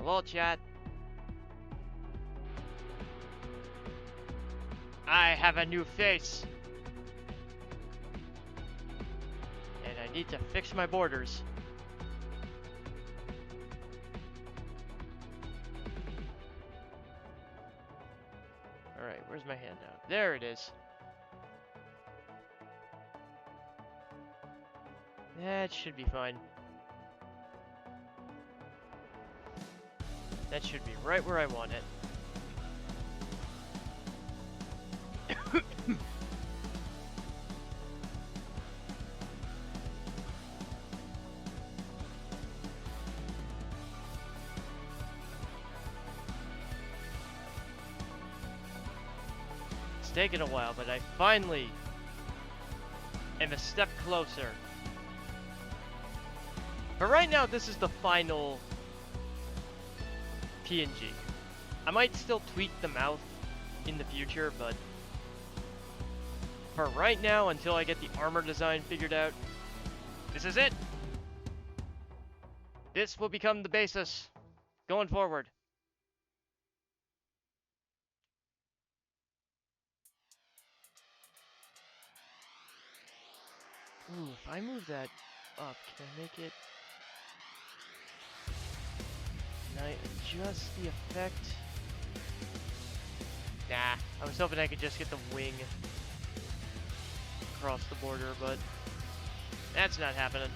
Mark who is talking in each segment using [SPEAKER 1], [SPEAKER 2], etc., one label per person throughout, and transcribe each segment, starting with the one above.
[SPEAKER 1] Hello, chat. I have a new face. And I need to fix my borders. Alright, where's my handout? There it is. That should be fine. That should be right where I want it. It's taken a while, but I finally am a step closer. But right now, this is the final PNG. I might still tweak the mouth in the future, but for right now, until I get the armor design figured out, this is it. This will become the basis going forward. Ooh, if I move that up, can I make it? Can I adjust the effect? Nah, I was hoping I could just get the wing across the border, but that's not happening.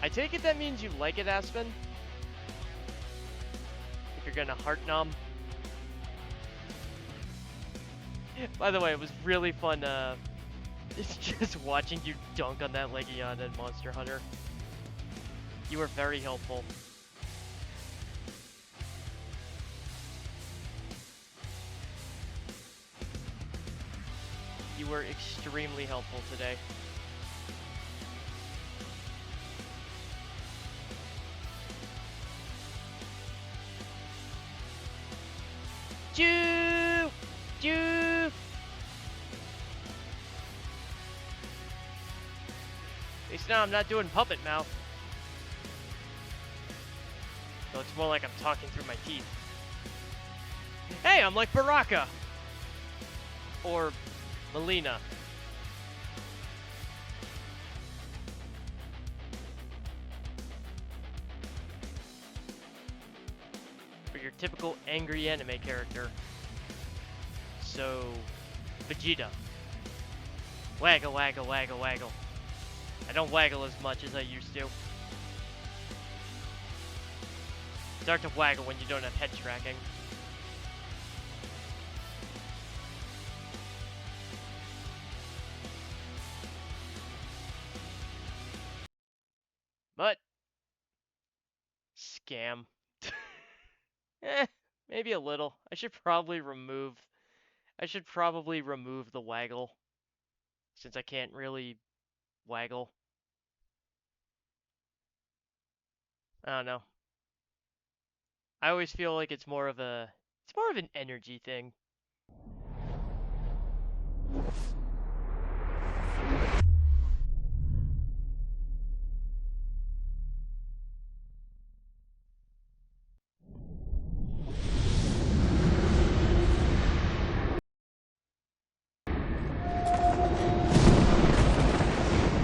[SPEAKER 1] I take it that means you like it, Aspen? If you're gonna heart numb. By the way, it was really fun, it's just watching you dunk on that Legion and Monster Hunter. You were very helpful. You were extremely helpful today. Choo! Choo! At least now I'm not doing puppet mouth. So it's more like I'm talking through my teeth. Hey, I'm like Baraka! Or Melina. For your typical angry anime character. So, Vegeta. Waggle, waggle, waggle, waggle. I don't waggle as much as I used to. Start to waggle when you don't have head tracking. But, scam. Maybe a little. I should probably remove the waggle, since I can't really waggle. I don't know. I always feel like it's more of an energy thing.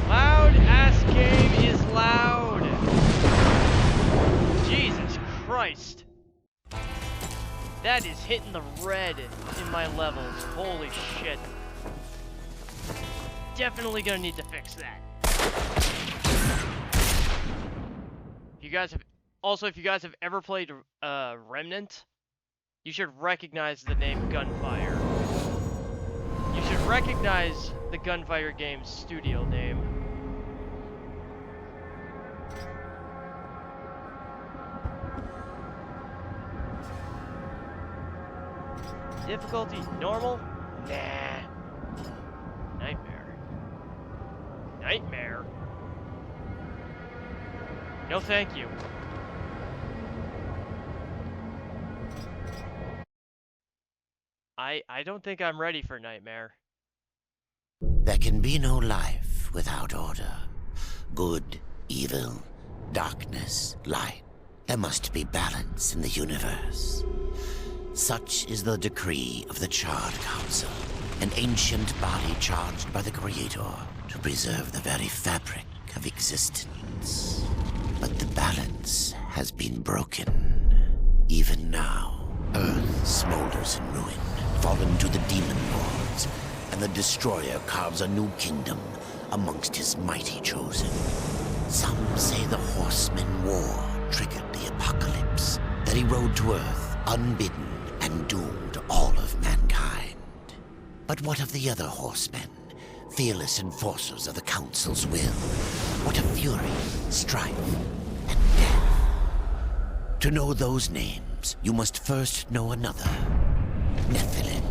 [SPEAKER 1] Loud ass game is loud. Jesus Christ. That is hitting the red in my levels. Holy shit. Definitely gonna need to fix that. If you guys have ever played Remnant, you should recognize the name Gunfire. You should recognize the Gunfire game's studio name. Difficulty normal? Nah. Nightmare. Nightmare? No thank you. I don't think I'm ready for Nightmare.
[SPEAKER 2] There can be no life without order. Good, evil, darkness, light. There must be balance in the universe. Such is the decree of the Charred Council, an ancient body charged by the Creator to preserve the very fabric of existence. But the balance has been broken. Even now, Earth smolders in ruin, fallen to the demon lords, and the Destroyer carves a new kingdom amongst his mighty chosen. Some say the Horsemen War triggered the apocalypse, that he rode to Earth unbidden and doomed all of mankind. But what of the other Horsemen, fearless enforcers of the Council's will? What of fury, strife, and death? To know those names, you must first know another. Nephilim,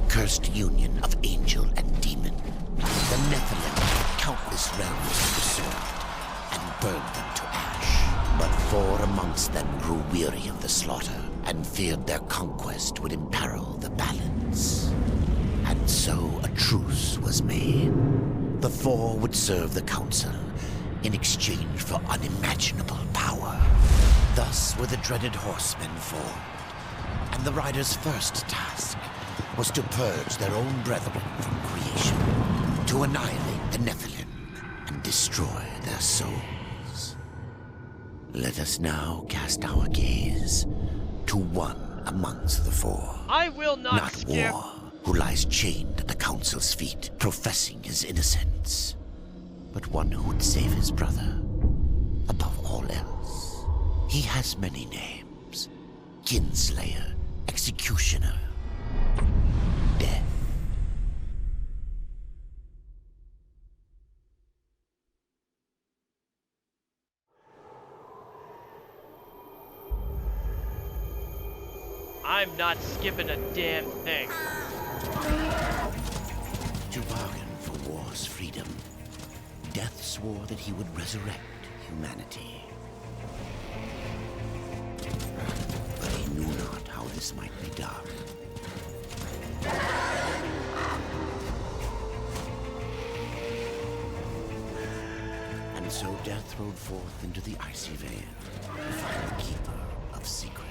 [SPEAKER 2] cursed union of angel and demon. The Nephilim countless realms of the sword and burned them to ash. But 4 amongst them grew weary of the slaughter and feared their conquest would imperil the balance. And so a truce was made. The 4 would serve the Council in exchange for unimaginable power. Thus were the dreaded Horsemen formed, and the Riders' first task was to purge their own brethren from creation, to annihilate the Nephilim and destroy their souls. Let us now cast our gaze to one amongst the 4.
[SPEAKER 1] I will not skip.
[SPEAKER 2] War, who lies chained at the Council's feet, professing his innocence, but one who would save his brother above all else. He has many names: Kinslayer, Executioner, Death.
[SPEAKER 1] I'm not skipping a damn thing.
[SPEAKER 2] To bargain for war's freedom, Death swore that he would resurrect humanity. But he knew not how this might be done. And so Death rode forth into the icy veil to find the keeper of secrets.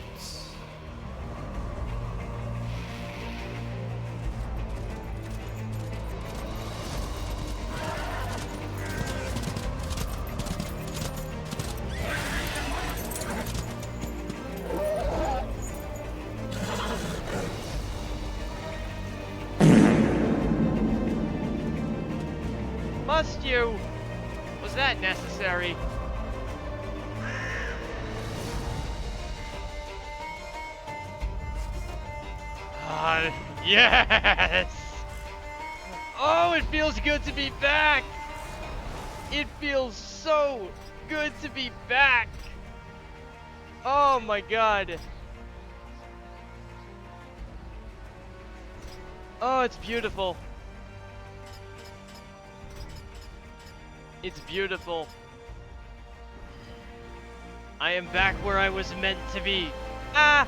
[SPEAKER 1] Must you? Was that necessary? Yes! Oh, it feels good to be back! It feels so good to be back! Oh my god. Oh, it's beautiful. It's beautiful. I am back where I was meant to be. Ah!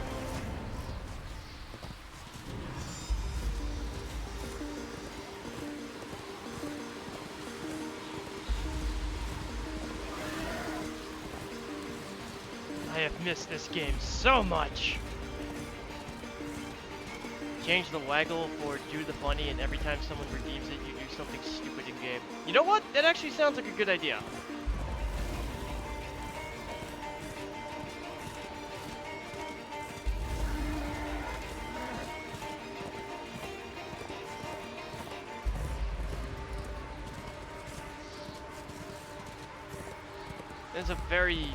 [SPEAKER 1] I have missed this game so much. Change the waggle for do the funny, and every time someone redeems it, you do something stupid in game. You know what? That actually sounds like a good idea. There's a very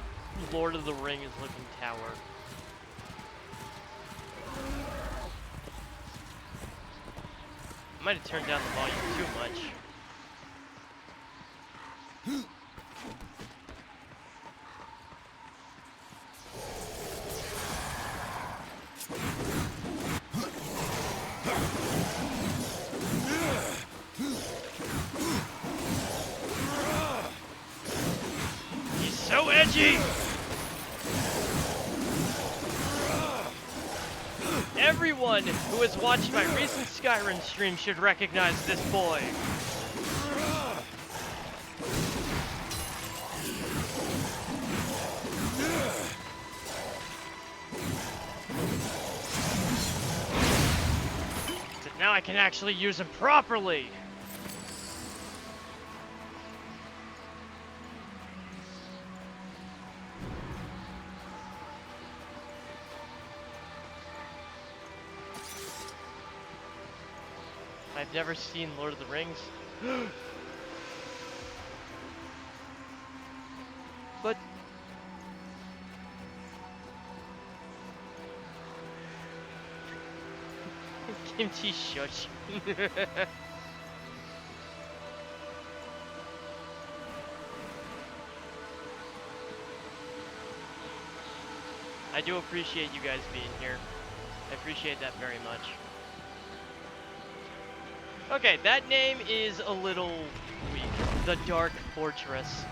[SPEAKER 1] Lord of the Rings looking tower. I might have turned down the volume too much. He's so edgy! Everyone who has watched my recent Skyrim stream should recognize this boy. Now I can actually use them properly! I've never seen Lord of the Rings. But... Kimchi shush. I do appreciate you guys being here. I appreciate that very much. Okay, that name is a little weak. The Dark Fortress.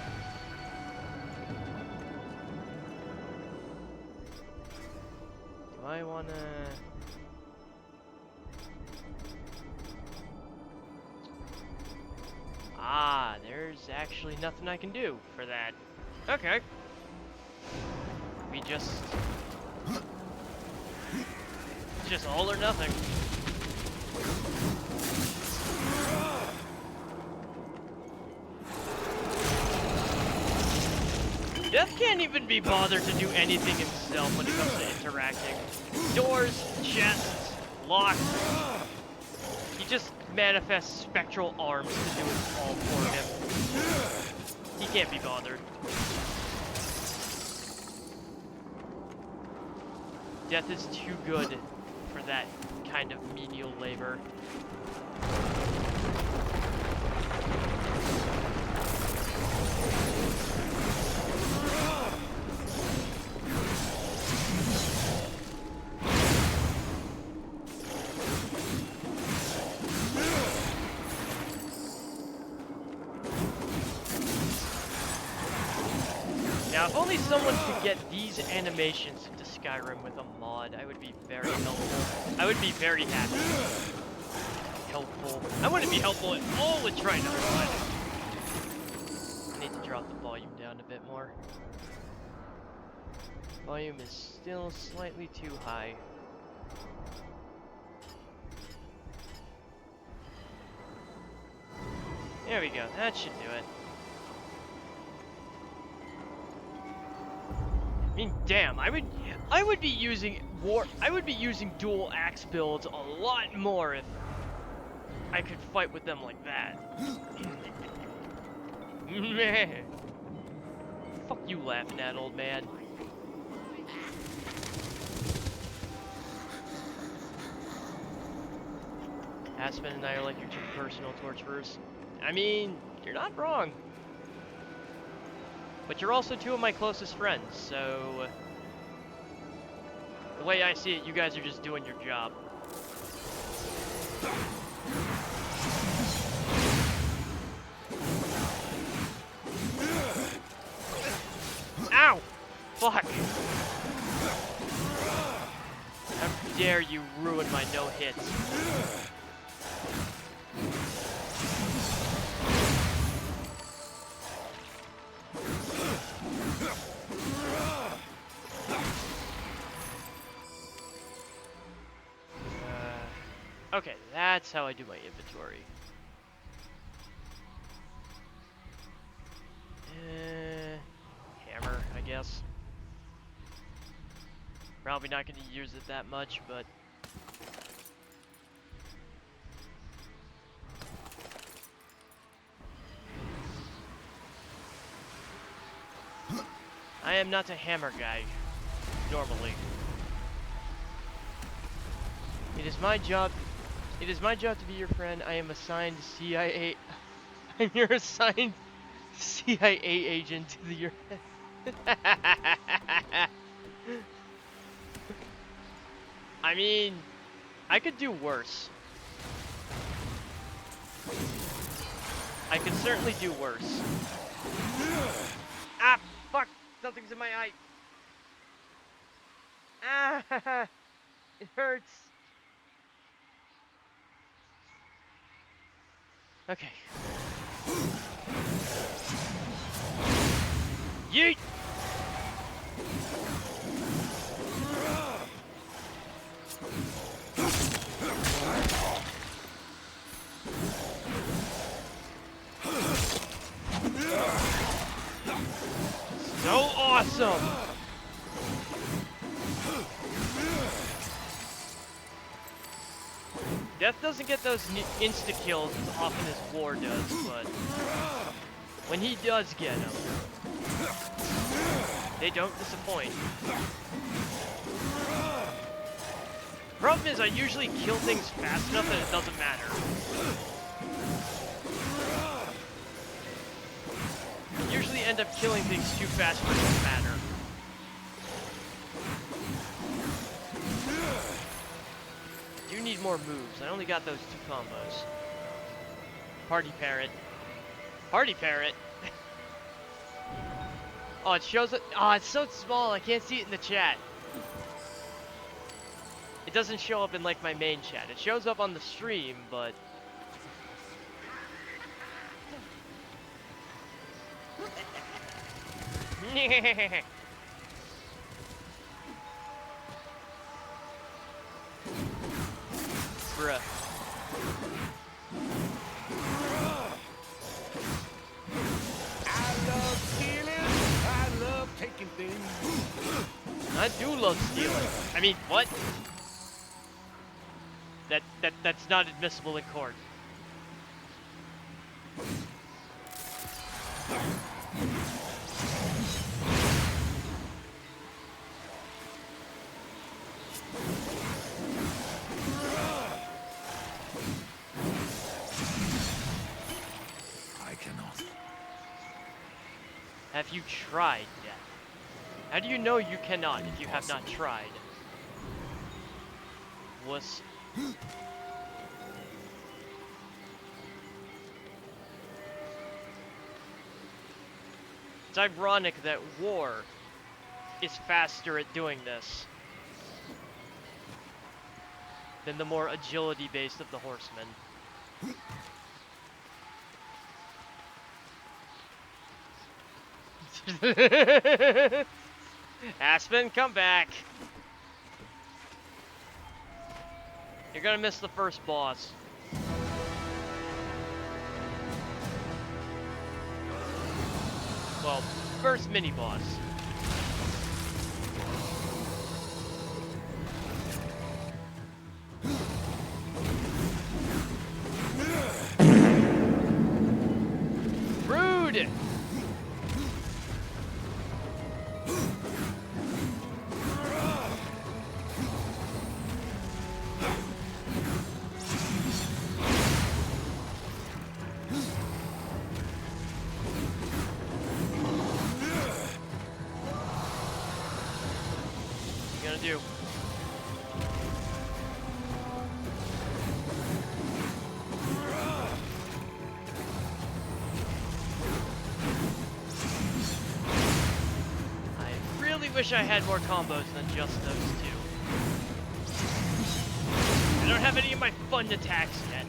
[SPEAKER 1] Do I wanna... Ah, there's actually nothing I can do for that. Okay. We just... It's just all or nothing. Death can't even be bothered to do anything himself when it comes to interacting. Doors, chests, locks. He just manifests spectral arms to do it all for him. He can't be bothered. Death is too good for that kind of menial labor. Now, if only someone could get these animations into Skyrim with a mod, I would be very helpful. I would be very happy. Helpful. I wouldn't be helpful at all with trying to mod. I need to drop the volume down a bit more. Volume is still slightly too high. There we go. That should do it. I mean, damn, I would be using dual axe builds a lot more if I could fight with them like that. Man. Fuck you laughing at, old man. Aspen and I are like your two personal torturers. I mean, you're not wrong. But you're also two of my closest friends, so... The way I see it, you guys are just doing your job. Ow! Fuck! How dare you ruin my no-hits. Okay, that's how I do my inventory. Hammer, I guess. Probably not going to use it that much, but... I am not a hammer guy, normally. It is my job to be your friend. I am assigned CIA. I'm your assigned CIA agent to your. I mean, I could do worse. I could certainly do worse. Ah, fuck! Something's in my eye. Ah, it hurts. Okay. Yeet! awesome! Death doesn't get those insta-kills as often as War does, but when he does get them, they don't disappoint. Problem is, I usually kill things fast enough that it doesn't matter. I usually end up killing things too fast for it to matter. I do need more moves. I only got those 2 combos. Party Parrot. Party Parrot? Oh, it shows it. Oh, it's so small. I can't see it in the chat. It doesn't show up in, like, my main chat. It shows up on the stream, but... Bruh.
[SPEAKER 3] I love stealing. I love taking things.
[SPEAKER 1] I do love stealing. I mean, what? That's not admissible in court.
[SPEAKER 3] I cannot.
[SPEAKER 1] Have you tried yet? How do you know you cannot if you have not tried? Wuss. It's ironic that War is faster at doing this than the more agility-based of the horsemen. Aspen, come back! You're gonna miss the first boss. Well, first mini-boss. Rude! Do. I really wish I had more combos than just those 2. I don't have any of my fun attacks yet.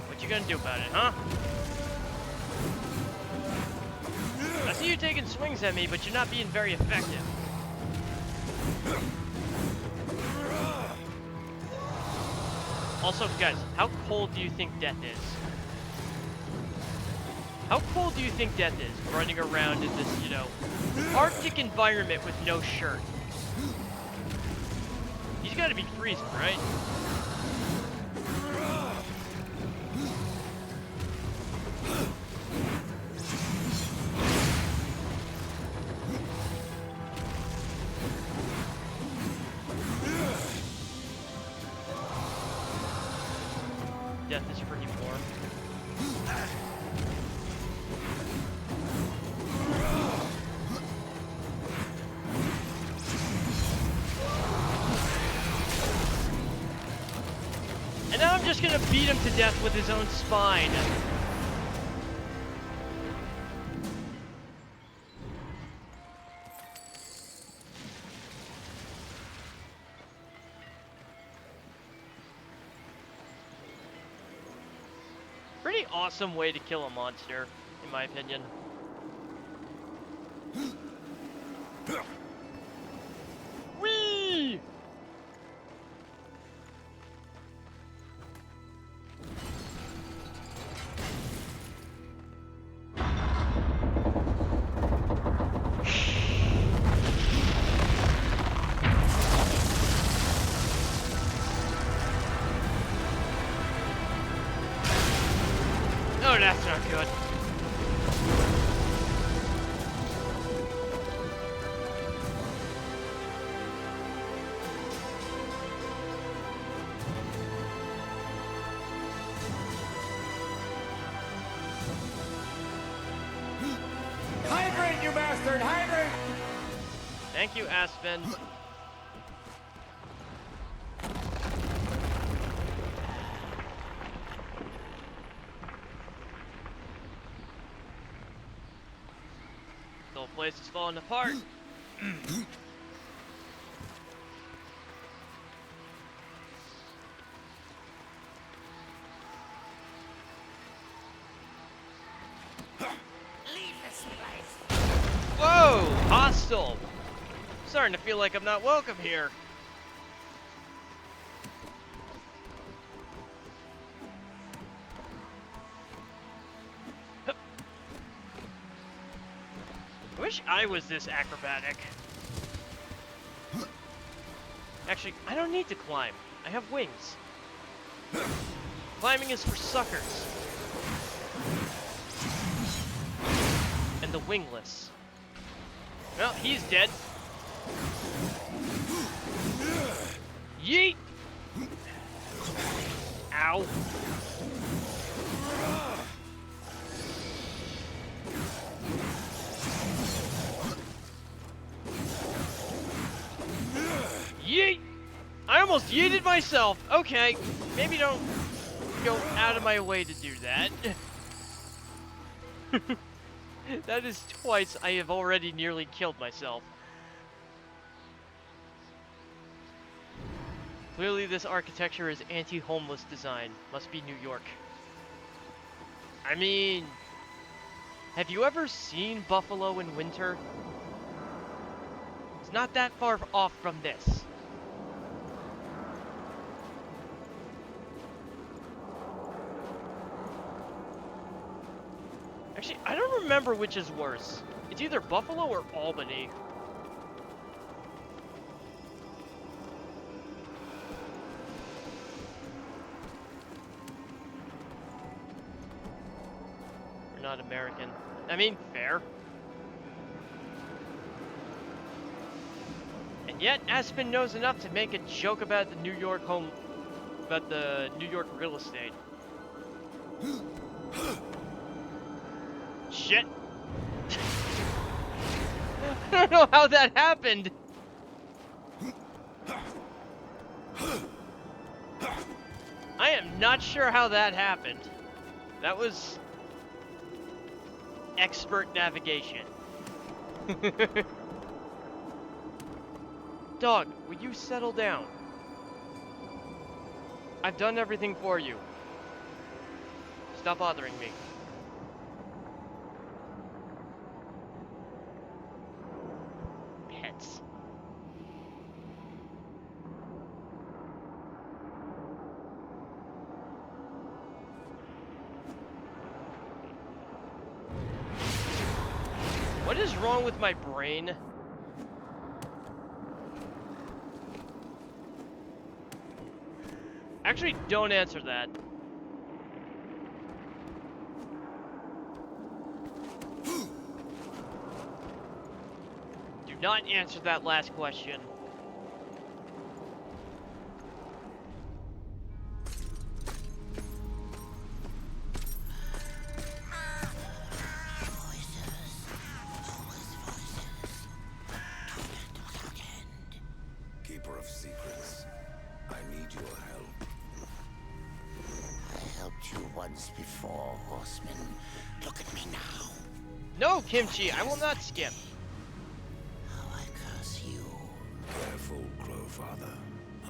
[SPEAKER 1] What you gonna do about it, huh? I see you taking swings at me, but you're not being very effective. Also, guys, how cold do you think death is? How cold do you think death is, running around in this, you know, Arctic environment with no shirt? He's gotta be freezing, right? Death is pretty warm. And now I'm just gonna beat him to death with his own spine. Pretty awesome way to kill a monster, in my opinion. Whee! that's not good.
[SPEAKER 3] Hydrate, you bastard! Hydrate!
[SPEAKER 1] Thank you, Aspen. The whole place is falling apart. Whoa! Hostile! Starting to feel like I'm not welcome here. I wish I was this acrobatic. Actually, I don't need to climb. I have wings. Climbing is for suckers. And the wingless. Well, he's dead. Yeet! Ow. Yeet! I almost yeeted myself. Okay, maybe don't go out of my way to do that. That is twice I have already nearly killed myself. Clearly this architecture is anti-homeless design. Must be New York. I mean, have you ever seen Buffalo in winter? It's not that far off from this. Actually, I don't remember which is worse. It's either Buffalo or Albany. We're not American. I mean, fair. And yet, Aspen knows enough to make a joke about the New York real estate. Shit. I don't know how that happened. I am not sure how that happened. That was expert navigation. Dog, will you settle down? I've done everything for you. Stop bothering me. Pets. What is wrong with my brain? Actually, don't answer that. Do not answer that last question.
[SPEAKER 3] Keeper of secrets, I need your help.
[SPEAKER 2] I helped you once before, horseman. Look at me now.
[SPEAKER 1] No, Kimchi, I will not skip.
[SPEAKER 2] How I curse you.
[SPEAKER 3] Careful, Crowfather.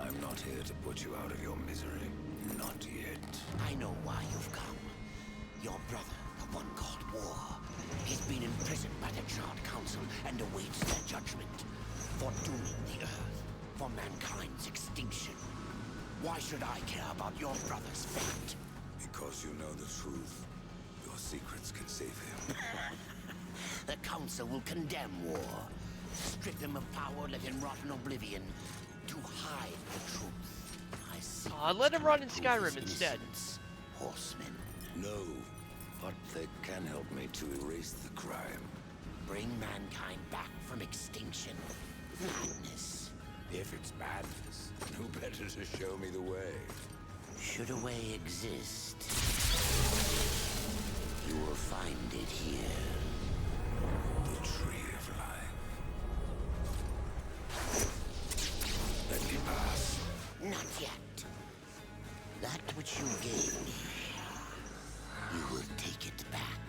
[SPEAKER 3] I'm not here to put you out of your misery. Not yet.
[SPEAKER 2] I know why you've come. Your brother, the one called War. He's been imprisoned by the Charred Council and awaits their judgment for dooming the Earth, for mankind's extinction. Why should I care about your brother's fate?
[SPEAKER 3] Because you know the truth. Your secrets can save him.
[SPEAKER 2] The Council will condemn War, strip him of power, let him rot in oblivion, to hide the truth. I see
[SPEAKER 1] Let him run in Skyrim instead.
[SPEAKER 2] Horseman.
[SPEAKER 3] No. But they can help me to erase the crime.
[SPEAKER 2] Bring mankind back from extinction. Madness.
[SPEAKER 3] If it's madness, who better to show me the way?
[SPEAKER 2] Should a way exist, you will find it here.
[SPEAKER 3] The Tree of Life. Let me pass.
[SPEAKER 2] Not yet. That which you gave me, you will take it back.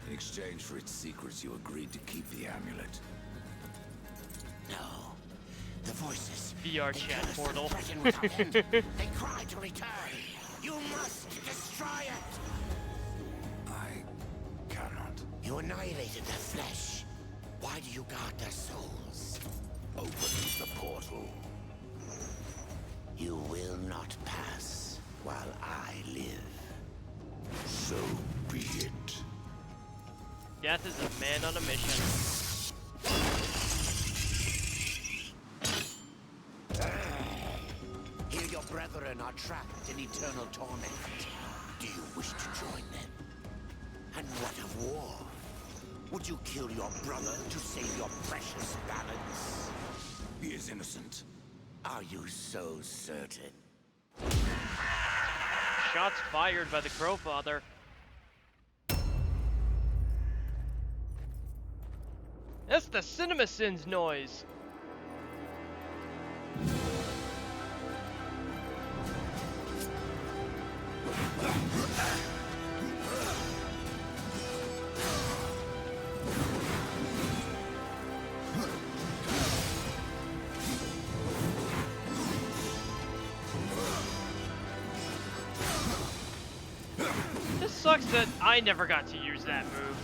[SPEAKER 3] In exchange for its secrets, you agreed to keep the amulet.
[SPEAKER 2] No. The voices.
[SPEAKER 1] VR
[SPEAKER 2] they
[SPEAKER 1] chat
[SPEAKER 2] curse and
[SPEAKER 1] portal.
[SPEAKER 2] threaten without end. They cry to return. You must destroy it.
[SPEAKER 3] I cannot.
[SPEAKER 2] You annihilated their flesh. Why do you guard their souls?
[SPEAKER 3] Open the portal.
[SPEAKER 2] You will not pass while I live.
[SPEAKER 3] So be it.
[SPEAKER 1] Death is a man on a mission.
[SPEAKER 2] Here your brethren are trapped in eternal torment. Do you wish to join them? And what of war? Would you kill your brother to save your precious balance?
[SPEAKER 3] He is innocent.
[SPEAKER 2] Are you so certain?
[SPEAKER 1] Shots fired by the Crowfather. That's the CinemaSins noise. This sucks that I never got to use that move.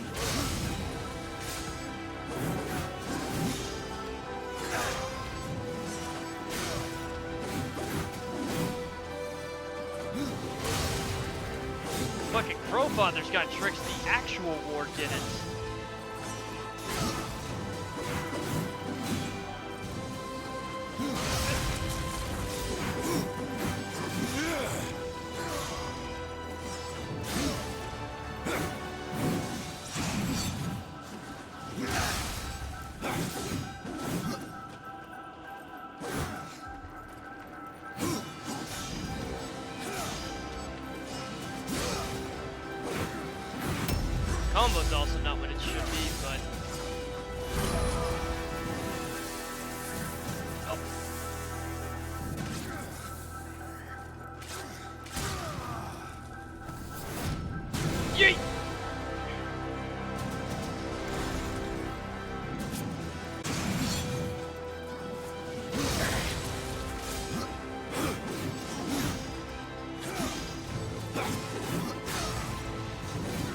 [SPEAKER 1] Fucking Crowfather's got tricks the actual war didn't. Combo's also not what it should be, but... Oh. Yeet!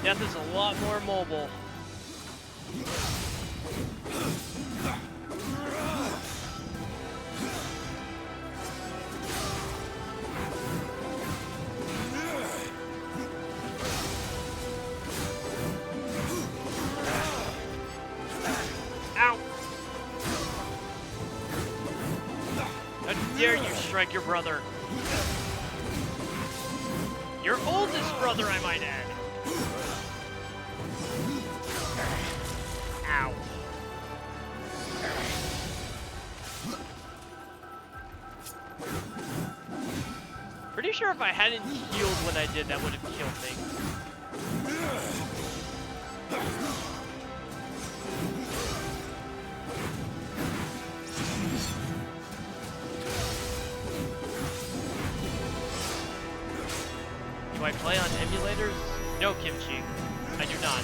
[SPEAKER 1] Death is a lot more mobile. Ow! How dare you strike your brother? Your oldest brother, I might add. Ow. Pretty sure if I hadn't healed when I did, that would have killed me. Do I play on emulators? No, Kimchi. I do not.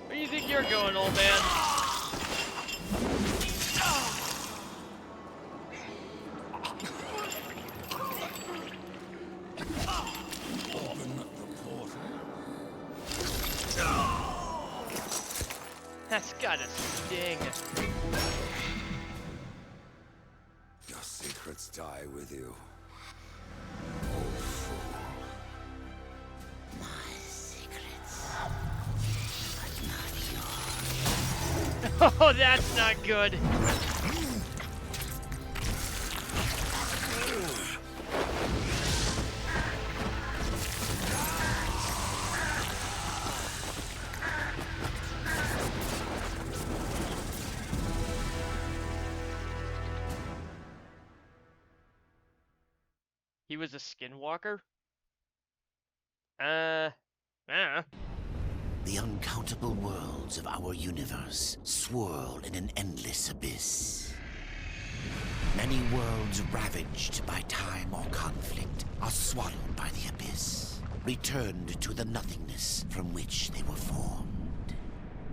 [SPEAKER 1] Where do you think you're going, old man?
[SPEAKER 3] Open the portal.
[SPEAKER 1] That's gotta sting.
[SPEAKER 3] Your secrets die with you. Old fool.
[SPEAKER 2] My secrets, but not yours.
[SPEAKER 1] Oh, that's not good. He was a skinwalker? Yeah.
[SPEAKER 2] The uncountable worlds of our universe swirl in an endless abyss. Many worlds ravaged by time or conflict are swallowed by the abyss, returned to the nothingness from which they were formed.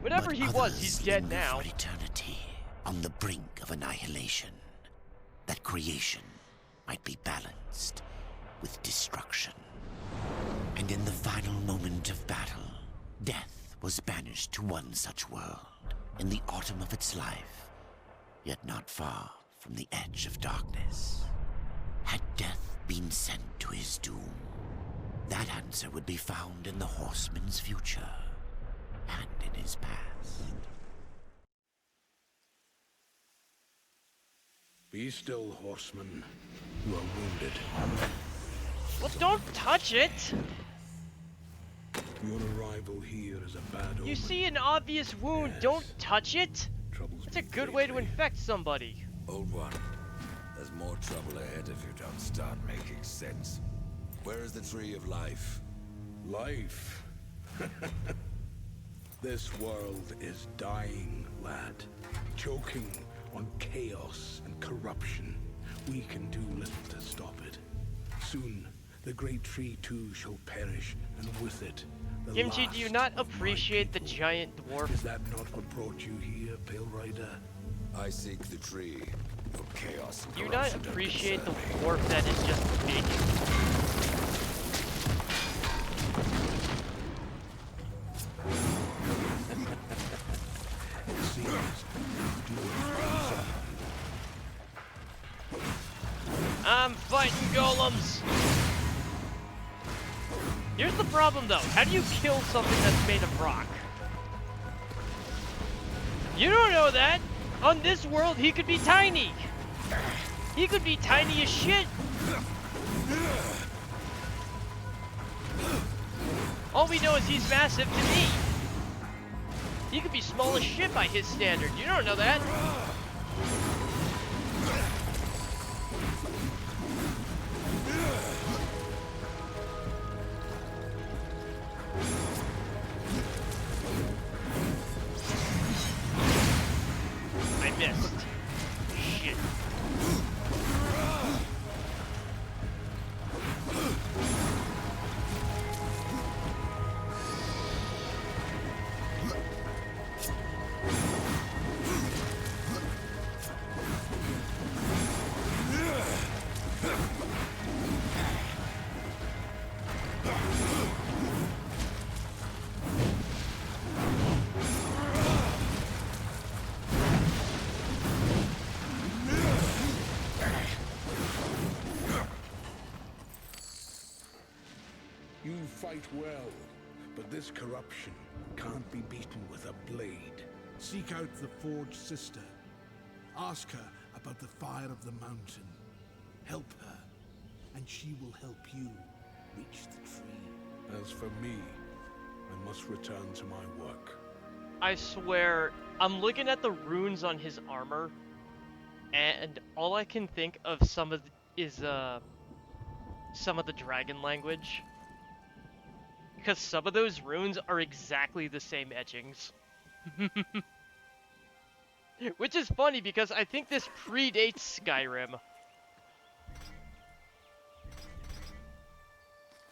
[SPEAKER 1] Whatever
[SPEAKER 2] But
[SPEAKER 1] he was,
[SPEAKER 2] others
[SPEAKER 1] he's dead
[SPEAKER 2] linger
[SPEAKER 1] now.
[SPEAKER 2] for eternity, on the brink of annihilation, that creation might be balanced with destruction. And in the final moment of battle, death was banished to one such world, in the autumn of its life, yet not far from the edge of darkness. Had death been sent to his doom? That answer would be found in the horseman's future, and in his past.
[SPEAKER 4] Be still, horseman. You are wounded.
[SPEAKER 1] Well, don't touch it!
[SPEAKER 4] Your arrival here is a bad omen.
[SPEAKER 1] You see an obvious wound,
[SPEAKER 4] Yes.
[SPEAKER 1] don't touch it!
[SPEAKER 4] Troubles
[SPEAKER 1] It's a
[SPEAKER 4] me
[SPEAKER 1] good way to
[SPEAKER 4] lately.
[SPEAKER 1] infect somebody.
[SPEAKER 3] Old one, there's more trouble ahead if you don't start making sense. Where is the tree of life?
[SPEAKER 4] Life. This world is dying, lad. Choking on chaos and corruption. We can do little to stop it. Soon, the great tree too shall perish, and with it, the
[SPEAKER 1] Kimchi,
[SPEAKER 4] last
[SPEAKER 1] do you not
[SPEAKER 4] of my
[SPEAKER 1] appreciate the
[SPEAKER 4] people.
[SPEAKER 1] giant dwarf?
[SPEAKER 4] Is that not what brought you here, Pale Rider?
[SPEAKER 3] I seek the tree of chaos and
[SPEAKER 1] Do you not
[SPEAKER 3] corruption don't
[SPEAKER 1] appreciate the
[SPEAKER 3] concern me.
[SPEAKER 1] dwarf that is just big?
[SPEAKER 4] It seems you do it.
[SPEAKER 1] I'm fighting golems! Here's the problem though, how do you kill something that's made of rock? You don't know that! On this world, he could be tiny! He could be tiny as shit! All we know is he's massive to me! He could be small as shit by his standard, you don't know that! I missed. Shit.
[SPEAKER 4] You fight well, but this corruption can't be beaten with a blade. Seek out the Forge Sister. Ask her about the fire of the mountain. Help her, and she will help you reach the tree. As for me, I must return to my work.
[SPEAKER 1] I swear, I'm looking at the runes on his armor, and all I can think of is some of the dragon language. Because some of those runes are exactly the same etchings. Which is funny because I think this predates Skyrim.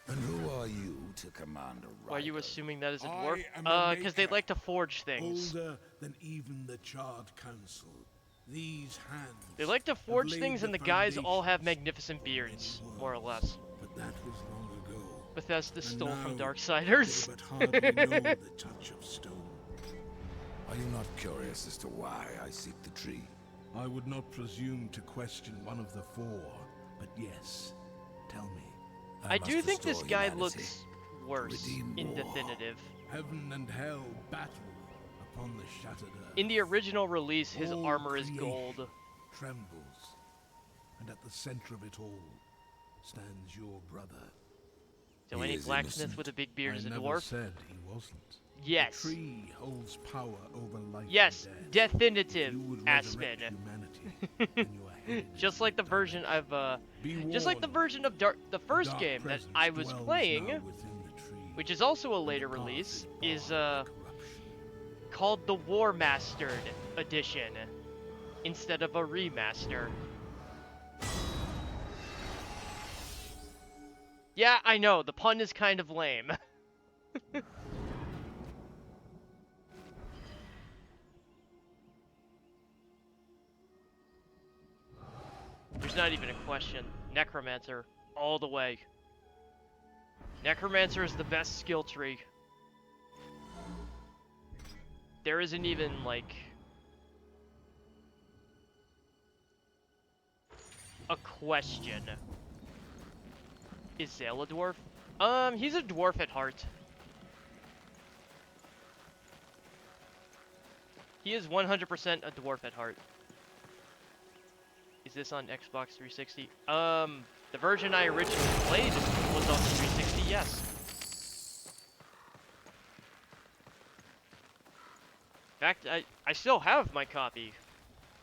[SPEAKER 3] And who are you to command a rider?
[SPEAKER 1] Why are you assuming that is a
[SPEAKER 4] I
[SPEAKER 1] dwarf?
[SPEAKER 4] am a
[SPEAKER 1] Because they
[SPEAKER 4] maker,
[SPEAKER 1] like to forge things.
[SPEAKER 4] Older than even the Charred Council. These hands.
[SPEAKER 1] They like to
[SPEAKER 4] have
[SPEAKER 1] forge
[SPEAKER 4] laid
[SPEAKER 1] things, and the
[SPEAKER 4] the
[SPEAKER 1] guys all have
[SPEAKER 4] foundations
[SPEAKER 1] magnificent
[SPEAKER 4] of
[SPEAKER 1] beards,
[SPEAKER 4] many
[SPEAKER 1] more or
[SPEAKER 4] worlds.
[SPEAKER 1] less.
[SPEAKER 4] But that was long ago.
[SPEAKER 1] Bethesda
[SPEAKER 4] And
[SPEAKER 1] stole from
[SPEAKER 4] now
[SPEAKER 1] Darksiders.
[SPEAKER 4] they but hardly know the touch of stone.
[SPEAKER 3] Are you not curious as to why I seek the tree?
[SPEAKER 4] I would not presume to question one of the four, but yes, tell me.
[SPEAKER 1] I
[SPEAKER 3] must
[SPEAKER 1] do think this
[SPEAKER 3] restore
[SPEAKER 1] guy
[SPEAKER 3] humanity,
[SPEAKER 1] looks worse
[SPEAKER 3] redeem
[SPEAKER 1] in
[SPEAKER 3] war.
[SPEAKER 1] definitive.
[SPEAKER 4] Heaven and hell battle upon the shattered earth.
[SPEAKER 1] In the original release, his
[SPEAKER 4] All
[SPEAKER 1] armor is
[SPEAKER 4] creation
[SPEAKER 1] gold.
[SPEAKER 4] trembles, and at the center of it all stands your brother.
[SPEAKER 1] So
[SPEAKER 3] He
[SPEAKER 1] any
[SPEAKER 3] is
[SPEAKER 1] blacksmith
[SPEAKER 3] innocent.
[SPEAKER 1] with a big beard
[SPEAKER 4] I
[SPEAKER 1] is a
[SPEAKER 4] never
[SPEAKER 1] dwarf?
[SPEAKER 4] said he wasn't.
[SPEAKER 1] Yes.
[SPEAKER 4] The tree holds power over life
[SPEAKER 1] Yes,
[SPEAKER 4] and death.
[SPEAKER 1] definitive,
[SPEAKER 4] You would
[SPEAKER 1] Aspen.
[SPEAKER 4] resurrect humanity, then you are headed
[SPEAKER 1] Just
[SPEAKER 4] into
[SPEAKER 1] like the
[SPEAKER 4] dark.
[SPEAKER 1] version of
[SPEAKER 4] Be
[SPEAKER 1] just like the
[SPEAKER 4] warned,
[SPEAKER 1] version of the first
[SPEAKER 4] dark
[SPEAKER 1] game that
[SPEAKER 4] presence
[SPEAKER 1] I was
[SPEAKER 4] dwells
[SPEAKER 1] playing,
[SPEAKER 4] now within the tree,
[SPEAKER 1] which is also a
[SPEAKER 4] and
[SPEAKER 1] later
[SPEAKER 4] the path
[SPEAKER 1] release,
[SPEAKER 4] barred
[SPEAKER 1] is
[SPEAKER 4] by corruption.
[SPEAKER 1] called the War Mastered Edition instead of a remaster. Yeah, I know, the pun is kind of lame. There's not even a question. Necromancer, all the way. Necromancer is the best skill tree. There isn't even, like, a question. Is Zale a dwarf? He's a dwarf at heart. He is 100% a dwarf at heart. Is this on Xbox 360? The version I originally played was on the 360, yes. In fact, I still have my copy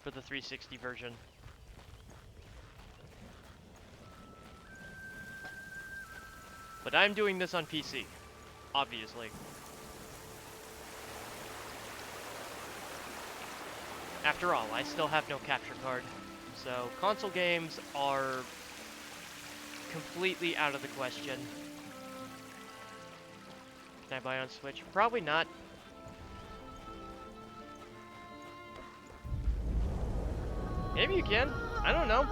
[SPEAKER 1] for the 360 version. But I'm doing this on PC, obviously. After all, I still have no capture card. So, console games are completely out of the question. Can I buy on Switch? Probably not. Maybe you can. I don't know.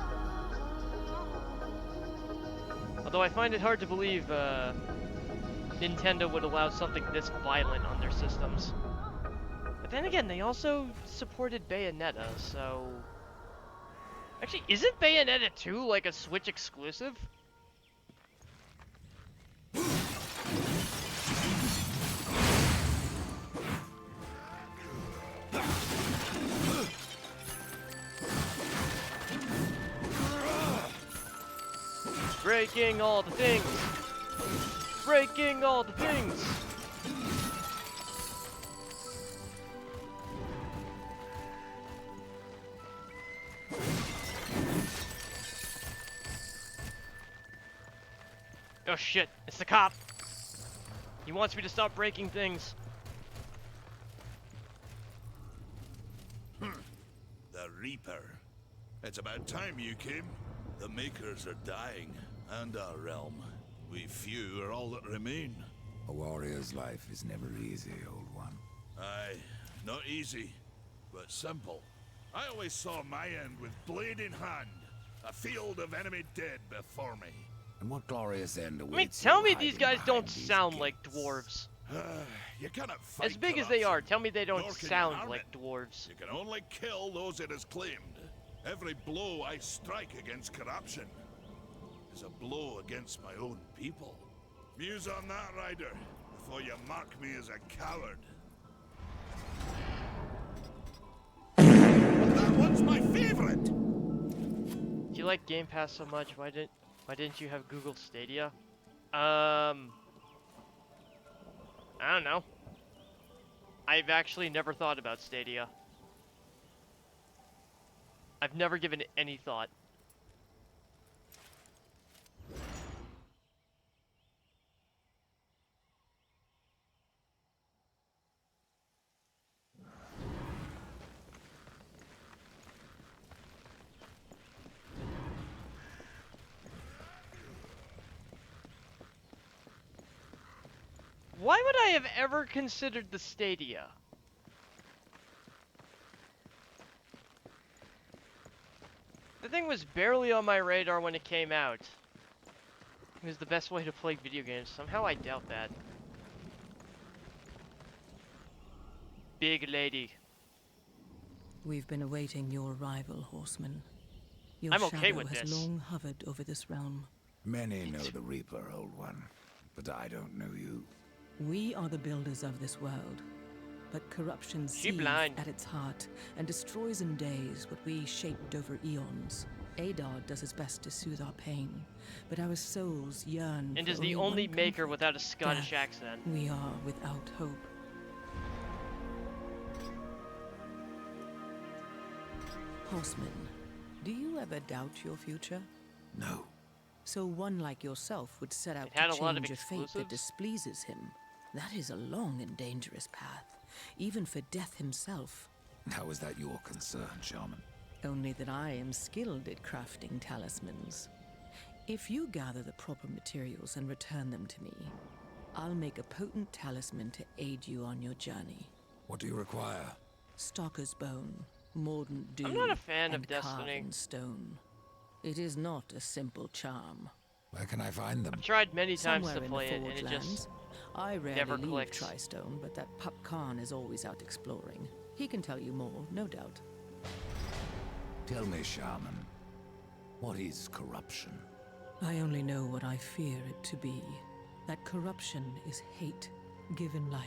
[SPEAKER 1] Although I find it hard to believe Nintendo would allow something this violent on their systems. But then again, they also supported Bayonetta, so... Actually, isn't Bayonetta 2 like a Switch exclusive? Breaking all the things! Breaking all the things! Oh shit, it's the cop! He wants me to stop breaking things.
[SPEAKER 3] The Reaper. It's about time you came. The Makers are dying, and our realm. We few are all that remain.
[SPEAKER 5] A warrior's life is never easy, old one.
[SPEAKER 3] Aye, not easy, but simple. I always saw my end with blade in hand, a field of enemy dead before me.
[SPEAKER 5] And what glorious end
[SPEAKER 1] I mean,
[SPEAKER 5] awaits
[SPEAKER 1] tell
[SPEAKER 5] you
[SPEAKER 1] me
[SPEAKER 5] hiding
[SPEAKER 1] these guys
[SPEAKER 5] behind
[SPEAKER 1] don't
[SPEAKER 5] these
[SPEAKER 1] sound like
[SPEAKER 5] gates?
[SPEAKER 1] dwarves.
[SPEAKER 3] You cannot fight
[SPEAKER 1] As big as they are,
[SPEAKER 3] corruption,
[SPEAKER 1] tell me they don't
[SPEAKER 3] nor can you
[SPEAKER 1] sound
[SPEAKER 3] harm
[SPEAKER 1] like
[SPEAKER 3] it.
[SPEAKER 1] dwarves.
[SPEAKER 3] You can only kill those it has claimed. Every blow I strike against corruption is a blow against my own people. Muse on that, Ryder, before you mark me as a coward. That one's my favorite!
[SPEAKER 1] Do you like Game Pass so much? Why didn't you have Google Stadia? I don't know. I've actually never thought about Stadia. I've never given it any thought. Why would I have ever considered the Stadia? The thing was barely on my radar when it came out. It was the best way to play video games. Somehow I doubt that. big lady.
[SPEAKER 6] We've been awaiting your arrival, horseman. Your
[SPEAKER 1] I'm okay
[SPEAKER 6] shadow
[SPEAKER 1] with
[SPEAKER 6] has
[SPEAKER 1] this.
[SPEAKER 6] long hovered over this realm.
[SPEAKER 5] Many know the Reaper, Old One, but I don't know you.
[SPEAKER 6] We are the builders of this world, but corruption
[SPEAKER 1] She
[SPEAKER 6] seethes
[SPEAKER 1] blind.
[SPEAKER 6] at its heart and destroys in days what we shaped over eons. Adar does his best to soothe our pain, but our souls yearn
[SPEAKER 1] And
[SPEAKER 6] for
[SPEAKER 1] is the
[SPEAKER 6] one
[SPEAKER 1] only maker
[SPEAKER 6] comfort,
[SPEAKER 1] without a Scottish
[SPEAKER 6] death.
[SPEAKER 1] accent.
[SPEAKER 6] We are without hope. Horseman, do you ever doubt your future?
[SPEAKER 5] No.
[SPEAKER 6] So one like yourself would set out
[SPEAKER 1] It had
[SPEAKER 6] to
[SPEAKER 1] a lot of
[SPEAKER 6] change a fate that
[SPEAKER 1] exclusives?
[SPEAKER 6] displeases him. That is a long and dangerous path, even for death himself.
[SPEAKER 5] How is that your concern, Shaman?
[SPEAKER 6] Only that I am skilled at crafting talismans. If you gather the proper materials and return them to me, I'll make a potent talisman to aid you on your journey.
[SPEAKER 5] What do you require?
[SPEAKER 6] Stalker's bone, mordant dew,
[SPEAKER 1] I'm not a fan of
[SPEAKER 6] and
[SPEAKER 1] Destiny.
[SPEAKER 6] carven stone. It is not a simple charm.
[SPEAKER 5] Where can I find them?
[SPEAKER 1] I've tried many times
[SPEAKER 6] Somewhere
[SPEAKER 1] to
[SPEAKER 6] in
[SPEAKER 1] play
[SPEAKER 6] the
[SPEAKER 1] it, and
[SPEAKER 6] Forge
[SPEAKER 1] it
[SPEAKER 6] lands.
[SPEAKER 1] just
[SPEAKER 6] I rarely
[SPEAKER 1] never
[SPEAKER 6] leave
[SPEAKER 1] clicks.
[SPEAKER 6] Tristone, but that pup Khan is always out exploring. He can tell you more, no doubt.
[SPEAKER 5] Tell me, Shaman, what is corruption?
[SPEAKER 6] I only know what I fear it to be. That corruption is hate given life.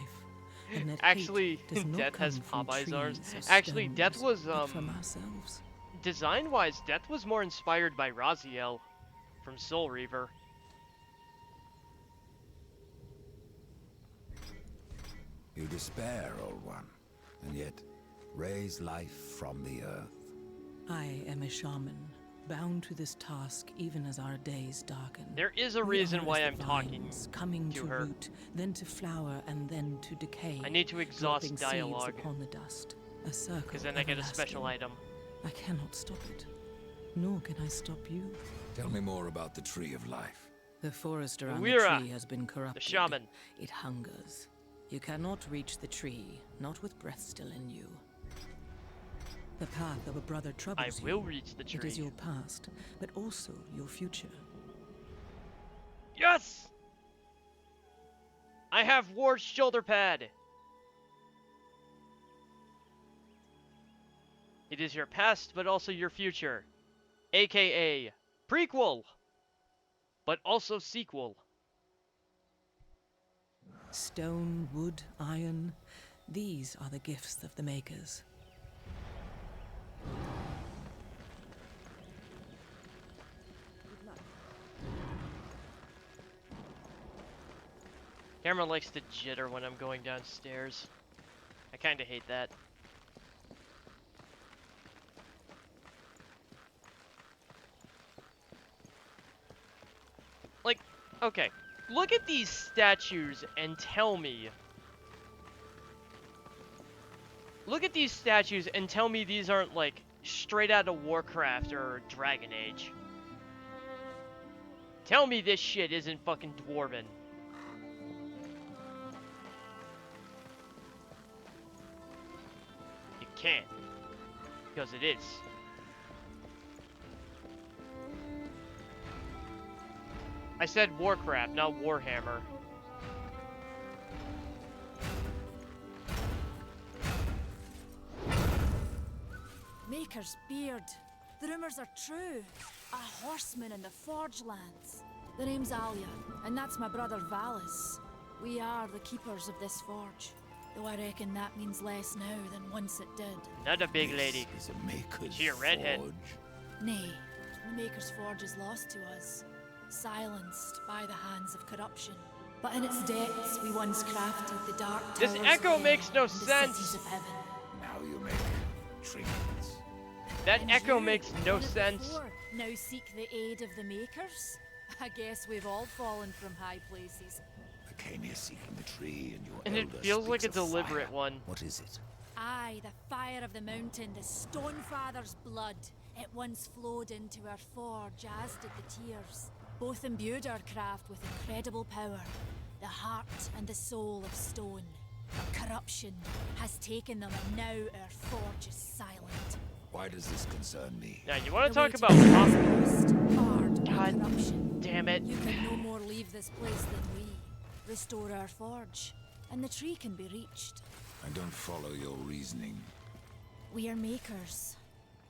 [SPEAKER 6] And that
[SPEAKER 1] Actually,
[SPEAKER 6] hate does not
[SPEAKER 1] Death has
[SPEAKER 6] come from
[SPEAKER 1] Popeye's arms.
[SPEAKER 6] trees or
[SPEAKER 1] Actually, Death
[SPEAKER 6] stones,
[SPEAKER 1] was
[SPEAKER 6] but from ourselves.
[SPEAKER 1] design-wise, Death was more inspired by Raziel from Soul Reaver.
[SPEAKER 5] You despair, Old One, and yet raise life from the earth.
[SPEAKER 6] I am a shaman, bound to this task even as our days darken.
[SPEAKER 1] There is a
[SPEAKER 6] We
[SPEAKER 1] reason
[SPEAKER 6] are
[SPEAKER 1] why
[SPEAKER 6] as
[SPEAKER 1] I'm
[SPEAKER 6] the
[SPEAKER 1] talking
[SPEAKER 6] vines, coming
[SPEAKER 1] to
[SPEAKER 6] to
[SPEAKER 1] her.
[SPEAKER 6] root, then to flower, and then to decay.
[SPEAKER 1] I need to exhaust
[SPEAKER 6] dropping
[SPEAKER 1] dialogue,
[SPEAKER 6] seeds upon the dust. A circle
[SPEAKER 1] because then I get a special
[SPEAKER 6] everlasting.
[SPEAKER 1] item.
[SPEAKER 6] I cannot stop it, nor can I stop you.
[SPEAKER 5] Tell me more about the Tree of Life.
[SPEAKER 6] The forest around
[SPEAKER 1] Uira,
[SPEAKER 6] the tree has been corrupted.
[SPEAKER 1] The shaman.
[SPEAKER 6] It hungers. You cannot reach the tree, not with breath still in you. The path of a brother troubles
[SPEAKER 1] I
[SPEAKER 6] you.
[SPEAKER 1] will reach the tree.
[SPEAKER 6] It is your past, but also your future.
[SPEAKER 1] Yes! I have Ward's shoulder pad. It is your past, but also your future. AKA prequel, but also sequel.
[SPEAKER 6] Stone, wood, iron, these are the gifts of the makers.
[SPEAKER 1] Camera likes to jitter when I'm going downstairs. I kinda hate that. Like, okay, look at these statues and tell me. Look at these statues and tell me these aren't like straight out of Warcraft or Dragon Age. Tell me this shit isn't fucking dwarven. You can't. Because it is. I said Warcraft, not Warhammer.
[SPEAKER 7] Maker's beard. The rumors are true. A horseman in the Forge lands. The name's Alia, and that's my brother Valis. We are the keepers of this forge. Though I reckon that means less now than once it did.
[SPEAKER 1] Not a big lady.
[SPEAKER 5] This is a Maker's
[SPEAKER 1] She a redhead.
[SPEAKER 5] forge.
[SPEAKER 7] Nay, the Maker's forge is lost to us. Silenced by the hands of corruption. But in its depths, we once crafted the dark
[SPEAKER 1] This
[SPEAKER 7] towers
[SPEAKER 1] echo
[SPEAKER 7] of
[SPEAKER 1] makes no
[SPEAKER 7] and the
[SPEAKER 1] sense.
[SPEAKER 7] cities of heaven.
[SPEAKER 5] Now you make trinkets.
[SPEAKER 1] That
[SPEAKER 7] And
[SPEAKER 1] echo
[SPEAKER 7] you,
[SPEAKER 1] makes no
[SPEAKER 7] one of the
[SPEAKER 1] sense.
[SPEAKER 7] four, now seek the aid of the Makers? I guess we've all fallen from high places.
[SPEAKER 5] I came here seeking the tree, and your
[SPEAKER 1] And it
[SPEAKER 5] elder
[SPEAKER 1] feels like a
[SPEAKER 5] speaks of
[SPEAKER 1] deliberate
[SPEAKER 5] fire.
[SPEAKER 1] one.
[SPEAKER 5] What is it?
[SPEAKER 7] Aye, the fire of the mountain, the Stonefather's blood. It once flowed into our forge, as did the tears. Both imbued our craft with incredible power, the heart and the soul of stone. Corruption has taken them, and now our forge is silent.
[SPEAKER 5] Why does this concern me?
[SPEAKER 1] Now, you want to
[SPEAKER 7] The way
[SPEAKER 1] talk
[SPEAKER 7] to
[SPEAKER 1] about
[SPEAKER 7] be
[SPEAKER 1] pop?
[SPEAKER 7] lost, barred by
[SPEAKER 1] God
[SPEAKER 7] corruption.
[SPEAKER 1] damn it.
[SPEAKER 7] You can no more leave this place than we. Restore our forge, and the tree can be reached.
[SPEAKER 5] I don't follow your reasoning.
[SPEAKER 7] We are makers,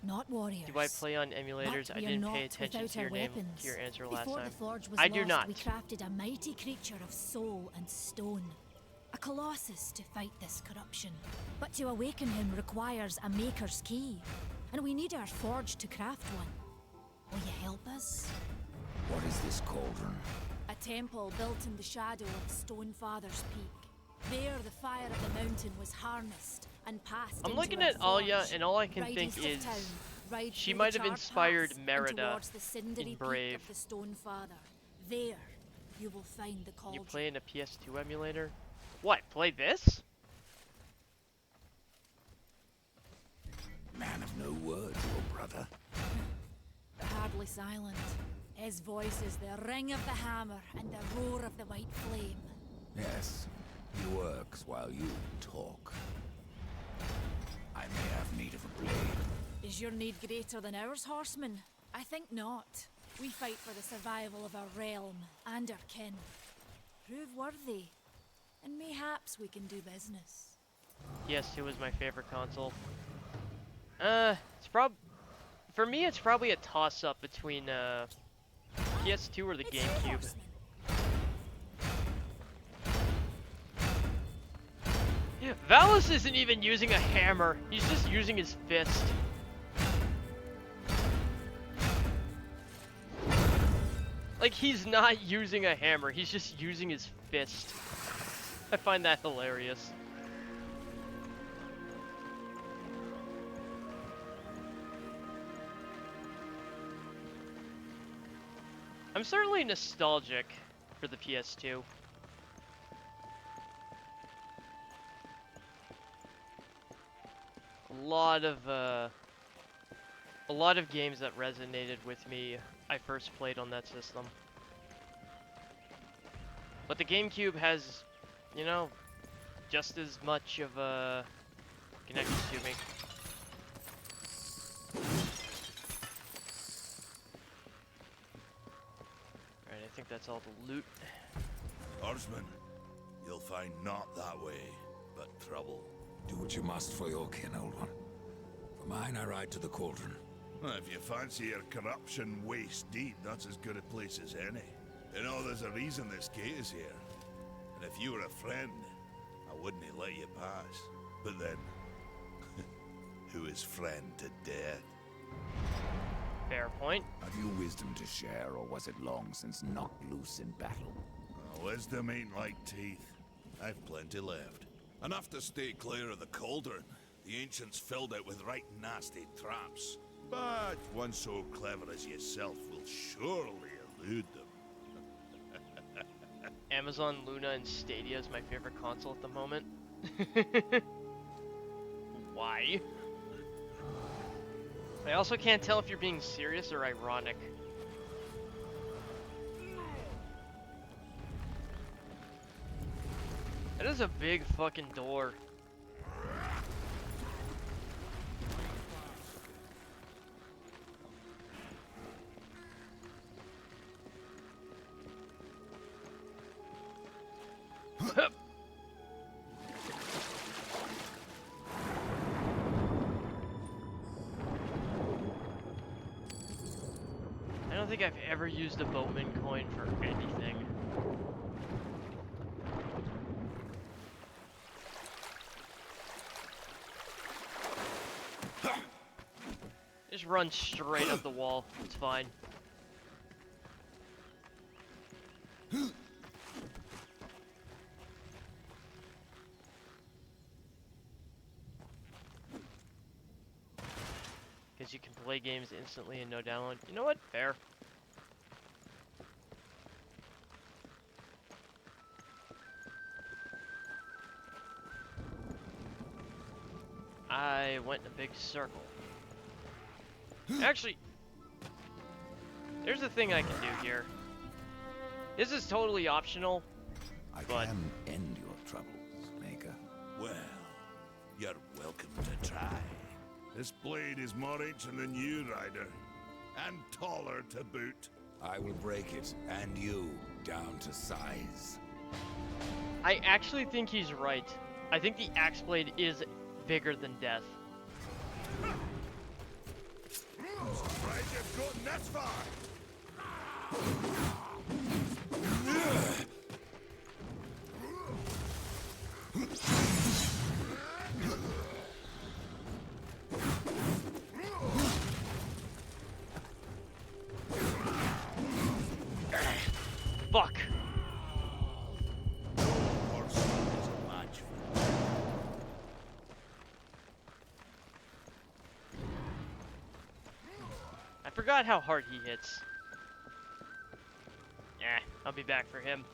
[SPEAKER 7] not warriors.
[SPEAKER 1] Do I play on emulators?
[SPEAKER 7] But
[SPEAKER 1] I
[SPEAKER 7] we are
[SPEAKER 1] didn't
[SPEAKER 7] not
[SPEAKER 1] pay attention
[SPEAKER 7] without
[SPEAKER 1] to your
[SPEAKER 7] our
[SPEAKER 1] name,
[SPEAKER 7] weapons.
[SPEAKER 1] to your answer last
[SPEAKER 7] Before
[SPEAKER 1] time.
[SPEAKER 7] the forge was
[SPEAKER 1] I do
[SPEAKER 7] lost,
[SPEAKER 1] not.
[SPEAKER 7] we crafted a mighty creature of soul and stone. A colossus to fight this corruption. But to awaken him requires a maker's key. And we need our forge to craft one. Will you help us?
[SPEAKER 5] What is this cauldron?
[SPEAKER 7] A temple built in the shadow of Stonefather's Peak. There, the fire of the mountain was harnessed and passed
[SPEAKER 1] I'm
[SPEAKER 7] into
[SPEAKER 1] looking
[SPEAKER 7] our
[SPEAKER 1] at Alia,
[SPEAKER 7] forge.
[SPEAKER 1] and all I can
[SPEAKER 7] Ride
[SPEAKER 1] think
[SPEAKER 7] east of
[SPEAKER 1] is
[SPEAKER 7] town, ride
[SPEAKER 1] she
[SPEAKER 7] through
[SPEAKER 1] might
[SPEAKER 7] the
[SPEAKER 1] have
[SPEAKER 7] charred
[SPEAKER 1] inspired
[SPEAKER 7] paths and
[SPEAKER 1] Merida
[SPEAKER 7] towards the cindery
[SPEAKER 1] in Brave.
[SPEAKER 7] peak of the Stonefather. There, you will find the cauldron.
[SPEAKER 1] You play in a PS2 emulator? What, play this?
[SPEAKER 5] Man of no words, your brother.
[SPEAKER 7] Hardly silent. His voice is the ring of the hammer and the roar of the white flame.
[SPEAKER 5] Yes, he works while you talk. I may have need of a blade.
[SPEAKER 7] Is your need greater than ours, horseman? I think not. We fight for the survival of our realm and our kin. Prove worthy, and mayhaps we can do business.
[SPEAKER 1] PS2 was my favorite console. For me, it's probably a toss-up between, PS2 or the
[SPEAKER 7] It's you,
[SPEAKER 1] GameCube.
[SPEAKER 7] horseman.
[SPEAKER 1] Valis isn't even using a hammer. He's just using his fist. Like, he's not using a hammer. He's just using his fist. I find that hilarious. I'm certainly nostalgic for the PS2. A lot of games that resonated with me, I first played on that system. But the GameCube has, you know, just as much of a connection to me. Alright, I think that's all the loot.
[SPEAKER 3] Horseman, you'll find not that way, but trouble.
[SPEAKER 5] Do what you must for your kin, old one. For mine, I ride to the cauldron.
[SPEAKER 3] Well, if you fancy your corruption waist deep, that's as good a place as any. You know, there's a reason this gate is here. And if you were a friend, I wouldn't have let you pass. But then, who is friend to death?
[SPEAKER 1] Fair point.
[SPEAKER 5] Have you wisdom to share, or was it long since knocked loose in battle?
[SPEAKER 3] Wisdom ain't like teeth. I've plenty left. Enough to stay clear of the cauldron. The ancients filled it with right nasty traps. But one so clever as yourself will surely elude them.
[SPEAKER 1] Amazon Luna and Stadia is my favorite console at the moment. Why? I also can't tell if you're being serious or ironic. That is a big fucking door. I don't think I've ever used a boatman coin for anything. Just run straight up the wall. It's fine. Because you can play games instantly and no download. You know what? Fair. I went in a big circle. Actually, there's a thing I can do here. This is totally optional,
[SPEAKER 5] I
[SPEAKER 1] but
[SPEAKER 5] can end your troubles, Maker.
[SPEAKER 3] Well, you're welcome to try. This blade is more ancient than you, Ryder. And taller to boot.
[SPEAKER 5] I will break it, and you, down to size.
[SPEAKER 1] I actually think he's right. I think the axe blade is bigger than death.
[SPEAKER 3] Surprised you've gotten this far.
[SPEAKER 1] Fuck.
[SPEAKER 3] Horse is a match for you.
[SPEAKER 1] I forgot how hard he hits. I'll be back for him.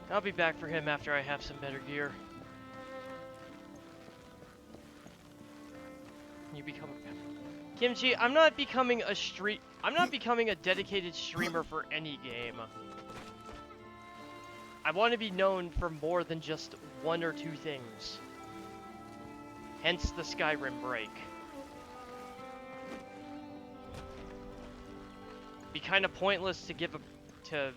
[SPEAKER 1] I'll be back for him after I have some better gear. You become Kimchi, I'm not becoming a dedicated streamer for any game. I want to be known for more than just one or two things. Hence the Skyrim break. Be kind of pointless to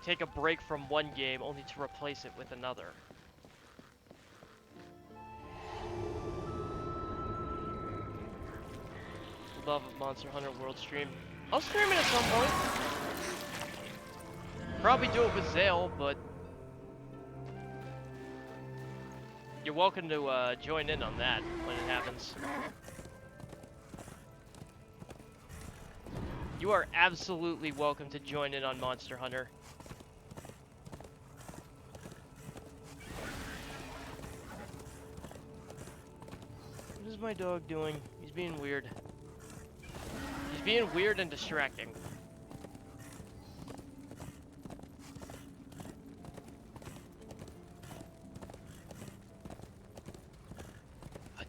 [SPEAKER 1] take a break from one game only to replace it with another. Love of Monster Hunter World stream. I'll stream it at some point. Probably do it with Zale, but you're welcome to join in on that when it happens. You are absolutely welcome to join in on Monster Hunter. What is my dog doing? He's being weird. He's being weird and distracting.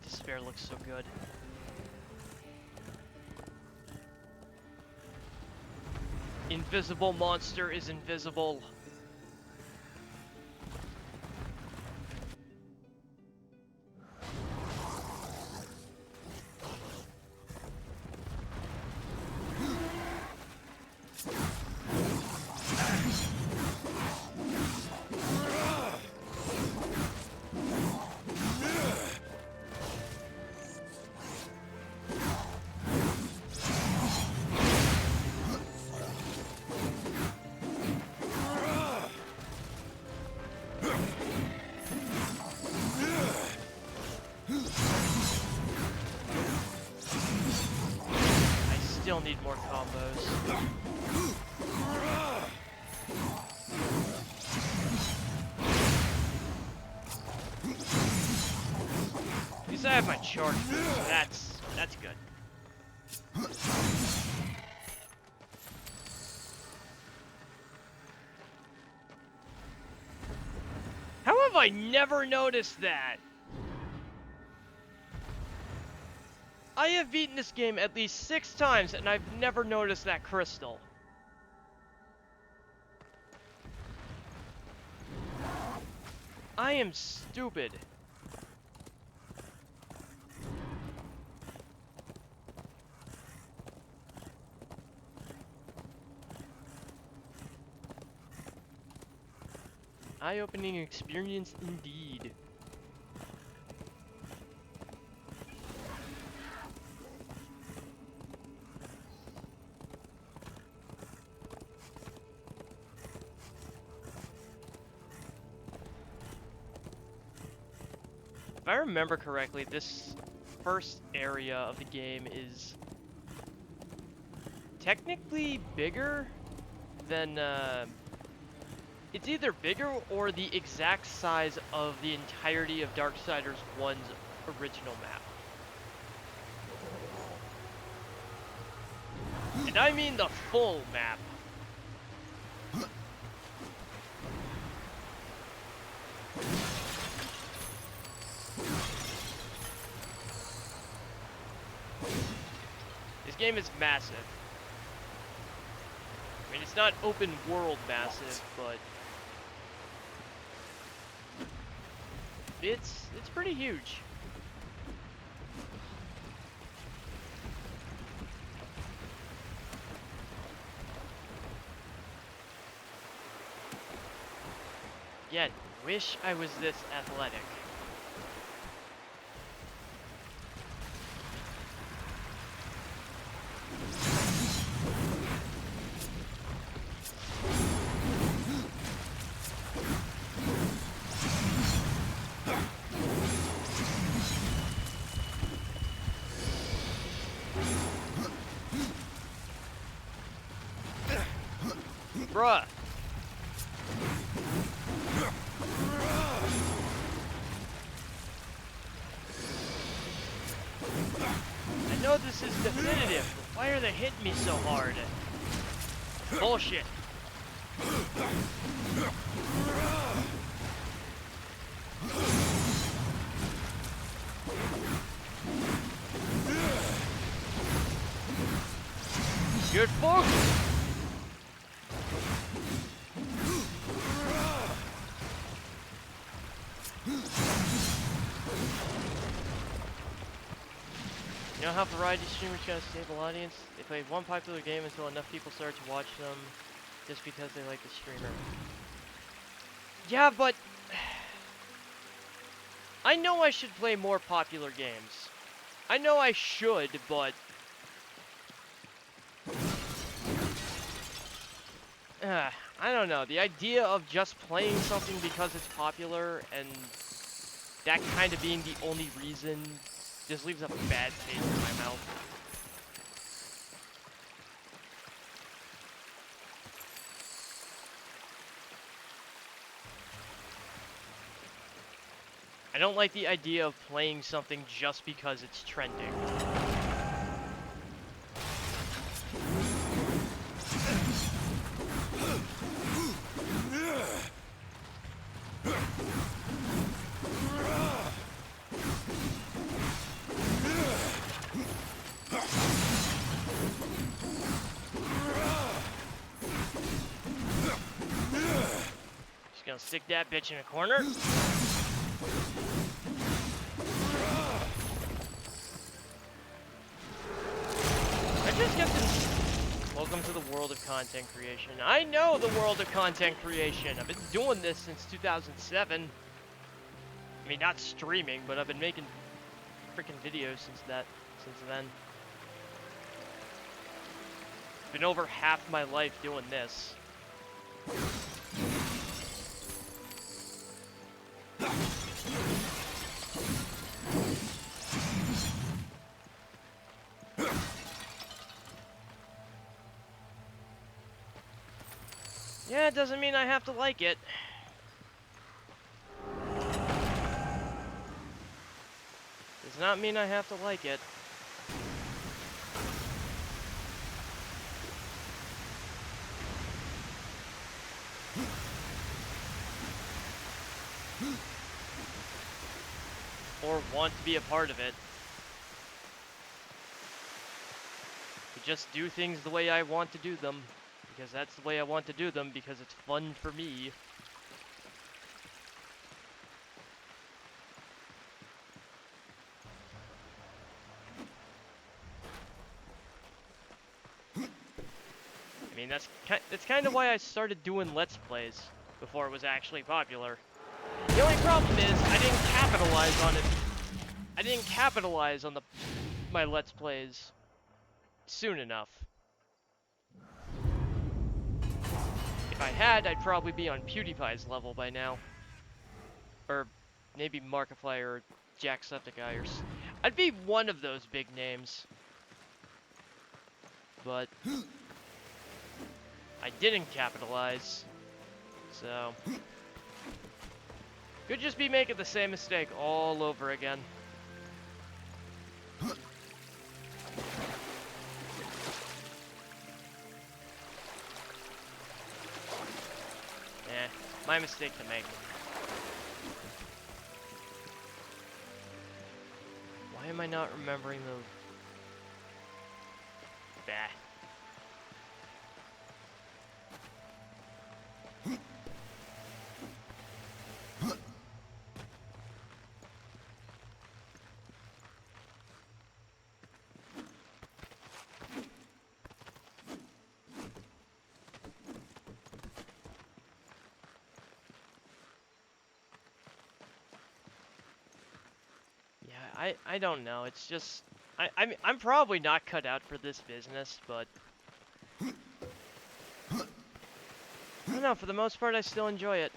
[SPEAKER 1] Despair looks so good. Invisible monster is invisible. Still need more combos. At least I have my charge boost. That's good. How have I never noticed that? I have beaten this game at least 6 times, and I've never noticed that crystal. I am stupid. Eye-opening experience indeed. If I remember correctly, this first area of the game is technically bigger than, it's either bigger or the exact size of the entirety of Darksiders 1's original map. And I mean the full map. This game is massive. I mean, it's not open world massive, but it's pretty huge. Again, wish I was this athletic. Bruh. I know this is definitive, but why are they hitting me so hard? Bullshit. Good focus. You know how variety streamers got a stable audience? They play one popular game until enough people start to watch them just because they like the streamer. Yeah, but I know I should play more popular games. I know I should, but I don't know. The idea of just playing something because it's popular and that kind of being the only reason just leaves a bad taste in my mouth. I don't like the idea of playing something just because it's trending. Just gonna stick that bitch in a corner. I just get this. Welcome to the world of content creation. I know the world of content creation. I've been doing this since 2007. I mean, not streaming, but I've been making freaking videos since then. It's been over half my life doing this. Yeah, it doesn't mean I have to like it. Does not mean I have to like it. Or want to be a part of it. To just do things the way I want to do them. Because that's the way I want to do them, because it's fun for me. I mean, that's kind of why I started doing Let's Plays before it was actually popular. The only problem is I didn't capitalize on it. I didn't capitalize on my Let's Plays soon enough. If I had, I'd probably be on PewDiePie's level by now. Or maybe Markiplier or Jacksepticeye or I'd be one of those big names. But I didn't capitalize. So could just be making the same mistake all over again. My mistake to make. Why am I not remembering the... Bah. I don't know. It's just I'm probably not cut out for this business, but I don't know. For the most part, I still enjoy it.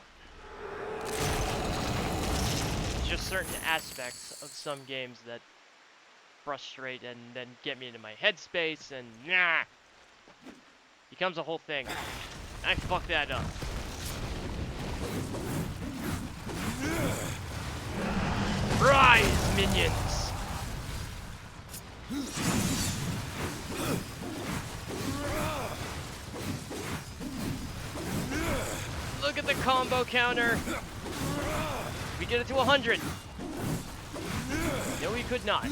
[SPEAKER 1] It's just certain aspects of some games that frustrate and then get me into my headspace, and becomes a whole thing. I fuck that up. Rise, minions! Look at the combo counter! We get it to 100! No, we could not.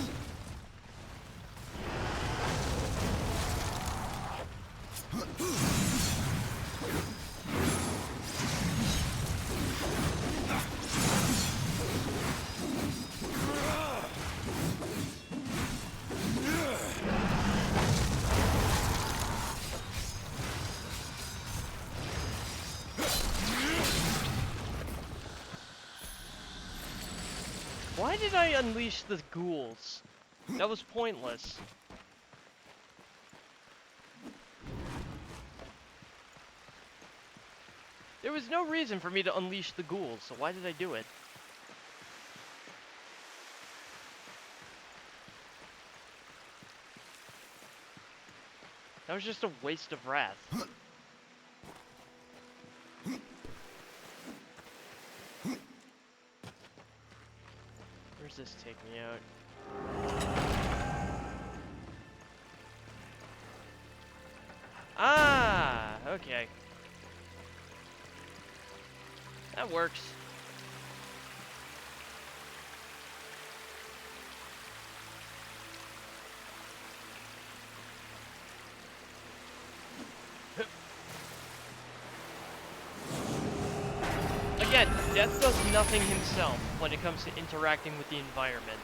[SPEAKER 1] Why did I unleash the ghouls? That was pointless. There was no reason for me to unleash the ghouls, so why did I do it? That was just a waste of wrath. Where's this take me out? Ah, okay. That works. Again, Death does nothing himself when it comes to interacting with the environment.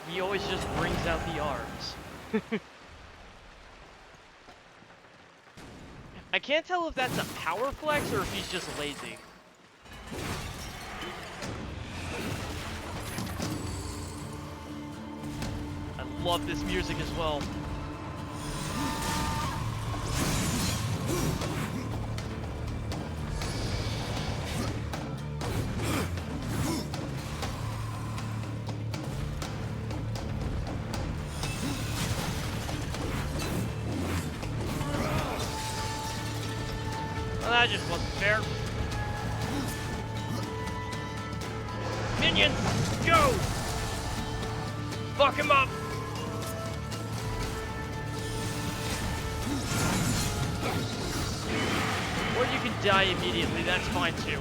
[SPEAKER 1] He always just brings out the arms. I can't tell if that's a power flex or if he's just lazy. I love this music as well. Well, that just wasn't fair. Minions, go! Fuck him up! Or you can die immediately, that's fine too.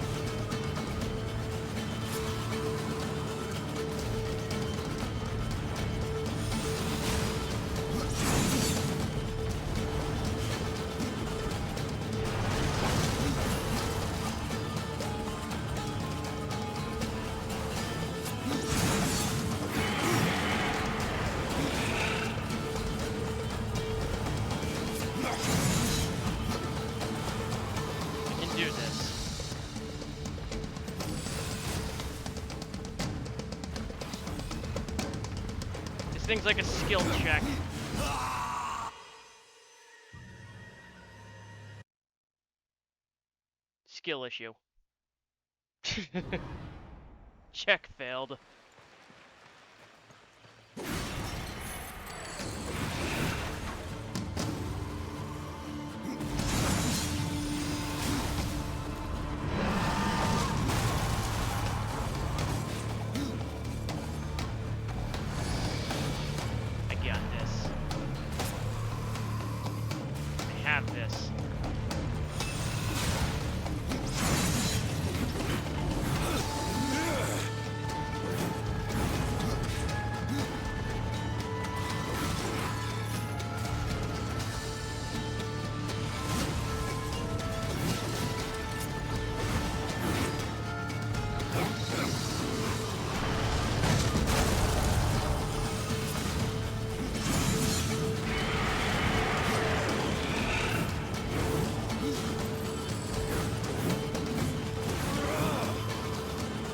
[SPEAKER 1] Things like a skill check. Skill issue. Check failed.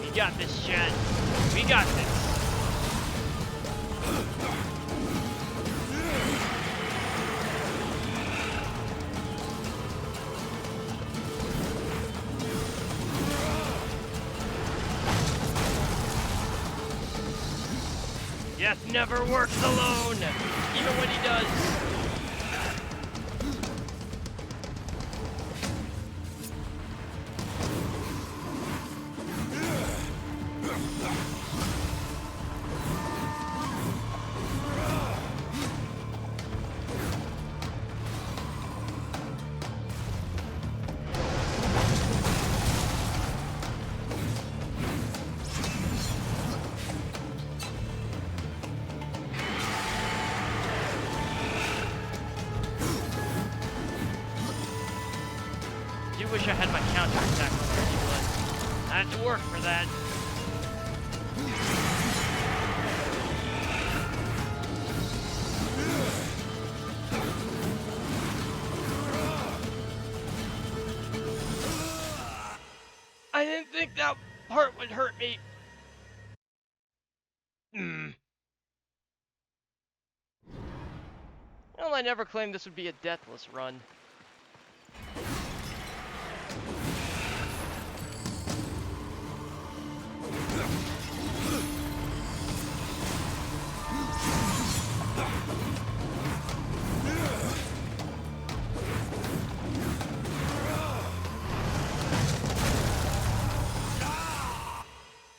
[SPEAKER 1] We got this, Chad. We got this. Death never works alone, even when he does. I wish I had my counterattack already, but I have to work for that. I didn't think that part would hurt me. Well, I never claimed this would be a deathless run.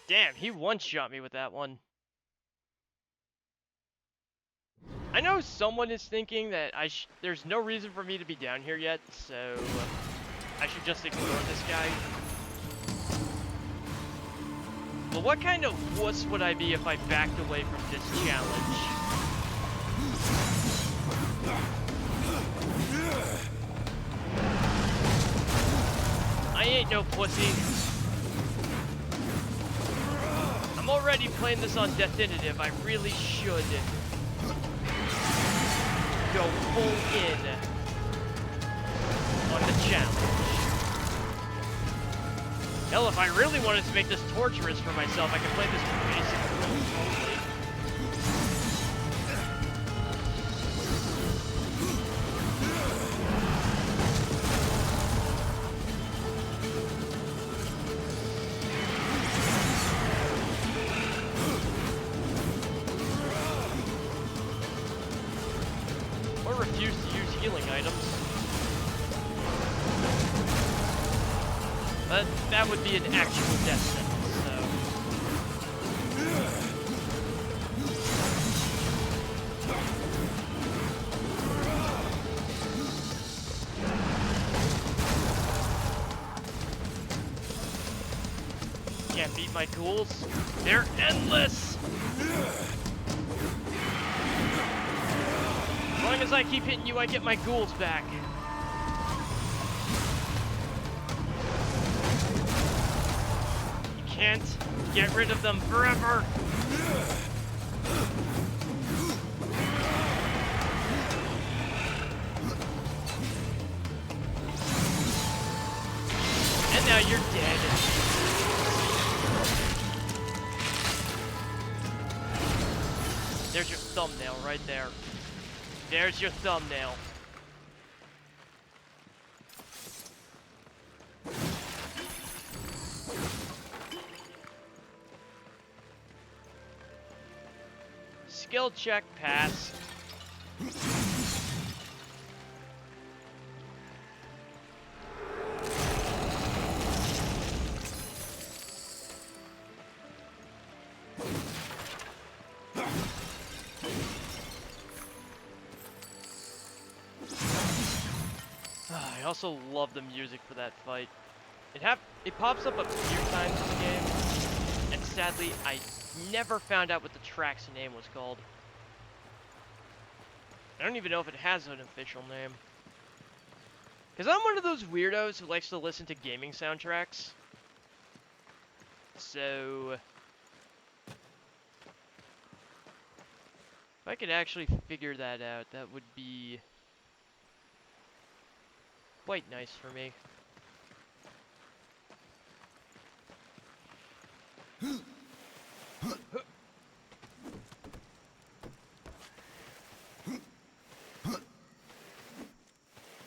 [SPEAKER 1] Damn, he one-shot me with that one. I know someone is thinking that there's no reason for me to be down here yet, so I should just ignore this guy. But what kind of wuss would I be if I backed away from this challenge? I ain't no pussy. I'm already playing this on definitive. I really should go full in on the challenge. Hell, if I really wanted to make this torturous for myself, I could play this for basic rules only. Or refuse to use healing items. But that would be an actual death sentence, so... Can't beat my ghouls. They're endless! As long as I keep hitting you, I get my ghouls back. You can't get rid of them forever. And now you're dead. There's your thumbnail right there. There's your thumbnail. Skill check pass. I also love the music for that fight. It pops up a few times in the game, and sadly, I never found out what the track's name was called. I don't even know if it has an official name. Because I'm one of those weirdos who likes to listen to gaming soundtracks. So... if I could actually figure that out, that would be... quite nice for me.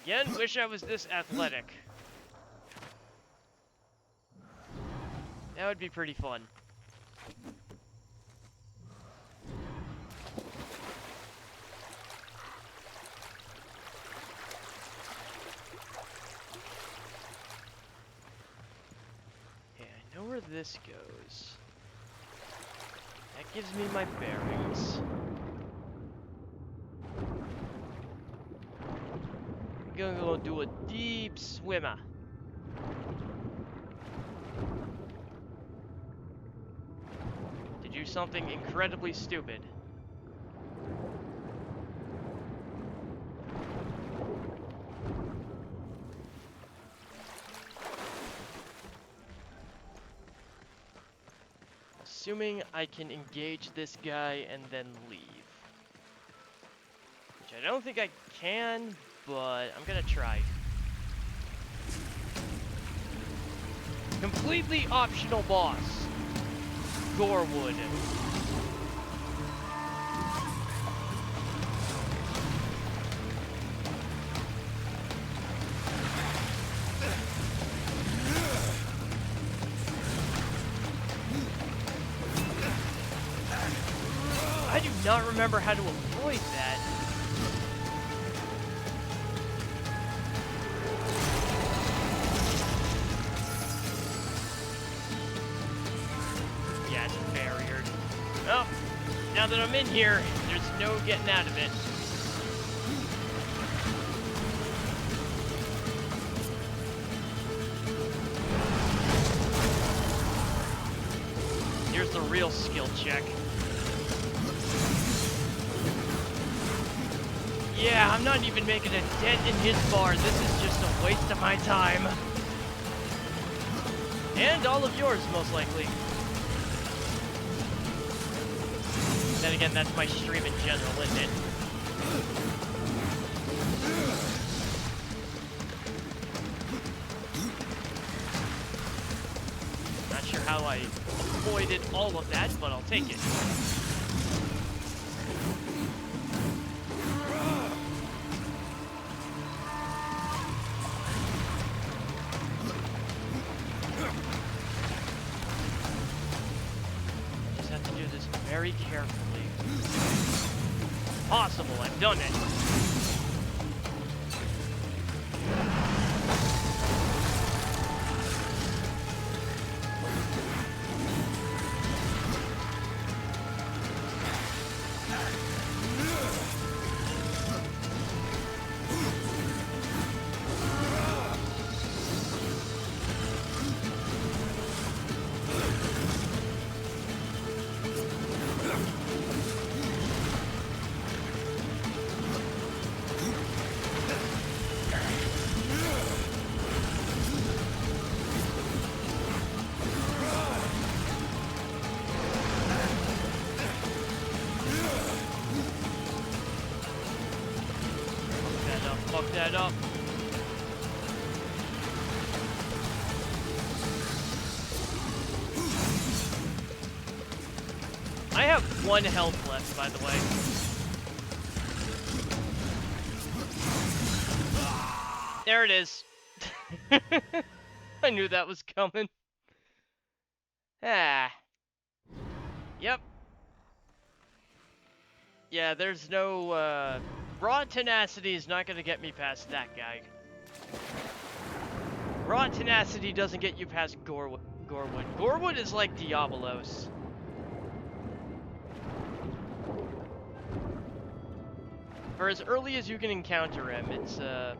[SPEAKER 1] Again, wish I was this athletic. That would be pretty fun. this goes. That gives me my bearings. We're gonna go do a deep swimmer. To do something incredibly stupid. Assuming I can engage this guy and then leave. Which I don't think I can, but I'm gonna try. Completely optional boss. Gorewood. I do not remember how to avoid that. Yeah, it's barriered. Oh, now that I'm in here, there's no getting out of it. Here's the real skill check. Yeah, I'm not even making a dent in his bar. This is just a waste of my time. And all of yours, most likely. Then again, that's my stream in general, isn't it? Not sure how I avoided all of that, but I'll take it. Very carefully. Possible, I've done it. Fuck that up. I have 1 health left, by the way. There it is. I knew that was coming. Ah. Yep. Yeah, there's no, raw tenacity is not gonna get me past that guy. Raw tenacity doesn't get you past Gorewood. Gorewood is like Diabolos. For as early as you can encounter him, it's, or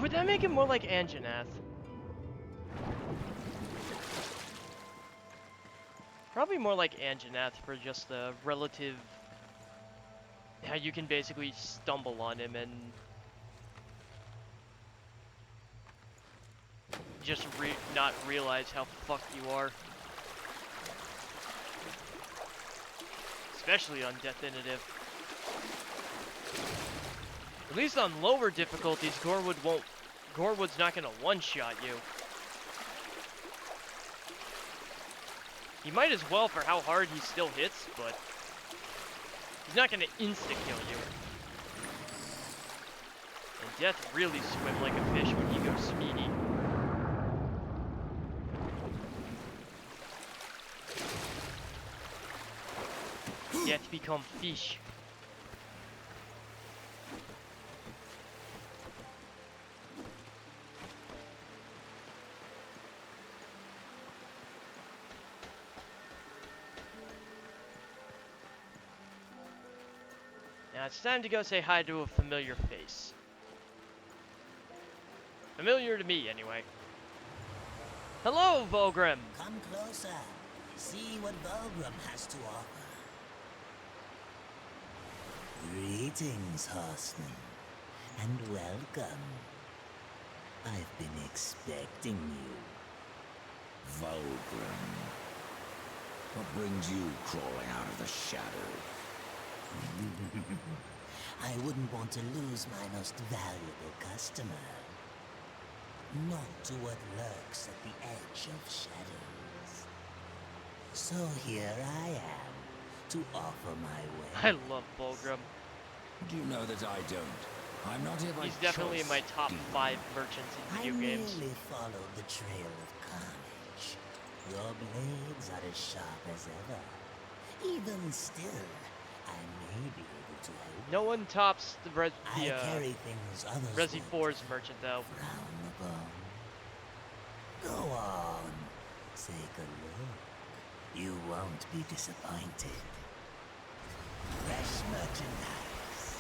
[SPEAKER 1] would that make him more like Anjanath? Probably more like Anjanath for just the relative... how you can basically stumble on him and... just not realize how fucked you are. Especially on Definitive. At least on lower difficulties, Gorewood's not gonna one-shot you. He might as well for how hard he still hits, but he's not gonna insta-kill you. And Death really swim like a fish when he goes speedy. Death become fish. It's time to go say hi to a familiar face. Familiar to me, anyway. Hello, Volgrim!
[SPEAKER 2] Come closer. See what Volgrim has to offer. Greetings, horseman. And welcome. I've been expecting you.
[SPEAKER 5] Volgrim. What brings you crawling out of the shadows?
[SPEAKER 2] I wouldn't want to lose my most valuable customer. Not to what lurks at the edge of shadows. So here I am, to offer my way.
[SPEAKER 1] I love Volgrim.
[SPEAKER 5] Do you know that I don't? I'm not here by
[SPEAKER 1] He's definitely in my
[SPEAKER 5] choice,
[SPEAKER 1] top
[SPEAKER 5] demon.
[SPEAKER 1] 5 merchants in
[SPEAKER 2] I
[SPEAKER 1] video games.
[SPEAKER 2] merely followed the trail of carnage. Your blades are as sharp as ever. Even still, I may be able to help.
[SPEAKER 1] No one tops the
[SPEAKER 2] I carry things others
[SPEAKER 1] Resi
[SPEAKER 2] would
[SPEAKER 1] 4's merchant, though.
[SPEAKER 2] frown upon. Go on, take a look. You won't be disappointed. Fresh merchandise.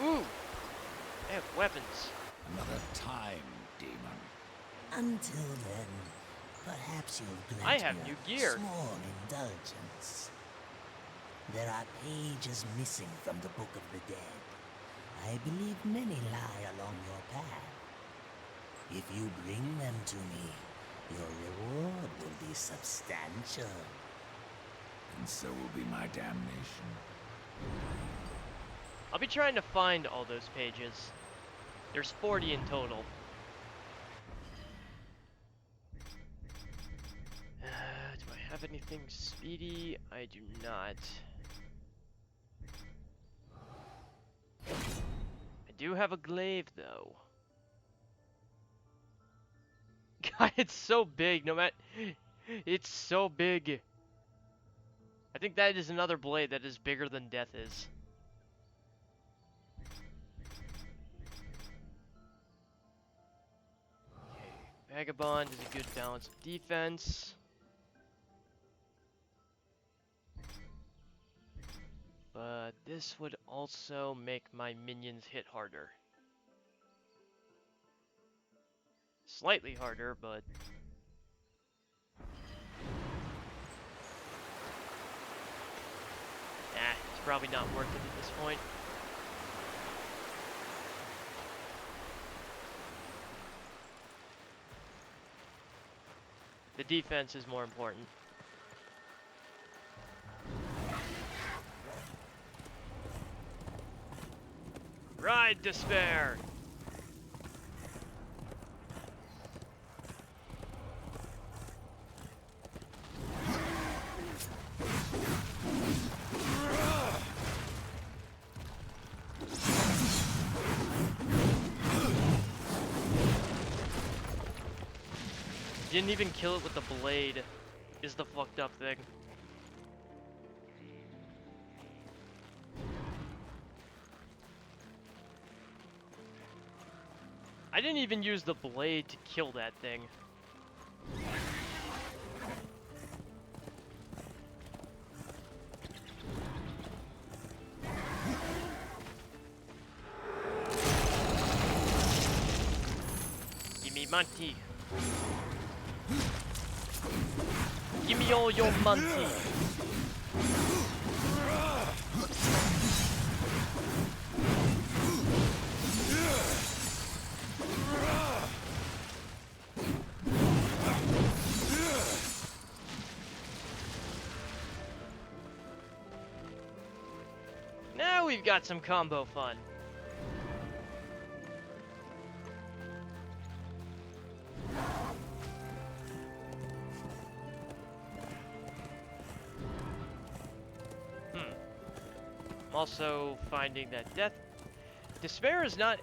[SPEAKER 1] Ooh! They have weapons.
[SPEAKER 5] Another time, demon.
[SPEAKER 2] Until then, perhaps you'll grant
[SPEAKER 1] I have
[SPEAKER 2] me
[SPEAKER 1] new
[SPEAKER 2] a
[SPEAKER 1] gear.
[SPEAKER 2] small indulgence. There are pages missing from the Book of the Dead. I believe many lie along your path. If you bring them to me, your reward will be substantial.
[SPEAKER 5] And so will be my damnation.
[SPEAKER 1] I'll be trying to find all those pages. There's 40 in total. Do I have anything speedy? I do not. I do have a glaive, though. God, it's so big. No matter, it's so big. I think that is another blade that is bigger than death is. Okay, Vagabond is a good balance of defense. But this would also make my minions hit harder. Slightly harder, but... it's probably not worth it at this point. The defense is more important. Ride despair! Didn't even kill it with the blade, is the fucked up thing. I didn't even use the blade to kill that thing. Give me money. Give me all your money. Now we've got some combo fun. Also finding that despair is not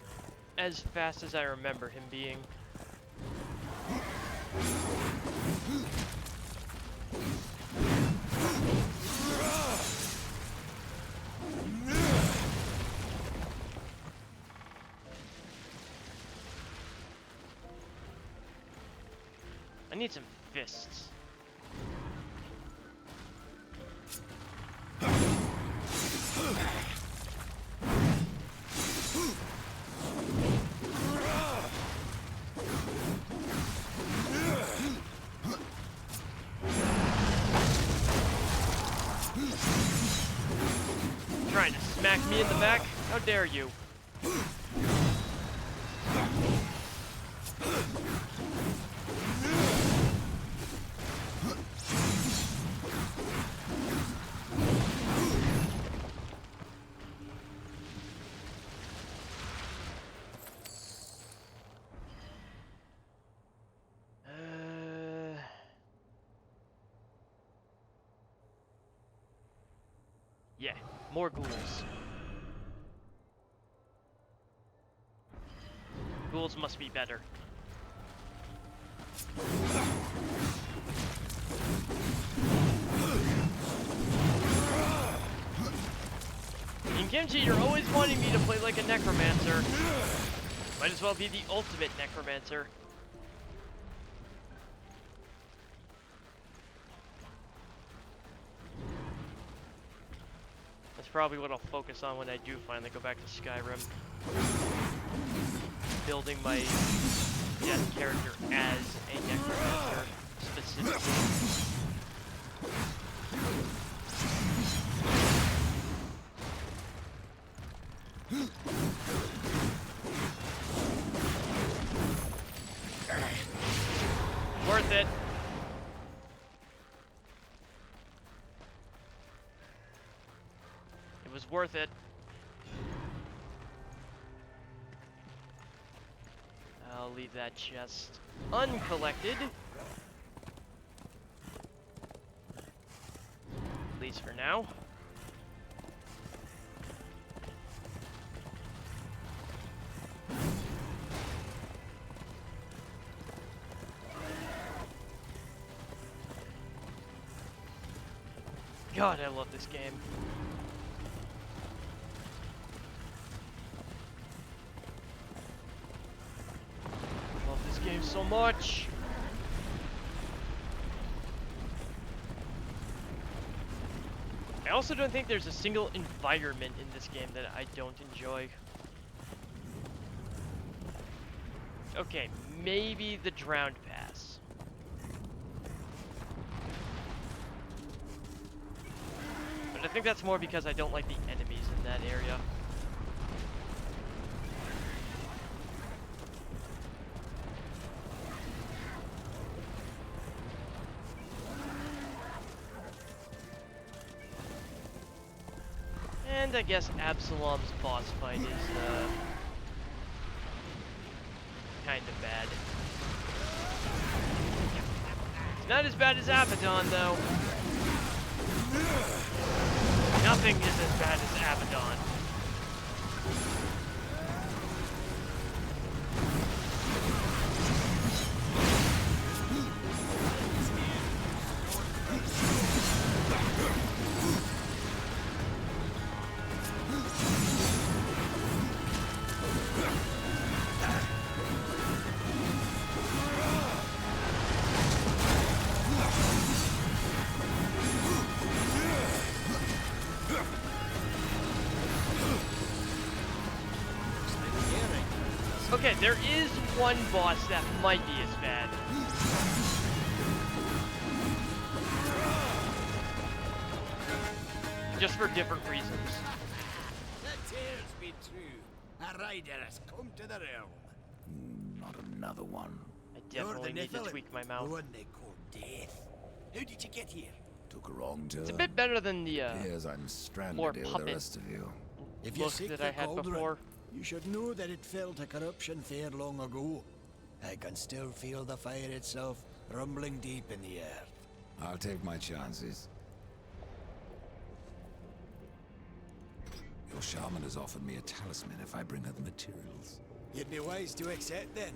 [SPEAKER 1] as fast as I remember him being. I need some fists. Trying to smack me in the back? How dare you? Yeah, more ghouls. Ghouls must be better. In Kimchi, you're always wanting me to play like a necromancer. Might as well be the ultimate necromancer. That's probably what I'll focus on when I do finally go back to Skyrim. Building my character as a necromancer, specifically. Worth it. It was worth it. I'll leave that chest uncollected. At least for now. God, I love this game. Love this game so much. I also don't think there's a single environment in this game that I don't enjoy. Okay, maybe the Drowned Pass. But I think that's more because I don't like the enemies in that area. And I guess Absalom's boss fight is, kind of bad. It's not as bad as Abaddon, though. Nothing is as bad as Abaddon. Okay, there is one boss that might be as bad. Just for different reasons.
[SPEAKER 5] The tales be true. A rider has come to the realm. Not another one.
[SPEAKER 1] I definitely need to tweak my mouth.
[SPEAKER 5] The one they call death. How did you get here? Took a wrong turn.
[SPEAKER 1] It's a bit better than the
[SPEAKER 5] Here's I'm stranded
[SPEAKER 1] more
[SPEAKER 5] here with
[SPEAKER 1] puppet
[SPEAKER 5] the rest of you.
[SPEAKER 8] If you
[SPEAKER 1] look
[SPEAKER 8] seek
[SPEAKER 1] that
[SPEAKER 8] the
[SPEAKER 1] I had
[SPEAKER 8] cauldron,
[SPEAKER 1] before.
[SPEAKER 8] you should know that it fell to corruption fair long ago. I can still feel the fire itself rumbling deep in the earth.
[SPEAKER 5] I'll take my chances. Your shaman has offered me a talisman if I bring her the materials.
[SPEAKER 8] You'd be wise to accept then.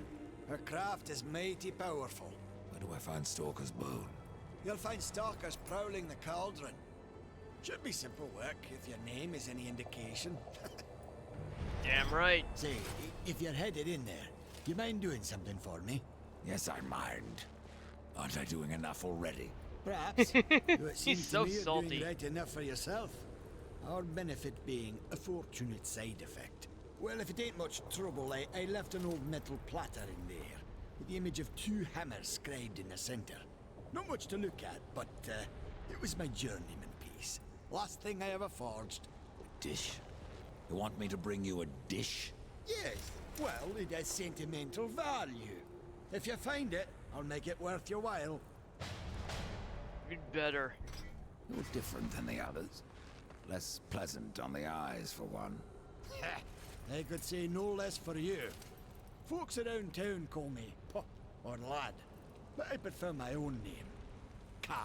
[SPEAKER 8] Her craft is mighty powerful.
[SPEAKER 5] Where do I find Stalker's bone?
[SPEAKER 8] You'll find stalkers prowling the cauldron. Should be simple work if your name is any indication.
[SPEAKER 1] Damn right.
[SPEAKER 8] Say, if you're headed in there, you mind doing something for me?
[SPEAKER 5] Yes, I mind. Aren't I doing enough already?
[SPEAKER 8] Perhaps. Though it seems
[SPEAKER 1] so
[SPEAKER 8] to me you're
[SPEAKER 1] salty.
[SPEAKER 8] doing right enough for yourself. Our benefit being a fortunate side effect. Well, if it ain't much trouble, I left an old metal platter in there, with the image of 2 hammers scribed in the center. Not much to look at, but it was my journeyman piece. Last thing I ever forged.
[SPEAKER 5] A dish? You want me to bring you a dish?
[SPEAKER 8] Yes, well, it has sentimental value. If you find it, I'll make it worth your while.
[SPEAKER 1] You'd better.
[SPEAKER 5] No different than the others. Less pleasant on the eyes, for one.
[SPEAKER 8] I could say no less for you. Folks around town call me Pup or Lad, but I prefer my own name, Karn.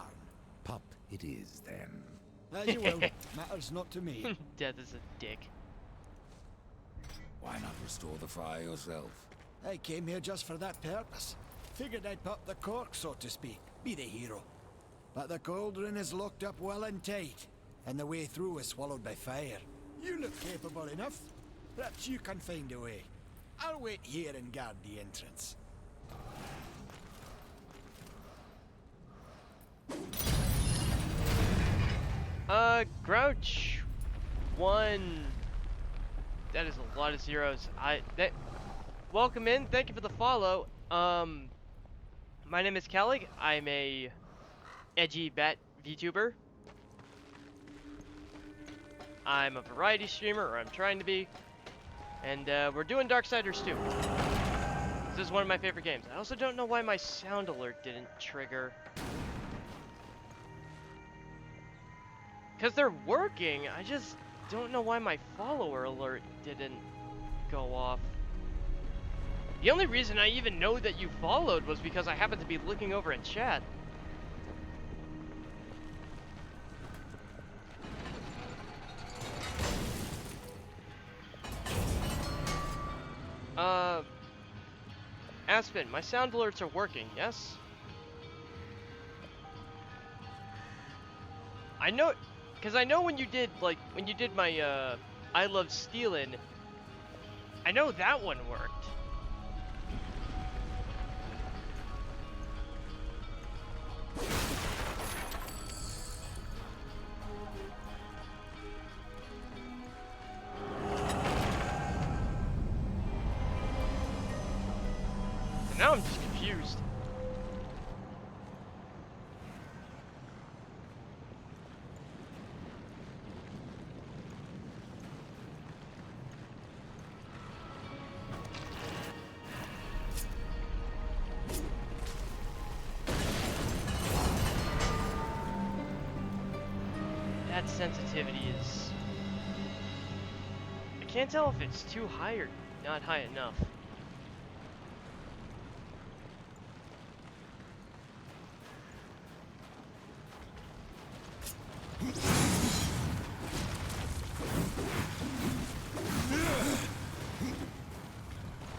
[SPEAKER 5] Pup it is, then.
[SPEAKER 8] As you will, matters not to me.
[SPEAKER 1] Death is a dick.
[SPEAKER 5] Why not restore the fire yourself?
[SPEAKER 8] I came here just for that purpose. Figured I'd pop the cork, so to speak, be the hero. But the cauldron is locked up well and tight, and the way through is swallowed by fire. You look capable enough. Perhaps you can find a way. I'll wait here and guard the entrance.
[SPEAKER 1] Grouch 1. That is a lot of zeros. Welcome in. Thank you for the follow. My name is Kallig. I'm a edgy bat VTuber. I'm a variety streamer, or I'm trying to be. And we're doing Darksiders 2. This is one of my favorite games. I also don't know why my sound alert didn't trigger. Because they're working, I just don't know why my follower alert didn't go off. The only reason I even know that you followed was because I happened to be looking over at chat. Aspen, my sound alerts are working, yes? I know, because I know when you did, like, when you did my, I Love Stealin', I know that one worked. And now I'm just confused. That sensitivity is... I can't tell if it's too high or not high enough.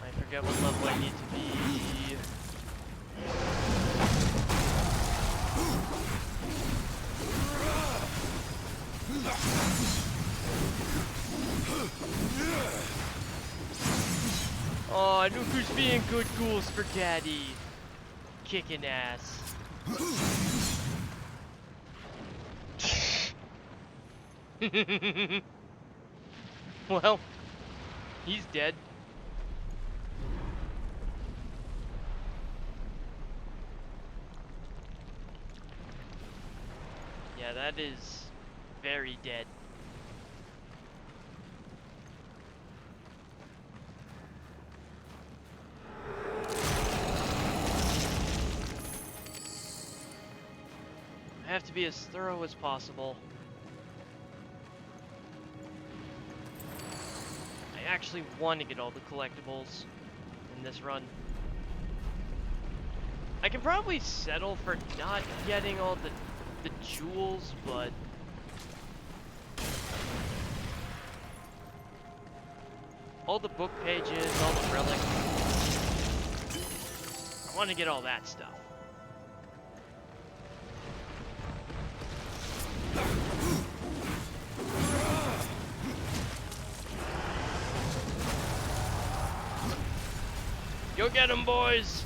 [SPEAKER 1] I forget what level I need to be. Oh, look who's being good ghouls for daddy. Kicking ass. Well, he's dead. Yeah, that is very dead. I have to be as thorough as possible. I actually want to get all the collectibles in this run. I can probably settle for not getting all the jewels, but all the book pages, all the relics, I want to get all that stuff. Go get 'em, boys!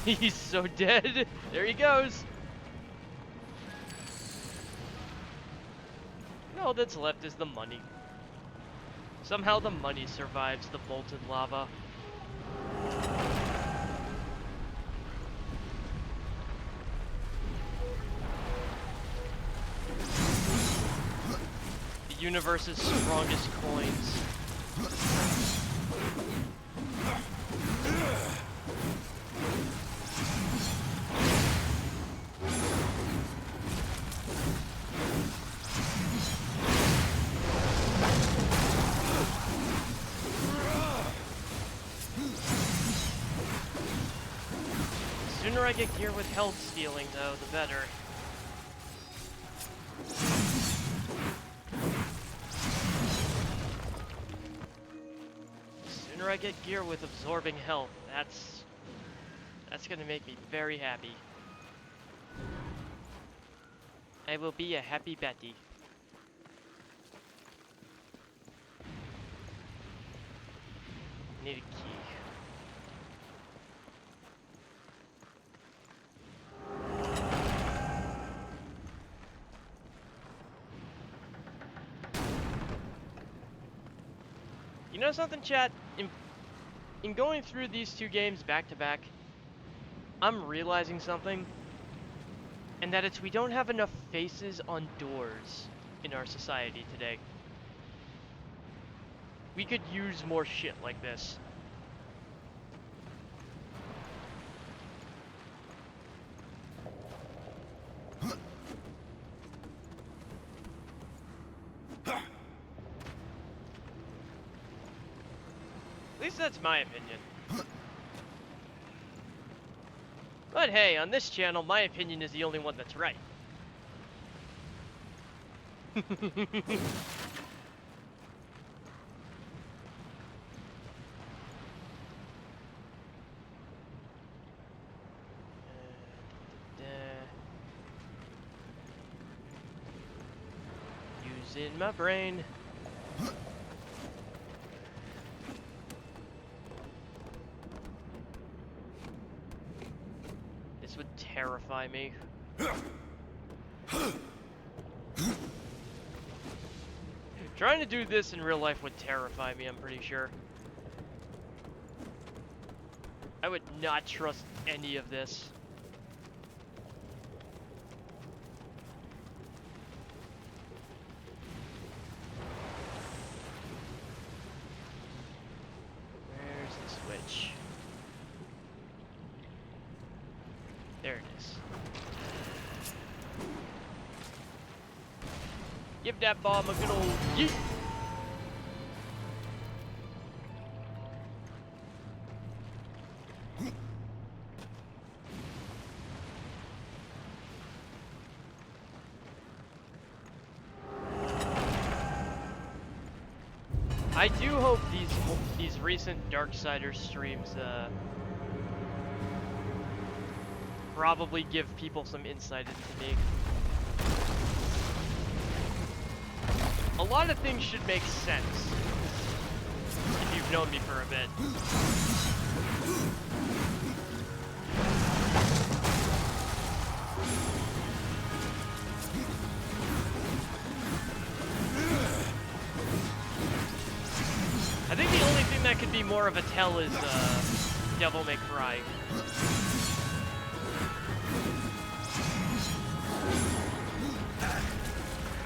[SPEAKER 1] He's so dead. There he goes. And all that's left is the money. Somehow the money survives the molten lava. The universe's strongest coins. The sooner I get gear with health stealing, though, the better. The sooner I get gear with absorbing health, that's gonna make me very happy. I will be a happy Betty. Need a key. You know something, chat? In going through these two games back to back, I'm realizing something. And that it's we don't have enough faces on doors in our society today. We could use more shit like this. At least that's my opinion. But hey, on this channel, my opinion is the only one that's right. Using my brain. This would terrify me. Trying to do this in real life would terrify me, I'm pretty sure. I would not trust any of this. Where's the switch? There it is. Give that bomb a good old yeet. I do hope these recent Darksiders streams probably give people some insight into me. A lot of things should make sense if you've known me for a bit. I think the only thing that could be more of a tell is Devil May Cry.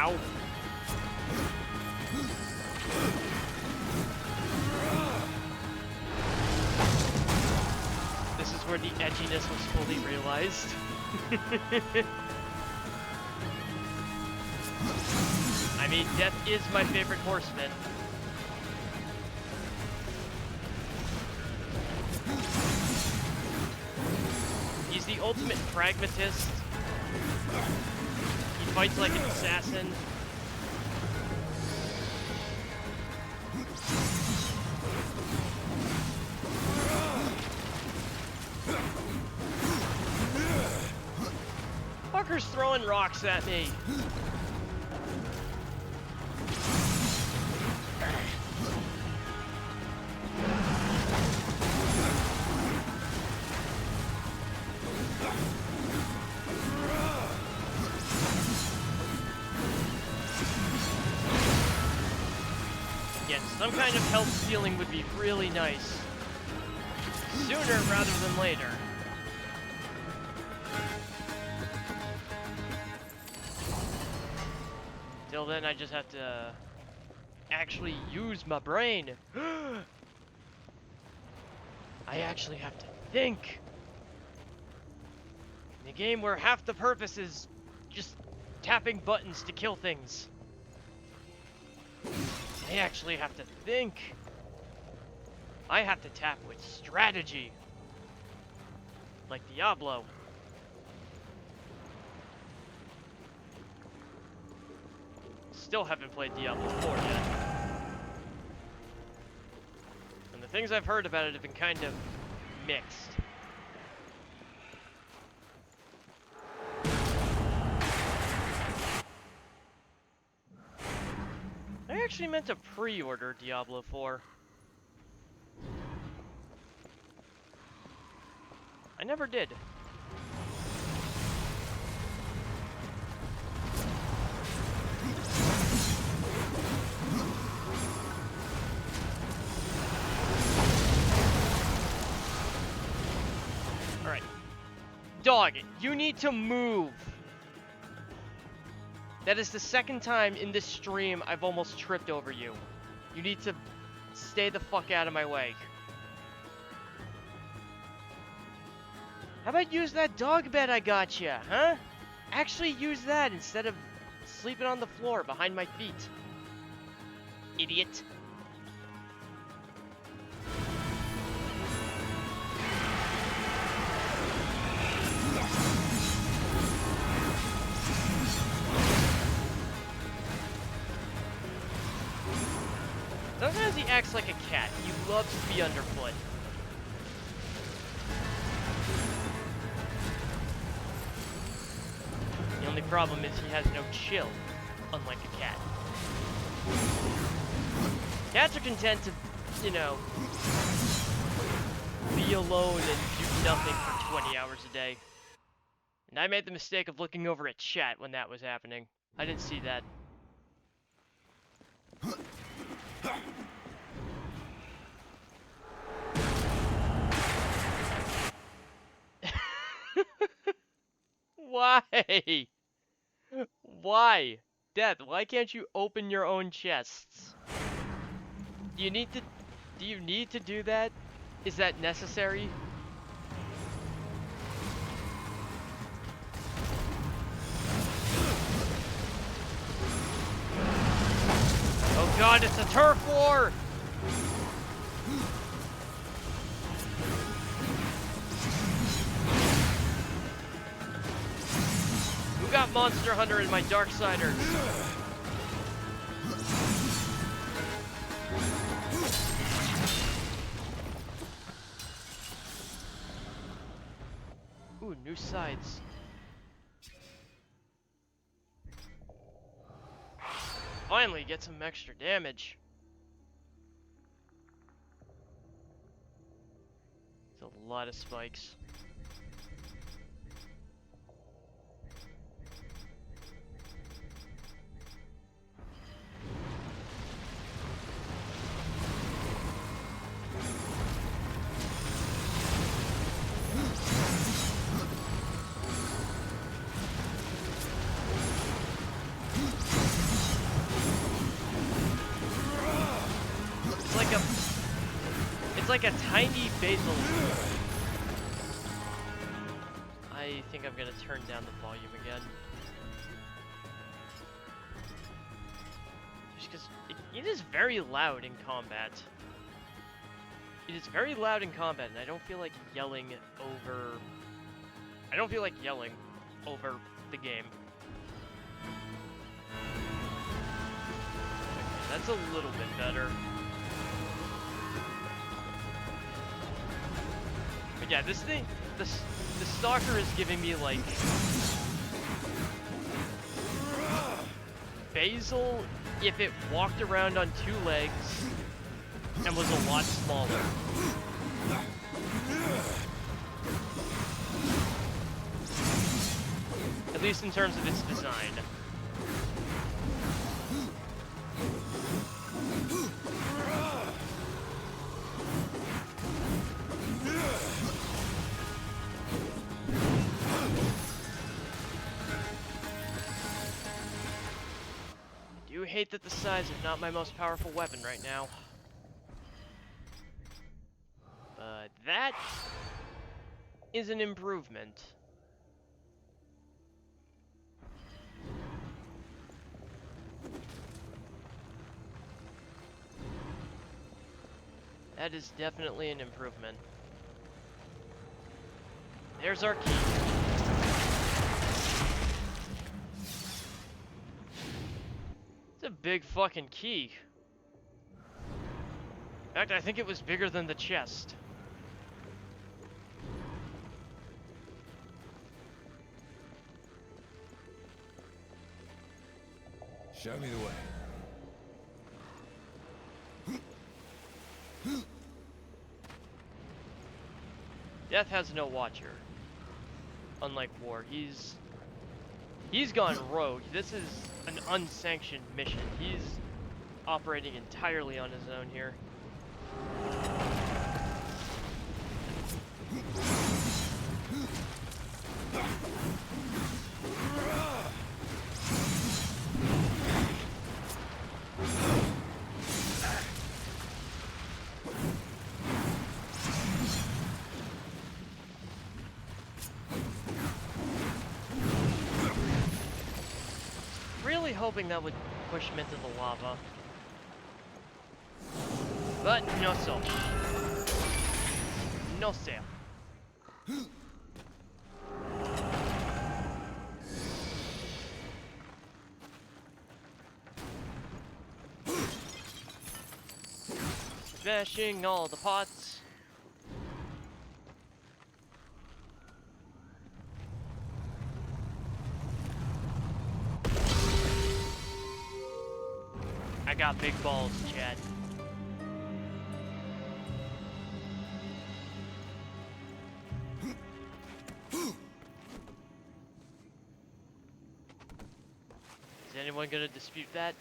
[SPEAKER 1] Ow. This is where the edginess was fully realized. I mean, Death is my favorite horseman. He's the ultimate pragmatist. He fights like an assassin. Fucker's throwing rocks at me. Some kind of health stealing would be really nice. Sooner rather than later. Till then, I just have to actually use my brain. I actually have to think. In a game where half the purpose is just tapping buttons to kill things, I actually have to think. I have to tap with strategy. Like Diablo. Still haven't played Diablo 4 yet. And the things I've heard about it have been kind of mixed. I actually meant to pre-order Diablo 4. I never did. Alright. Dog, you need to move. That is the second time in this stream I've almost tripped over you. You need to stay the fuck out of my way. How about use that dog bed I got you, huh? Actually use that instead of sleeping on the floor behind my feet. Idiot. Sometimes he acts like a cat. He loves to be underfoot. The only problem is he has no chill, unlike a cat. Cats are content to, you know, be alone and do nothing for 20 hours a day. And I made the mistake of looking over at chat when that was happening. I didn't see that. Why? Why? Death, why can't you open your own chests? Do you need to do that? Is that necessary? Oh god, it's a turf war! Who got Monster Hunter in my Darksiders? Ooh, new sides. Finally, get some extra damage. It's a lot of spikes. It's like a tiny basil. I think I'm gonna turn down the volume again. Just because it is very loud in combat. It is very loud in combat, and I don't feel like yelling over... I don't feel like yelling over the game. Okay, that's a little bit better. But yeah, this thing, the Stalker is giving me like Basil if it walked around on 2 legs and was a lot smaller. At least in terms of its design. hate that the size is not my most powerful weapon right now. But that is an improvement. That is definitely an improvement. There's our key. It's a big fucking key. In fact, I think it was bigger than the chest.
[SPEAKER 5] Show me the way.
[SPEAKER 1] Death has no watcher. Unlike War, he's gone rogue. This is an unsanctioned mission. He's operating entirely on his own here. Really hoping that would push him into the lava. But no so. No sale. Smashing all the pots. I got big balls, Chad. Is anyone gonna dispute that?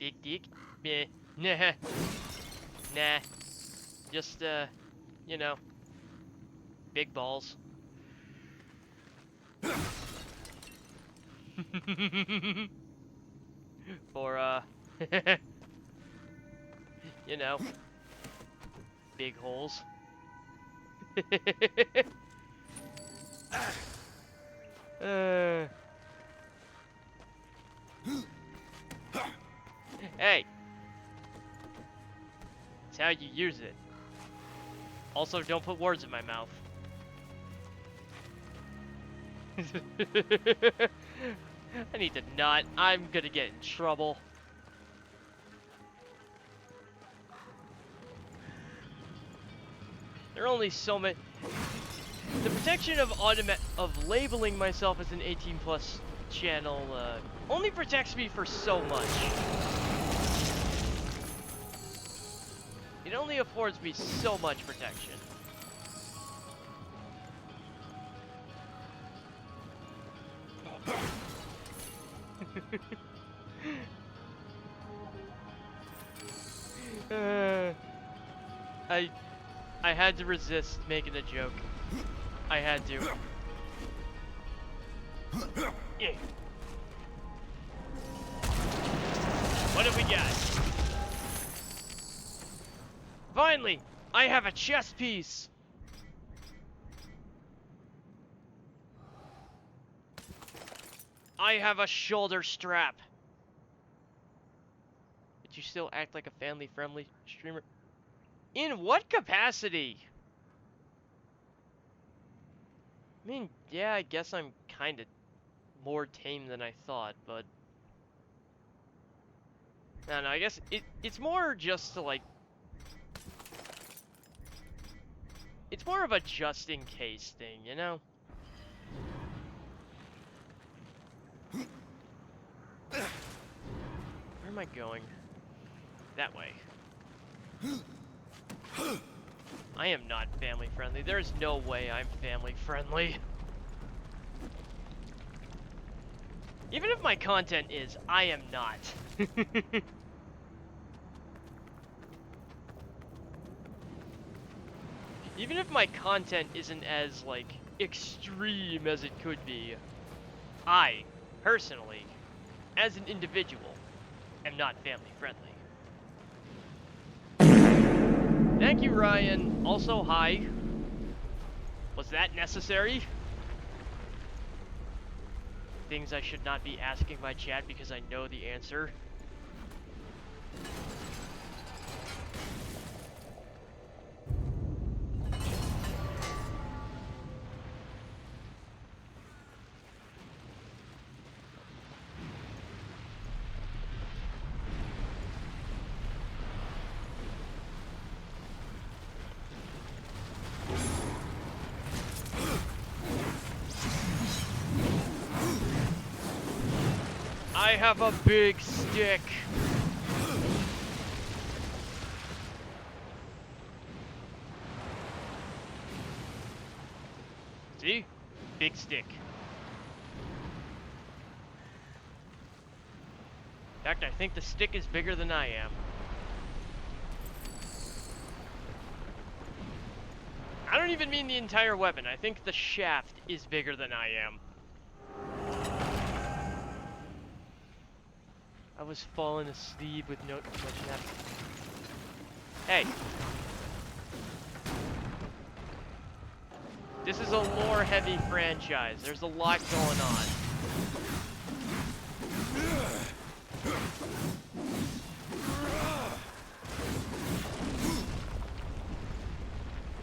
[SPEAKER 1] Big dick? Meh. Nah. Nah. Just, you know. Big balls. For, you know, big holes. Hey! It's how you use it. Also, don't put words in my mouth. I need to not. I'm gonna get in trouble. There are only so many. The protection of labeling myself as an 18+ channel only protects me for so much. It only affords me so much protection. I had to resist making a joke. I had to. Yeah. What have we got? Finally, I have a chest piece. I have a shoulder strap. But you still act like a family-friendly streamer? In what capacity? I mean, yeah, I guess I'm kind of more tame than I thought, but... I don't know, I guess it's more just to, like... It's more of a just-in-case thing, you know? Where am I going? That way. I am not family friendly. There's no way I'm family friendly. Even if my content is, I am not. Even if my content isn't as, like, extreme as it could be, I, personally, as an individual, am not family friendly. Thank you, Ryan. Also, hi. Was that necessary? Things I should not be asking my chat because I know the answer. I have a big stick. See? Big stick. In fact, I think the stick is bigger than I am. I don't even mean the entire weapon. I think the shaft is bigger than I am. I was falling asleep with no much happening. Hey. This is a lore-heavy franchise. There's a lot going on.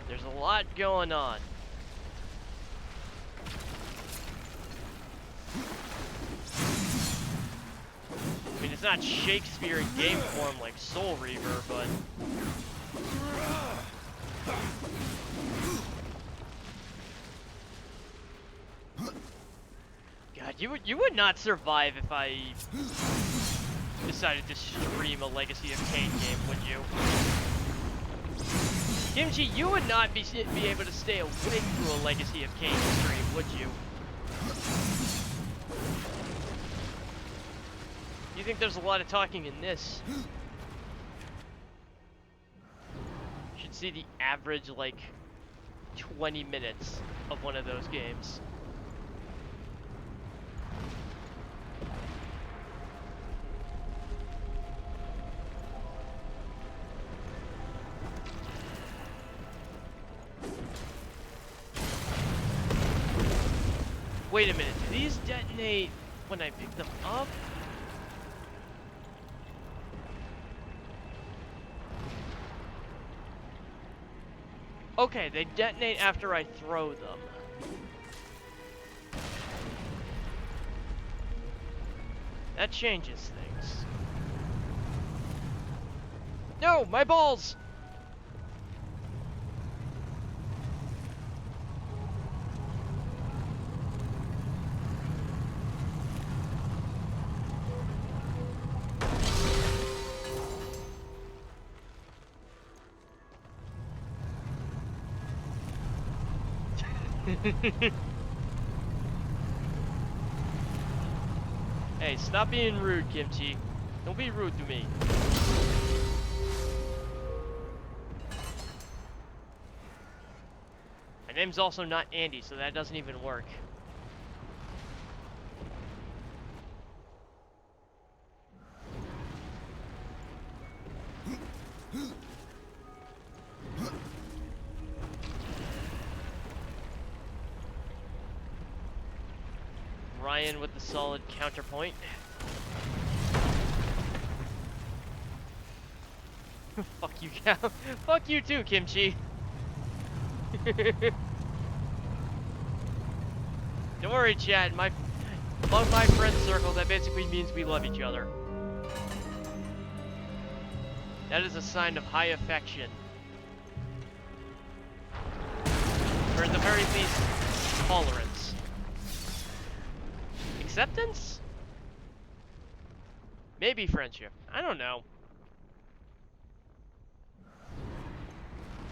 [SPEAKER 1] There's a lot going on. I mean, it's not Shakespeare in game form like Soul Reaver, but... God, you would not survive if I decided to stream a Legacy of Kain game, would you? Kimchi, you would not be able to stay awake through a Legacy of Kain stream, would you? You think there's a lot of talking in this? You should see the average, like, 20 minutes of one of those games. Wait a minute, do these detonate when I pick them up? Okay, they detonate after I throw them. That changes things. No, my balls! Hey, stop being rude, Kimchi. Don't be rude to me. My name's also not Andy, so that doesn't even work. Ryan with the solid counterpoint. Fuck you, fuck you too, Kimchi. Don't worry, chat. Among my friend circle, that basically means we love each other. That is a sign of high affection. Or at the very least, tolerance. Acceptance? Maybe friendship. I don't know.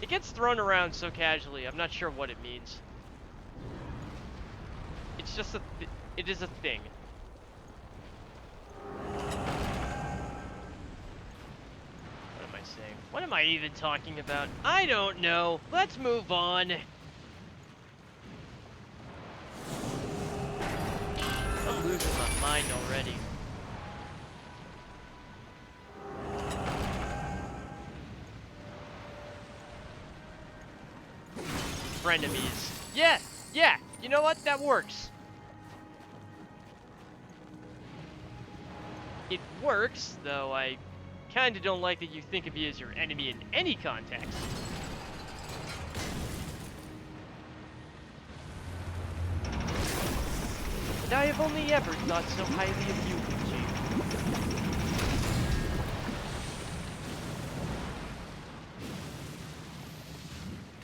[SPEAKER 1] It gets thrown around so casually, I'm not sure what it means. It's just it is a thing. What am I saying? What am I even talking about? I don't know. Let's move on. I'm losing my mind already. Frenemies. Yeah, yeah. You know what? That works. It works, though I kinda don't like that you think of me as your enemy in any context. And I have only ever thought so highly of you, Kallig.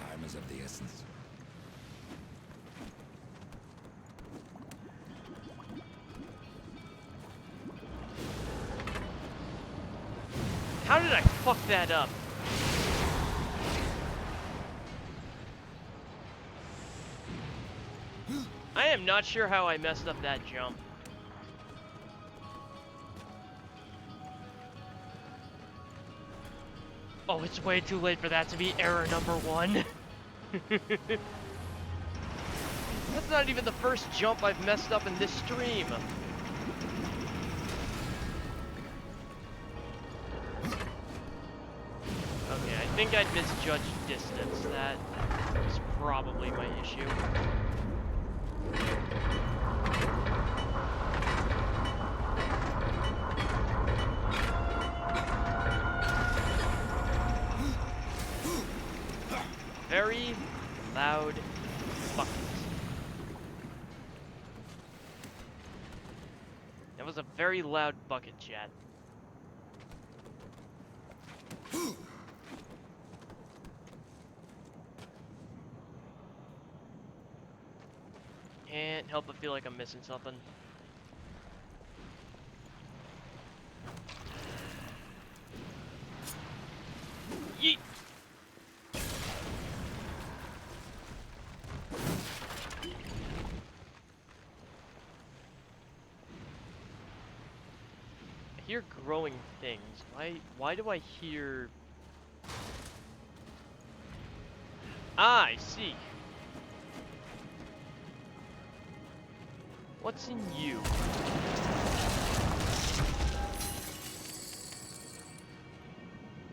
[SPEAKER 5] Time is of the essence.
[SPEAKER 1] How did I fuck that up? I am not sure how I messed up that jump. Oh, it's way too late for that to be error number 1. That's not even the first jump I've messed up in this stream. Okay, I think I'd misjudged distance. That was probably my issue. Very loud bucket. That was a very loud bucket, chat. Can't help but feel like I'm missing something. Yeet! I hear growing things. Why do I hear... Ah, I see. What's in you?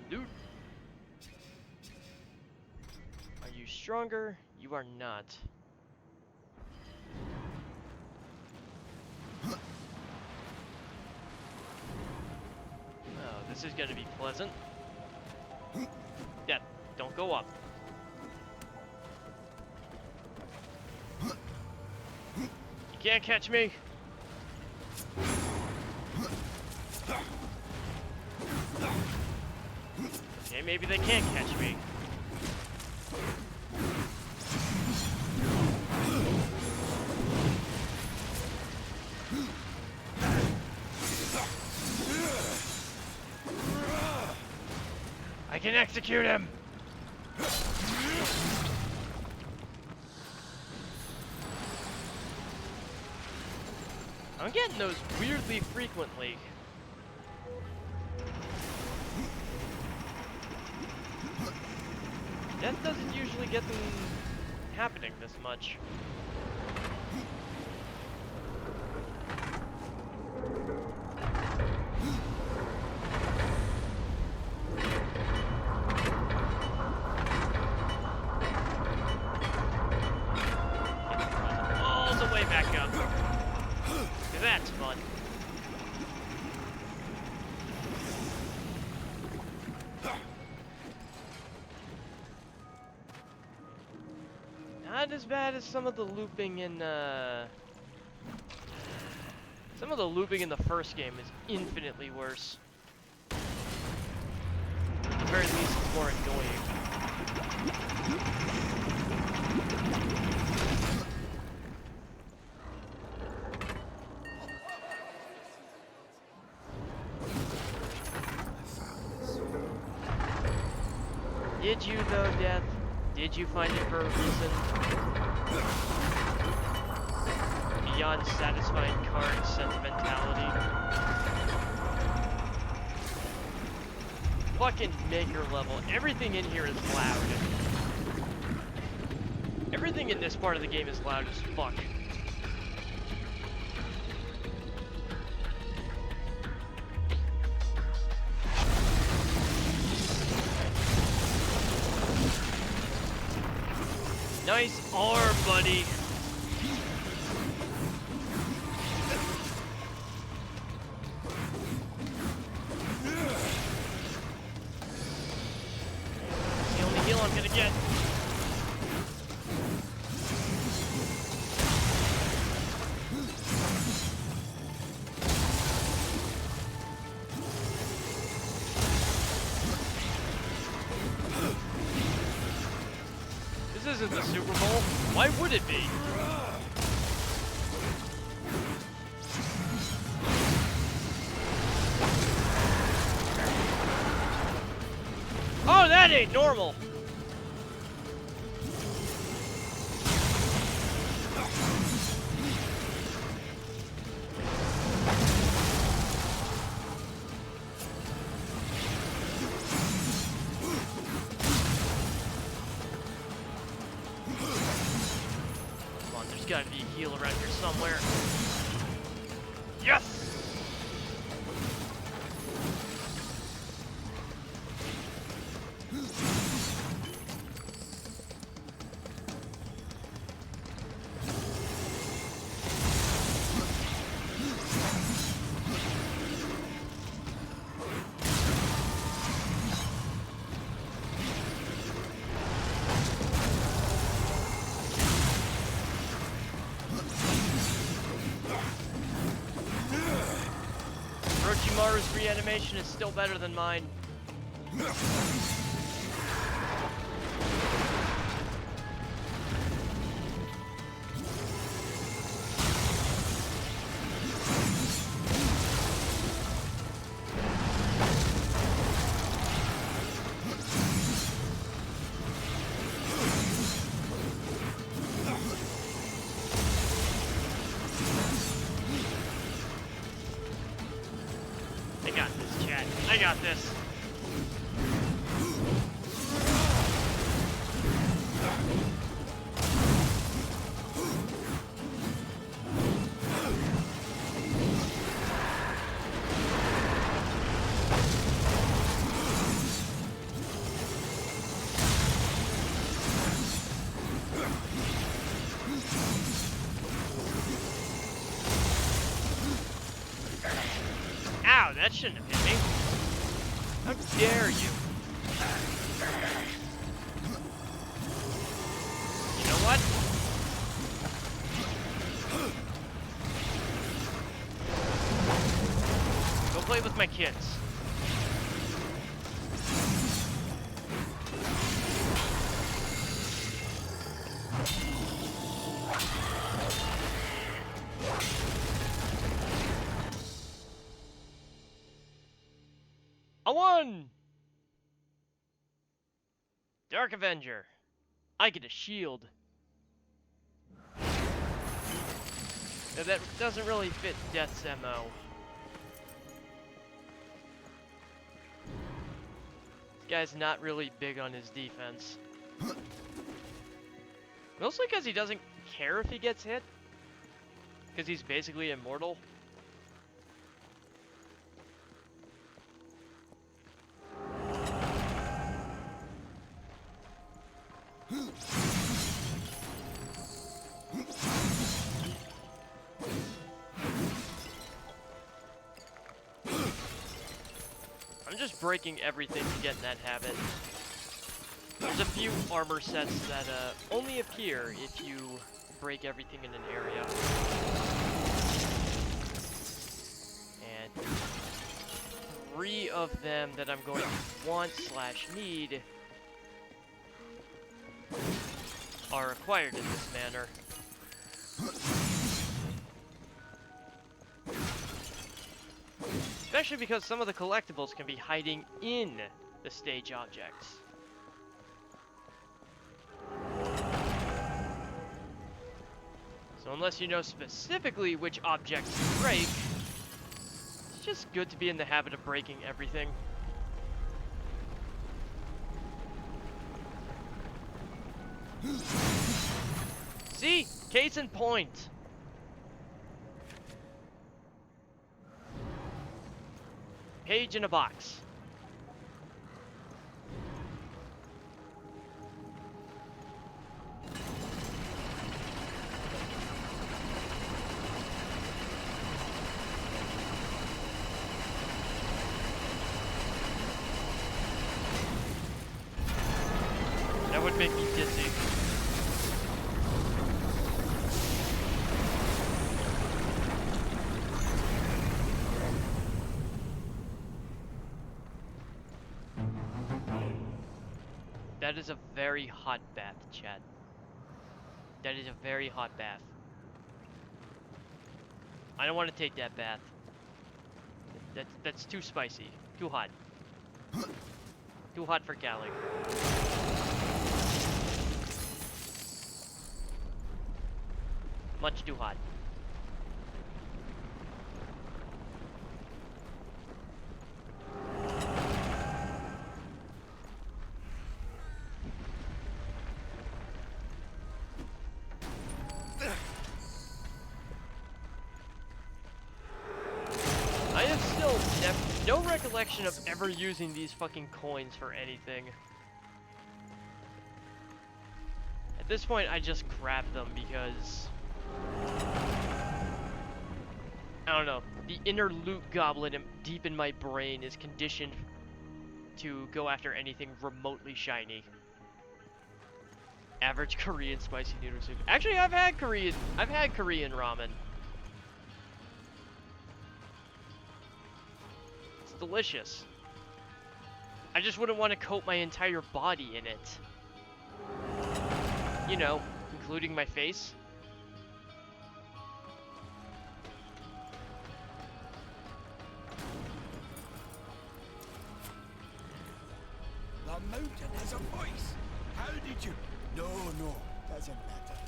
[SPEAKER 1] Dude. Are you stronger? You are not. Oh, this is gonna be pleasant. Yeah, don't go up. You can't catch me. Okay, maybe they can't catch me. I can execute him. I'm getting those weirdly frequently. Death doesn't usually get them happening this much. All the way back up. That's fun. Not as bad as some of the looping in some of the looping in the first game is infinitely worse. At the very least, it's more annoying. Did you though, Death? Did you find it for a reason? Beyond satisfying card sentimentality? fucking maker level. Everything in here is loud. Everything in this part of the game is loud as fuck. Nice arm, buddy. The only heal I'm gonna get. This isn't the Super Bowl. Why would it be? Oh, that ain't normal. Come on, there's gotta be a heal around here somewhere. Yes! Orochimaru's reanimation is still better than mine. I got this, chat. I got this. Ow, that shouldn't have hit me. How dare you? You know what? Go play with my kids. I won! Dark Avenger. I get a shield. Now that doesn't really fit Death's MO. This guy's not really big on his defense. Mostly because he doesn't care if he gets hit. Because he's basically immortal. I'm just breaking everything to get in that habit. There's a few armor sets that only appear if you break everything in an area. And 3 of them that I'm going to want/need are acquired in this manner. Especially because some of the collectibles can be hiding in the stage objects. So unless you know specifically which objects to break, it's just good to be in the habit of breaking everything. See? Case in point. Page in a box. That would make me dizzy. That is a very hot bath, chat. That is a very hot bath. I don't want to take that bath. That's too spicy. Too hot. Too hot for Kallig. Much too hot. I have still no recollection of ever using these fucking coins for anything. At this point, I just grab them because... I don't know. The inner loot goblin deep in my brain is conditioned to go after anything remotely shiny. Average Korean spicy noodle soup. Actually, I've had Korean ramen. It's delicious. I just wouldn't want to coat my entire body in it. You know, including my face.
[SPEAKER 8] The mountain has a voice. How did you... No, doesn't matter.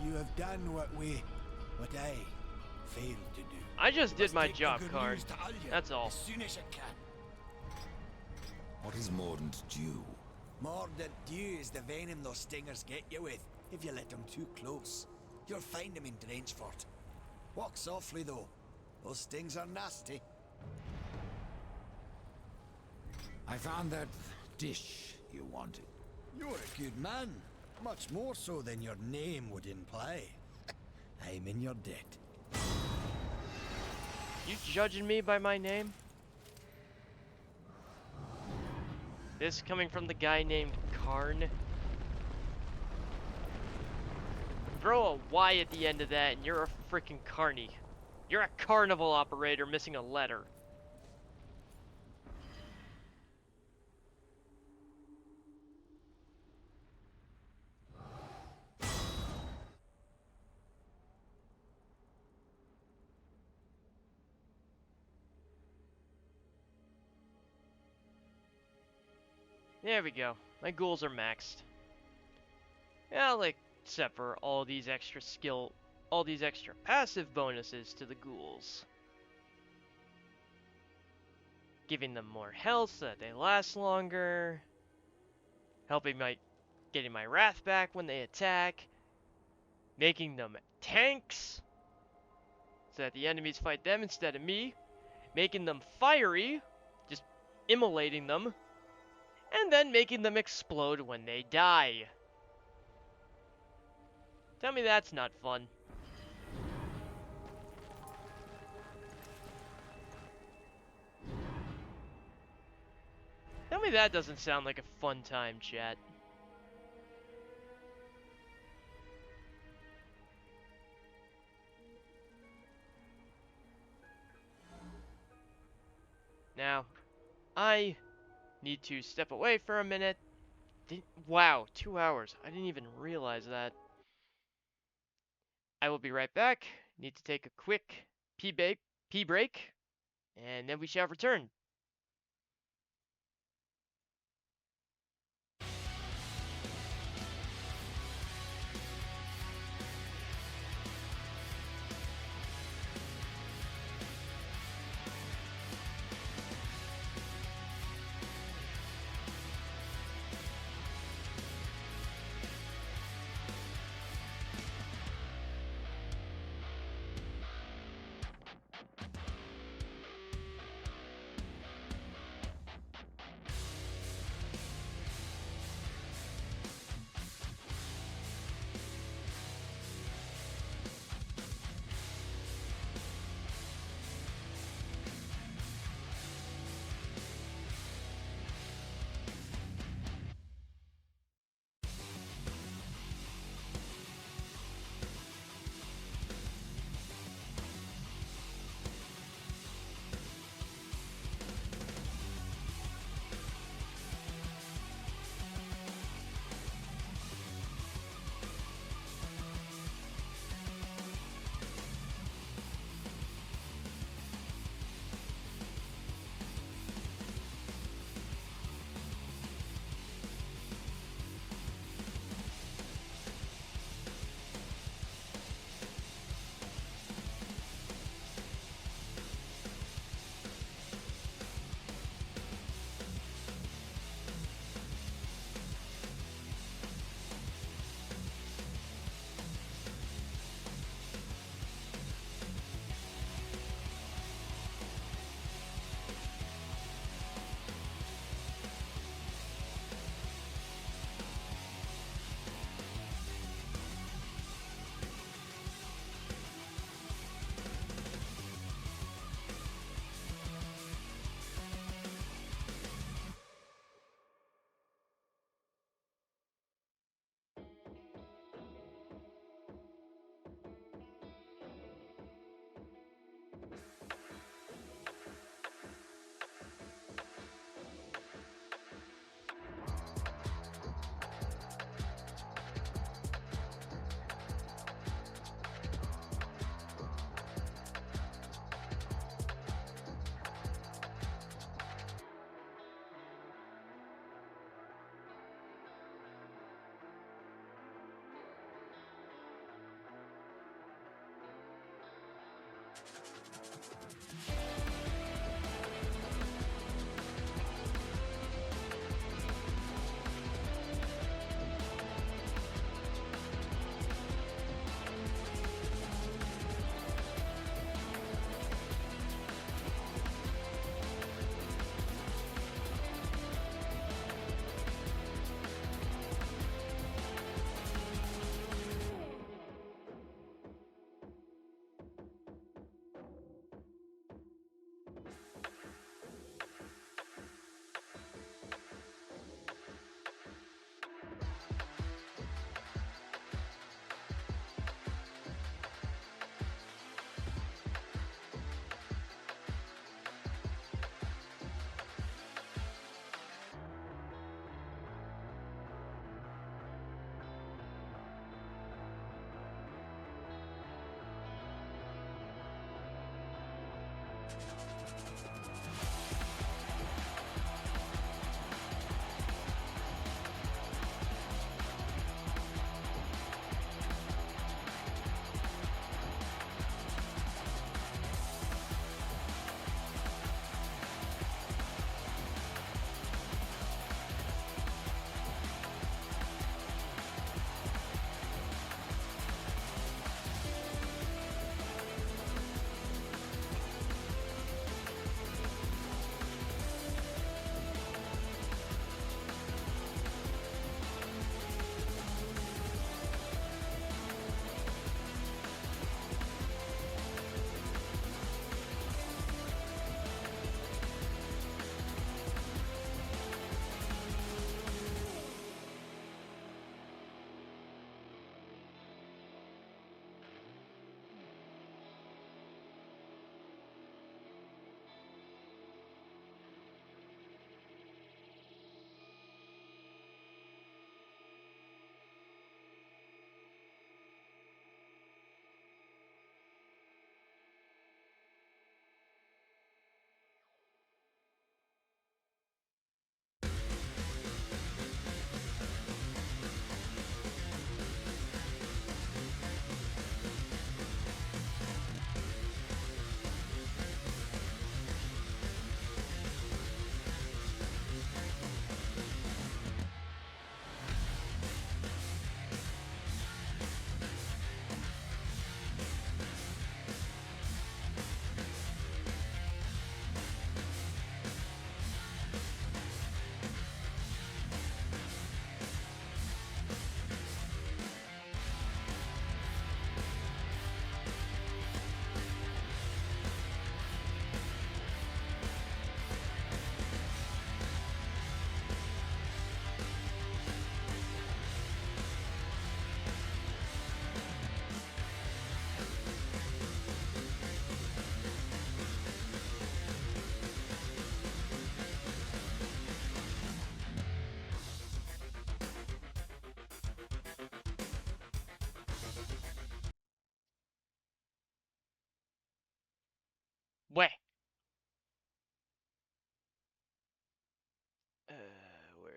[SPEAKER 8] You have done what I failed to do.
[SPEAKER 1] I just did
[SPEAKER 8] Must
[SPEAKER 1] my
[SPEAKER 8] take the
[SPEAKER 1] job,
[SPEAKER 8] good
[SPEAKER 1] Karn.
[SPEAKER 8] news to Alya
[SPEAKER 1] That's all.
[SPEAKER 8] As soon as you can.
[SPEAKER 5] What is Mordant due?
[SPEAKER 8] Mordant dew is the venom those stingers get you with if you let them too close. You'll find them in Drangeforth. Walk softly though. Those stings are nasty.
[SPEAKER 5] I found that dish you wanted.
[SPEAKER 8] You're a good man. Much more so than your name would imply. I'm in your debt.
[SPEAKER 1] You judging me by my name? This coming from the guy named Karn? Throw a Y at the end of that and you're a freaking carny. You're a carnival operator missing a letter. There we go. My ghouls are maxed. Well, except for all these extra passive bonuses to the ghouls. Giving them more health so that they last longer. Getting my wrath back when they attack. Making them tanks so that the enemies fight them instead of me. Making them fiery, just immolating them. And then making them explode when they die. Tell me that's not fun. Tell me that doesn't sound like a fun time, chat. Now, I need to step away for a minute. Wow, 2 hours. I didn't even realize that. I will be right back. Need to take a quick pee break, and then we shall return.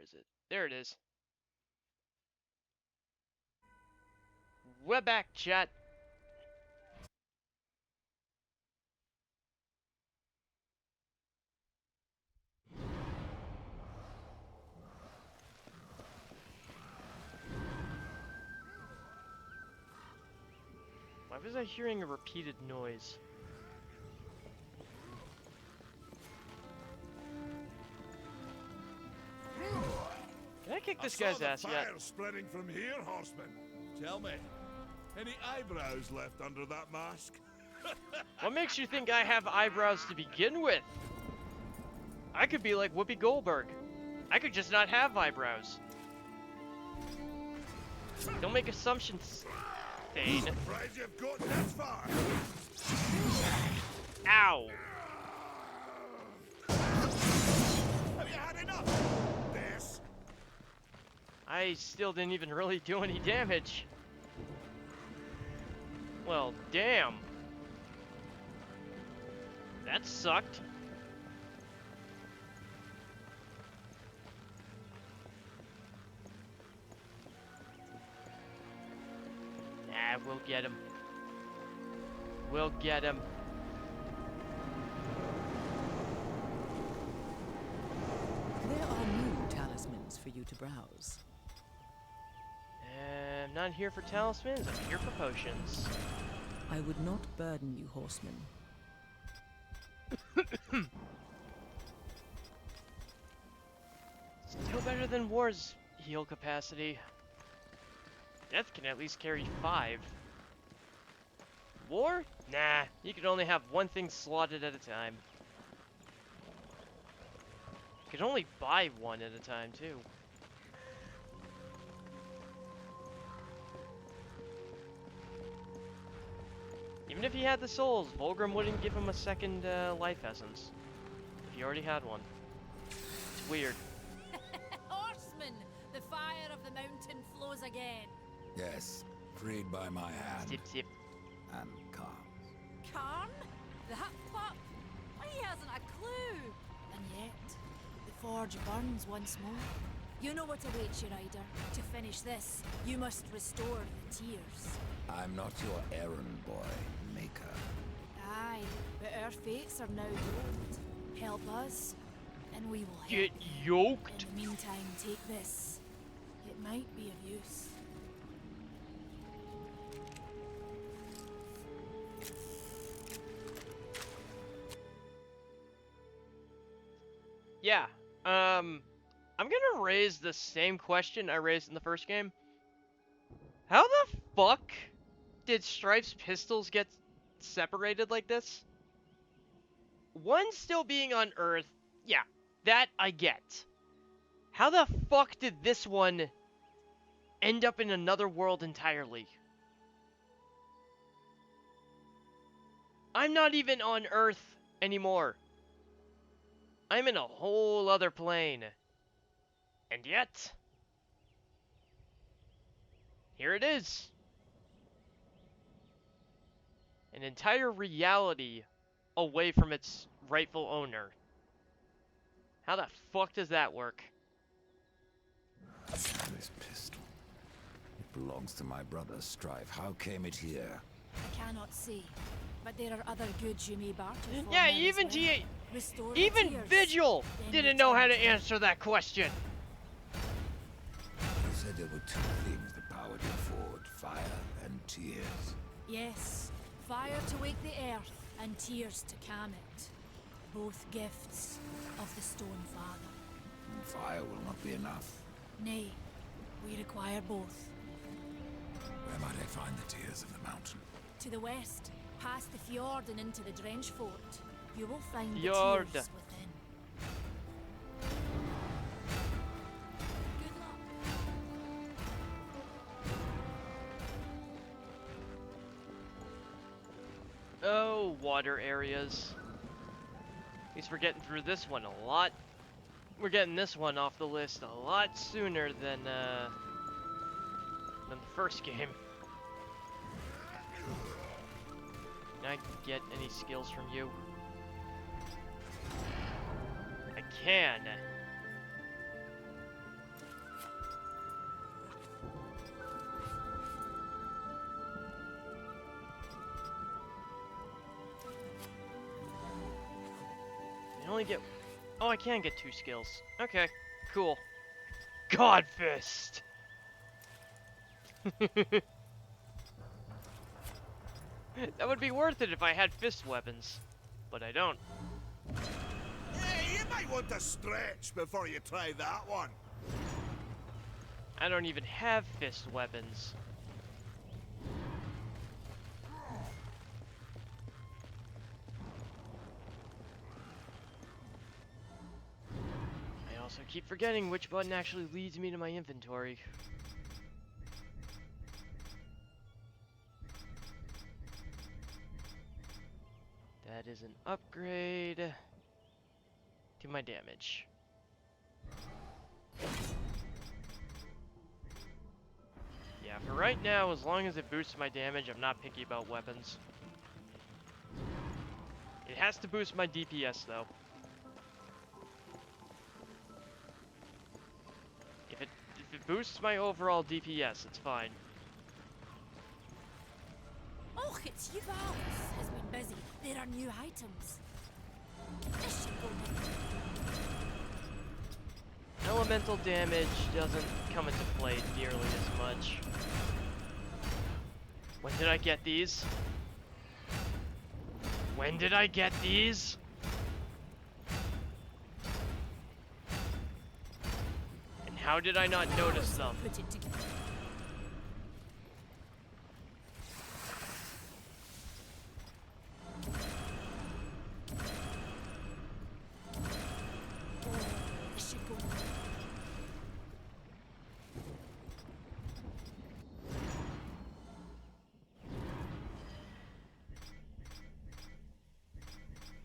[SPEAKER 1] is it? There it is. We're back, chat. Why was I hearing a repeated noise? Can I kick this guy's ass yet?
[SPEAKER 3] Fire spreading from here, horseman. Tell me, any eyebrows left under that mask?
[SPEAKER 1] What makes you think I have eyebrows to begin with? I could be like Whoopi Goldberg. I could just not have eyebrows. Don't make assumptions, Thane.
[SPEAKER 3] Surprised you've got this far.
[SPEAKER 1] Ow!
[SPEAKER 3] Have you had enough? This.
[SPEAKER 1] I still didn't even really do any damage. Well, damn. That sucked. Nah, we'll get him. We'll get him.
[SPEAKER 6] There are new talismans for you to browse.
[SPEAKER 1] I'm not here for talismans, I'm here for potions.
[SPEAKER 6] I would not burden you, horsemen.
[SPEAKER 1] Still better than War's heal capacity. Death can at least carry 5. War? Nah, you can only have one thing slotted at a time. You can only buy one at a time, too. Even if he had the souls, Volgrim wouldn't give him a second life essence. If he already had one. It's weird.
[SPEAKER 7] Horseman, the fire of the mountain flows again.
[SPEAKER 5] Yes, freed by my hand.
[SPEAKER 1] Zip zip.
[SPEAKER 5] And calm.
[SPEAKER 7] Karn? That pup? He hasn't a clue. And yet, the forge burns once more. You know what awaits you, Ryder. To finish this, you must restore the tears.
[SPEAKER 5] I'm not your errand boy, Maker.
[SPEAKER 7] Aye, but our fates are now yoked. Help us, and we will help
[SPEAKER 1] Get
[SPEAKER 7] you.
[SPEAKER 1] yoked.
[SPEAKER 7] In the meantime, take this. It might be of use.
[SPEAKER 1] Yeah. I'm gonna raise the same question I raised in the first game. How the fuck did Strife's pistols get separated like this? One still being on Earth, yeah, that I get. How the fuck did this one end up in another world entirely? I'm not even on Earth anymore. I'm in a whole other plane. And yet, here it is. An entire reality away from its rightful owner. How the fuck does that work?
[SPEAKER 5] This pistol. It belongs to my brother, Strife. How came it here?
[SPEAKER 7] I cannot say, but there are other goods you may barter for.
[SPEAKER 1] Yeah,
[SPEAKER 7] now
[SPEAKER 1] even
[SPEAKER 7] as well. Restore the
[SPEAKER 1] even
[SPEAKER 7] tears,
[SPEAKER 1] Vigil
[SPEAKER 7] then
[SPEAKER 1] didn't know how to
[SPEAKER 7] return.
[SPEAKER 1] answer that question.
[SPEAKER 5] You said there were two things that powered your forge, fire and tears.
[SPEAKER 7] Yes, fire to wake the earth, and tears to calm it. Both gifts of the Stone Father.
[SPEAKER 5] And fire will not be enough.
[SPEAKER 7] Nay, we require both.
[SPEAKER 5] Where might I find the tears of the mountain?
[SPEAKER 7] To the west, past the fjord and into the Drench Fort, you will find
[SPEAKER 1] Fjord.
[SPEAKER 7] the tears within. Good luck.
[SPEAKER 1] Oh, water areas. At least we're getting through this one a lot. We're getting this one off the list a lot sooner than the first game. Can I get any skills from you? I can. only get... Oh, I can get 2 skills. Okay, cool. God Fist! That would be worth it if I had fist weapons. But I don't.
[SPEAKER 3] Hey, you might want to stretch before you try that one.
[SPEAKER 1] I don't even have fist weapons. I also keep forgetting which button actually leads me to my inventory. That is an upgrade to my damage. Yeah, for right now, as long as it boosts my damage, I'm not picky about weapons. It has to boost my DPS, though. If it boosts my overall DPS, it's fine.
[SPEAKER 7] Oh, it's you, Alice. Has been busy. There are new items. This should go now.
[SPEAKER 1] Elemental damage doesn't come into play nearly as much. When did I get these? When did I get these? And how did I not notice them?
[SPEAKER 7] Put it together. This should go now.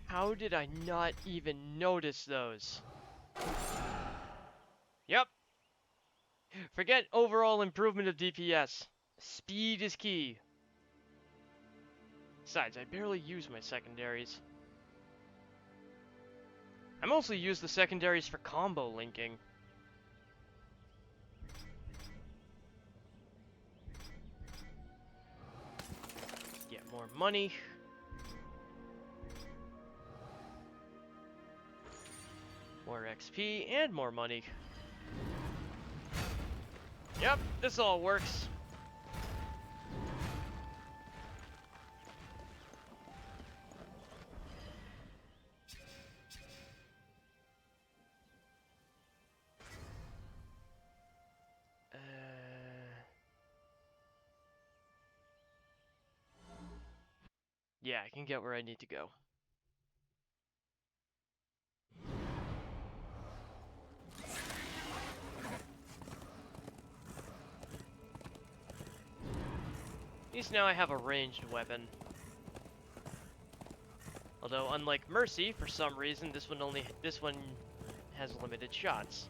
[SPEAKER 1] How did I not even notice those? Yep. Forget overall improvement of DPS. Speed is key. Besides, I barely use my secondaries. I mostly use the secondaries for combo linking. Get more money. More XP and more money. Yep, this all works. Yeah, I can get where I need to go. At least now I have a ranged weapon. Although, unlike Mercy, for some reason, this one has limited shots.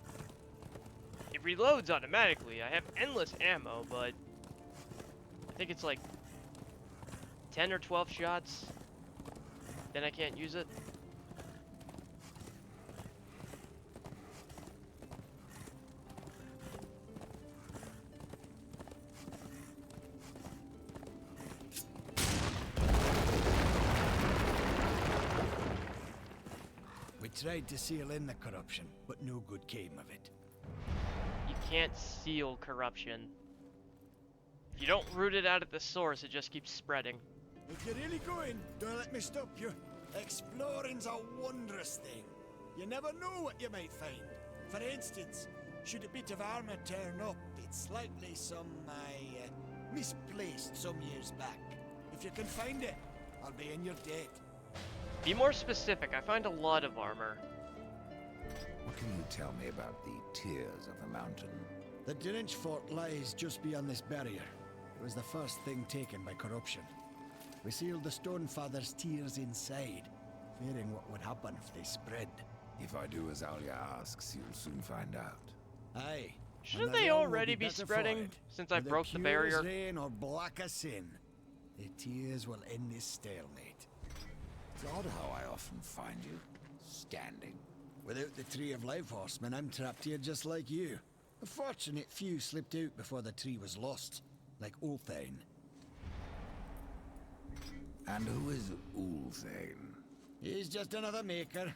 [SPEAKER 1] It reloads automatically. I have endless ammo, but I think it's like 10 or 12 shots. Then I can't use it.
[SPEAKER 8] We tried to seal in the corruption, but no good came of it.
[SPEAKER 1] You can't seal corruption. If you don't root it out at the source, it just keeps spreading.
[SPEAKER 8] If you're really going, don't let me stop you. Exploring's a wondrous thing. You never know what you might find. For instance, should a bit of armor turn up, it's likely some misplaced some years back. If you can find it, I'll be in your debt.
[SPEAKER 1] Be more specific. I find a lot of armor.
[SPEAKER 5] What can you tell me about the tiers of the mountain?
[SPEAKER 8] The Drench Fort lies just beyond this barrier. It was the first thing taken by corruption. We sealed the Stonefather's tears inside, fearing what would happen if they spread.
[SPEAKER 5] If I do as Alia asks, you'll soon find out.
[SPEAKER 8] Aye.
[SPEAKER 1] Shouldn't they already be spreading since I broke the barrier?
[SPEAKER 8] Whether pure as rain or black as sin, the tears will end this stalemate.
[SPEAKER 5] It's odd how I often find you standing.
[SPEAKER 8] Without the Tree of Life Horseman, I'm trapped here just like you. A fortunate few slipped out before the tree was lost, like Ulthane.
[SPEAKER 5] And who is Ulthane?
[SPEAKER 8] He's just another maker.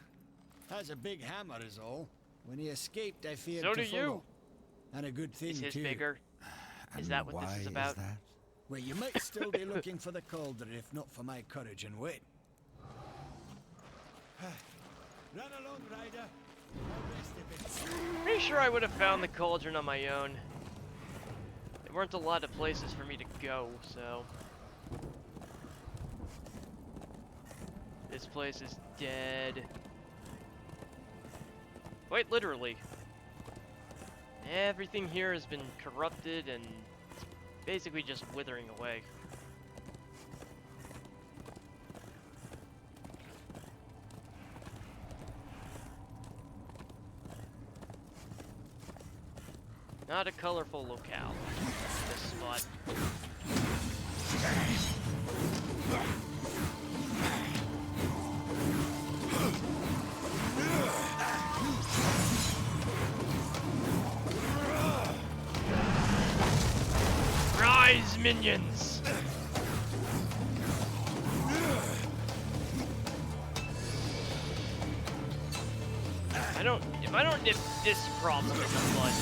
[SPEAKER 8] Has a big hammer is all. When he escaped, I feared
[SPEAKER 1] So
[SPEAKER 8] to
[SPEAKER 1] do
[SPEAKER 8] follow.
[SPEAKER 1] you.
[SPEAKER 8] And a good thing,
[SPEAKER 1] Is his
[SPEAKER 8] too.
[SPEAKER 1] bigger? Is
[SPEAKER 5] And
[SPEAKER 1] that what
[SPEAKER 5] why
[SPEAKER 1] this is about?
[SPEAKER 5] that?
[SPEAKER 8] Well, you might still be looking for the cauldron if not for my courage and wit. Run along, Ryder. I'll rest a bit.
[SPEAKER 1] Pretty sure I would have found the cauldron on my own. There weren't a lot of places for me to go, so... This place is dead. Quite literally. Everything here has been corrupted and it's basically just withering away. Not a colorful locale, this spot. Rise, minions! If I don't nip this problem in the bud,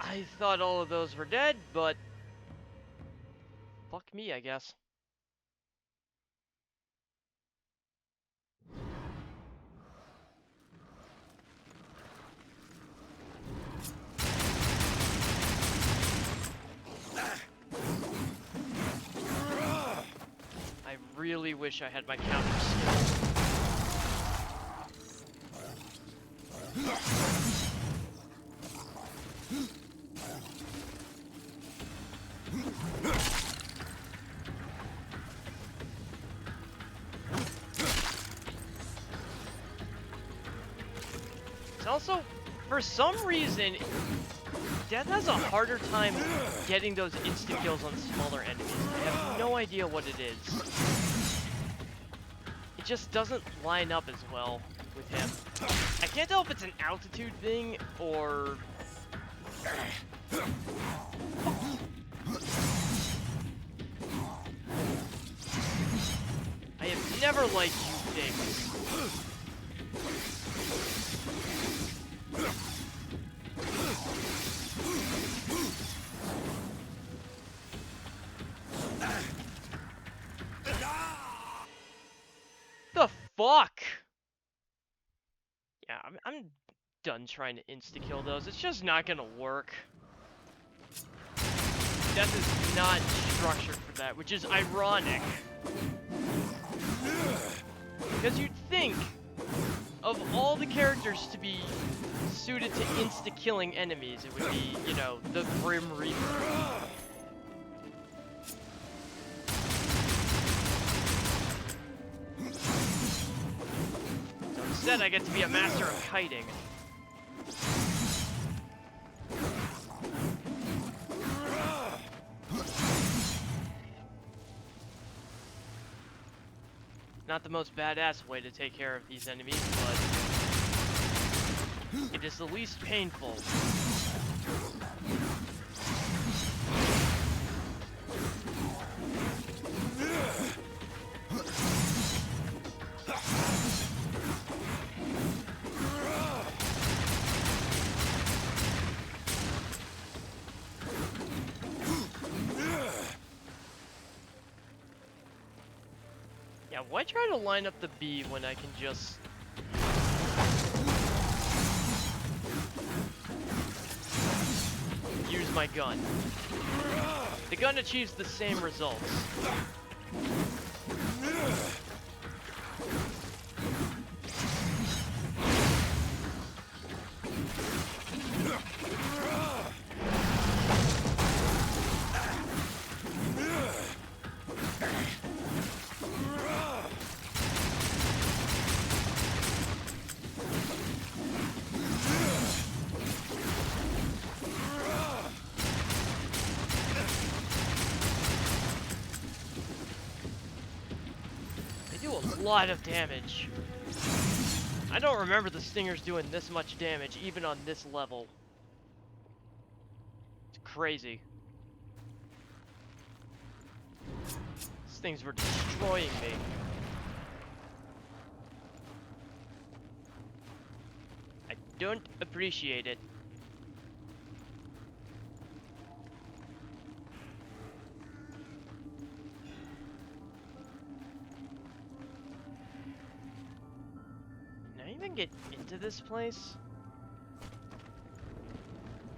[SPEAKER 1] I thought all of those were dead, but fuck me, I guess. I really wish I had my counter skill. It's also, for some reason, Death has a harder time getting those insta-kills on smaller enemies. I have no idea what it is. It just doesn't line up as well with him. I can't tell if it's an altitude thing, or... I have never liked you things. The fuck? Yeah, I'm done trying to insta-kill those. It's just not gonna work. Death is not structured for that, which is ironic. Because you'd think, of all the characters to be suited to insta-killing enemies, it would be, you know, the Grim Reaper. So instead, I get to be a master of kiting. Not the most badass way to take care of these enemies, but it is the least painful. Yeah, why try to line up the B when I can just... use my gun? The gun achieves the same results. lot of damage. I don't remember the stingers doing this much damage, even on this level. It's crazy. These things were destroying me. I don't appreciate it. Can I even get into this place?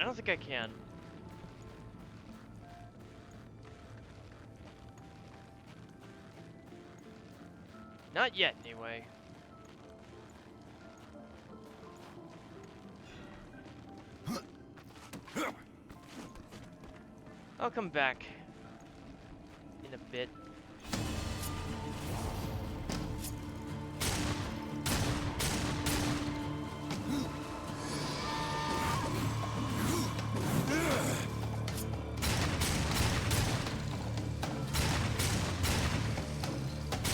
[SPEAKER 1] I don't think I can. Not yet, anyway. I'll come back in a bit.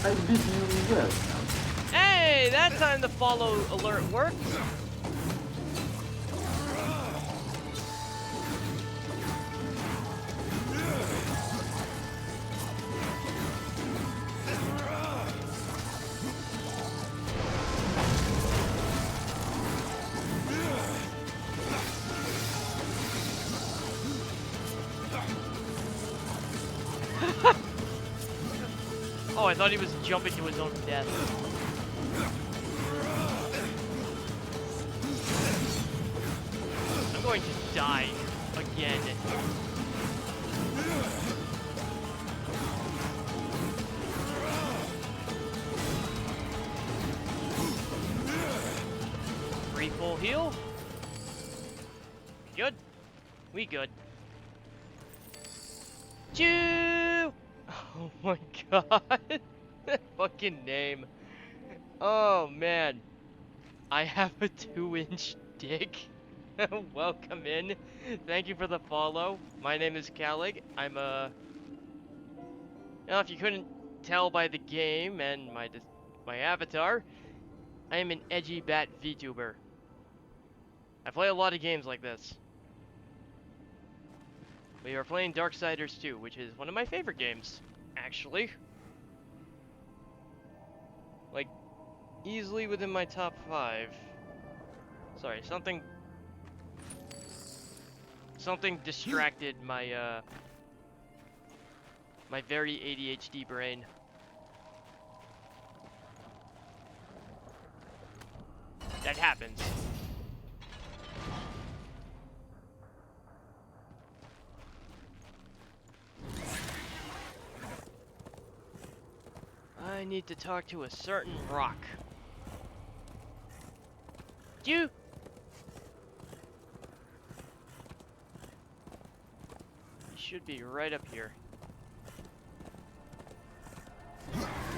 [SPEAKER 9] I bid you welcome.
[SPEAKER 1] Hey, that time the follow alert worked. Oh, I thought he was jumping to his own death. I'm going to die again. Free full heal. Good. We good. Choo! Oh my god. That fucking name. Oh man. I have a 2-inch dick. Welcome in. Thank you for the follow. My name is Kallig. I'm a... Now, if you couldn't tell by the game and my avatar, I am an edgy bat VTuber. I play a lot of games like this. We are playing Darksiders 2, which is one of my favorite games, actually. Like, easily within my top 5. Sorry, something distracted my, my very ADHD brain. That happens. I need to talk to a certain rock. You. He should be right up here.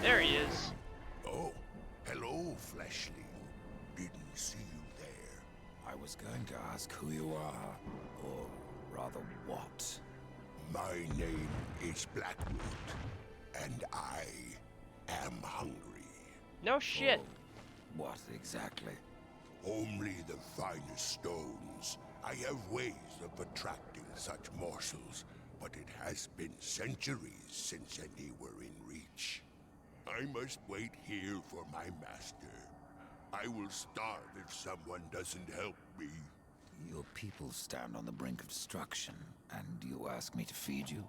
[SPEAKER 1] There he is.
[SPEAKER 5] Oh, hello, Fleshling. Didn't see you there. I was going to ask who you are, or rather what. My name is Blackwood, and I am hungry.
[SPEAKER 1] No shit.
[SPEAKER 5] Oh, what exactly? Only the finest stones. I have ways of attracting such morsels, but it has been centuries since any were in reach. I must wait here for my master. I will starve if someone doesn't help me. Your people stand on the brink of destruction, and you ask me to feed you?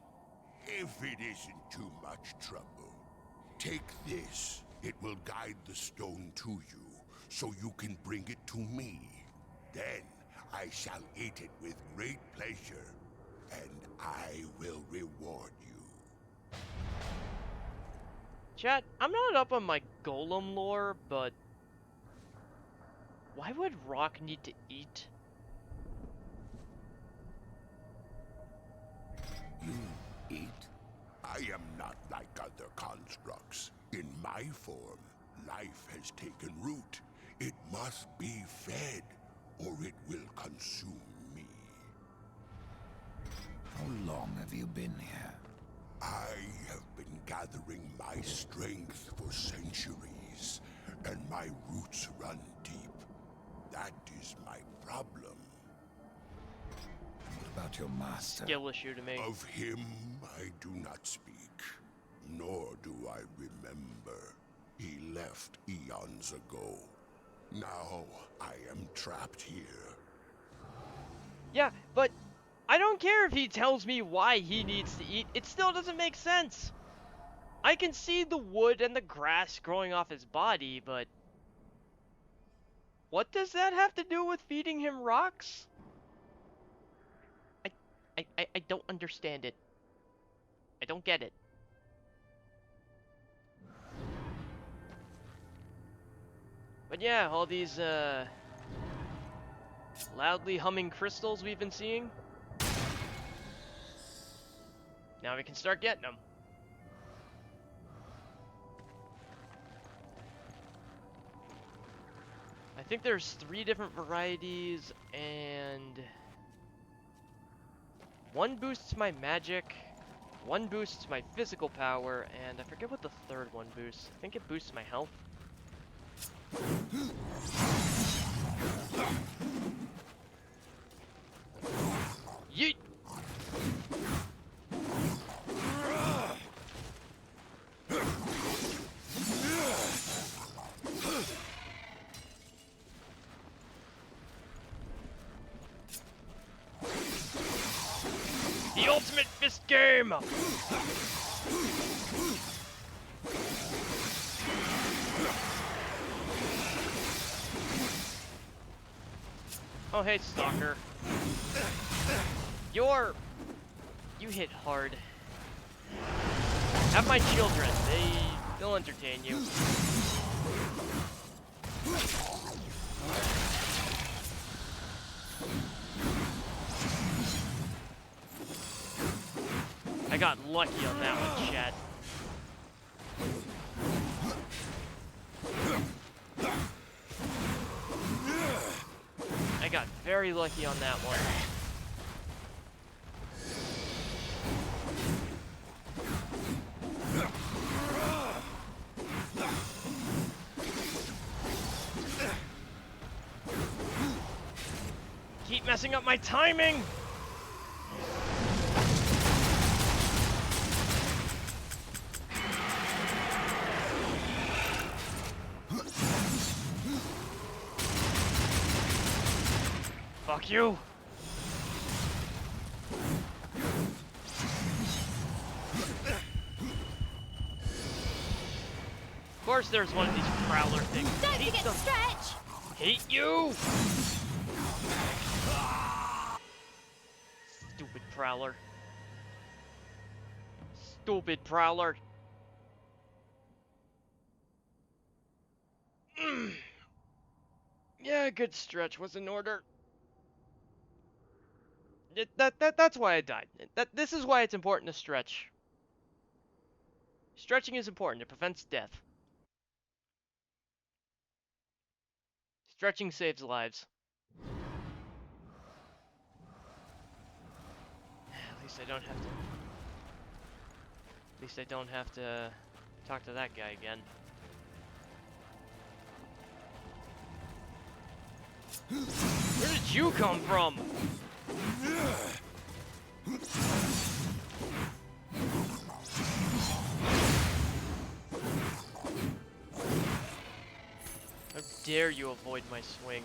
[SPEAKER 5] If it isn't too much trouble. Take this. It will guide the stone to you, so you can bring it to me. Then I shall eat it with great pleasure, and I will reward you.
[SPEAKER 1] Chat, I'm not up on my golem lore, but why would rock need to eat?
[SPEAKER 5] You eat? I am not like other constructs. In my form, life has taken root. It must be fed, or it will consume me. How long have you been here? I have been gathering my strength for centuries. My roots run deep. That is my problem.
[SPEAKER 10] What about your master?
[SPEAKER 1] Skill issue to me.
[SPEAKER 5] Of him I do not speak, nor do I remember. He left eons ago. Now I am trapped here.
[SPEAKER 1] Yeah, but I don't care if he tells me why he needs to eat. It still doesn't make sense. I can see the wood and the grass growing off his body, but what does that have to do with feeding him rocks? I don't understand it. I don't get it. But yeah, all these loudly humming crystals we've been seeing. Now we can start getting them. I think there's 3 different varieties, and one boosts my magic, one boosts my physical power, and I forget what the third one boosts. I think it boosts my health. Yeet! The ultimate fist game! Oh hey, Stalker. You hit hard. Have my children, they'll entertain you. I got lucky on that one, chat. I got very lucky on that one. Keep messing up my timing! Fuck you! Of course there's one of these prowler things.
[SPEAKER 7] Don't forget to stretch!
[SPEAKER 1] Hate you! Stupid prowler. Stupid prowler. Yeah, good stretch was in order. That's why I died. This is why it's important to stretch. Stretching is important. It prevents death. Stretching saves lives. At least I don't have to. At least I don't have to talk to that guy again. Where did you come from? How dare you avoid my swing?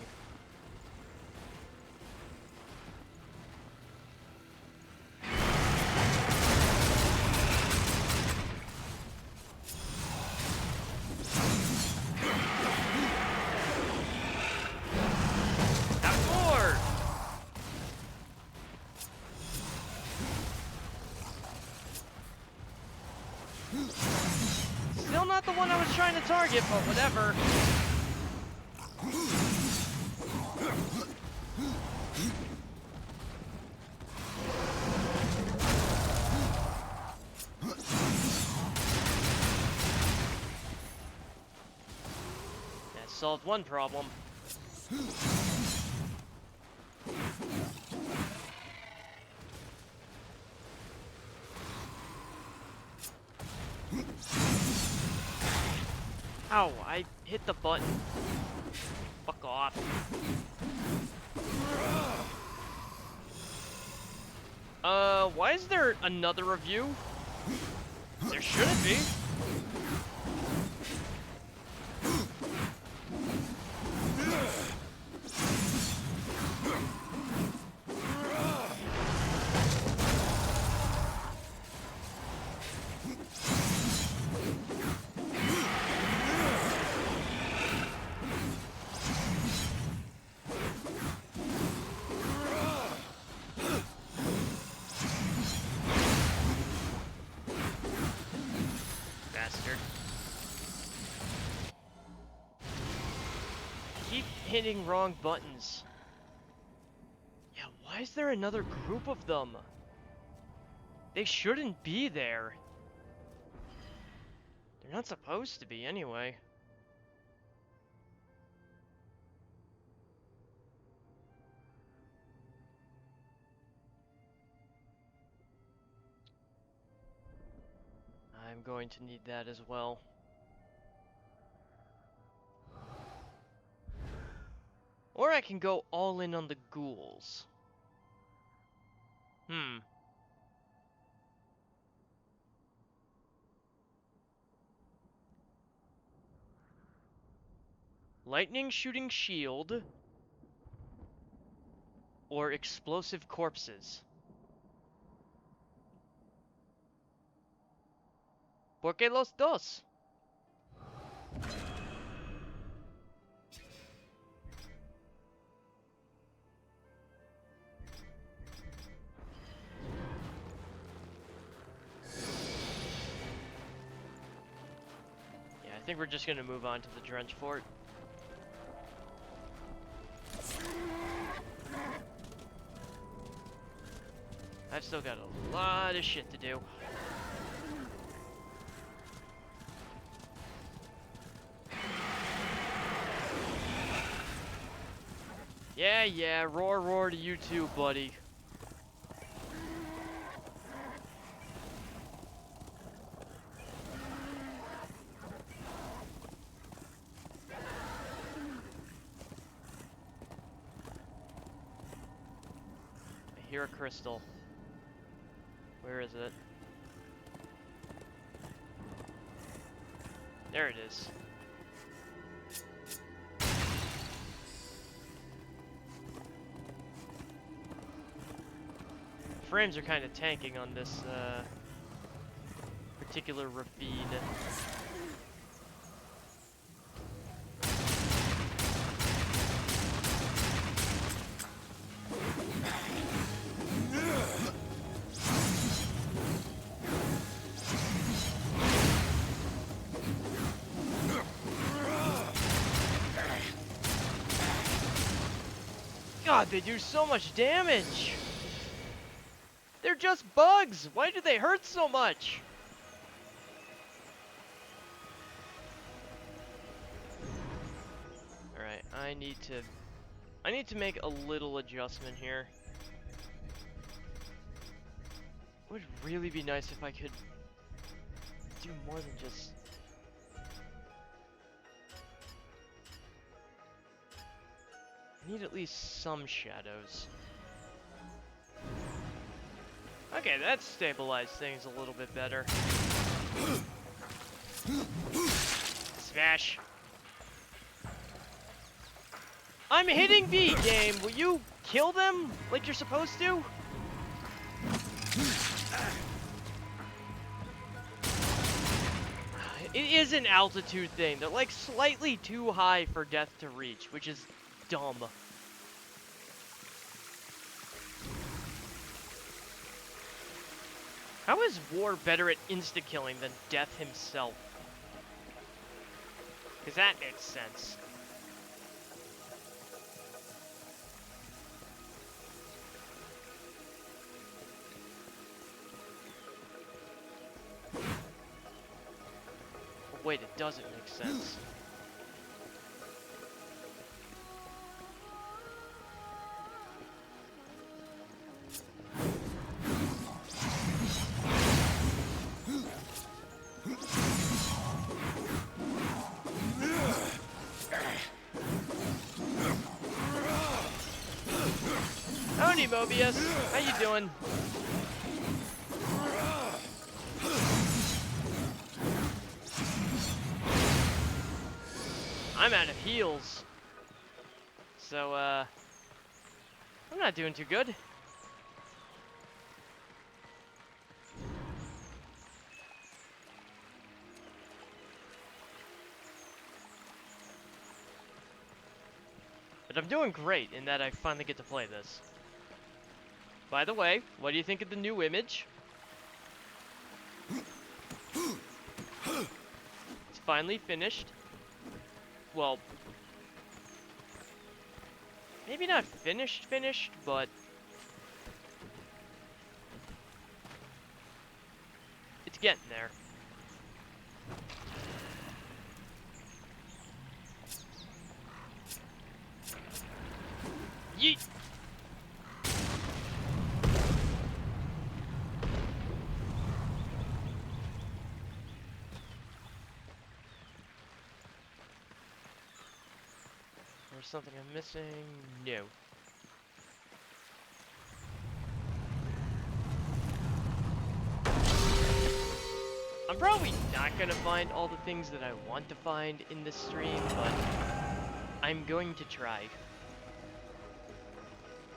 [SPEAKER 1] Still not the one I was trying to target, but whatever. That solved one problem. Ow, I hit the button. Fuck off. Why is there another review? There shouldn't be. Hitting wrong buttons. Yeah, why is there another group of them? They shouldn't be there. They're not supposed to be anyway. I'm going to need that as well. Or I can go all in on the ghouls. Lightning shooting shield. Or explosive corpses. ¿Por qué los dos? I think we're just gonna move on to the Drench Fort. I've still got a lot of shit to do. Yeah, roar to you too, buddy. Hear a crystal. Where is it? There it is. Frames are kind of tanking on this particular ravine. God, they do so much damage! They're just bugs! Why do they hurt so much? Alright, I need to make a little adjustment here. It would really be nice if I could do more than just... I need at least some shadows. Okay, that stabilized things a little bit better. Smash. I'm hitting B, game. Will you kill them like you're supposed to? It is an altitude thing. They're like slightly too high for death to reach, which is dumb. How is War better at insta-killing than Death himself? Because that makes sense. But wait, it doesn't make sense. Howdy, Mobius. How you doing? I'm out of heals. So, I'm not doing too good. But I'm doing great in that I finally get to play this. By the way, what do you think of the new image? It's finally finished. Well, maybe not finished, but it's getting there. Yeet! There's something I'm missing? No. I'm probably not gonna find all the things that I want to find in this stream, but I'm going to try.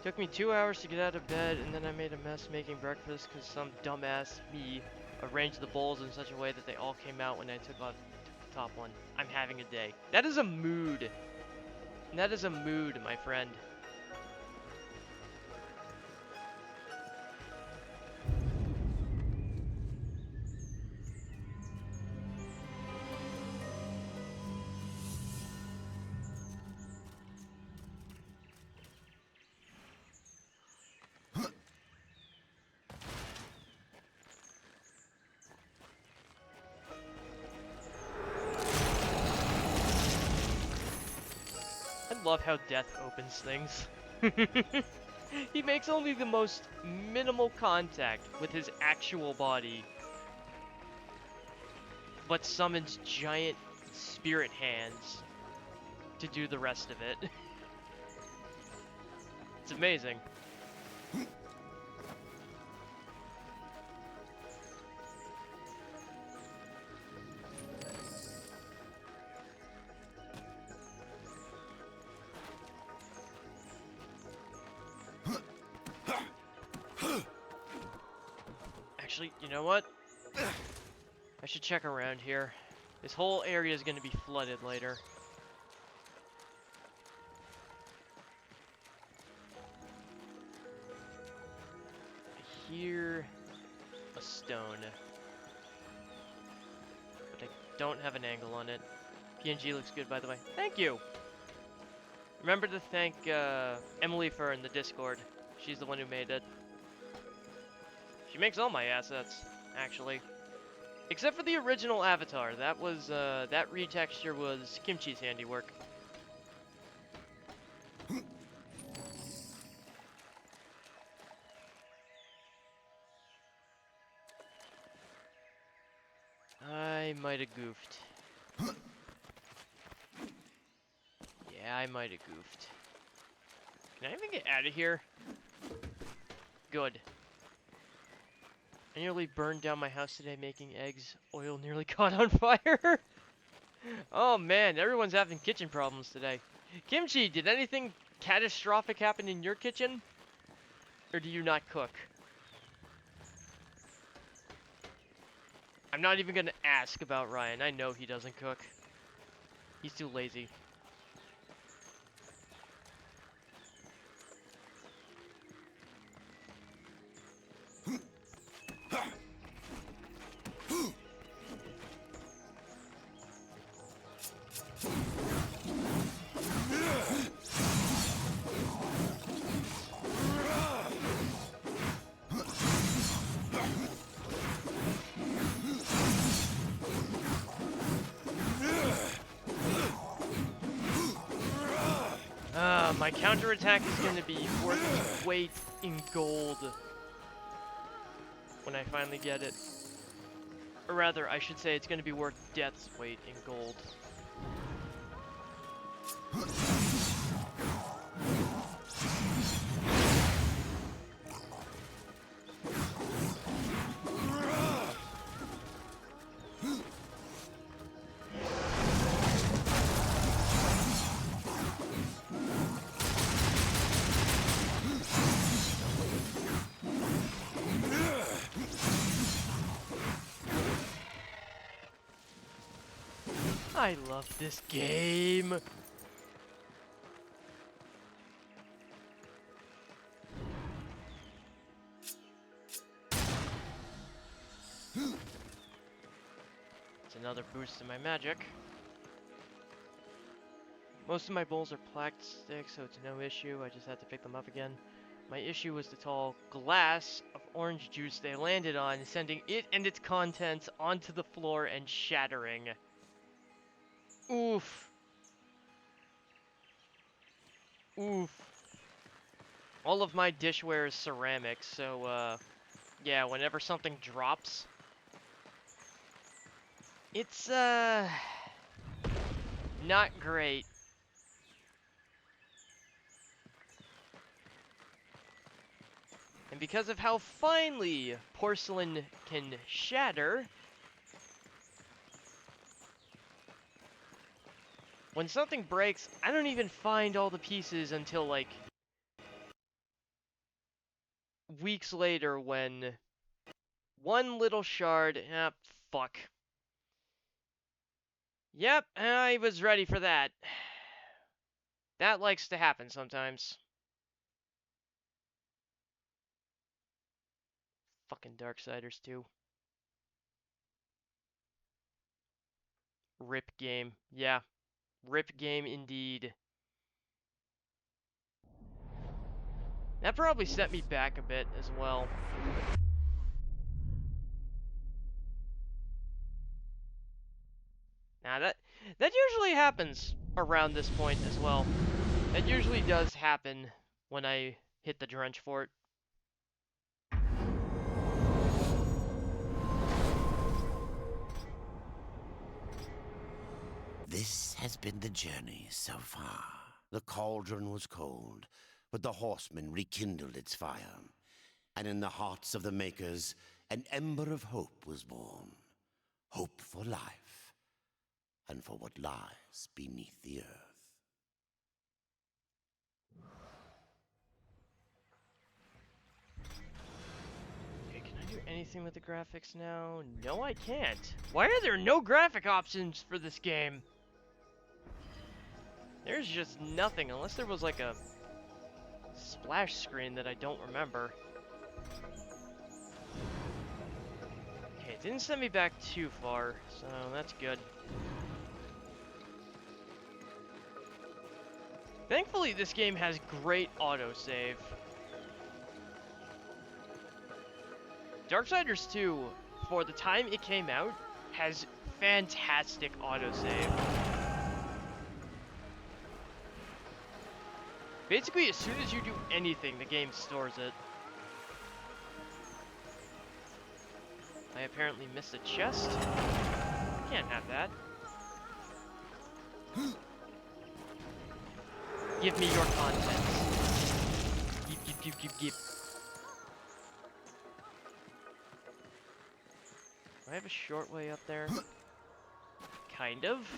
[SPEAKER 1] Took me 2 hours to get out of bed, and then I made a mess making breakfast because some dumbass me arranged the bowls in such a way that they all came out when I took off the top one. I'm having a day. That is a mood. That is a mood, my friend. I love how Death opens things. He makes only the most minimal contact with his actual body, but summons giant spirit hands to do the rest of it. It's amazing. Actually, you know what? I should check around here. This whole area is going to be flooded later. I hear a stone, but I don't have an angle on it. PNG looks good, by the way. Thank you! Remember to thank Emily for in the Discord. She's the one who made it. She makes all my assets, actually. Except for the original avatar. That was, that retexture was Kimchi's handiwork. I might have goofed. Yeah, I might have goofed. Can I even get out of here? Good. I nearly burned down my house today making eggs. Oil nearly caught on fire. Oh man, everyone's having kitchen problems today. Kimchi, did anything catastrophic happen in your kitchen? Or do you not cook? I'm not even gonna ask about Ryan. I know he doesn't cook. He's too lazy. My counterattack is going to be worth its weight in gold when I finally get it. Or rather, I should say it's going to be worth Death's weight in gold. I love this game. It's another boost in my magic. Most of my bowls are plastic, so it's no issue. I just had to pick them up again. My issue was the tall glass of orange juice they landed on, sending it and its contents onto the floor and shattering. Oof. Oof. All of my dishware is ceramic, so, yeah, whenever something drops, it's, not great. And because of how finely porcelain can shatter, when something breaks, I don't even find all the pieces until, like, weeks later when one little shard, fuck. Yep, I was ready for that. That likes to happen sometimes. Fucking Darksiders 2. Rip game. Yeah. Rip game indeed. That probably set me back a bit as well. Now that usually happens around this point as well. That usually does happen when I hit the Drench Fort.
[SPEAKER 2] This has been the journey so far. The cauldron was cold, but the horsemen rekindled its fire. And in the hearts of the makers, an ember of hope was born. Hope for life, and for what lies beneath the earth.
[SPEAKER 1] Okay, can I do anything with the graphics now? No, I can't. Why are there no graphic options for this game? There's just nothing, unless there was like a splash screen that I don't remember. Okay, it didn't send me back too far, so that's good. Thankfully, this game has great autosave. Darksiders 2, for the time it came out, has fantastic autosave. Basically, as soon as you do anything, the game stores it. I apparently missed a chest. I can't have that. Give me your contents. Give. Do I have a short way up there? Kind of.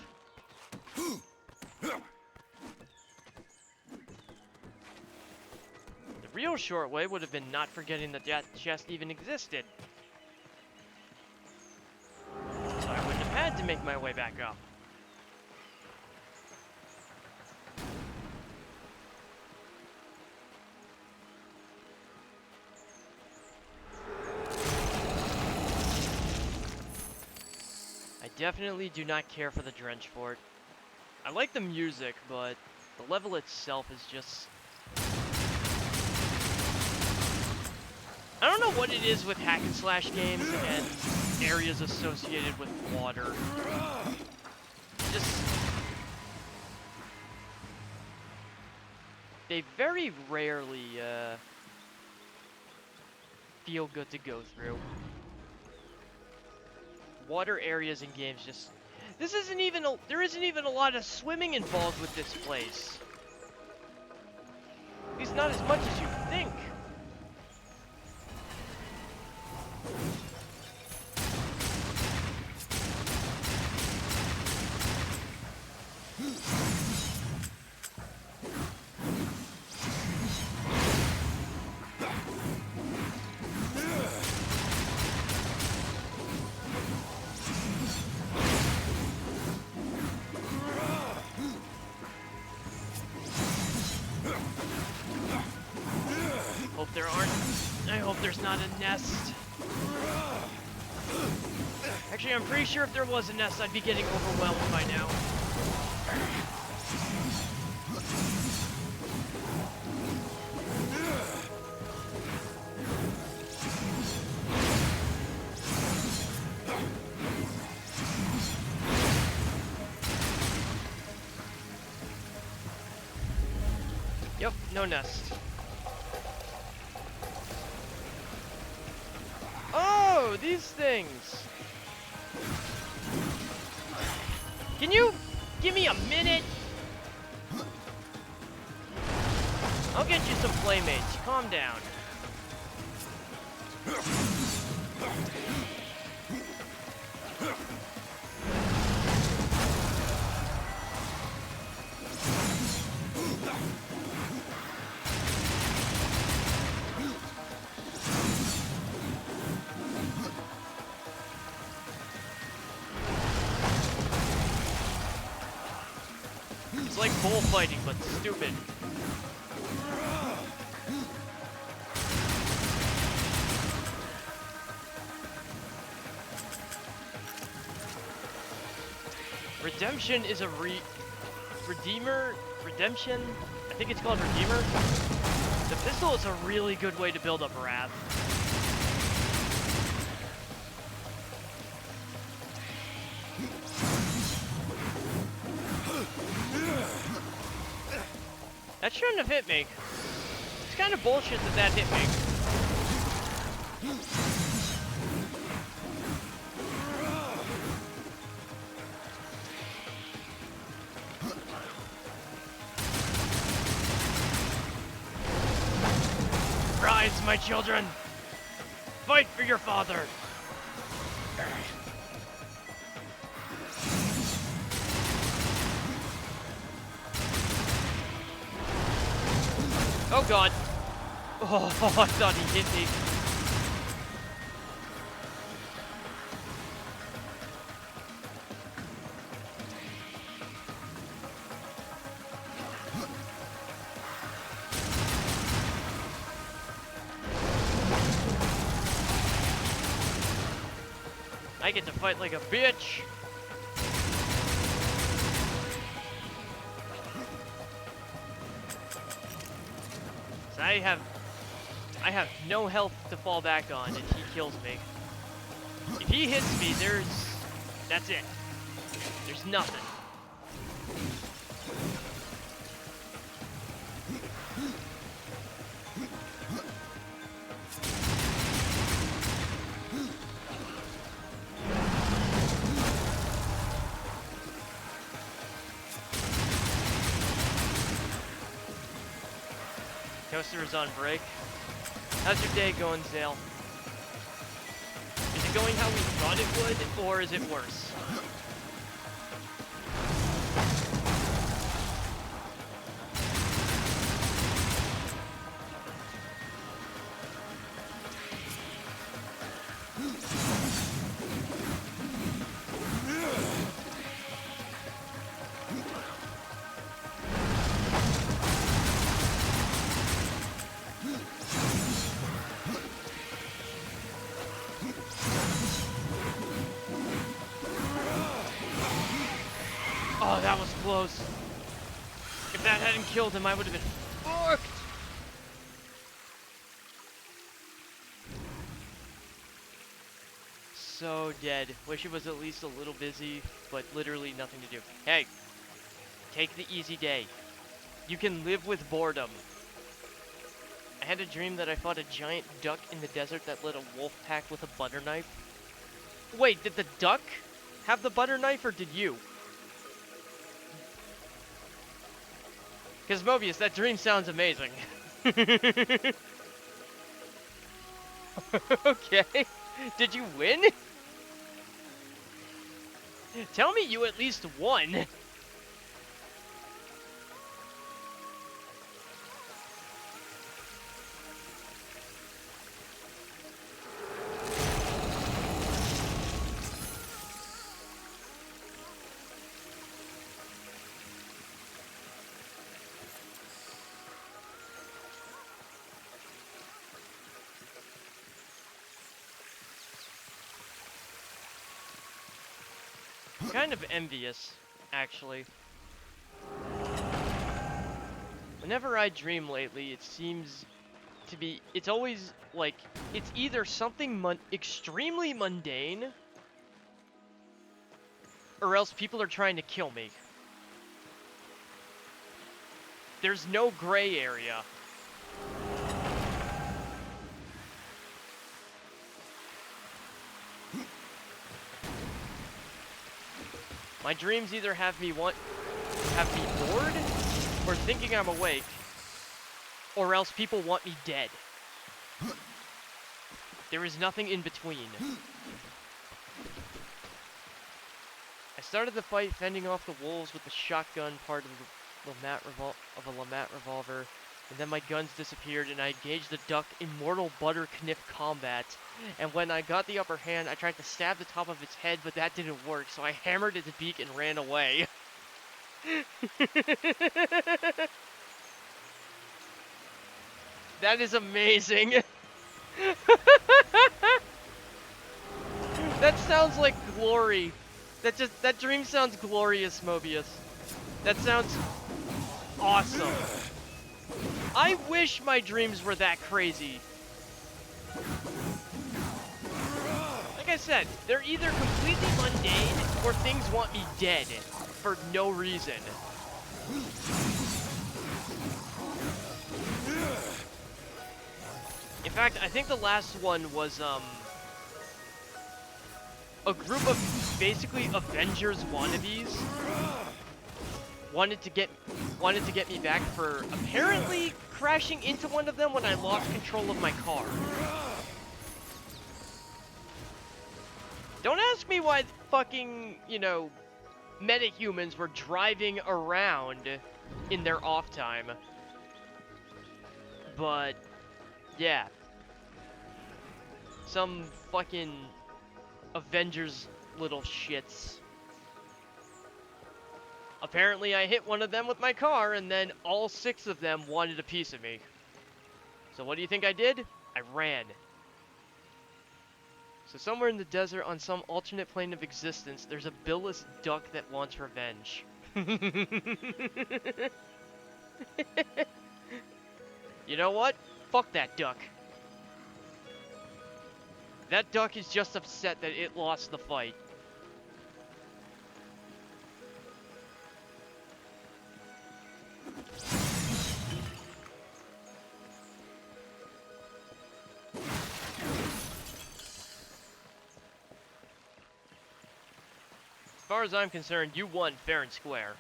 [SPEAKER 1] The real short way would have been not forgetting that that chest even existed. So I wouldn't have had to make my way back up. I definitely do not care for the Drench Fort. I like the music, but the level itself is just... I don't know what it is with hack and slash games and areas associated with water. Just... they very rarely, feel good to go through. Water areas in games just... there isn't even a lot of swimming involved with this place. At least not as much as you think. Hope there aren't. I hope there's not a nest. Actually, I'm pretty sure if there was a nest, I'd be getting overwhelmed by now. Yep, no nest. Oh, these things! Can you give me a minute? I'll get you some playmates. Calm down. It's like bullfighting, but stupid. Redemption is a Redemption? I think it's called Redeemer. The pistol is a really good way to build up wrath. That shouldn't have hit me. It's kind of bullshit that that hit me. Rise, my children! Fight for your father! Oh god! Oh, I thought he hit me. I get to fight like a bitch. So I have no health to fall back on, and he kills me. If he hits me, that's it. There's nothing. Toaster is on break. How's your day going, Zale? Is it going how we thought it would, or is it worse? Oh, that was close. If that hadn't killed him, I would have been fucked. So dead. Wish it was at least a little busy, but literally nothing to do. Hey, take the easy day. You can live with boredom. I had a dream that I fought a giant duck in the desert that led a wolf pack with a butter knife. Wait, did the duck have the butter knife, or did you? Because Mobius, that dream sounds amazing. Okay. Did you win? Tell me you at least won. I'm kind of envious, actually. Whenever I dream lately, it seems to be, it's always, like, it's either something extremely mundane, or else people are trying to kill me. There's no gray area. My dreams either have me bored, or thinking I'm awake, or else people want me dead. There is nothing in between. I started the fight fending off the wolves with the shotgun part of a Lamat revolver, and then my guns disappeared and I engaged the duck in mortal butter kniff combat. And when I got the upper hand, I tried to stab the top of its head, but that didn't work, so I hammered its beak and ran away. That is amazing. That sounds like glory. That dream sounds glorious, Mobius. That sounds awesome. I wish my dreams were that crazy. Like I said, they're either completely mundane or things want me dead for no reason. In fact, I think the last one was a group of basically Avengers wannabes wanted to get me back for apparently crashing into one of them when I lost control of my car. Don't ask me why fucking, you know, metahumans were driving around in their off time. But yeah. Some fucking Avengers little shits. Apparently I hit one of them with my car, and then all 6 of them wanted a piece of me. So what do you think I did? I ran. So somewhere in the desert, on some alternate plane of existence, there's a billless duck that wants revenge. You know what? Fuck that duck. That duck is just upset that it lost the fight. As far as I'm concerned, you won fair and square.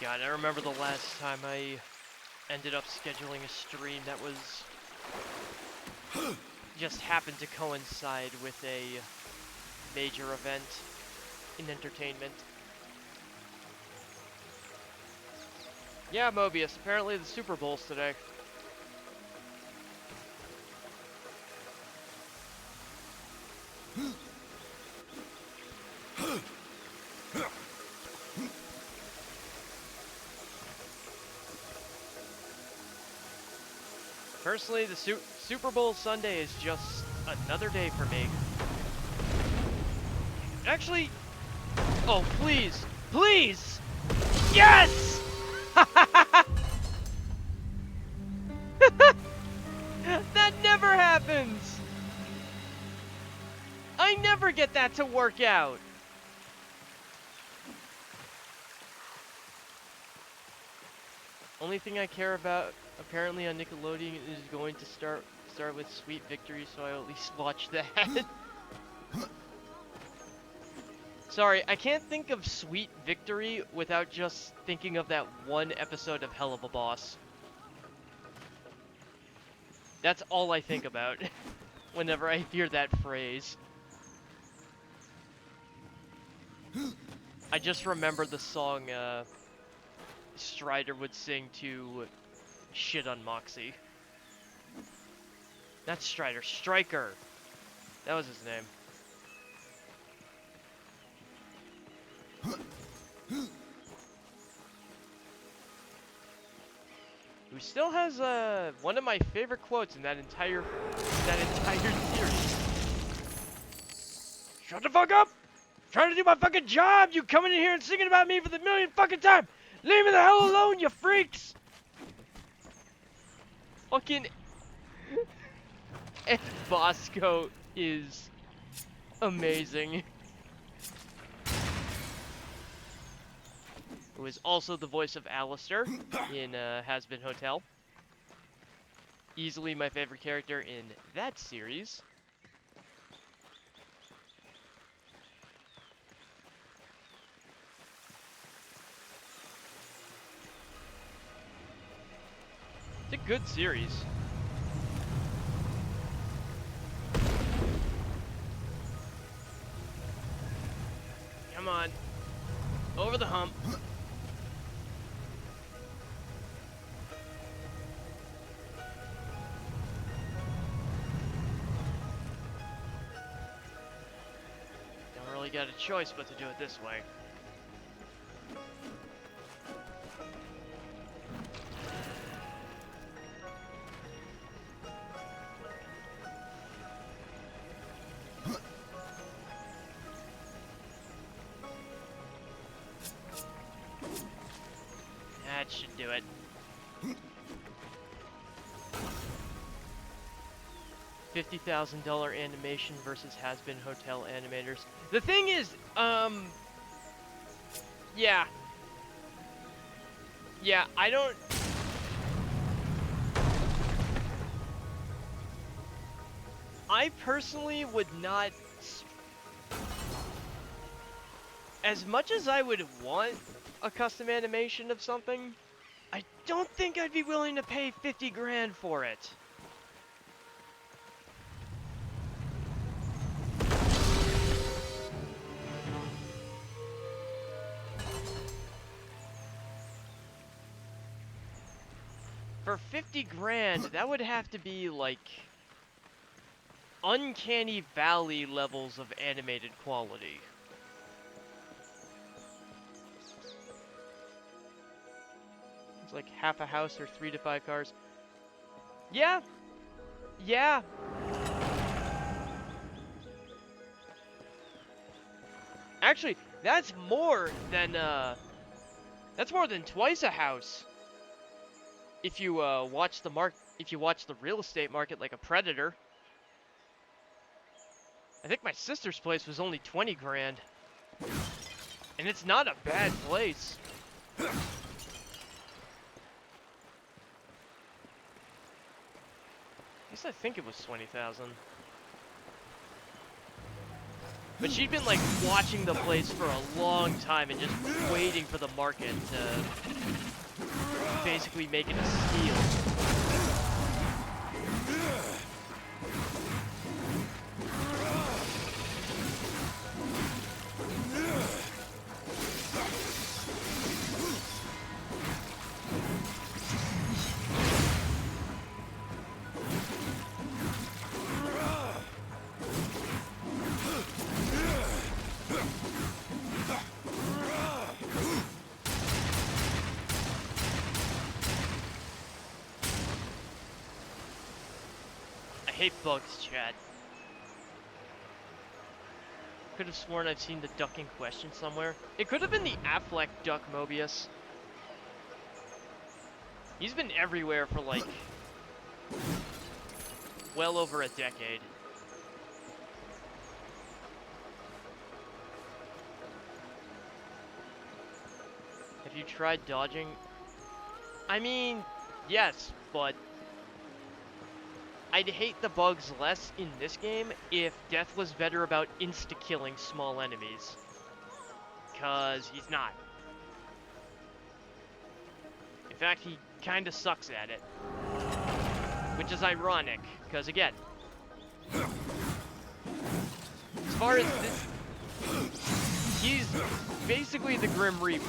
[SPEAKER 1] God, I remember the last time I ended up scheduling a stream that was just happened to coincide with a major event in entertainment. Yeah, Mobius, apparently the Super Bowl's today. Personally, the Super Bowl Sunday is just another day for me. Actually, oh please, please, yes! That never happens! I never get that to work out. Only thing I care about apparently on Nickelodeon is going to start with Sweet Victory, so I'll at least watch that. Sorry, I can't think of Sweet Victory without just thinking of that one episode of Hell of a Boss. That's all I think about whenever I hear that phrase. I just remember the song Strider would sing to shit on Moxie. Not Strider, Striker. That was his name. Who still has one of my favorite quotes in that entire series. Shut the fuck up! I'm trying to do my fucking job! You coming in here and singing about me for the millionth fucking time! Leave me the hell alone, you freaks! Fucking Ed Bosco is amazing. Who is also the voice of Alistair in Has-Been Hotel. Easily my favorite character in that series. It's a good series. Come on. Over the hump. Don't really got a choice but to do it this way. That should do it. $50,000 animation versus Has-Been Hotel animators. The thing is, yeah. Yeah, I don't... I personally would not... As much as I would want a custom animation of something, I don't think I'd be willing to pay 50 grand for it. For 50 grand, that would have to be like Uncanny Valley levels of animated quality. It's like half a house or 3 to 5 cars. Yeah. Yeah. Actually, that's more than twice a house. If you watch the real estate market like a predator. I think my sister's place was only 20 grand. And it's not a bad place. At least I think it was 20,000. But she'd been like watching the place for a long time and just waiting for the market to basically make it a steal. I hate bugs, chat. Could have sworn I've seen the duck in question somewhere. It could have been the Affleck duck Mobius. He's been everywhere for like well over a decade. Have you tried dodging? I mean, yes, but I'd hate the bugs less in this game if Death was better about insta-killing small enemies. 'Cause he's not. In fact, he kinda sucks at it. Which is ironic, because again, as far as this, he's basically the Grim Reaper.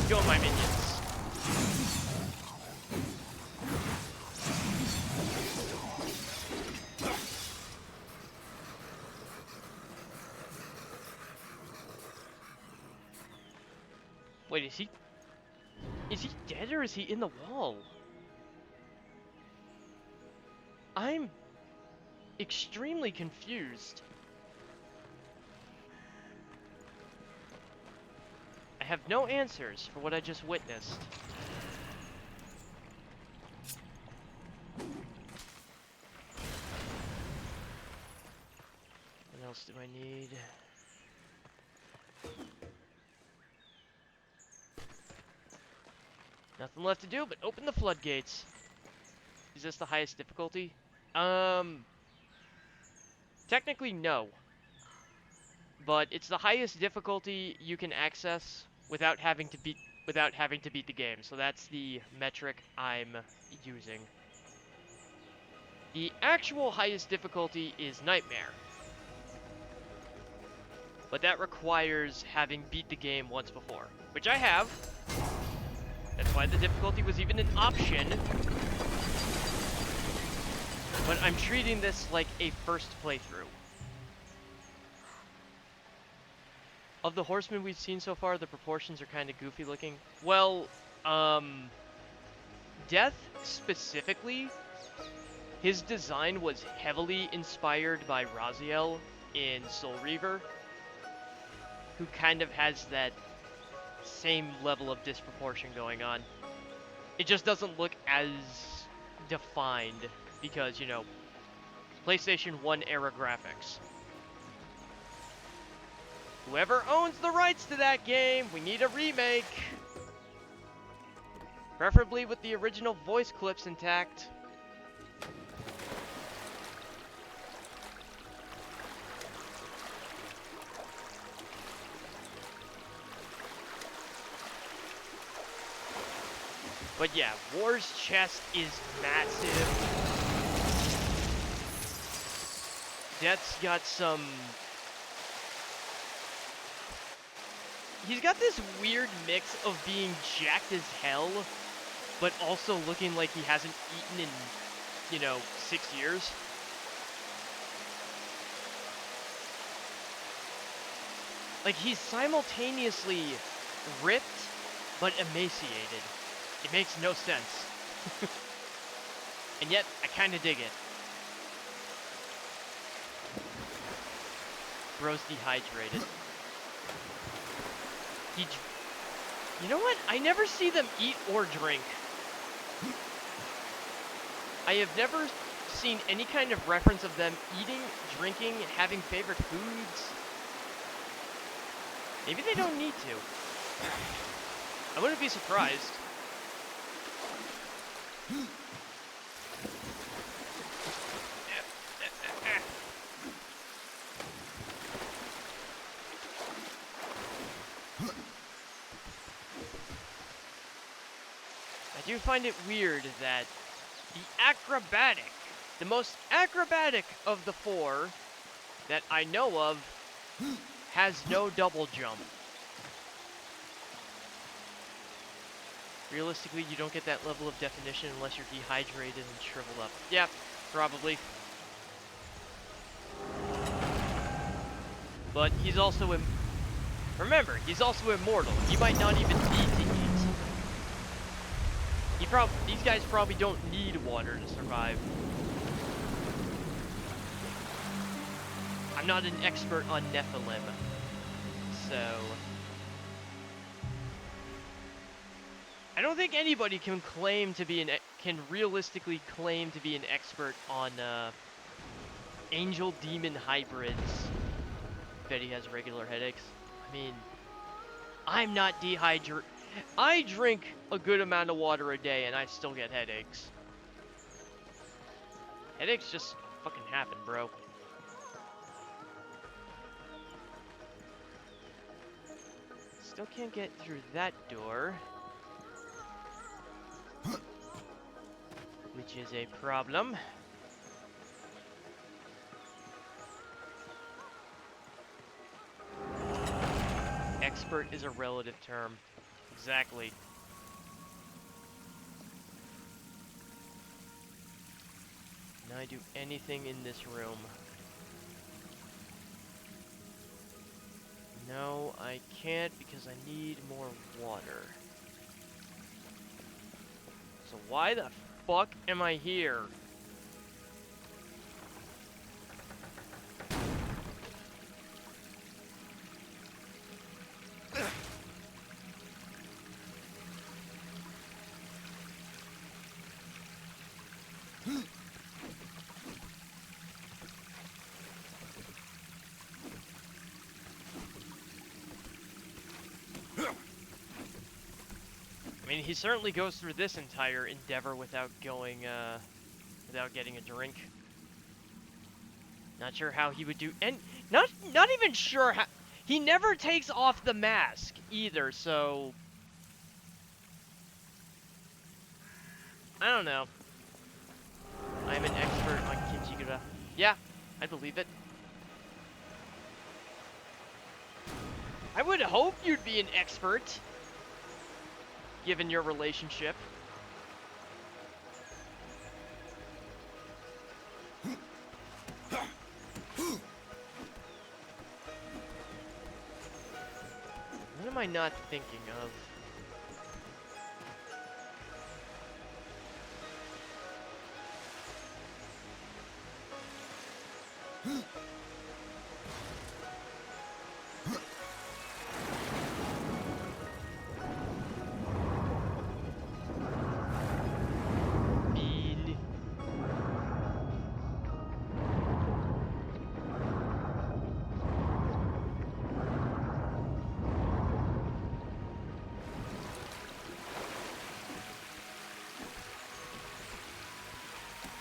[SPEAKER 1] Go, my minions. Wait, is he dead or is he in the wall? I'm extremely confused. I have no answers for what I just witnessed. What else do I need? Nothing left to do but open the floodgates. Is this the highest difficulty? Technically no. But it's the highest difficulty you can access without having to beat the game. So that's the metric I'm using. The actual highest difficulty is Nightmare. But that requires having beat the game once before, which I have. That's why the difficulty was even an option. But I'm treating this like a first playthrough. Of the horsemen we've seen so far, the proportions are kind of goofy looking. Well, Death specifically, his design was heavily inspired by Raziel in Soul Reaver, who kind of has that same level of disproportion going on. It just doesn't look as defined because, you know, PlayStation 1 era graphics. Whoever owns the rights to that game, we need a remake. Preferably with the original voice clips intact. But yeah, War's chest is massive. Death's got some... He's got this weird mix of being jacked as hell, but also looking like he hasn't eaten in, you know, 6 years. Like, he's simultaneously ripped, but emaciated. It makes no sense. And yet, I kinda dig it. Bro's dehydrated. You know what? I never see them eat or drink. I have never seen any kind of reference of them eating, drinking, having favorite foods. Maybe they don't need to. I wouldn't be surprised. I do find it weird that the most acrobatic of the four that I know of, has no double jump. Realistically, you don't get that level of definition unless you're dehydrated and shriveled up. Yeah, probably. But he's also remember, he's also immortal. He might not even need to eat. These guys probably don't need water to survive. I'm not an expert on Nephilim, so I don't think anybody can realistically claim to be an expert on angel demon hybrids. Bet he has regular headaches. I mean, I'm not dehydrated. I drink a good amount of water a day and I still get headaches. Headaches just fucking happen, bro. Still can't get through that door. Which is a problem. Expert is a relative term. Exactly. Can I do anything in this room? No, I can't because I need more water. So why the fuck am I here? I mean, he certainly goes through this entire endeavor without going, without getting a drink. Not sure how he would do, and not even sure how. He never takes off the mask either, so I don't know. I'm an expert on Kinjigura. Yeah, I believe it. I would hope you'd be an expert, given your relationship. What am I not thinking of?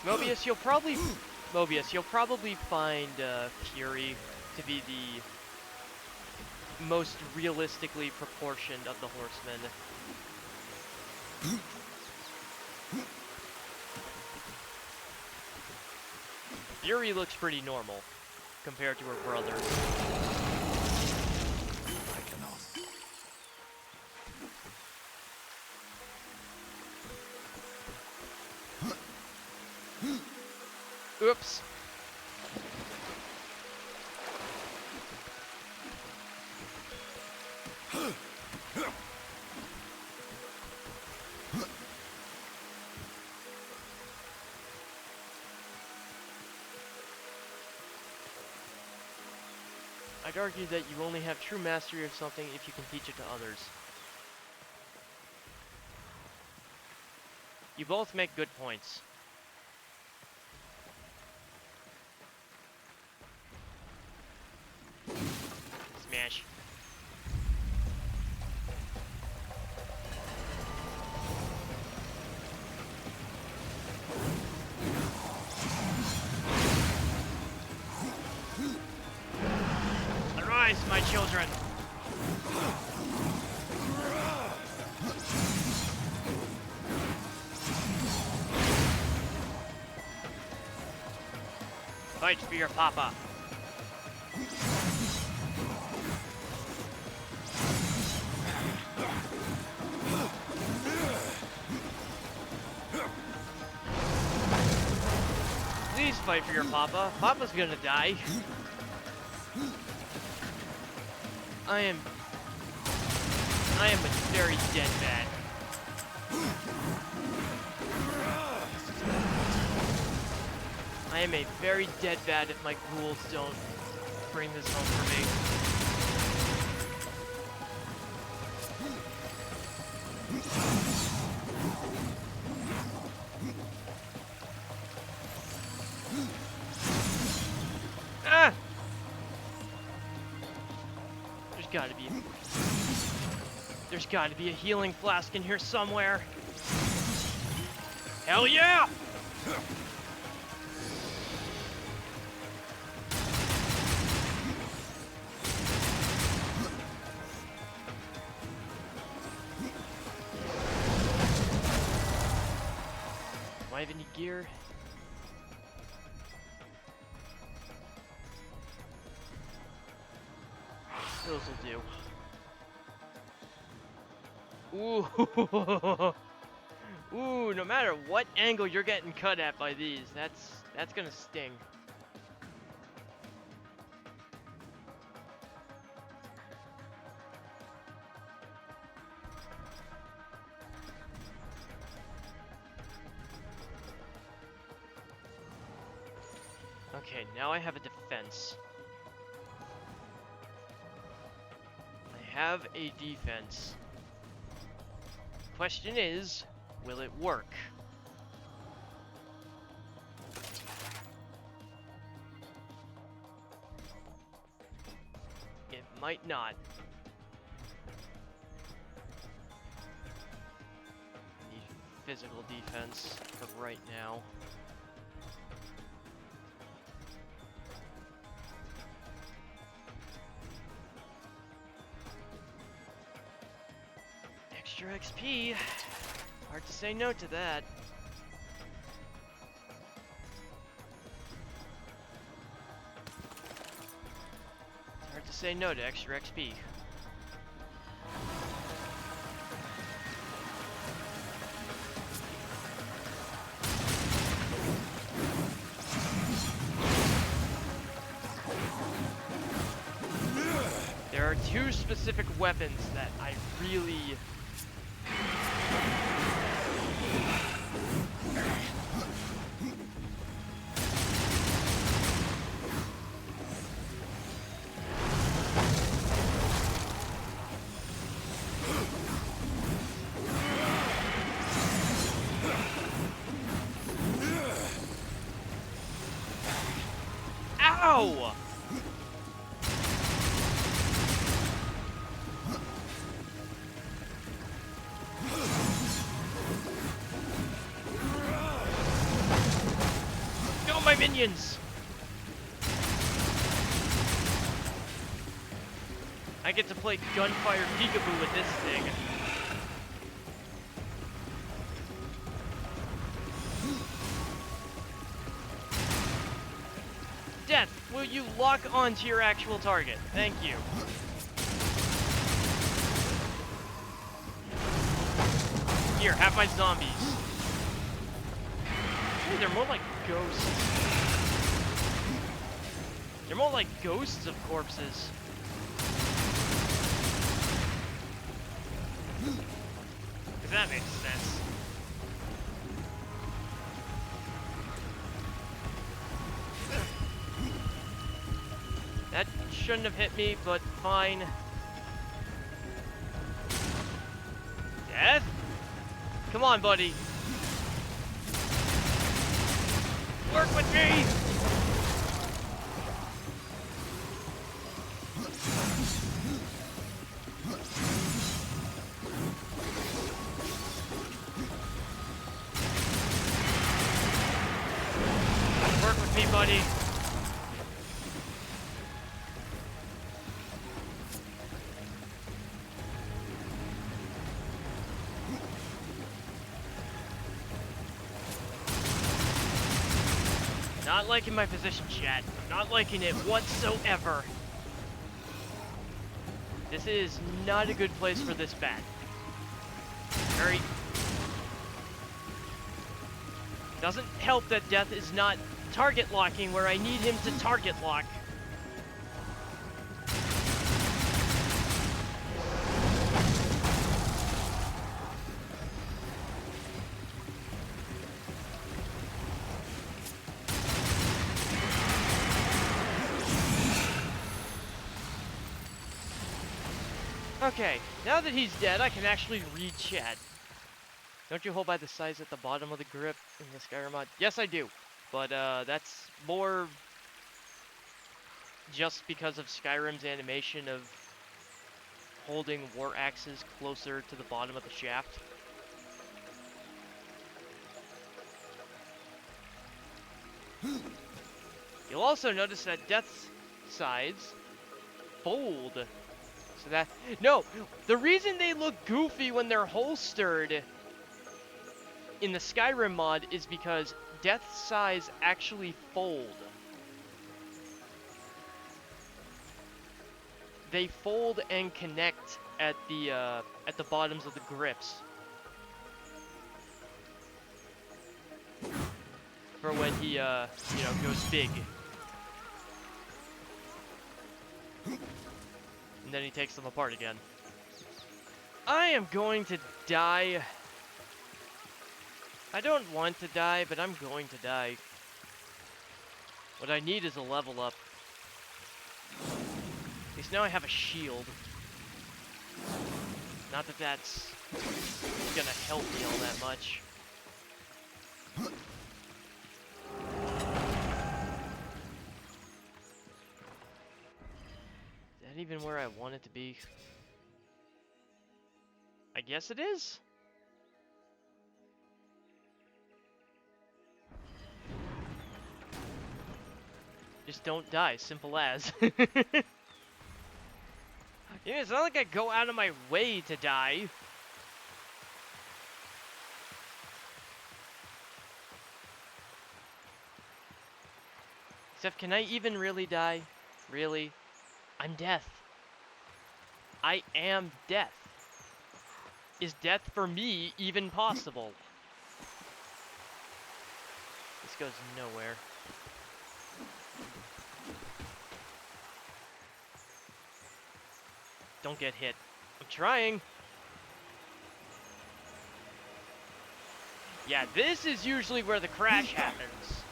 [SPEAKER 1] Mobius, you'll probably find Fury to be the most realistically proportioned of the horsemen. Fury looks pretty normal compared to her brother. Oops. I'd argue that you only have true mastery of something if you can teach it to others. You both make good points. Smash. Arise, my children! Fight for your papa. Please fight for your papa. Papa's gonna die. I am a very dead man. I am a very dead bat if my ghouls don't bring this home for me. Ah! There's gotta be a healing flask in here somewhere. Hell yeah! gear. Those will do. Ooh. Ooh, no matter what angle you're getting cut at by these, that's gonna sting. Okay, now I have a defense. I have a defense. Question is, will it work? It might not. Need physical defense for right now. Extra XP. Hard to say no to that. It's hard to say no to extra XP. There are two specific weapons that I really... Ow! Go, my minions! I get to play gunfire peekaboo with this thing. Death, will you lock onto your actual target? Thank you. Here, have my zombies. Hey, they're more like ghosts. They're more like ghosts of corpses. If that makes sense. That shouldn't have hit me, but fine. Death? Come on, buddy. Work with me! Work with me, buddy. Not liking my position, chat. Not liking it whatsoever. This is not a good place for this bat. Very... Doesn't help that Death is not target locking where I need him to target lock. Okay, now that he's dead, I can actually read chat. Don't you hold by the size at the bottom of the grip in the Skyrim mod? Yes, I do. But, that's more just because of Skyrim's animation of holding war axes closer to the bottom of the shaft. You'll also notice that Death's sides fold. So that... No! The reason they look goofy when they're holstered in the Skyrim mod is because death size actually fold. They fold and connect at the bottoms of the grips. For when he, you know, goes big. And then he takes them apart again. I am going to die. I don't want to die, but I'm going to die. What I need is a level up. At least now I have a shield. Not that that's gonna help me all that much. Is that even where I want it to be? I guess it is. Just don't die, simple as. Yeah, it's not like I go out of my way to die. Except, can I even really die? Really? I'm death. I am death. Is death for me even possible? This goes nowhere. Don't get hit. I'm trying. Yeah, this is usually where the crash happens.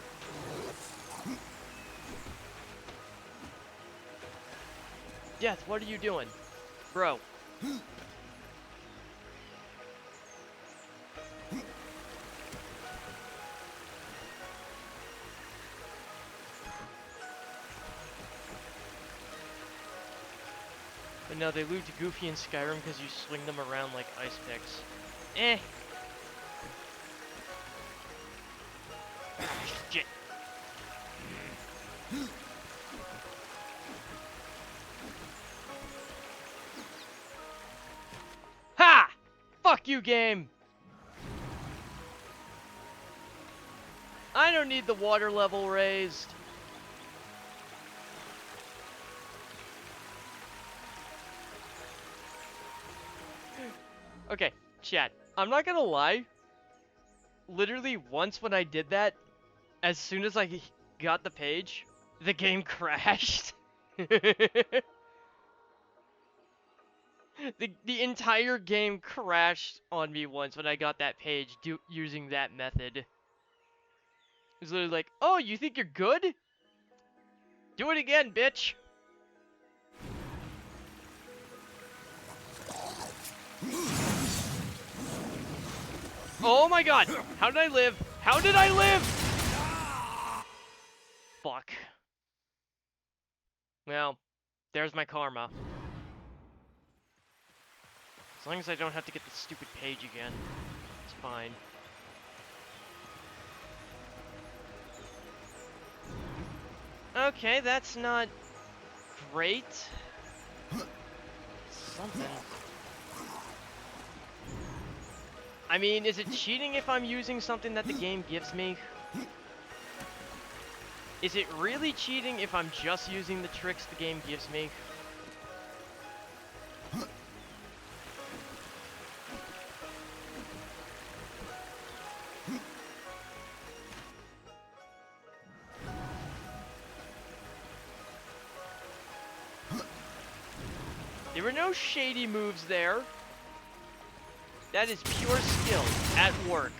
[SPEAKER 1] Death, what are you doing? Bro. But no, they loot Goofy in Skyrim because you swing them around like ice picks. Eh. Shit. Ha! Fuck you, game! I don't need the water level raised. Okay, chat. I'm not gonna lie. Literally once when I did that, as soon as I got the page, the game crashed. The entire game crashed on me once when I got that page using that method. It was literally like, oh, you think you're good? Do it again, bitch. Oh my god! How did I live? How did I live? Fuck. Well, there's my karma. As long as I don't have to get the stupid page again, it's fine. Okay, that's not great. Something. I mean, is it cheating if I'm using something that the game gives me? Is it really cheating if I'm just using the tricks the game gives me? There were no shady moves there. That is pure skill at work.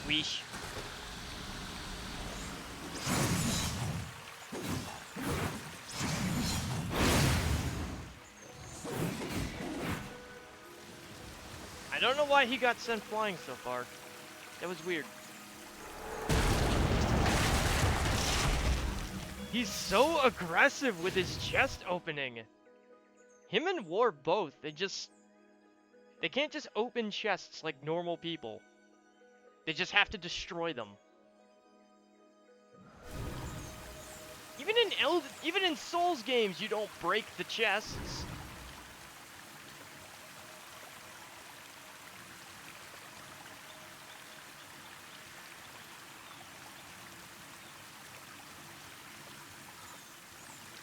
[SPEAKER 1] Squeesh. I don't know why he got sent flying so far. That was weird. He's so aggressive with his chest opening. Him and War both, they can't just open chests like normal people. They just have to destroy them. Even in Souls games, you don't break the chests.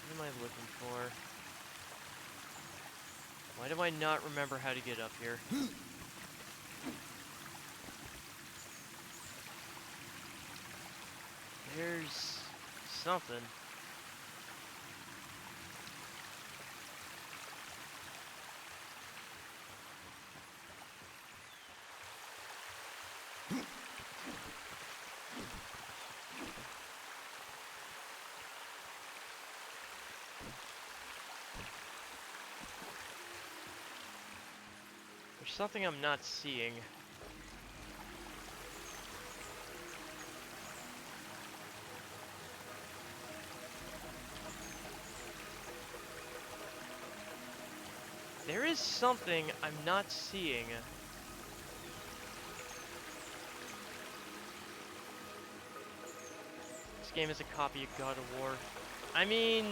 [SPEAKER 1] What am I looking for? Why do I not remember how to get up here? There's something. There's something I'm not seeing. There is something I'm not seeing. This game is a copy of God of War. I mean,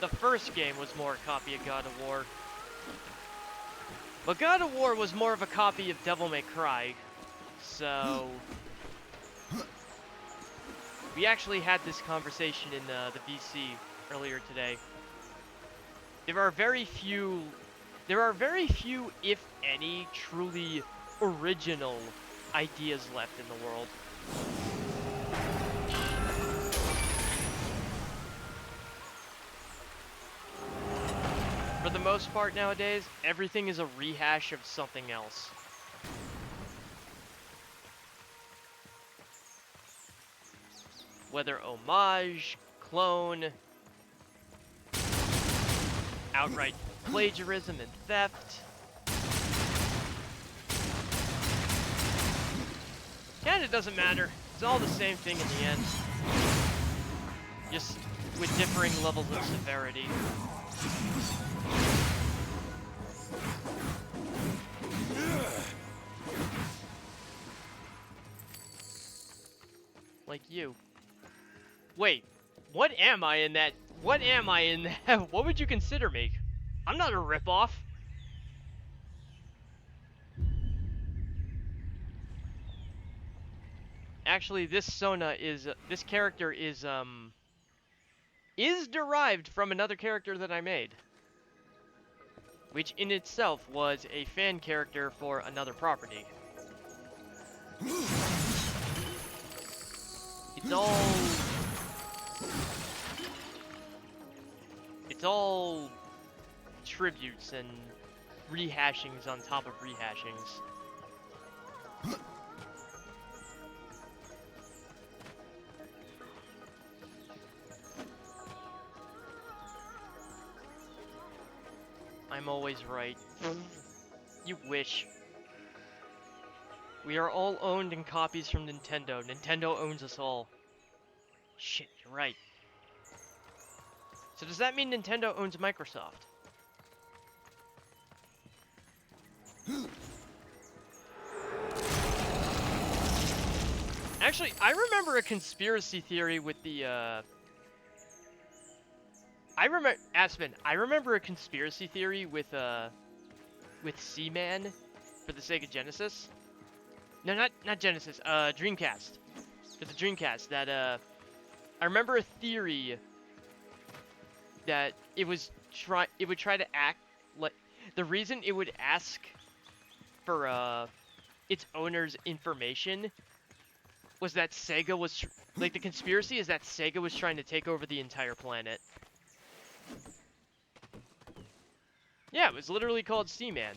[SPEAKER 1] the first game was more a copy of God of War. But God of War was more of a copy of Devil May Cry. So we actually had this conversation in the VC earlier today. There are very few, if any, truly original ideas left in the world. For the most part nowadays, everything is a rehash of something else. Whether homage, clone, outright plagiarism and theft. Kinda doesn't matter. It's all the same thing in the end. Just with differing levels of severity. Like you. Wait, what am I in that? What am I in that? What would you consider me? I'm not a ripoff. Actually, this character is derived from another character that I made, which in itself was a fan character for another property. It's all tributes and rehashings on top of rehashings. I'm always right. You wish. We are all owned in copies from Nintendo. Nintendo owns us all. Shit, you're right. So does that mean Nintendo owns Microsoft? Actually, I remember a conspiracy theory with the, Aspen, I remember a conspiracy theory with Seaman for the Sega Genesis. No, not Genesis, Dreamcast. For the Dreamcast, that, I remember a theory that it would try to act like, the reason it would ask for, its owner's information was that Sega was, like, the conspiracy is that Sega was trying to take over the entire planet. Yeah, it was literally called Seaman.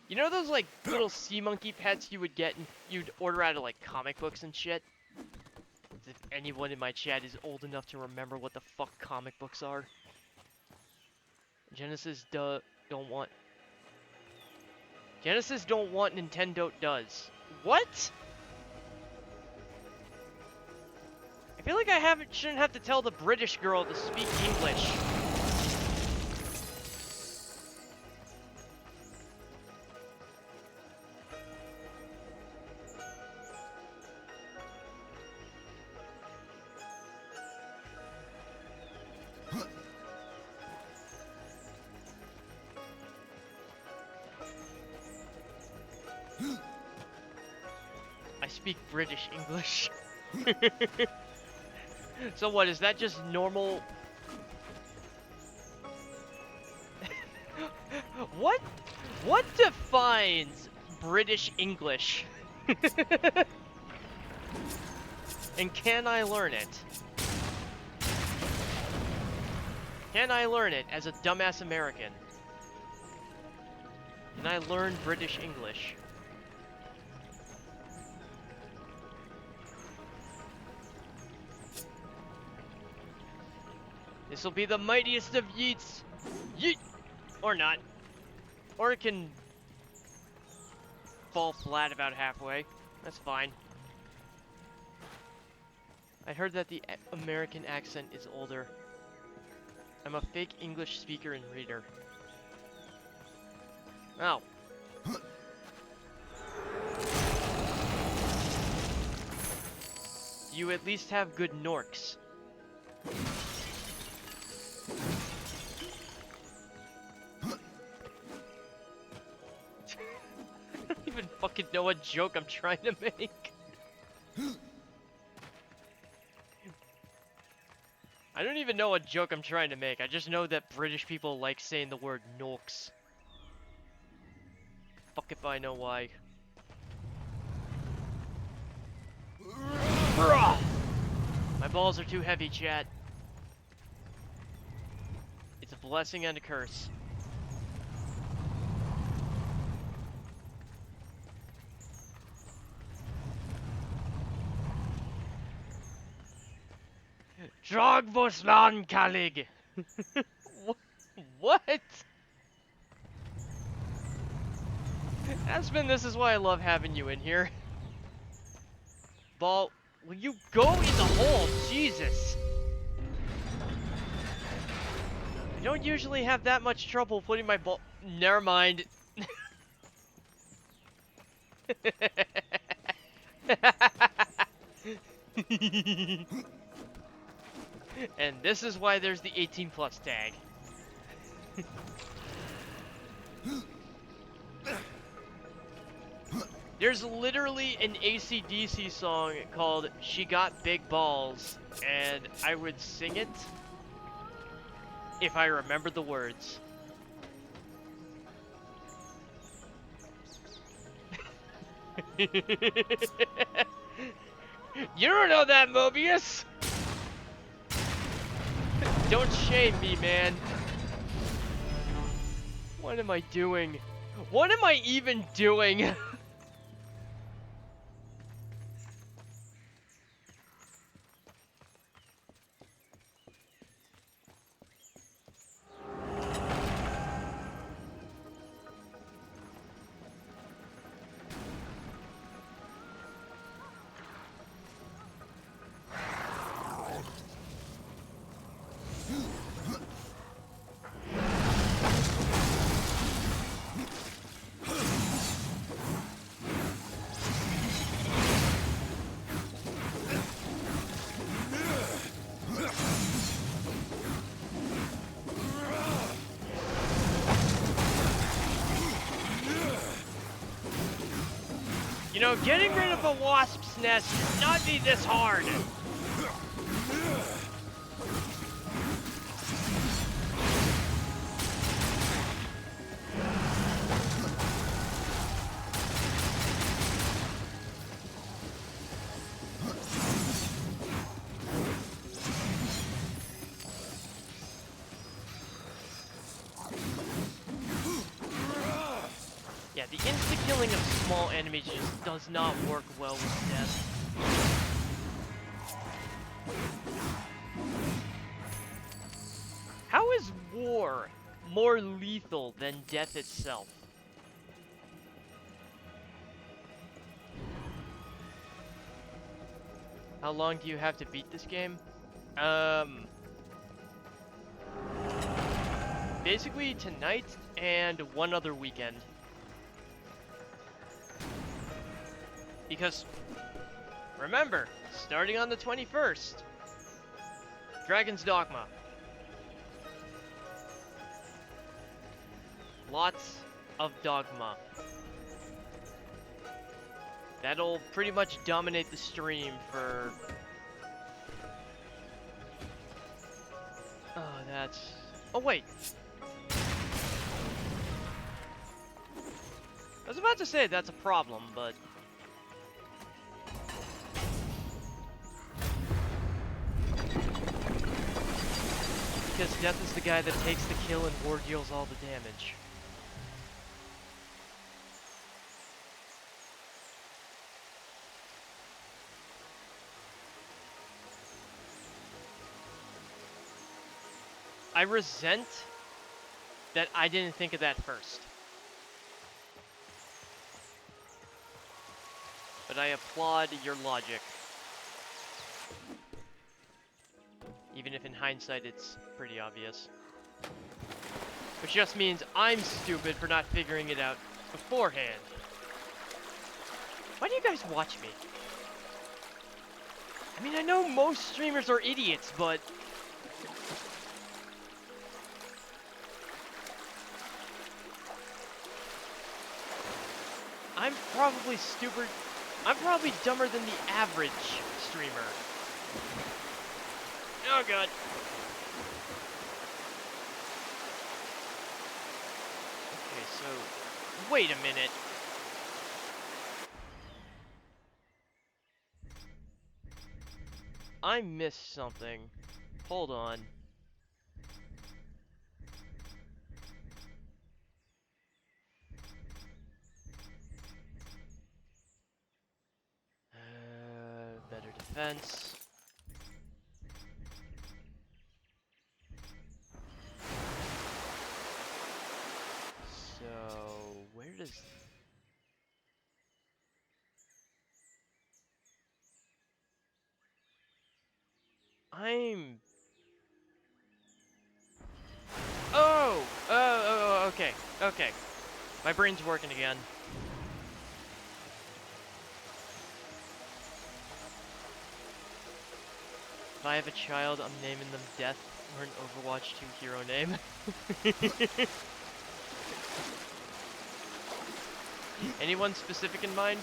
[SPEAKER 1] You know those, like, little sea monkey pets you would get and you'd order out of, like, comic books and shit? As if anyone in my chat is old enough to remember what the fuck comic books are. Genesis don't want... Genesis don't want, Nintendo does. What? feel like shouldn't have to tell the British girl to speak English. I speak British English. So what, is that just normal? What defines British English? And can I learn it? Can I learn it as a dumbass American? Can I learn British English? This'll be the mightiest of yeets! Yeet! Or not. Or it can fall flat about halfway. That's fine. I heard that the American accent is older. I'm a fake English speaker and reader. Oh. You at least have good Norks. I don't even fucking know what joke I'm trying to make. I don't even know what joke I'm trying to make. I just know that British people like saying the word Norks. Fuck if I know why. Bruh! My balls are too heavy, chat. It's a blessing and a curse. Drogboslan Kallig! What? Aspen, this is why I love having you in here. Ball, will you go in the hole? Jesus! I don't usually have that much trouble putting my ball. Never mind. And this is why there's the 18+ tag. There's literally an AC/DC song called She Got Big Balls, and I would sing it if I remember the words. You don't know that, Mobius! Don't shame me, man. What am I doing? What am I even doing? You know, getting rid of a wasp's nest should not be this hard. Yeah, the insta-killing of small enemies just does not work well with death. How is war more lethal than death itself? How long do you have to beat this game? Basically tonight and one other weekend. Because, remember, starting on the 21st, Dragon's Dogma. Lots of Dogma. That'll pretty much dominate the stream for... Oh, that's... Oh, wait. I was about to say that's a problem, but... Because Death is the guy that takes the kill and War deals all the damage. I resent that I didn't think of that first. But I applaud your logic. Even if in hindsight it's pretty obvious. Which just means I'm stupid for not figuring it out beforehand. Why do you guys watch me? I mean, I know most streamers are idiots, but... I'm probably stupid. I'm probably dumber than the average streamer. Oh god. Okay, so wait a minute. I missed something. Hold on. Better defense. So, where does... I'm... Oh, okay, okay. My brain's working again. If I have a child, I'm naming them Death or an Overwatch 2 hero name. Anyone specific in mind?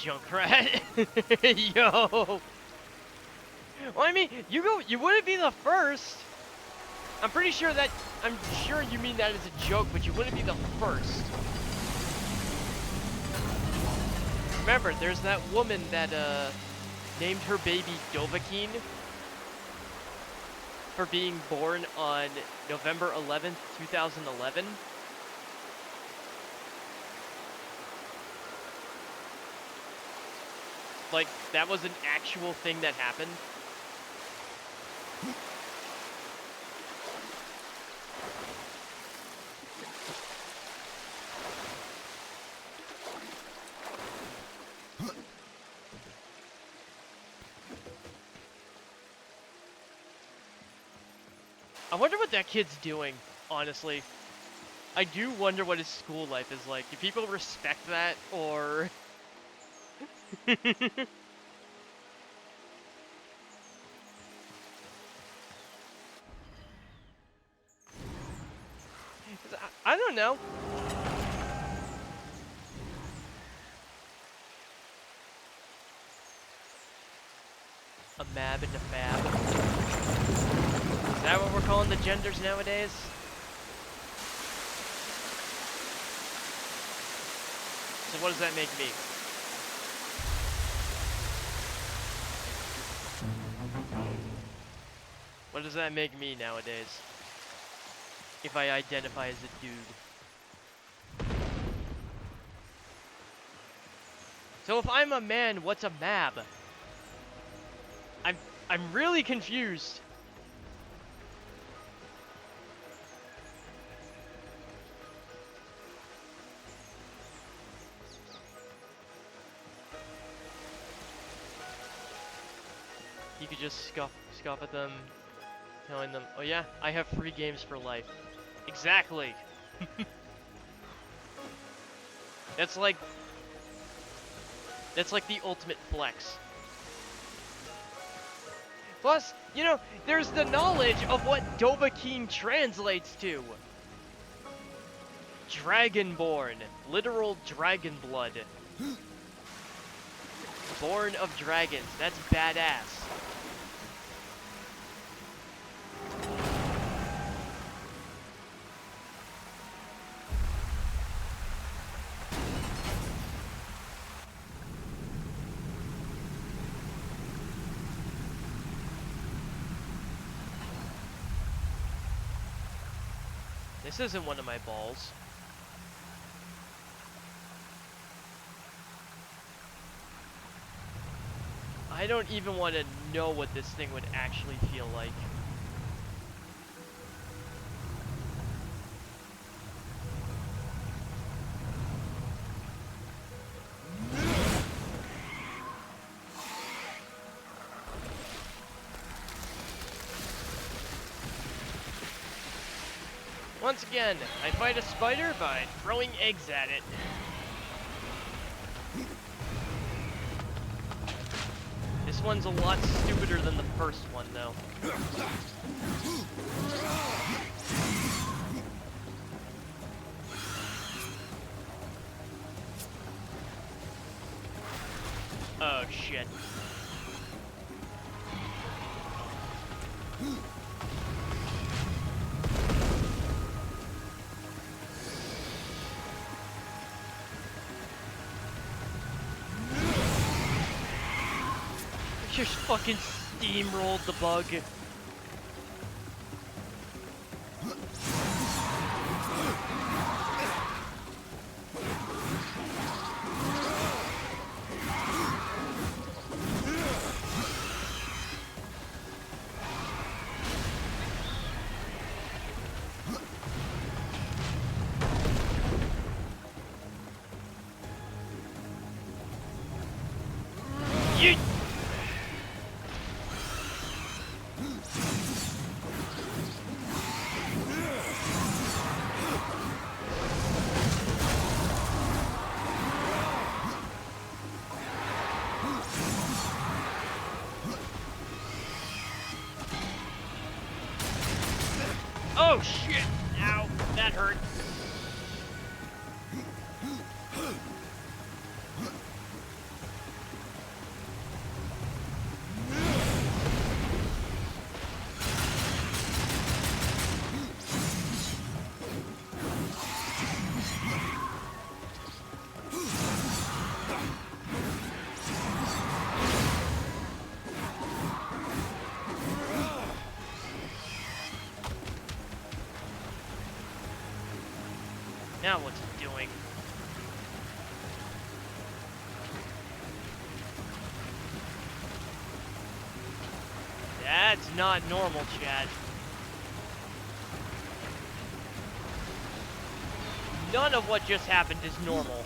[SPEAKER 1] Junkrat. Yo. Well, I mean, you wouldn't be the first. I'm pretty sure that, I'm sure you mean that as a joke, but you wouldn't be the first. Remember, there's that woman that, named her baby Dovahkiin for being born on November 11th, 2011. Like, that was an actual thing that happened. I wonder what that kid's doing, honestly. I do wonder what his school life is like. Do people respect that, or... I don't know. A mab and a fab. Is that what we're calling the genders nowadays? So what does that make me? What does that make me nowadays? If I identify as a dude. So if I'm a man, what's a mab? I'm really confused. You could just scoff at them, telling them, "Oh yeah, I have free games for life." Exactly. That's like the ultimate flex. Plus, you know, there's the knowledge of what Dovahkiin translates to. Dragonborn, literal dragon blood. Born of dragons, that's badass. This isn't one of my balls. I don't even want to know what this thing would actually feel like. Once again, I fight a spider by throwing eggs at it. This one's a lot stupider than the first one, though. Oh, shit. Just fucking steamrolled the bug. Yeet! Oh shit! Ow, that hurt. Now what's it doing? That's not normal, Chad. None of what just happened is normal.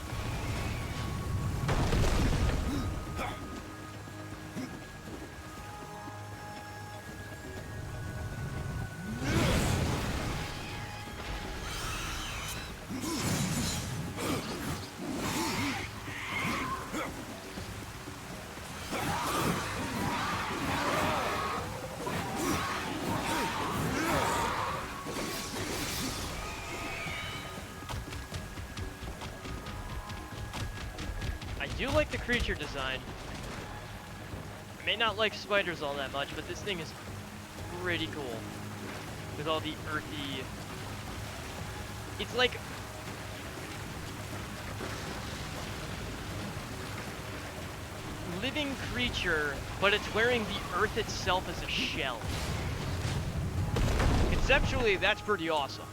[SPEAKER 1] I do like the creature design. I may not like spiders all that much, but this thing is pretty cool. With all the earthy... It's like... living creature, but it's wearing the earth itself as a shell. Conceptually, that's pretty awesome.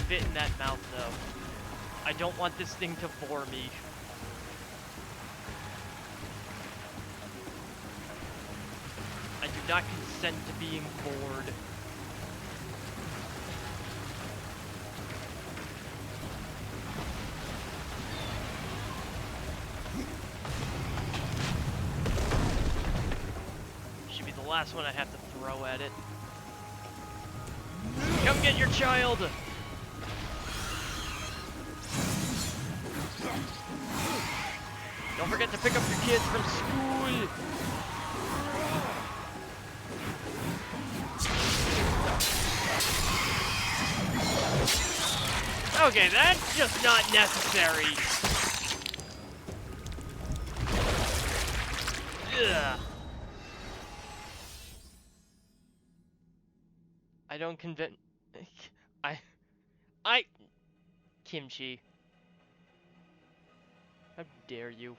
[SPEAKER 1] fit in that mouth, though. I don't want this thing to bore me. I do not consent to being bored. Should be the last one I have to throw at it. Come get your child! Don't forget to pick up your kids from school! Okay, that's just not necessary. Ugh. I don't convince. Kimchi. How dare you?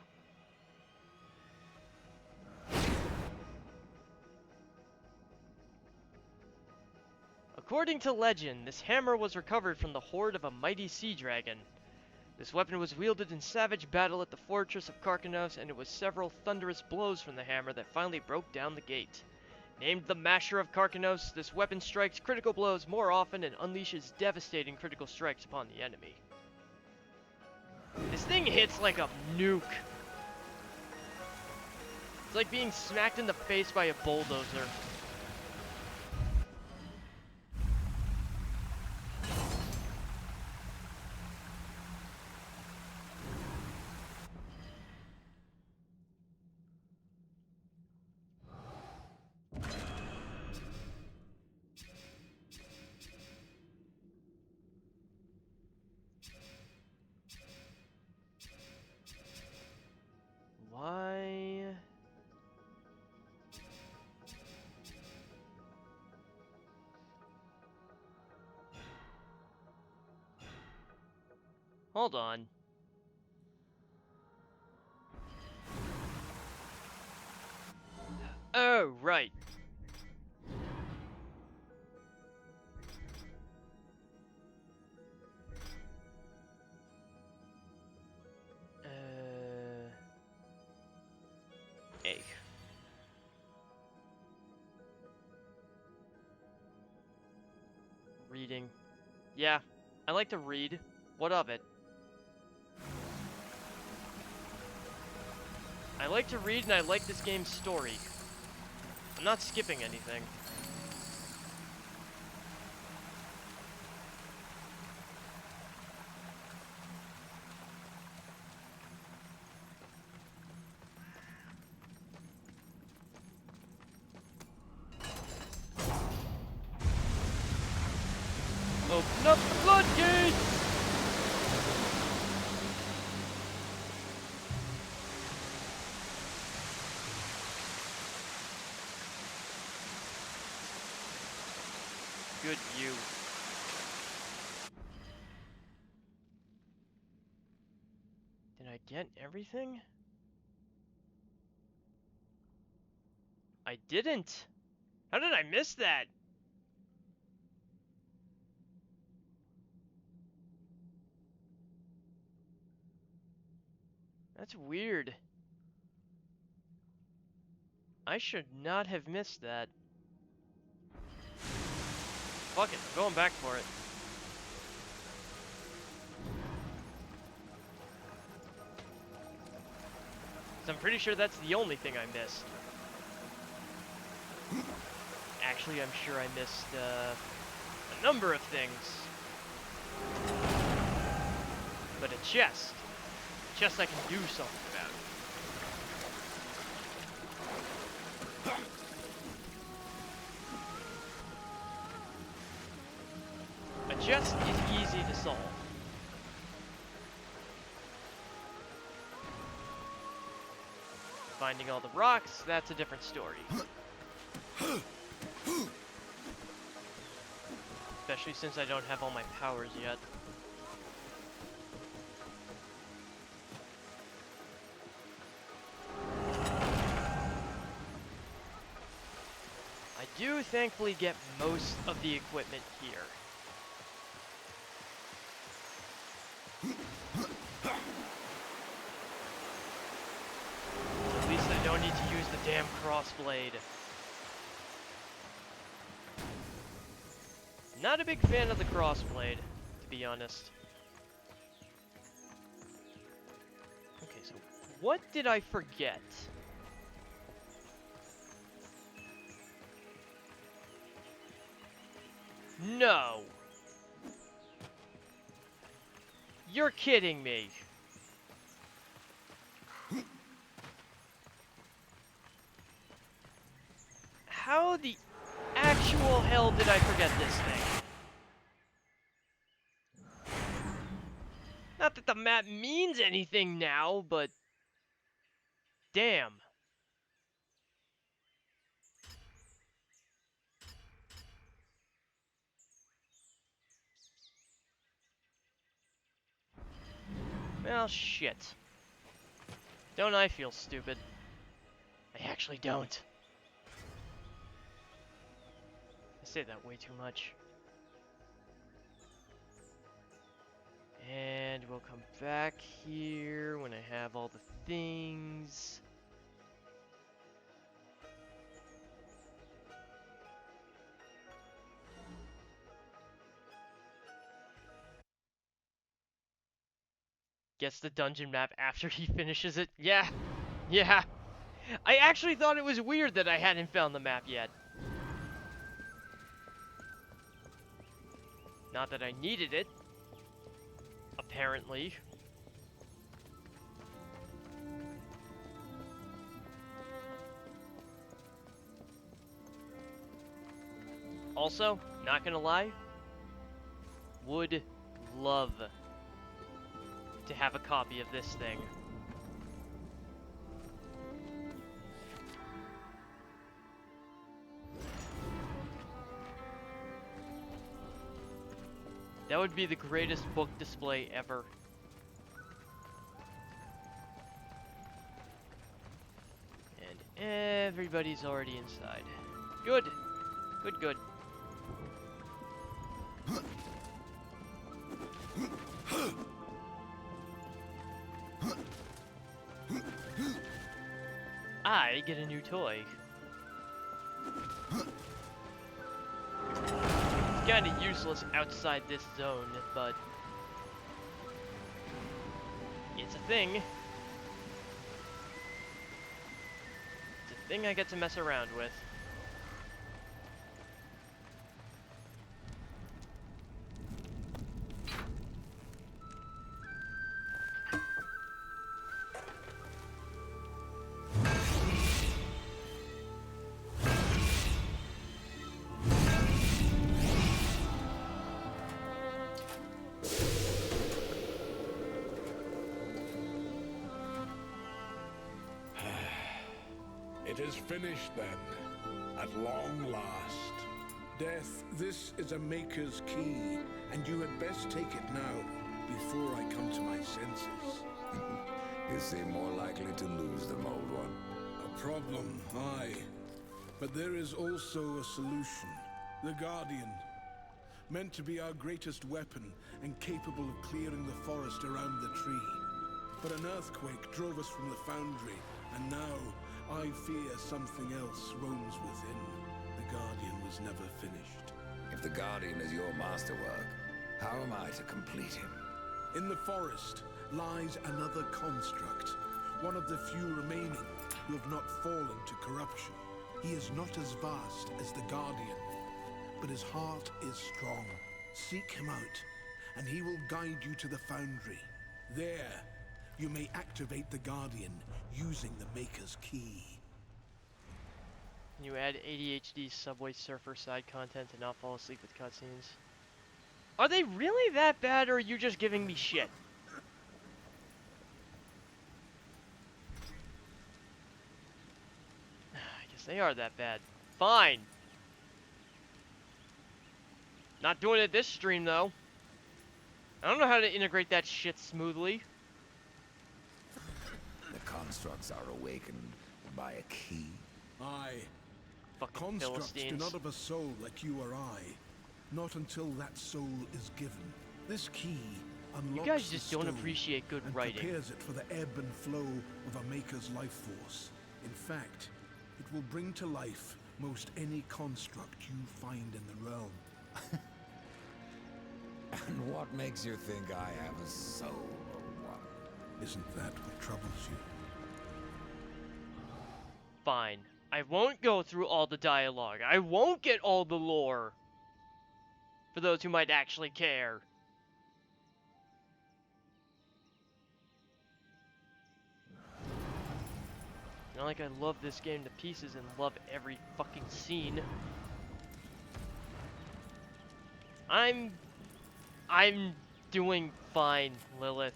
[SPEAKER 1] According to legend, this hammer was recovered from the hoard of a mighty sea dragon. This weapon was wielded in savage battle at the fortress of Karkanos, and it was several thunderous blows from the hammer that finally broke down the gate. Named the Masher of Karkanos, this weapon strikes critical blows more often and unleashes devastating critical strikes upon the enemy. This thing hits like a nuke. It's like being smacked in the face by a bulldozer. Why? Hold on. Oh, right. Egg. Reading. Yeah, I like to read. What of it? I like to read and I like this game's story. I'm not skipping anything. Open up the floodgates! Good you. Did I get everything? I didn't. How did I miss that? That's weird. I should not have missed that. Fuck it, I'm going back for it. So I'm pretty sure that's the only thing I missed. Actually, I'm sure I missed a number of things. But a chest. A chest I can do something about. A chest is easy to solve. Finding all the rocks, that's a different story. Especially since I don't have all my powers yet. I do thankfully get most of the equipment here. The damn crossblade. Not a big fan of the crossblade, to be honest. Okay, so what did I forget? No. You're kidding me. How the actual hell did I forget this thing? Not that the map means anything now, but damn. Well, shit. Don't I feel stupid? I actually don't. I say that way too much. And we'll come back here when I have all the things. Gets the dungeon map after he finishes it. Yeah. Yeah. I actually thought it was weird that I hadn't found the map yet. Not that I needed it. Apparently. Also, not gonna lie, would love to have a copy of this thing. That would be the greatest book display ever. And everybody's already inside. Good. Good, good. I get a new toy. Kinda useless outside this zone, but it's a thing. It's a thing I get to mess around with.
[SPEAKER 4] It is finished then, at long last. Death, this is a Maker's key, and you had best take it now, before I come to my senses.
[SPEAKER 5] You seem more likely to lose them, old one.
[SPEAKER 4] A problem, aye. But there is also a solution. The Guardian. Meant to be our greatest weapon, and capable of clearing the forest around the tree. But an earthquake drove us from the foundry, and now I fear something else roams within. The Guardian was never finished.
[SPEAKER 5] If the Guardian is your masterwork, how am I to complete him?
[SPEAKER 4] In the forest lies another construct, one of the few remaining who have not fallen to corruption. He is not as vast as the Guardian, but his heart is strong. Seek him out, and he will guide you to the foundry. There, you may activate the Guardian using the Maker's key.
[SPEAKER 1] You add ADHD Subway Surfer side content to not fall asleep with cutscenes. Are they really that bad, or are you just giving me shit? I guess they are that bad. Fine. Not doing it this stream, though. I don't know how to integrate that shit smoothly.
[SPEAKER 5] The constructs are awakened by a key.
[SPEAKER 4] Aye.
[SPEAKER 1] Fucking
[SPEAKER 4] Constructs do
[SPEAKER 1] Philistines.
[SPEAKER 4] not have a soul like you or I. Not until that soul is given. This key unlocks
[SPEAKER 1] You guys just
[SPEAKER 4] the
[SPEAKER 1] don't
[SPEAKER 4] stone
[SPEAKER 1] appreciate good
[SPEAKER 4] and
[SPEAKER 1] writing.
[SPEAKER 4] prepares it for the ebb and flow of a Maker's life force. In fact, It will bring to life most any construct you find in the realm.
[SPEAKER 10] And what makes you think I have a soul or what?
[SPEAKER 4] Isn't that what troubles you?
[SPEAKER 1] Fine. I won't go through all the dialogue. I won't get all the lore. For those who might actually care. Not like I love this game to pieces and love every fucking scene. I'm doing fine, Lilith.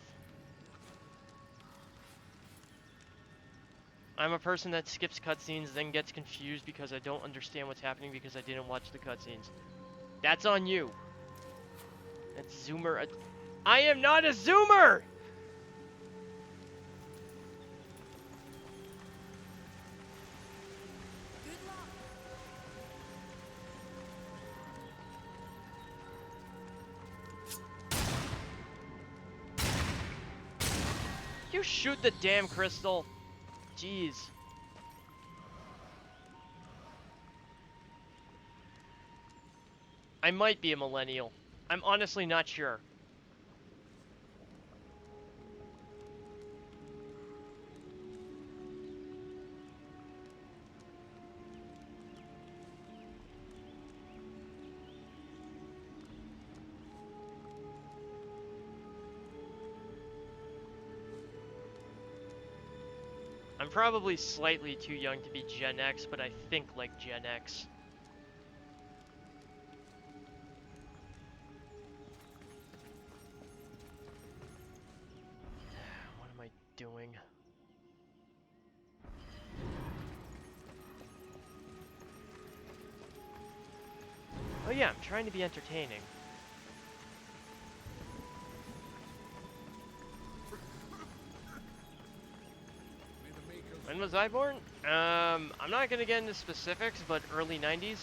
[SPEAKER 1] I'm a person that skips cutscenes, then gets confused because I don't understand what's happening because I didn't watch the cutscenes. That's on you. That's Zoomer. I am not a Zoomer!
[SPEAKER 7] Good luck.
[SPEAKER 1] You shoot the damn crystal. Jeez. I might be a millennial. I'm honestly not sure. I'm probably slightly too young to be Gen X, but I think like Gen X. What am I doing? Oh yeah, I'm trying to be entertaining. When was I born? I'm not gonna get into specifics, but early 90s.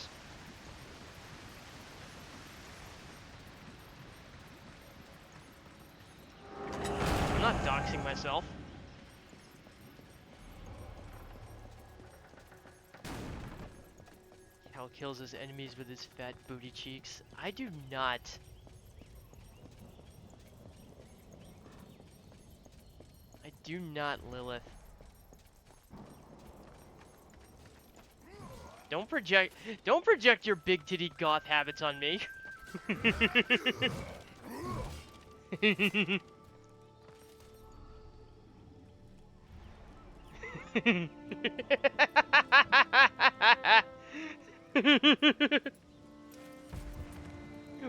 [SPEAKER 1] I'm not doxing myself. Cal kills his enemies with his fat booty cheeks. I do not. I do not, Lilith. Don't project your big titty goth habits on me.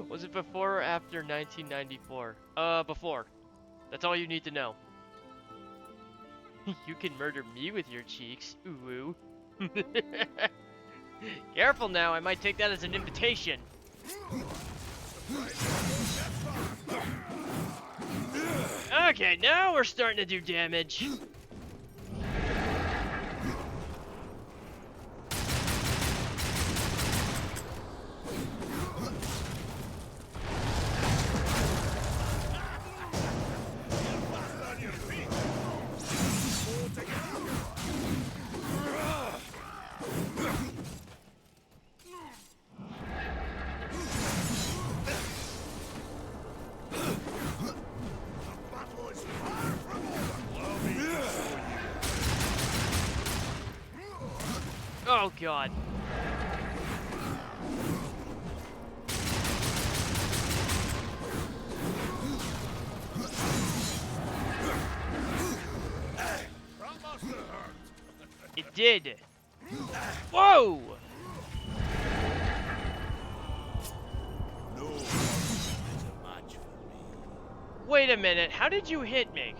[SPEAKER 1] Was it before or after 1994? Before. That's all you need to know. You can murder me with your cheeks. Ooh. Careful now, I might take that as an invitation. Okay, now we're starting to do damage. Oh god. It did. Whoa!
[SPEAKER 3] No, it's a match for me.
[SPEAKER 1] Wait a minute, how did you hit me?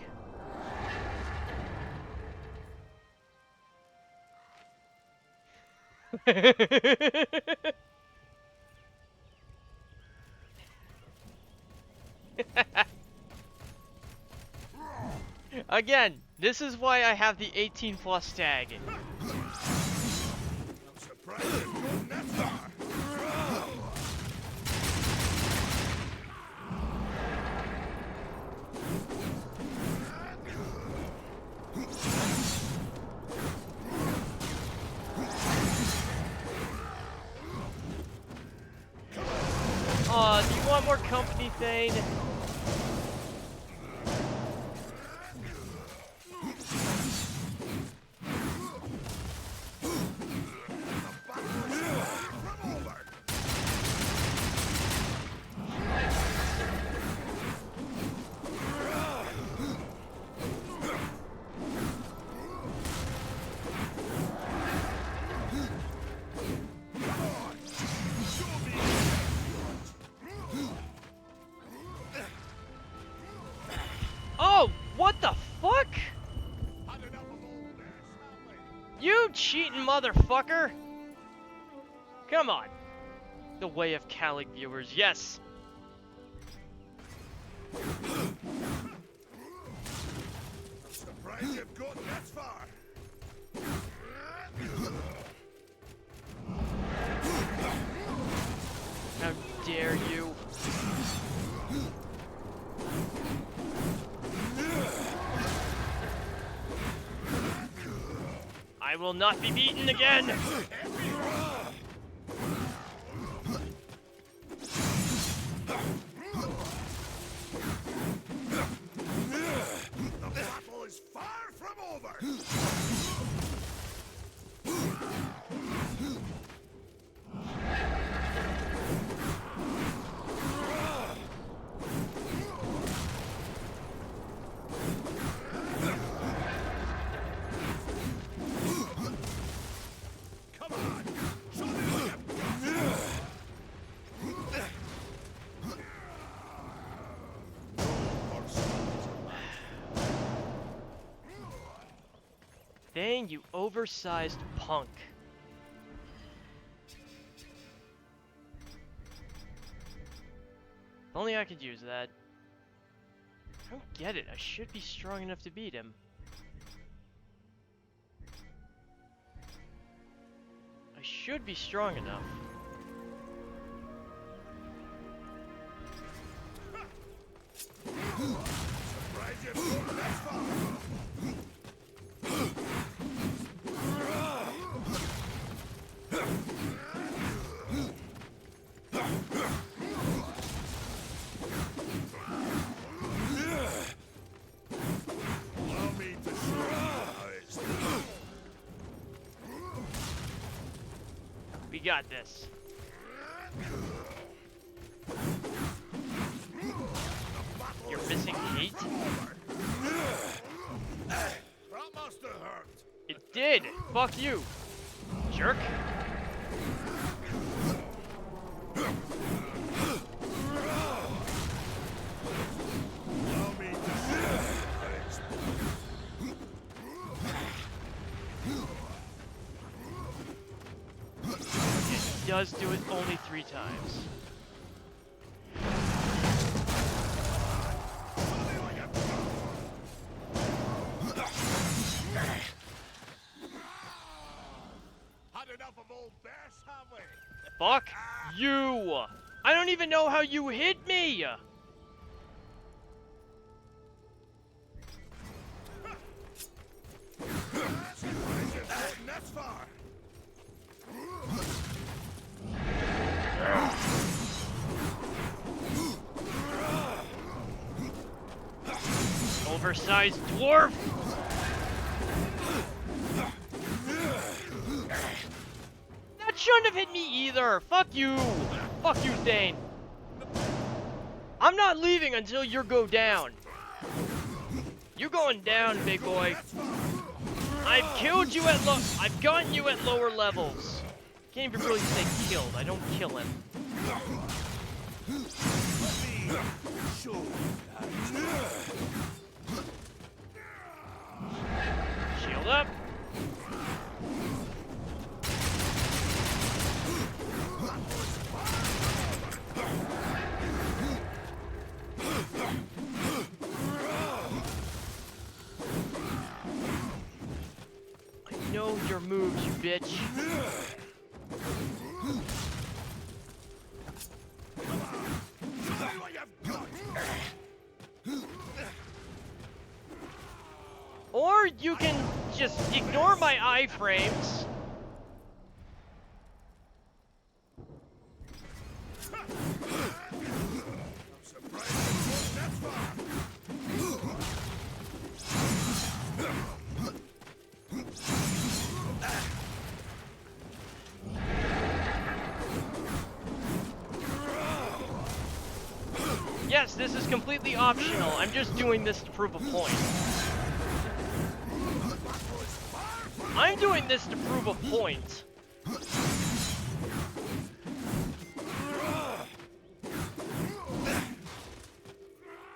[SPEAKER 1] Again, this is why I have the 18 plus tag.
[SPEAKER 3] I'm surprised you've gone that far.
[SPEAKER 1] want more company, Thane? Oh, what the fuck? You cheating motherfucker! Come on. The way of Kallig viewers, yes.
[SPEAKER 3] Surprised you've gotten this far.
[SPEAKER 1] How dare you? I will not be beaten again!
[SPEAKER 3] The battle is far from over. Come on, show me what you've
[SPEAKER 1] Dang, you oversized punk. If only I could use that. I don't get it. I should be strong enough to beat him. I should be strong enough.
[SPEAKER 3] surprised you've gotten this far. Allow me to show you how it's done.
[SPEAKER 1] We got this. You're missing hate?
[SPEAKER 3] That must have hurt.
[SPEAKER 1] It did! Fuck you! Jerk!
[SPEAKER 3] Allow me to show you how it's done.
[SPEAKER 1] It does do it only 3 times.
[SPEAKER 3] Had enough of old Bears, have we?
[SPEAKER 1] Fuck you! I don't even know how you hit me!
[SPEAKER 3] Surprised you've gotten this far.
[SPEAKER 1] Oversized dwarf! That shouldn't have hit me either! Fuck you! Fuck you, Thane! I'm not leaving until you go down! You going down, big boy! I've killed you at I've gotten you at lower levels! Can't even really say killed, I don't kill him.
[SPEAKER 3] Show you how it's done.
[SPEAKER 1] Shield up! I know your moves, you bitch.
[SPEAKER 3] Show me what you've got.
[SPEAKER 1] Or you can just ignore my iframes. Yes, this is completely optional. I'm just doing this to prove a point. I'm doing this to prove a point.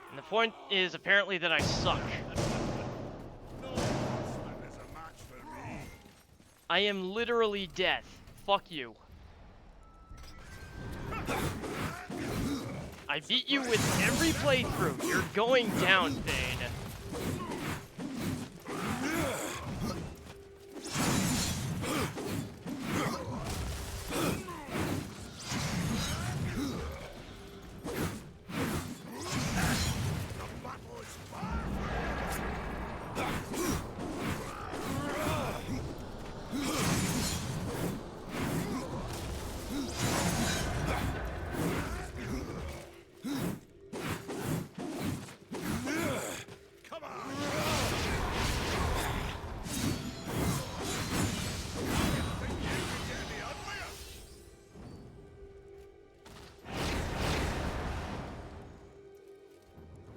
[SPEAKER 1] And the point is apparently that I suck. I am literally death. Fuck you. I beat you with every playthrough. You're going down, Thane.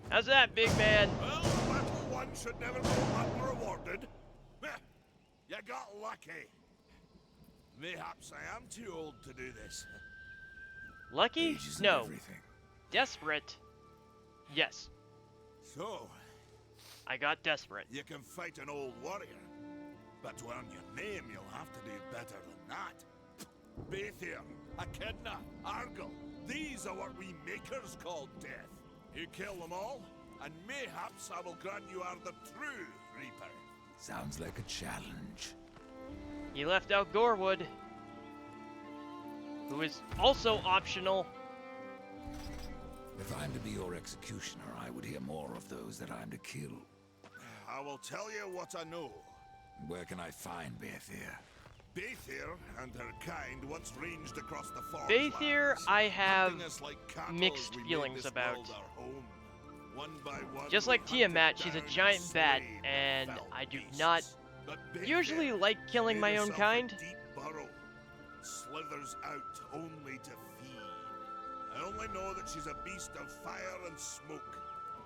[SPEAKER 1] How's that, big man?
[SPEAKER 3] Well, the little one should never go unrewarded. You got lucky. Mayhaps I am too old to do this.
[SPEAKER 1] Lucky?
[SPEAKER 10] Ages and
[SPEAKER 1] No.
[SPEAKER 10] everything.
[SPEAKER 1] Desperate? Yes.
[SPEAKER 3] So,
[SPEAKER 1] I got desperate.
[SPEAKER 3] you can fight an old warrior, but to earn your name, you'll have to do better than that. Baethir, Echidna, Argyll, these are what we makers call death. You kill them all, and mayhaps I will grant you are the true Reaper.
[SPEAKER 10] Sounds like a challenge.
[SPEAKER 1] He left out Gorwood, who is also optional.
[SPEAKER 10] If I'm to be your executioner, I would hear more of those that I'm to kill.
[SPEAKER 3] I will tell you what I know.
[SPEAKER 10] Where can I find Baethir?
[SPEAKER 3] Baethir and her kind once ranged across the forest.
[SPEAKER 1] Baethir, I have
[SPEAKER 3] Hunting us like cattle
[SPEAKER 1] mixed
[SPEAKER 3] as we made
[SPEAKER 1] feelings
[SPEAKER 3] this
[SPEAKER 1] about.
[SPEAKER 3] world our home. One by one,
[SPEAKER 1] Just
[SPEAKER 3] we
[SPEAKER 1] like
[SPEAKER 3] hunted
[SPEAKER 1] Tiamat, she's a
[SPEAKER 3] down
[SPEAKER 1] giant
[SPEAKER 3] and
[SPEAKER 1] bat,
[SPEAKER 3] slain
[SPEAKER 1] and
[SPEAKER 3] fell
[SPEAKER 1] I do
[SPEAKER 3] beasts.
[SPEAKER 1] not
[SPEAKER 3] But Baethir
[SPEAKER 1] usually like killing my
[SPEAKER 3] made
[SPEAKER 1] own
[SPEAKER 3] herself
[SPEAKER 1] kind.
[SPEAKER 3] a deep burrow, slithers out only to feed. I only know that she's a beast of fire and smoke,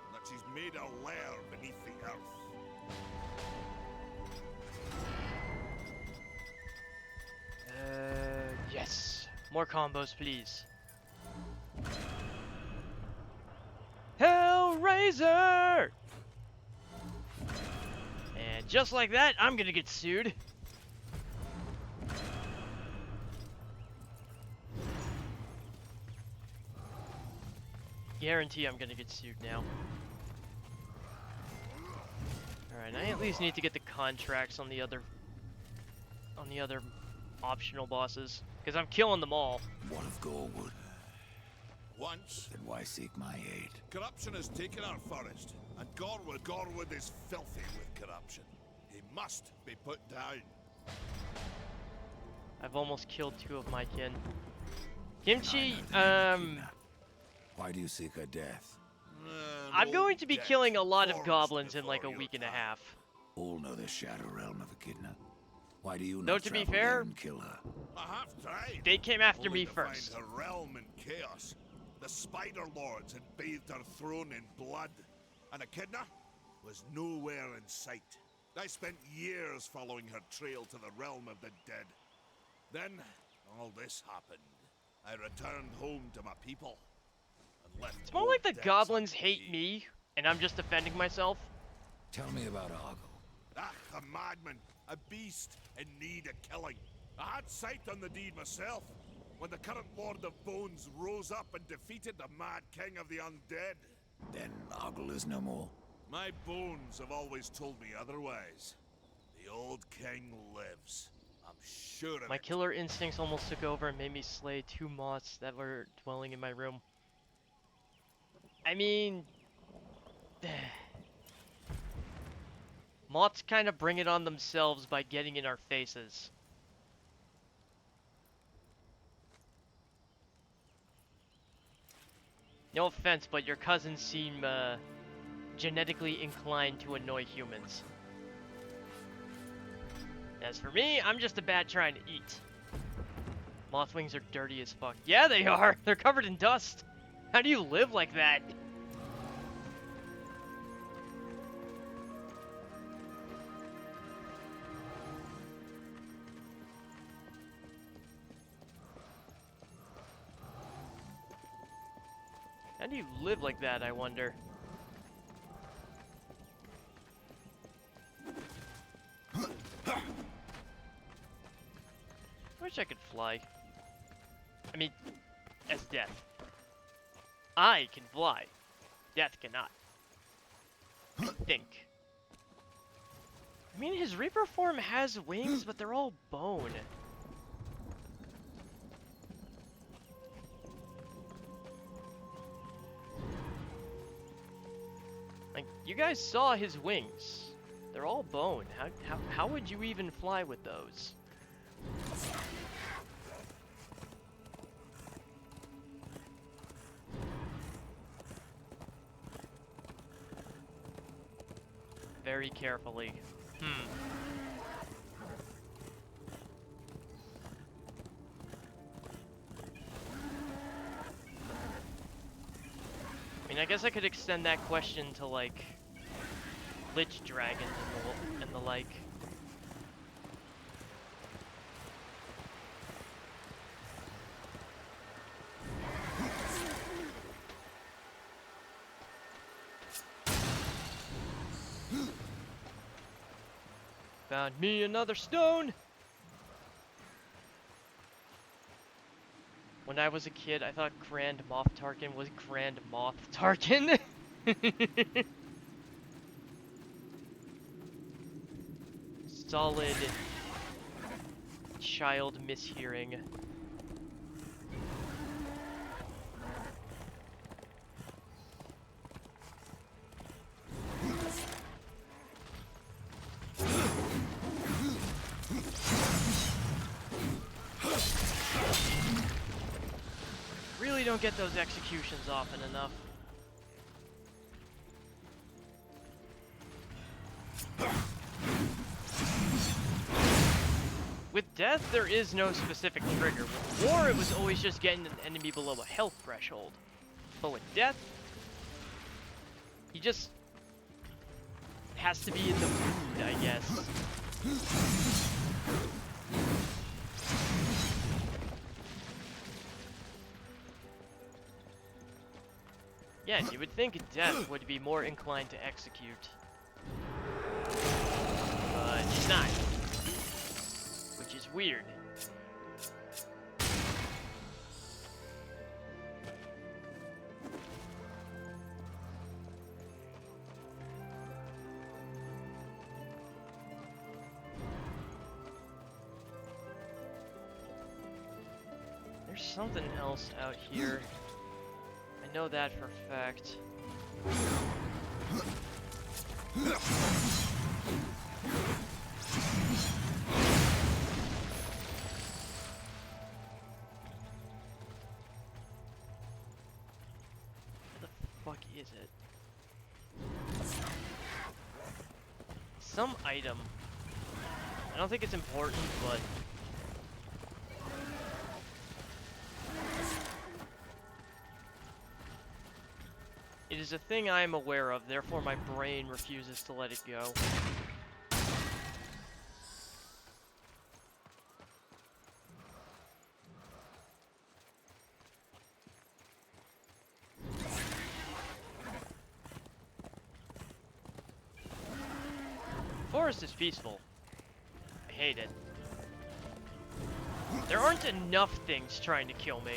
[SPEAKER 3] and that she's made a lair beneath the earth.
[SPEAKER 1] Yes. More combos, please. Hellraiser! And just like that, I'm gonna get sued. Guarantee I'm gonna get sued now. Alright, I at least need to get the contracts on the other optional bosses, because I'm killing them all.
[SPEAKER 10] What of Gorwood?
[SPEAKER 3] Once,
[SPEAKER 10] Then why seek my aid?
[SPEAKER 3] corruption has taken our forest, and Gorwood is filthy with corruption. He must be put down.
[SPEAKER 1] I've almost killed 2 of my kin. Kimchi,
[SPEAKER 10] Why do you seek her death?
[SPEAKER 1] I'm going to be
[SPEAKER 3] Dead
[SPEAKER 1] killing a lot of
[SPEAKER 3] forged
[SPEAKER 1] goblins in like a
[SPEAKER 3] before
[SPEAKER 1] week
[SPEAKER 3] your
[SPEAKER 1] and a
[SPEAKER 3] time.
[SPEAKER 1] half.
[SPEAKER 10] All know the Shadow Realm of Echidna. Why do you
[SPEAKER 1] Though
[SPEAKER 10] not
[SPEAKER 1] to be
[SPEAKER 10] travel
[SPEAKER 1] fair,
[SPEAKER 10] there and kill her?
[SPEAKER 3] I have tried.
[SPEAKER 1] They came after
[SPEAKER 3] only
[SPEAKER 1] me
[SPEAKER 3] to
[SPEAKER 1] first.
[SPEAKER 3] Find her realm in chaos. The Spider Lords had bathed her throne in blood, and Echidna was nowhere in sight. I spent years following her trail to the realm of the dead. Then all this happened. I returned home to my people and left.
[SPEAKER 1] It's more
[SPEAKER 3] old
[SPEAKER 1] like the
[SPEAKER 3] debts
[SPEAKER 1] goblins
[SPEAKER 3] at
[SPEAKER 1] hate
[SPEAKER 3] sea.
[SPEAKER 1] me, and I'm just defending myself.
[SPEAKER 10] Tell me about Argyll.
[SPEAKER 3] Ah, a madman, a beast in need of killing. I had sight on the deed myself, when the current Lord of Bones rose up and defeated the mad king of the undead.
[SPEAKER 10] Then Argyll is no more.
[SPEAKER 3] My bones have always told me otherwise. The old king lives. I'm sure of
[SPEAKER 1] My
[SPEAKER 3] it.
[SPEAKER 1] killer instincts almost took over and made me slay 2 moths that were dwelling in my room. I mean... moths kind of bring it on themselves by getting in our faces. No offense, but your cousins seem, genetically inclined to annoy humans. As for me, I'm just a bat trying to eat. Mothwings are dirty as fuck. Yeah, they are! They're covered in dust! How do you live like that? How do you live like that, I wonder? I wish I could fly. I mean, as Death. I can fly. Death cannot. I think. I mean, his Reaper form has wings, but they're all bone. Like, you guys saw his wings. They're all bone. How would you even fly with those? Very carefully. I mean, I guess I could extend that question to, like, Lich Dragons and the like. Found me another stone! When I was a kid, I thought Grand Moff Tarkin was Grand Moth Tarkin. Solid child mishearing. Really don't get those executions often enough. With Death, there is no specific trigger. With War, it was always just getting an enemy below a health threshold. But with Death, he just has to be in the mood, I guess. Yeah, you would think Death would be more inclined to execute. But he's not. Which is weird. There's something else out here. I know that for a fact. What the fuck is it? Some item. I don't think it's important, but it is a thing I am aware of, therefore my brain refuses to let it go. Forest is peaceful. I hate it. There aren't enough things trying to kill me.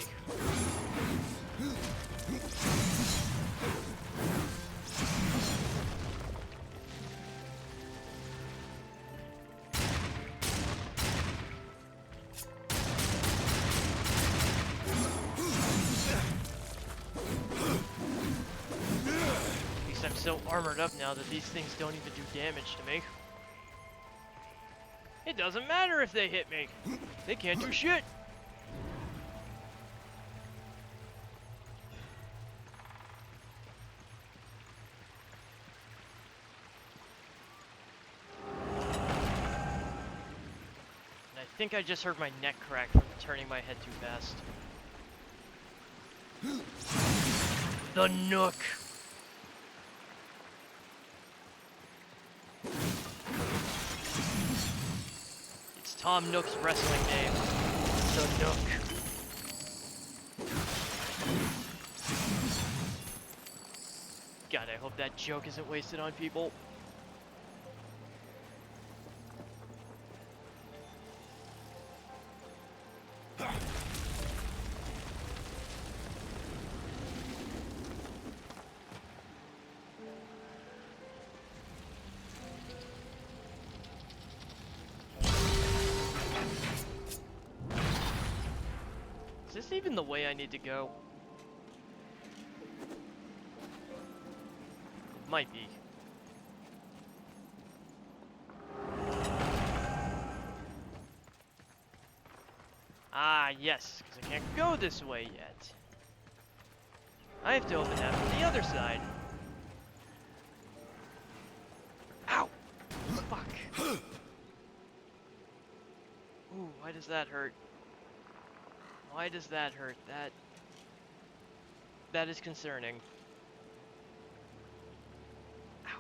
[SPEAKER 1] At least I'm so armored up now that these things don't even do damage to me. It doesn't matter if they hit me. They can't do shit. And I think I just heard my neck crack from turning my head too fast. The Nook. Tom Nook's wrestling name. The Nook. I hope that joke isn't wasted on people. Is this even the way I need to go? Might be. Ah, yes, because I can't go this way yet. I have to open that from the other side. Ow! Fuck. Ooh, why does that hurt? Why does that hurt? That is concerning. Ow.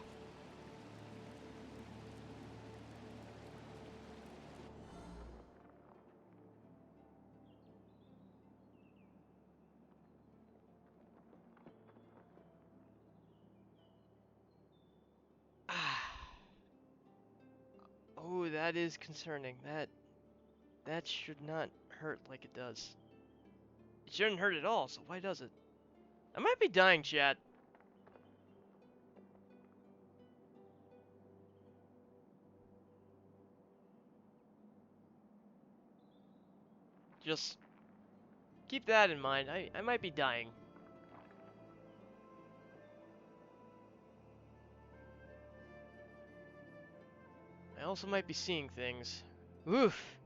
[SPEAKER 1] Ah. Oh, that is concerning. That should not hurt like it does. It shouldn't hurt at all, so why does it? I might be dying, chat. Just keep that in mind. I might be dying. I also might be seeing things. Oof.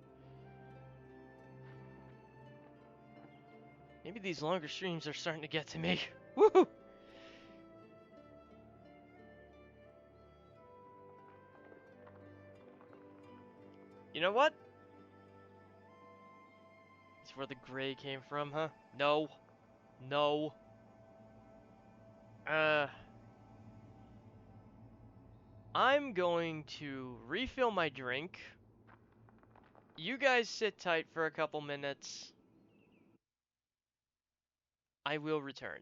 [SPEAKER 1] Maybe these longer streams are starting to get to me. Woohoo! You know what? It's where the gray came from, huh? No. No. I'm going to refill my drink. You guys sit tight for a couple minutes. I will return.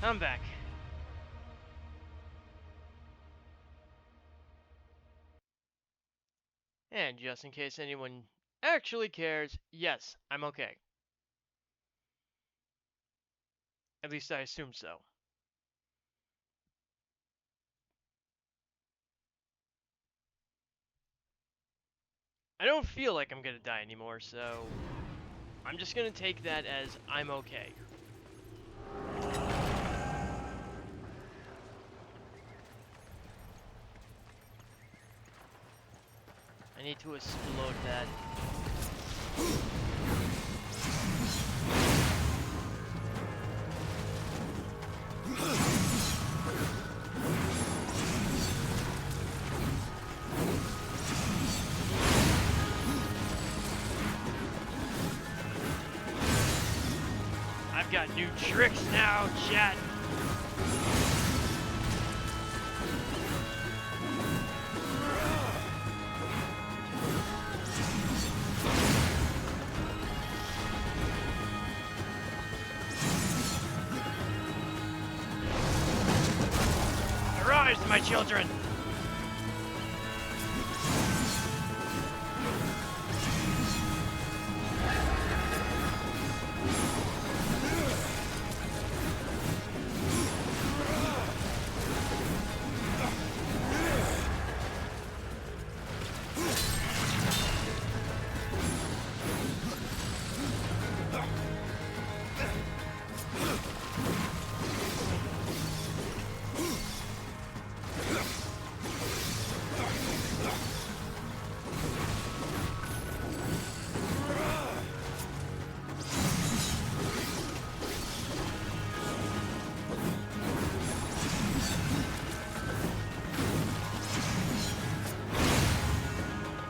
[SPEAKER 1] I'm back. And just in case anyone actually cares, yes, I'm okay. At least I assume so. I don't feel like I'm gonna die anymore, so I'm just gonna take that as I'm okay. I need to explode that. I've got new tricks now, chat. Arise, my children!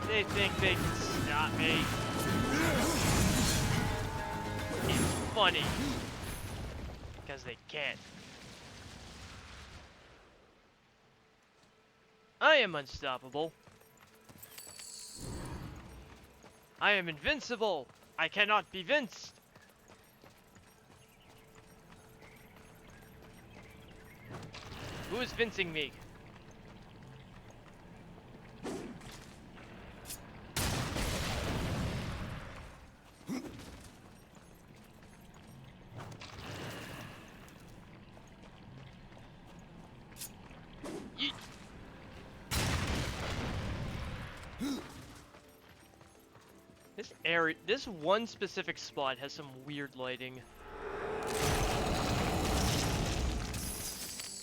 [SPEAKER 1] They think they can stop me. It's funny. Because they can't. I am unstoppable. I am invincible. I cannot be vinced. Who is vincing me? This area, this one specific spot has some weird lighting.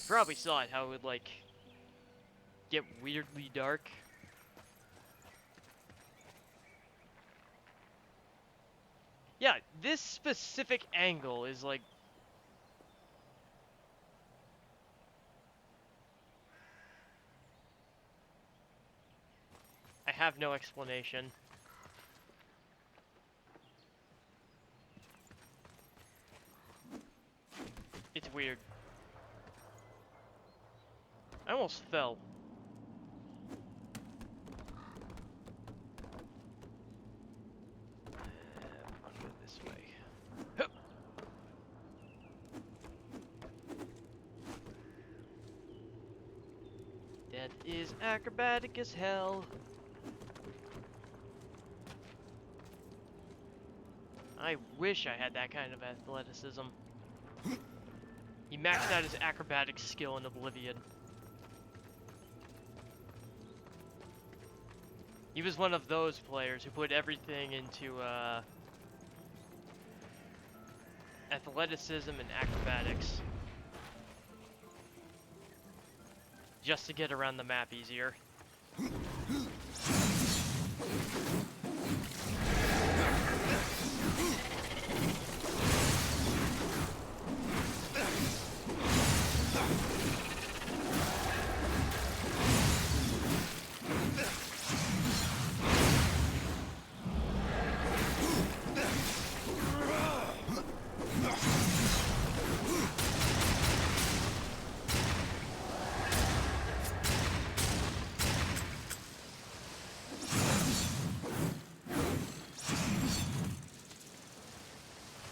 [SPEAKER 1] Probably saw it, how it would like get weirdly dark. Yeah, this specific angle is like I have no explanation. It's weird. I almost fell. I'll go this way. Hup. That is acrobatic as hell. I wish I had that kind of athleticism. He maxed out his acrobatic skill in Oblivion. He was one of those players who put everything into athleticism and acrobatics. Just to get around the map easier.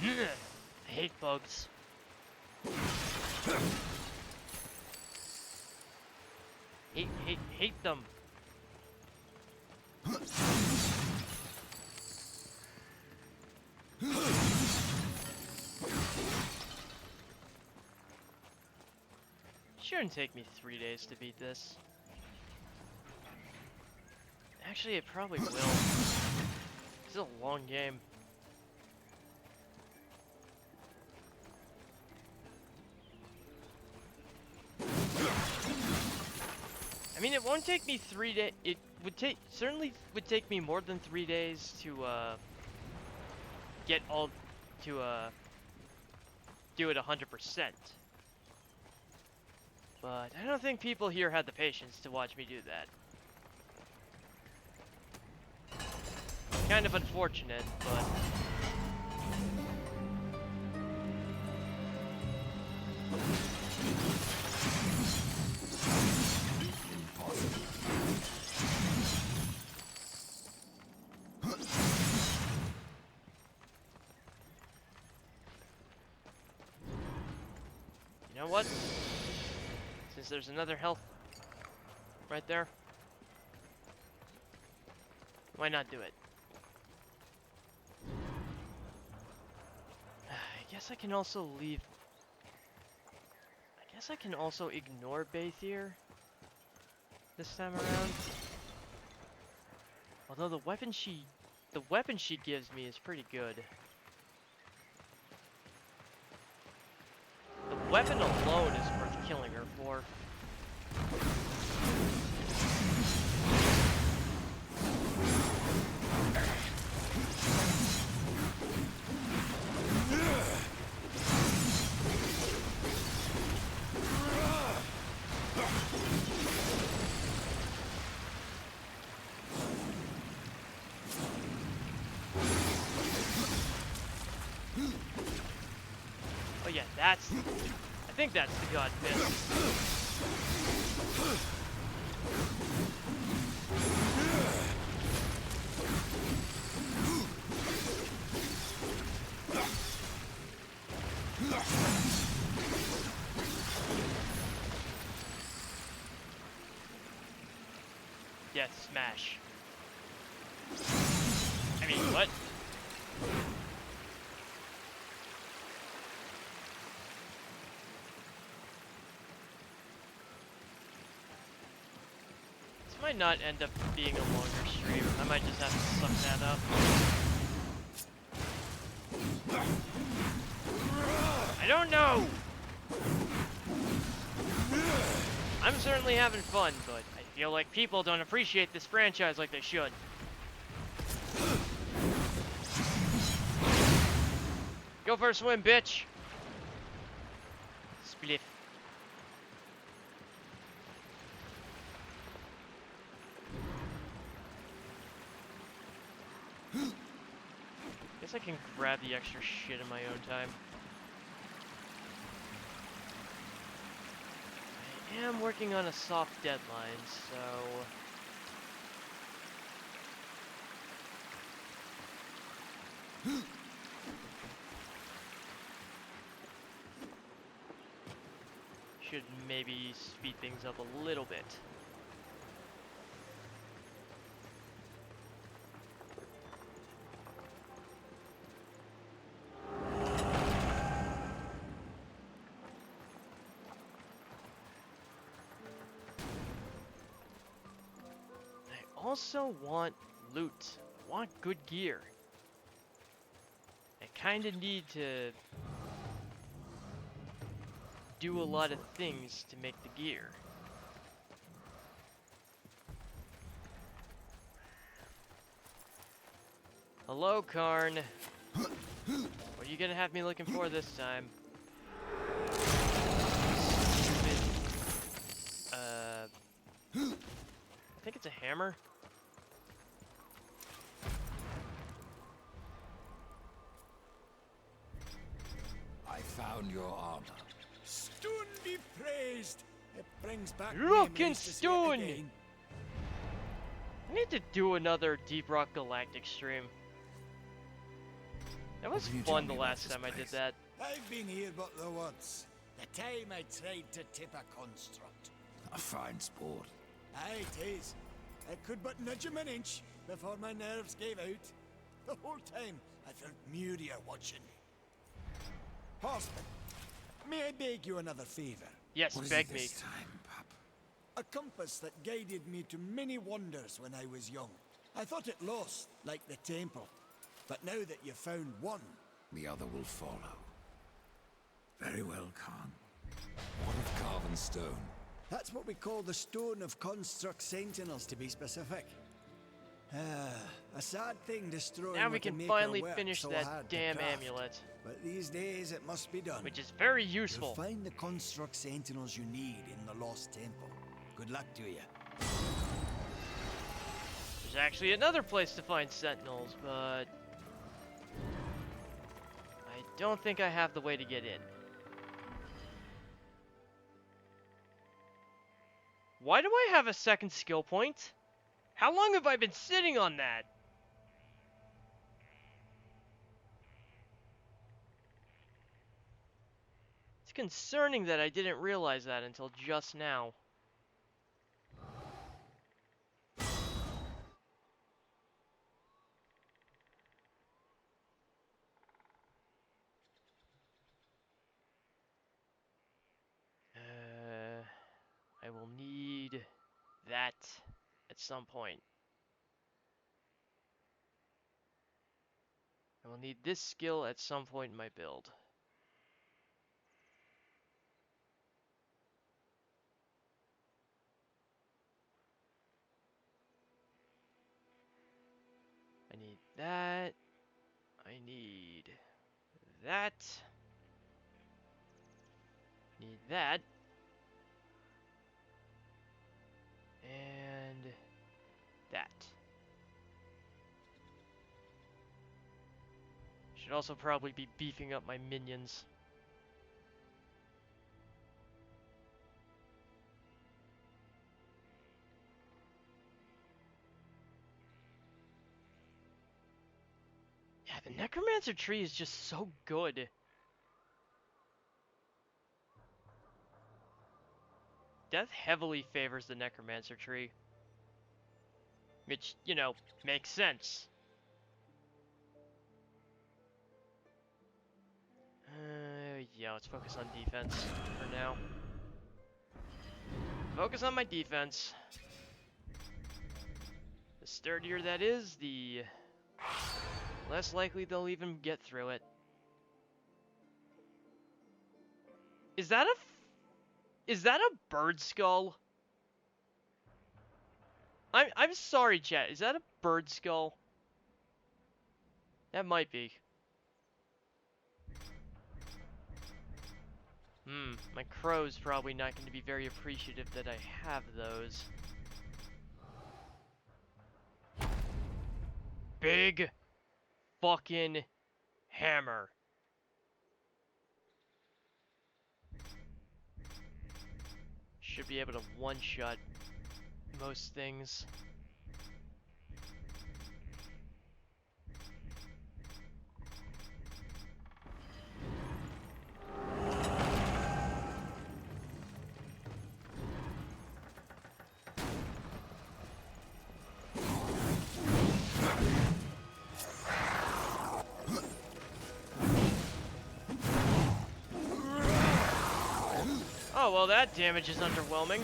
[SPEAKER 1] I hate bugs. Hate them. Shouldn't take me 3 days to beat this. Actually, it probably will. This is a long game. I mean, it won't take me 3 days. It would certainly would take me more than 3 days to get all to do it 100%. But I don't think people here had the patience to watch me do that. Kind of unfortunate, but you know what? Since there's another health right there, why not do it? I guess I can also leave. I guess I can also ignore Baythier this time around. Although the weapon she gives me is pretty good. The weapon alone is worth killing her for. Oh yeah, I think that's the god fist. Death smash. I mean, what? This might not end up being a longer stream. I might just have to suck that up. I don't know! I'm certainly having fun, but I feel like people don't appreciate this franchise like they should. Go for a swim, bitch! Spliff. Guess I can grab the extra shit in my own time. I am working on a soft deadline, so... should maybe speed things up a little bit. I also want loot. I want good gear. I kinda need to do a lot of things to make the gear. Hello, Karn. What are you gonna have me looking for this time? I think it's a hammer.
[SPEAKER 10] I found your armor.
[SPEAKER 8] Stone be praised! It brings back
[SPEAKER 1] Look in
[SPEAKER 8] memories to see it
[SPEAKER 1] stone!
[SPEAKER 8] again.
[SPEAKER 1] I need to do another Deep Rock Galactic stream. That was
[SPEAKER 10] What can you tell
[SPEAKER 1] fun
[SPEAKER 10] me
[SPEAKER 1] the
[SPEAKER 10] about
[SPEAKER 1] last
[SPEAKER 10] this
[SPEAKER 1] time I did
[SPEAKER 10] place?
[SPEAKER 1] that.
[SPEAKER 8] I've been here but the once. The time I tried to tip a construct.
[SPEAKER 10] A fine sport.
[SPEAKER 8] Aye, 'tis. I could but nudge him an inch before my nerves gave out. The whole time I felt Muria watching. Horseman, may I beg you another favor?
[SPEAKER 1] Yes,
[SPEAKER 10] What is
[SPEAKER 1] beg
[SPEAKER 10] it
[SPEAKER 1] me.
[SPEAKER 10] this time, pup?
[SPEAKER 8] A compass that guided me to many wonders when I was young. I thought it lost, like the temple. But now that you've found one,
[SPEAKER 10] The other will follow. Very well, Khan. What of carven stone?
[SPEAKER 8] that's what we call the Stone of Construct Sentinels, to be specific. A sad thing destroying
[SPEAKER 1] Now we
[SPEAKER 8] what
[SPEAKER 1] can
[SPEAKER 8] make
[SPEAKER 1] finally
[SPEAKER 8] our work
[SPEAKER 1] finish
[SPEAKER 8] so
[SPEAKER 1] that
[SPEAKER 8] hard to
[SPEAKER 1] damn
[SPEAKER 8] craft.
[SPEAKER 1] amulet,
[SPEAKER 8] But these days it must be done.
[SPEAKER 1] which is very
[SPEAKER 8] You'll
[SPEAKER 1] useful.
[SPEAKER 8] find the Construct Sentinels you need in the Lost Temple. Good luck to you.
[SPEAKER 1] There's actually another place to find sentinels, but I don't think I have the way to get in. Why do I have a second skill point? How long have I been sitting on that? It's concerning that I didn't realize that until just now. I will need that at some point. I will need this skill at some point in my build. I need that. I need that. Need that. And that. Should also probably be beefing up my minions. Yeah, the Necromancer tree is just so good. Death heavily favors the Necromancer tree. Which, you know, makes sense. Yeah, let's focus on defense for now. Focus on my defense. The sturdier that is, the less likely they'll even get through it. Is that a bird skull? I'm sorry, chat. Is that a bird skull? That might be. My crow's probably not going to be very appreciative that I have those. Big fucking hammer. Should be able to one-shot most things. Oh, well, that damage is underwhelming.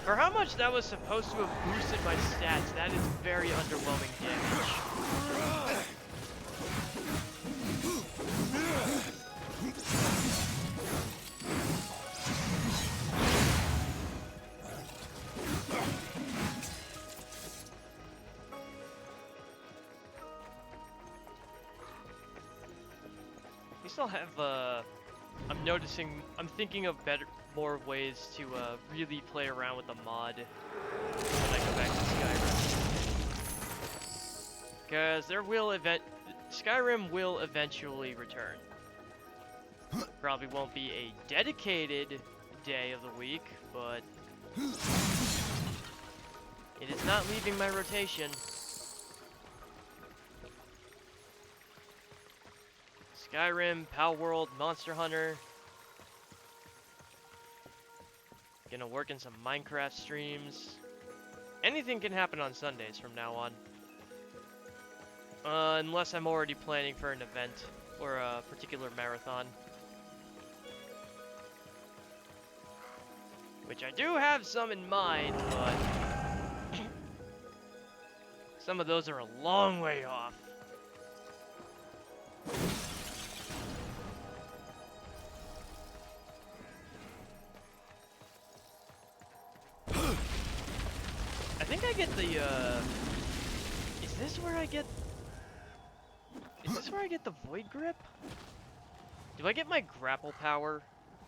[SPEAKER 1] For how much that was supposed to have boosted my stats, that is very underwhelming damage. We still have, I'm thinking of more ways to, really play around with the mod when I go back to Skyrim. Because Skyrim will eventually return. Probably won't be a dedicated day of the week, but it is not leaving my rotation. Skyrim, Pal World, Monster Hunter. Gonna work in some Minecraft streams. Anything can happen on Sundays from now on. Unless I'm already planning for an event or a particular marathon. Which I do have some in mind, but some of those are a long way off. I think I get the, is this where I get the Void Grip? Do I get my grapple power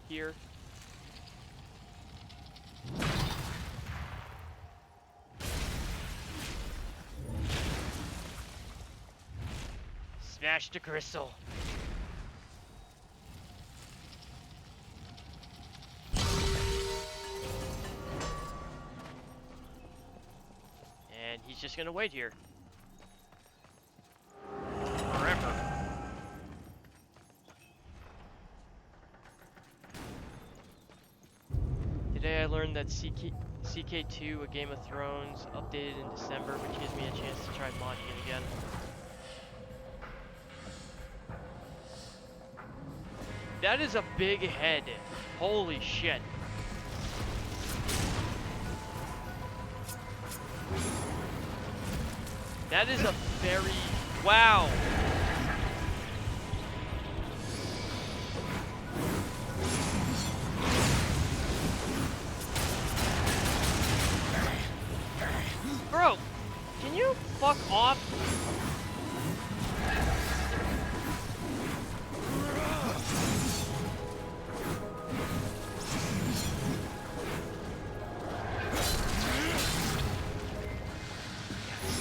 [SPEAKER 1] here? Smash the crystal. And he's just gonna wait here. Forever. Today I learned that CK2, A Game of Thrones, updated in December, which gives me a chance to try modding it again. That is a big head. Holy shit. That is a very... Wow. Bro, can you fuck off?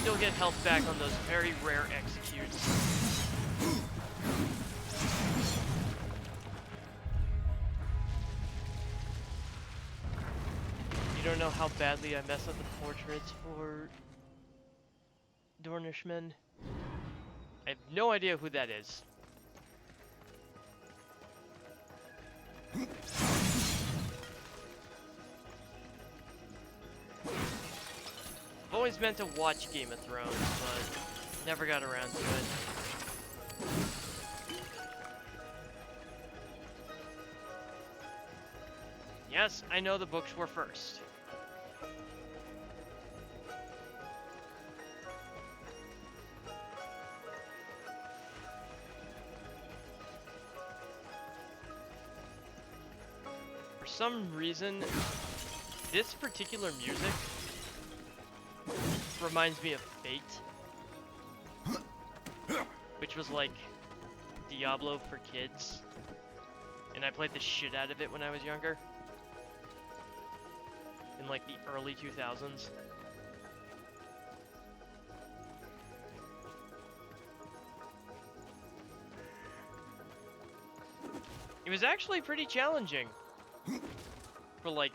[SPEAKER 1] Still get health back on those very rare executes. You don't know how badly I mess up the portraits for Dornishmen. I have no idea who that is. I've always meant to watch Game of Thrones, but never got around to it. Yes, I know the books were first. For some reason, this particular music reminds me of Fate, which was like Diablo for kids, and I played the shit out of it when I was younger, in like the early 2000s. It was actually pretty challenging for like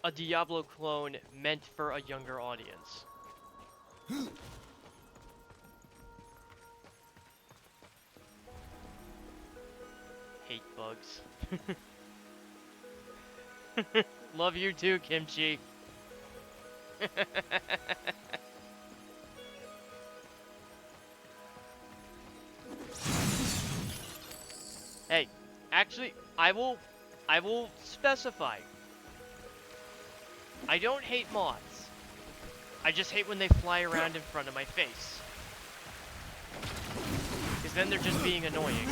[SPEAKER 1] a Diablo clone meant for a younger audience. Hate bugs. Love you too, Kimchi. Hey, actually, I will specify. I don't hate moths. I just hate when they fly around in front of my face. Because then they're just being annoying.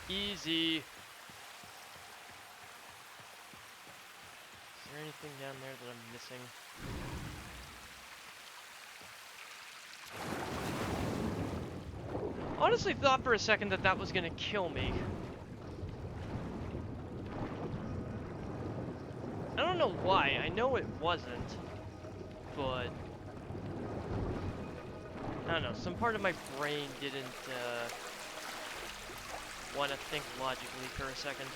[SPEAKER 1] Easy. Is there anything down there that I'm missing? honestly thought for a second that that was gonna kill me. I don't know why. I know it wasn't, but I don't know. Some part of my brain didn't want to think logically for a second.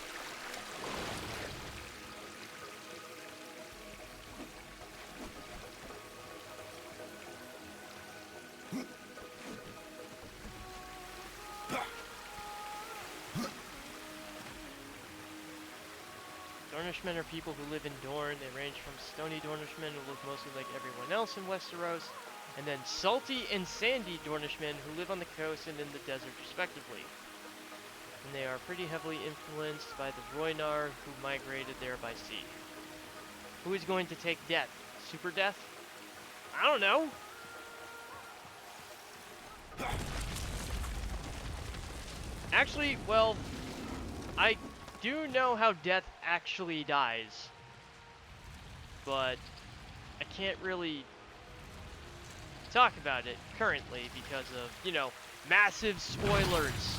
[SPEAKER 1] Dornishmen are people who live in Dorne. They range from stony Dornishmen who look mostly like everyone else in Westeros, and then salty and sandy Dornishmen who live on the coast and in the desert respectively. And they are pretty heavily influenced by the Rhoynar who migrated there by sea. Who is going to take death? Super death? I don't know. Actually, well, I do know how death actually dies, but I can't really talk about it currently because of, you know, massive spoilers.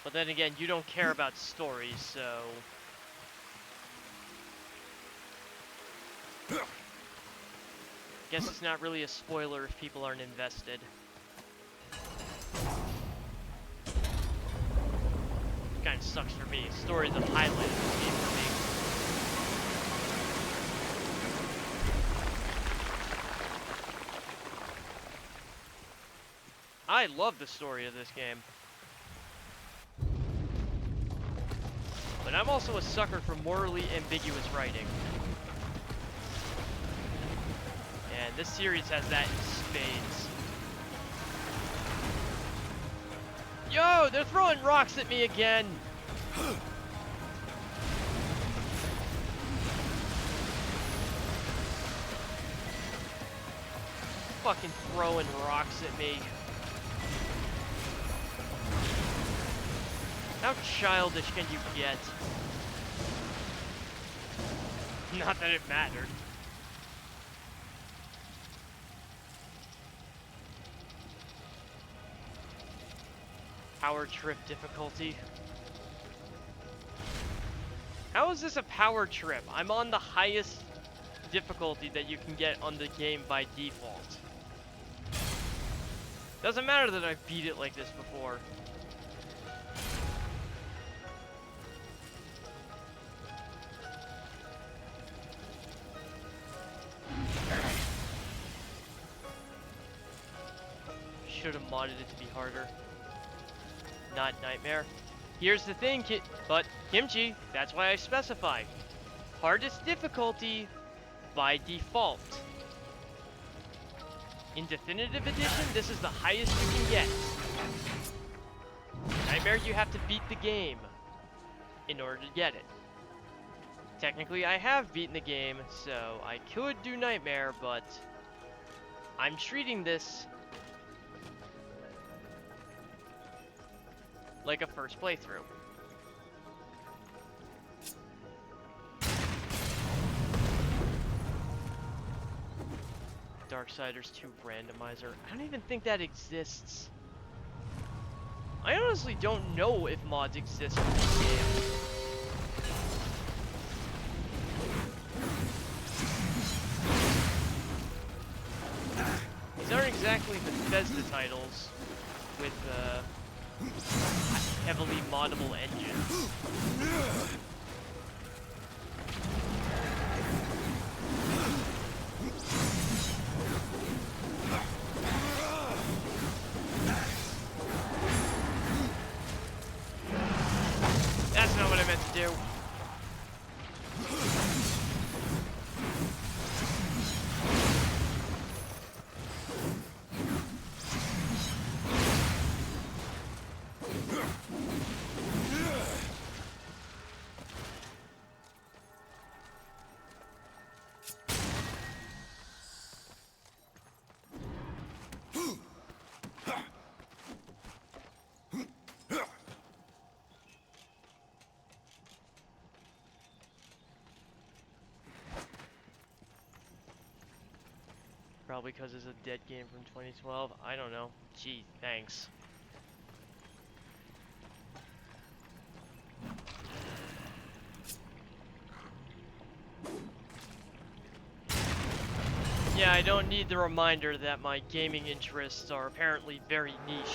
[SPEAKER 1] But then again, you don't care about stories, so... Guess it's not really a spoiler if people aren't invested. Kinda sucks for me. Stories have highlighted for me. I love the story of this game. But I'm also a sucker for morally ambiguous writing. And this series has that in spades. Yo, they're throwing rocks at me again! Fucking throwing rocks at me. How childish can you get? Not that it mattered. Power trip difficulty. How is this a power trip? I'm on the highest difficulty that you can get on the game by default. Doesn't matter that I've beat it like this before. Should have modded it to be harder. Not Nightmare. Here's the thing, but Kimchi, that's why I specify. Hardest difficulty by default. In Definitive Edition, this is the highest you can get. Nightmare, you have to beat the game in order to get it. Technically, I have beaten the game, so I could do Nightmare, but I'm treating this like a first playthrough. Darksiders 2 randomizer. I don't even think that exists. I honestly don't know if mods exist for this game. These aren't exactly Bethesda titles with heavily moddable engines. That's not what I meant to do. Probably because it's a dead game from 2012. I don't know. Gee, thanks. Yeah, I don't need the reminder that my gaming interests are apparently very niche.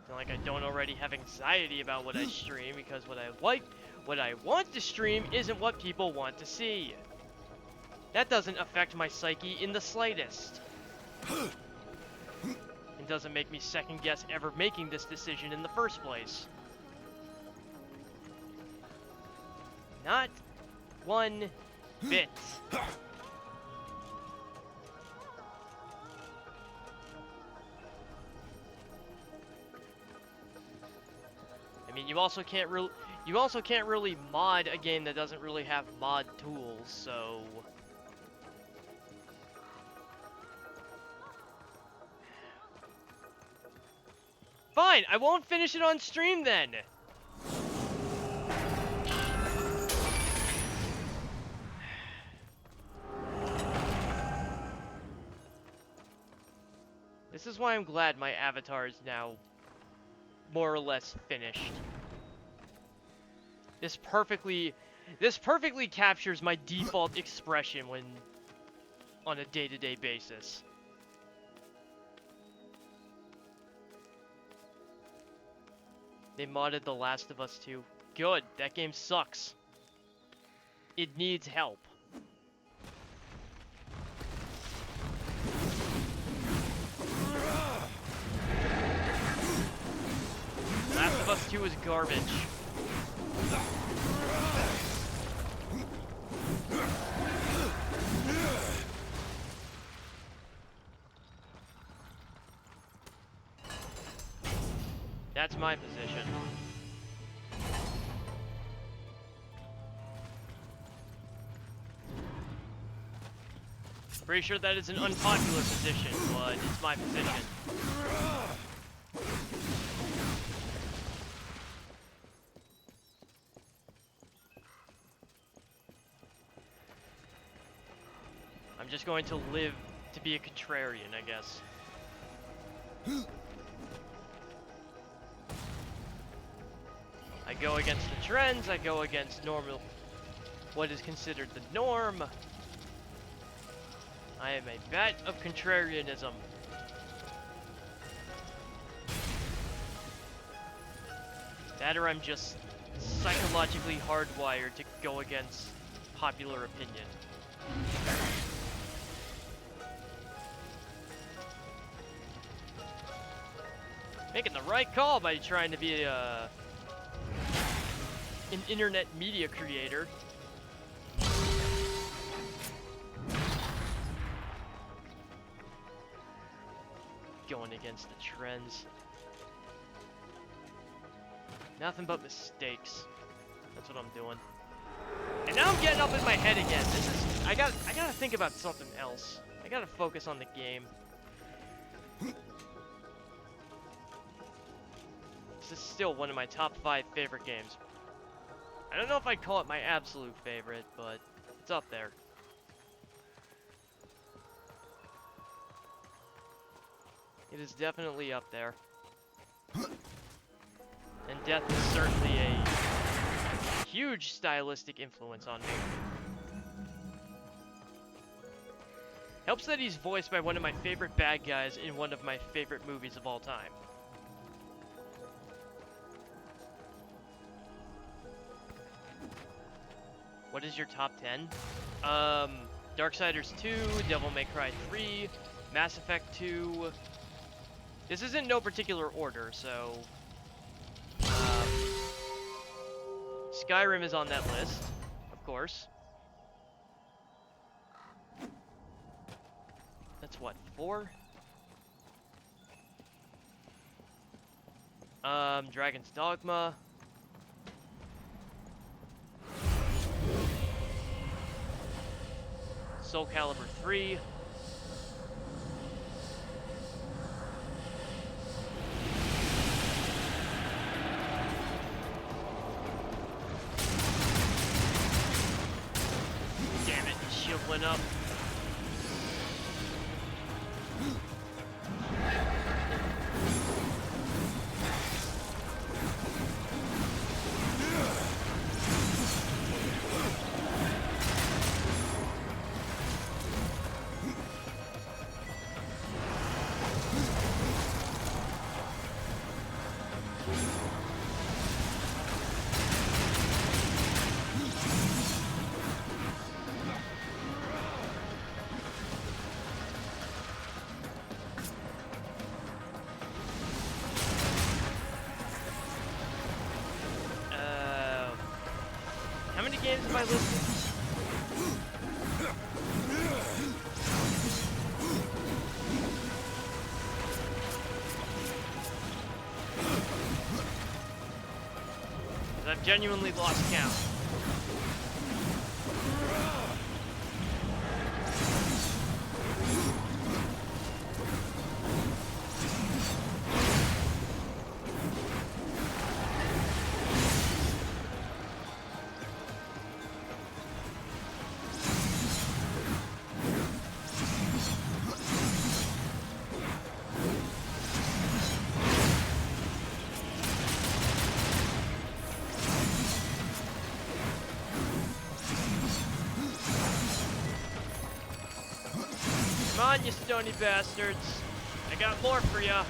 [SPEAKER 1] Like I don't already have anxiety about what I stream, because what I want to stream isn't what people want to see. That doesn't affect my psyche in the slightest. It doesn't make me second guess ever making this decision in the first place. Not one bit. I mean, you also can't really mod a game that doesn't really have mod tools, so fine, I won't finish it on stream then. This is why I'm glad my avatar is now more or less finished. This perfectly captures my default expression when on a day-to-day basis. They modded The Last of Us 2. Good, that game sucks. It needs help. Last of Us 2 is garbage. That's my position. Pretty sure that is an unpopular position, but it's my position. I'm just going to live to be a contrarian, I guess. I go against the trends, I go against what is considered the norm. I am a vat of contrarianism. That or I'm just psychologically hardwired to go against popular opinion. Making the right call by trying to be an internet media creator. Going against the trends. Nothing but mistakes. That's what I'm doing. And now I'm getting up in my head again. I gotta think about something else. I gotta focus on the game. This is still one of my top 5 favorite games. I don't know if I'd call it my absolute favorite, but it's up there. It is definitely up there. And Death is certainly a huge stylistic influence on me. Helps that he's voiced by one of my favorite bad guys in one of my favorite movies of all time. What is your top 10? Darksiders 2, Devil May Cry 3, Mass Effect 2. This is in no particular order, so... Skyrim is on that list, of course. That's what, 4? Dragon's Dogma. Soul Calibur 3. health went up. How many games have I listed? I've genuinely lost count. Come on, you stony bastards. I got more for ya.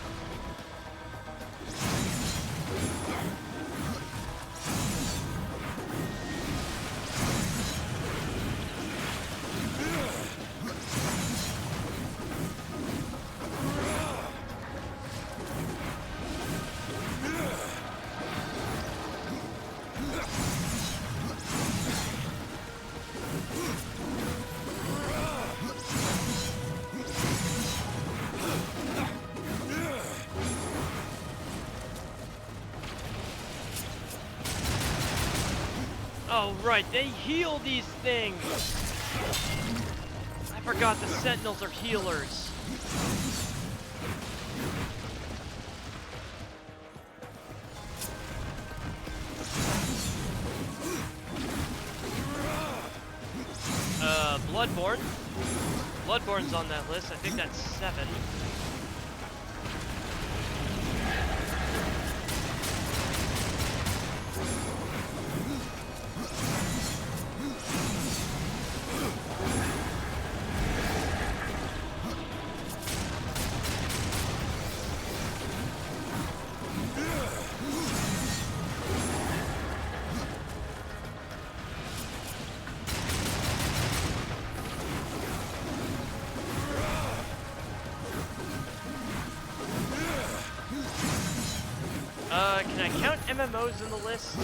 [SPEAKER 1] Oh, right, they heal these things! I forgot the Sentinels are healers. Bloodborne. Bloodborne's on that list, I think that's 7. Can I count MMOs in the list?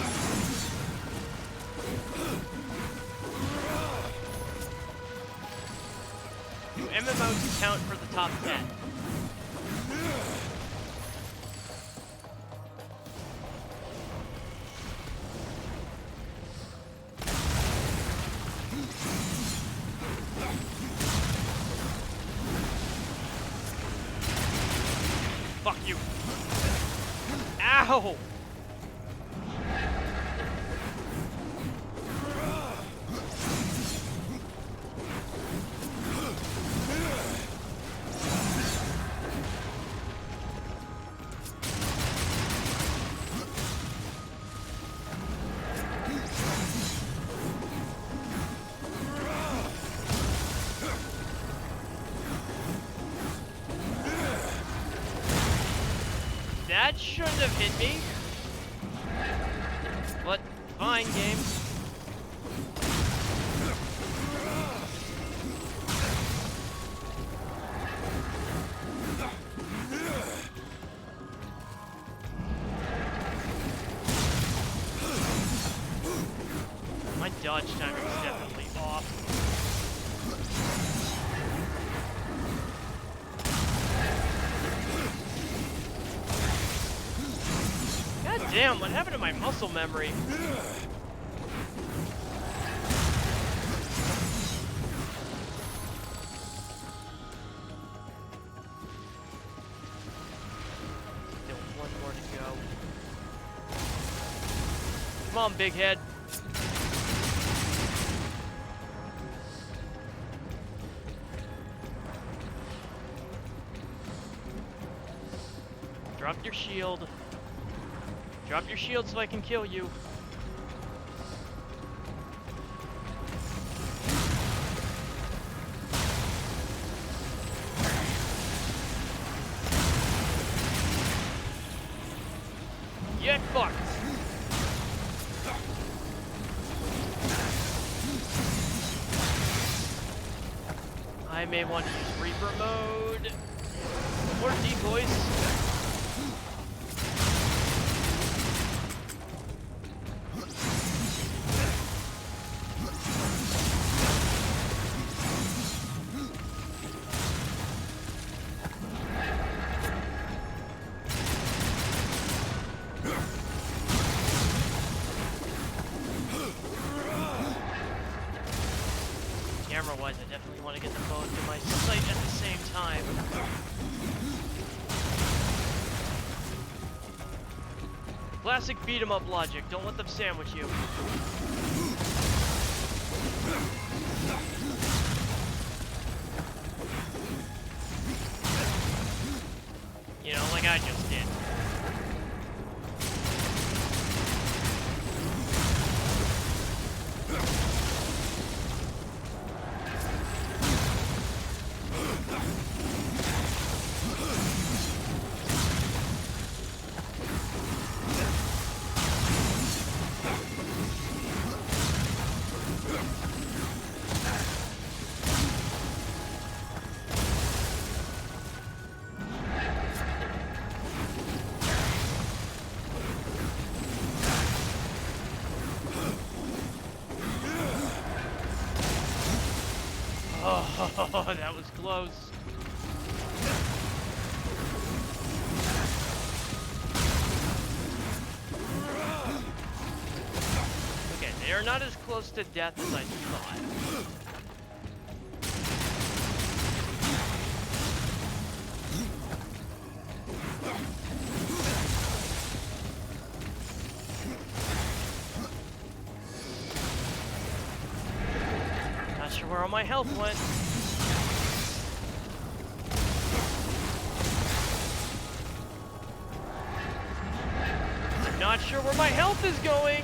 [SPEAKER 1] Do MMOs count for the top 10? Fuck you. Ow! That shouldn't have hit me. But fine, game. My dodge timing is definitely off. God damn, what happened to my muscle memory? Still one more to go. Come on, big head. Drop your shield. Drop your shield so I can kill you. Get fucked! I may want to use Reaper mode. Or decoys. Camera-wise, I definitely want to get the both in my sight at the same time. Classic beat-em-up logic. Don't let them sandwich you. You know, like I just did. Oh, that was close. Okay, they are not as close to death as I thought. Not sure where all my health went. I'm not sure where my health is going.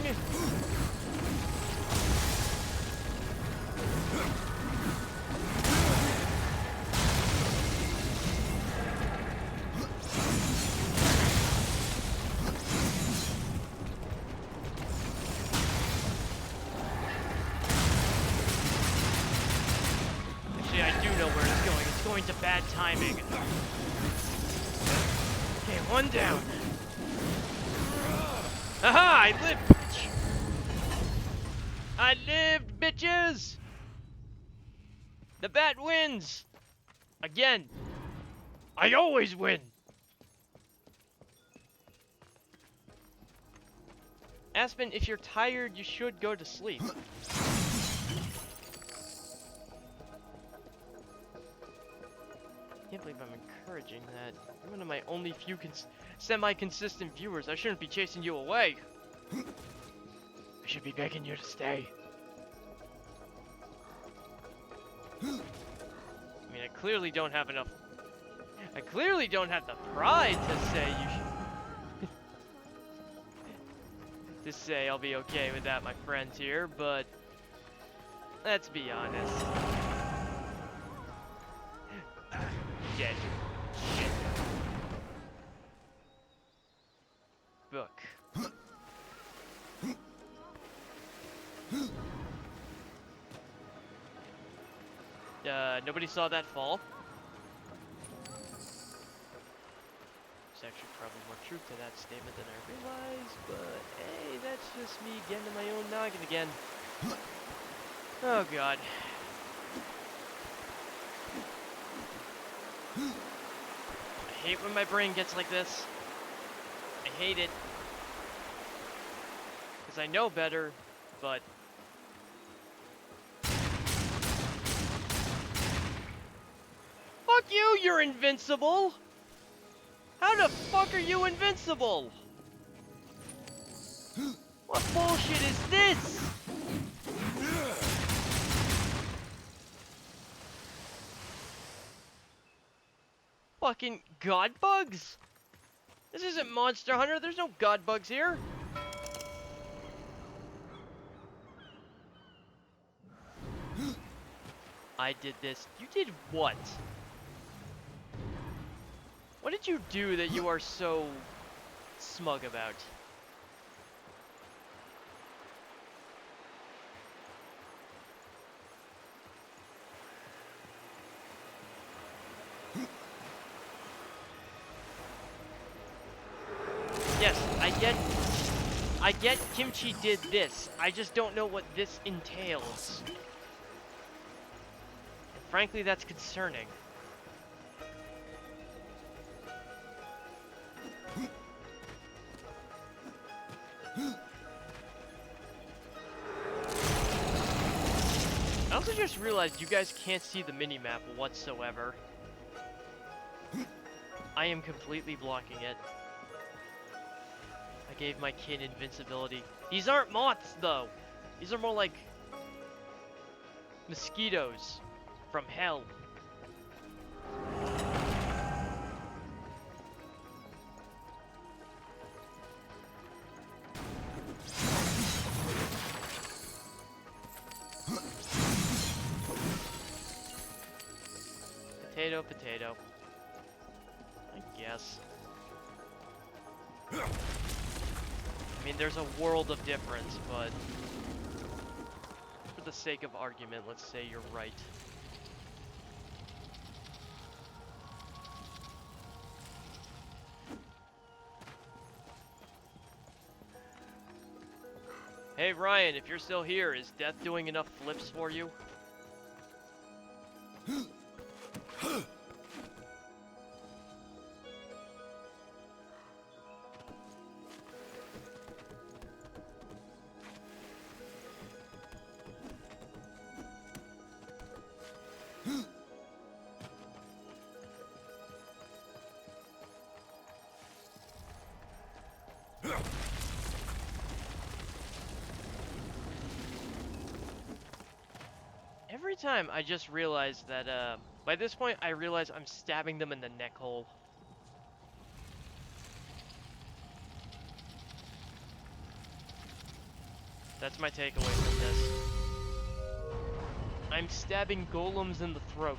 [SPEAKER 1] Actually, I do know where it's going. It's going to bad timing. Okay, one down. Aha! I lived, bitch! I lived, bitches! The bat wins! Again! I always win! Aspen, if you're tired, you should go to sleep. Can't believe I'm encouraging that. You're one of my only few semi-consistent viewers. I shouldn't be chasing you away. I should be begging you to stay. I mean, I clearly don't have enough. I clearly don't have the pride to say you should. To say I'll be okay with that, my friends here, but let's be honest. Dead. Shit. Book. Nobody saw that fall. There's actually probably more truth to that statement than I realized, but hey, that's just me getting in my own noggin again. Oh god. I hate when my brain gets like this. I hate it. Because I know better, but... Fuck you, you're invincible! How the fuck are you invincible? What bullshit is this? Fucking god bugs? This isn't Monster Hunter. There's no god bugs here. I did this. You did what? What did you do that you are so smug about? Yes, I get Kimchi did this. I just don't know what this entails. And frankly, that's concerning. I also just realized you guys can't see the mini-map whatsoever. I am completely blocking it. I gave my kid invincibility. These aren't moths, though. These are more like mosquitoes from hell. Potato, potato. I guess. I mean, there's a world of difference, but for the sake of argument, let's say you're right. Hey Ryan, if you're still here, is death doing enough flips for you? Every time I just realize that, by this point I realize I'm stabbing them in the neck hole. That's my takeaway from this. I'm stabbing golems in the throat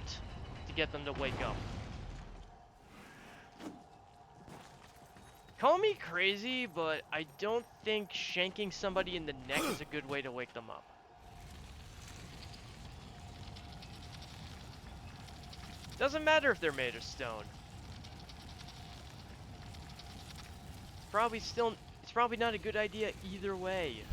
[SPEAKER 1] to get them to wake up. Call me crazy, but I don't think shanking somebody in the neck is a good way to wake them up. Doesn't matter if they're made of stone. It's probably not a good idea either way.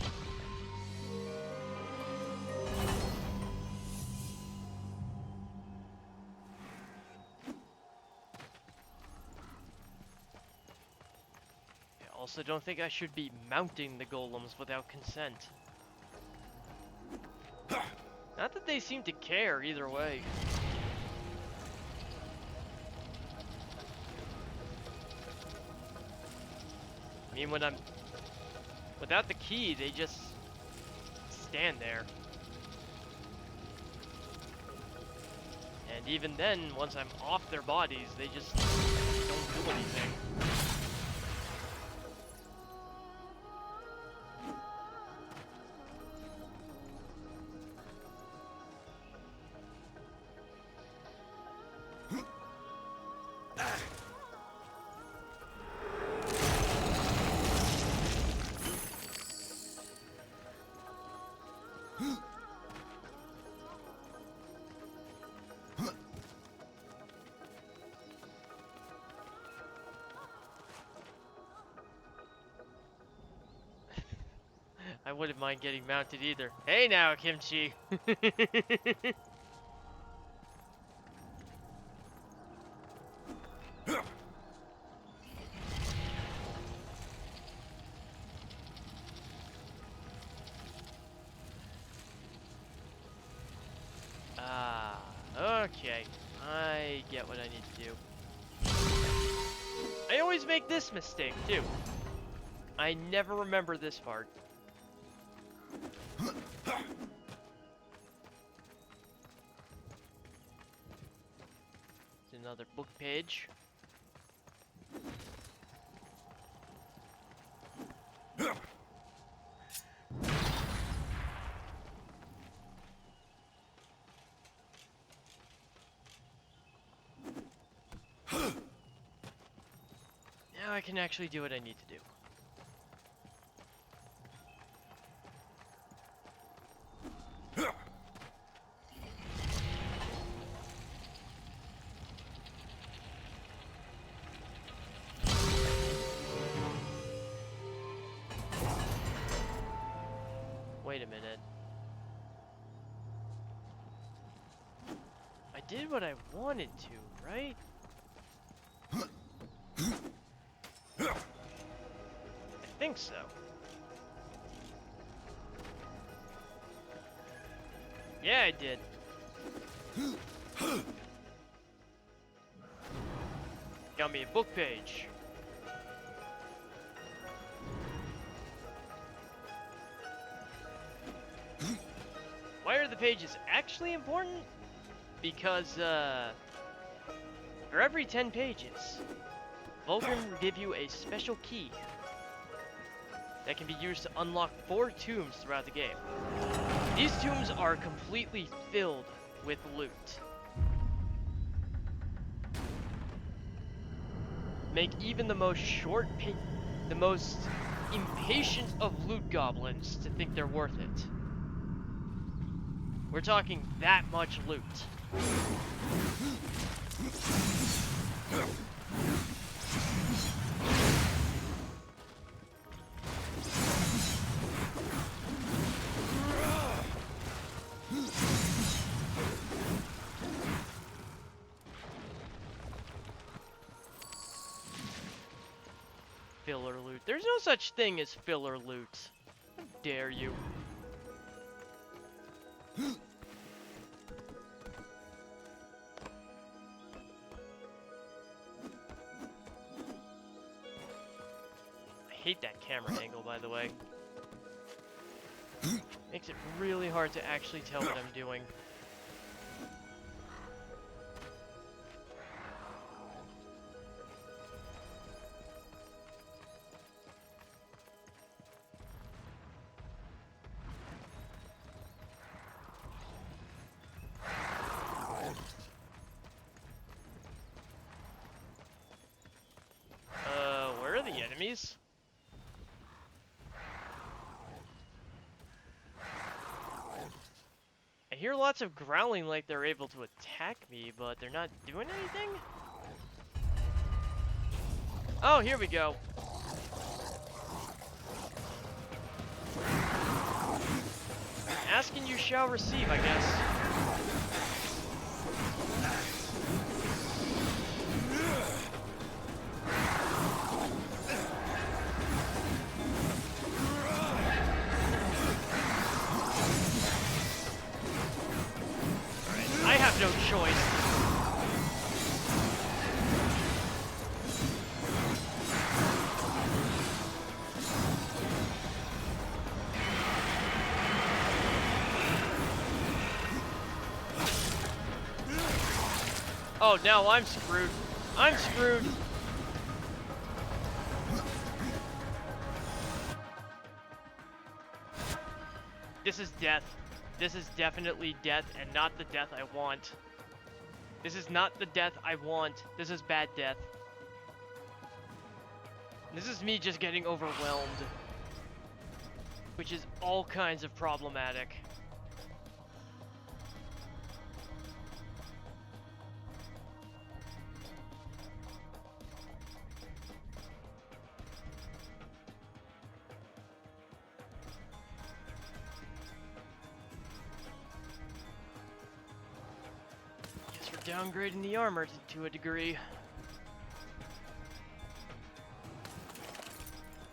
[SPEAKER 1] I also don't think I should be mounting the golems without consent. Not that they seem to care either way. I mean, when I'm without the key, they just stand there. And even then, once I'm off their bodies, they just don't do anything. I wouldn't mind getting mounted either. Hey now, Kimchi! Ah, okay. I get what I need to do. I always make this mistake, too. I never remember this part. Another book page. I can actually do what I need to do. Wait a minute. I did what I wanted to, right? I think so. Yeah, I did. Got me a book page. Why are the pages actually important? Because, for every 10 pages, Vulcan will give you a special key that can be used to unlock 4 tombs throughout the game. These tombs are completely filled with loot. Make even the most the most impatient of loot goblins to think they're worth it. We're talking that much loot. Filler loot. There's no such thing as filler loot. How dare you? I hate that camera angle, by the way. Makes it really hard to actually tell what I'm doing. Where are the enemies? I hear lots of growling like they're able to attack me, but they're not doing anything? Oh, here we go. Ask and you shall receive, I guess. I have no choice. Oh, now I'm screwed. I'm screwed. This is death. This is definitely death and not the death I want. This is not the death I want. This is bad death. This is me just getting overwhelmed. Which is all kinds of problematic. Downgrading the armor to a degree.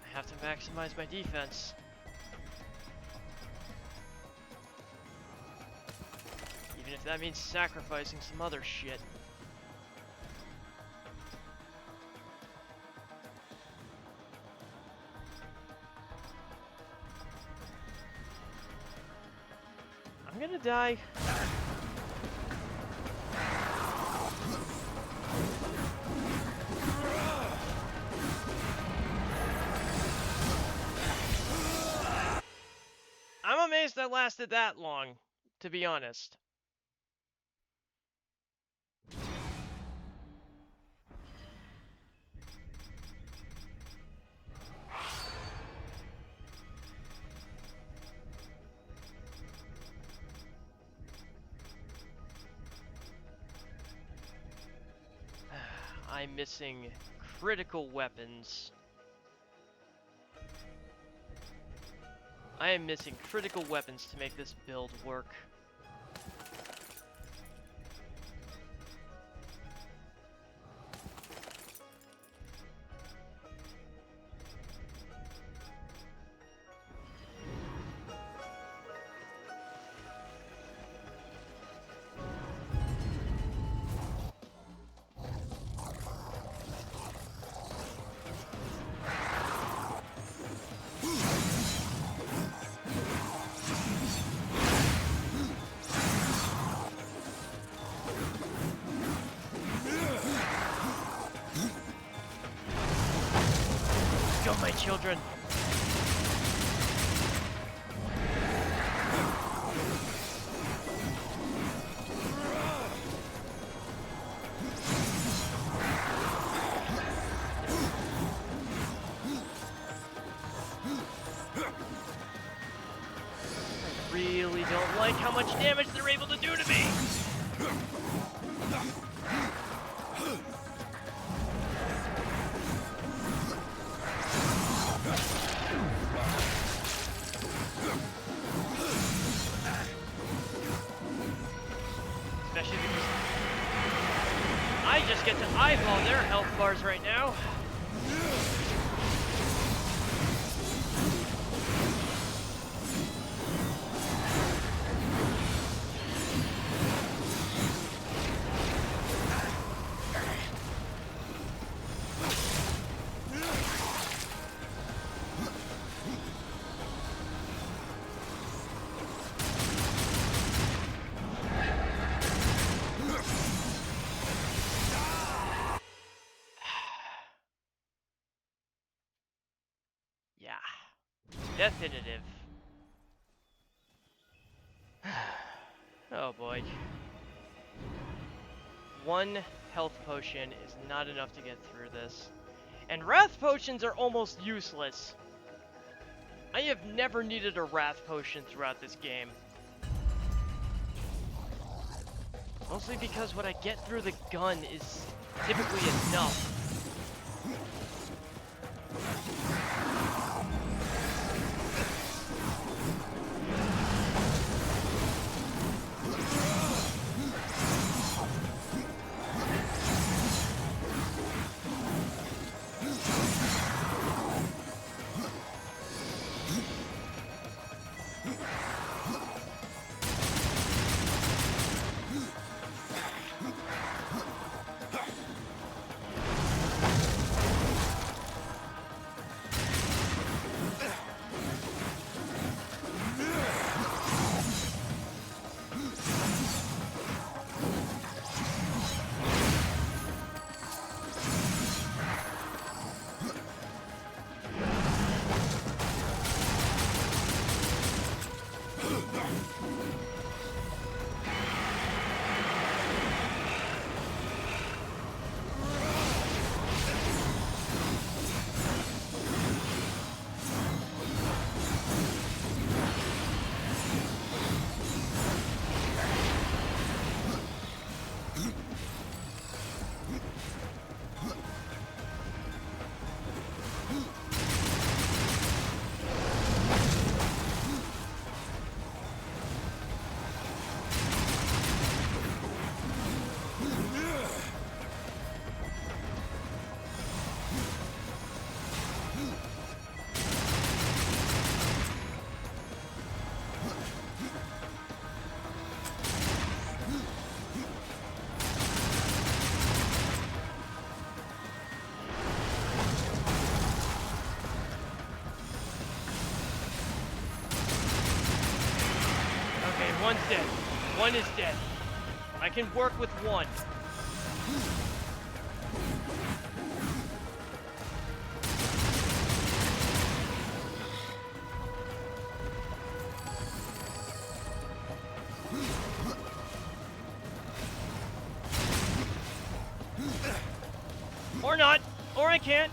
[SPEAKER 1] I have to maximize my defense. Even if that means sacrificing some other shit. I'm gonna die. I'm amazed that lasted that long, to be honest. I'm missing critical weapons. I am missing critical weapons to make this build work. Go, my children. I really don't like how much damage they're able to do to me. Especially because I just get to eyeball their health bars right now. Yeah. Definitive. Oh boy. One health potion is not enough to get through this. And wrath potions are almost useless. I have never needed a wrath potion throughout this game. Mostly because what I get through the gun is typically enough. One's dead. One is dead. I can work with one. Or not. Or I can't.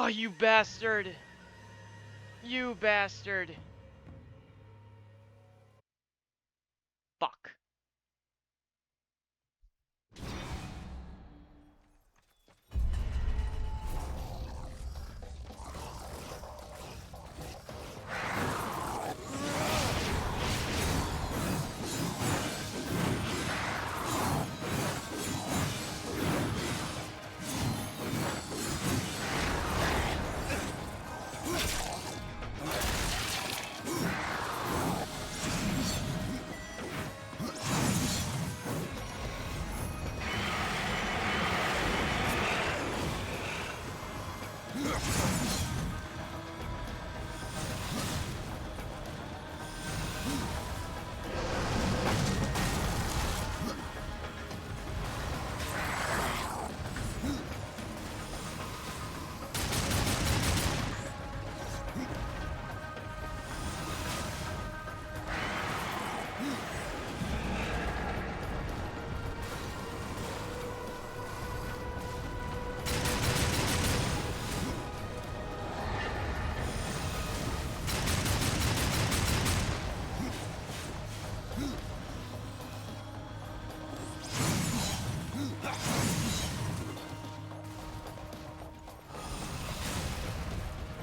[SPEAKER 1] Oh, you bastard! You bastard! Fuck.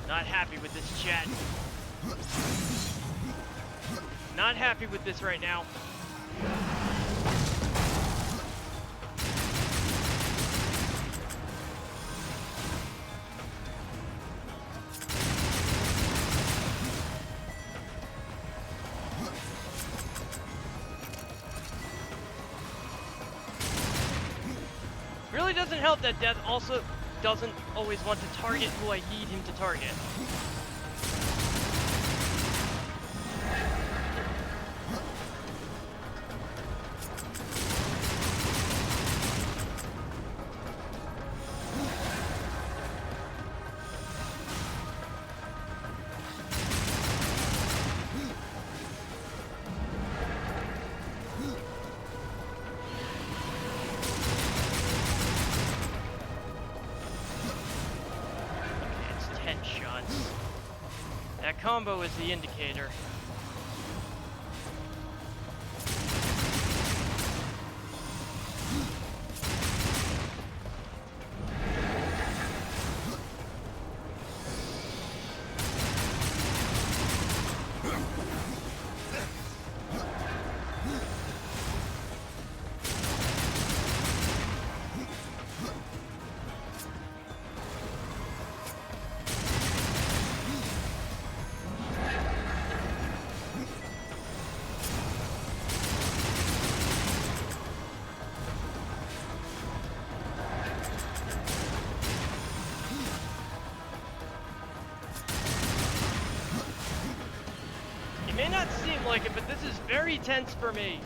[SPEAKER 1] Not happy with this, chat. Not happy with this right now. Really doesn't help that Death also doesn't always want to target who I need him to target. That combo is the indicator. It may not seem like it, but this is very tense for me.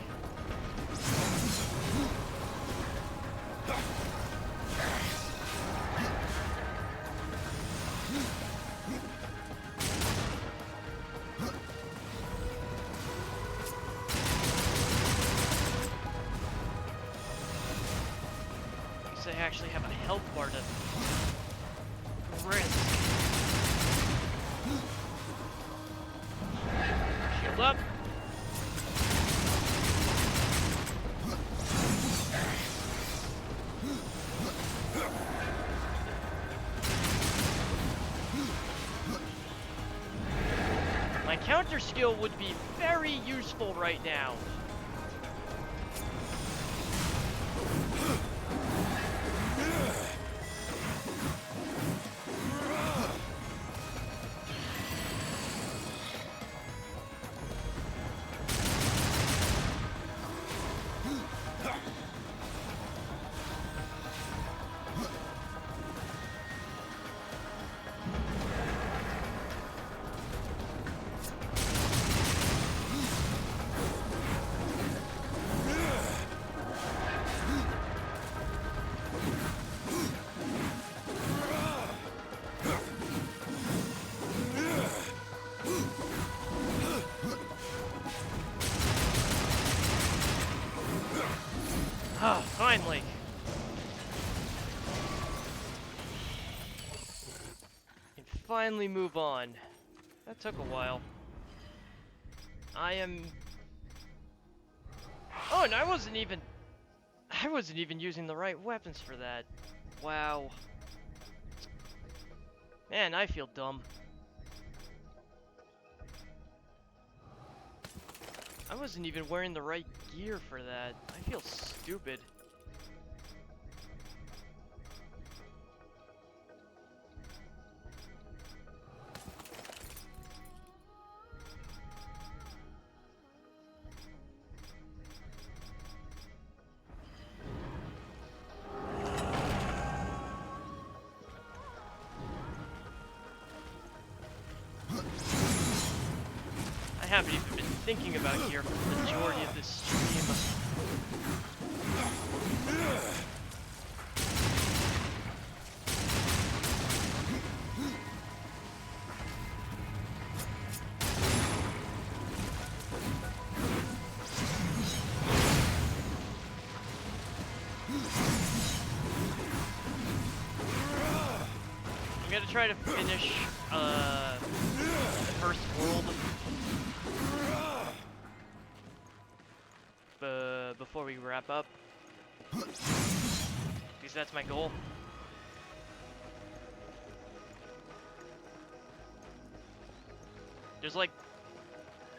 [SPEAKER 1] At least I actually have a health bar to risk. Shield up. My counter skill would be very useful right now. Ah, finally. finally move on. That took a while. Oh, and I wasn't even using the right weapons for that. Wow. Man, I feel dumb. I wasn't even wearing the right gear for that. I feel stupid. I haven't even been thinking about gear for the majority of this stream. I'm gonna try to finish the first world before we wrap up, because that's my goal. There's like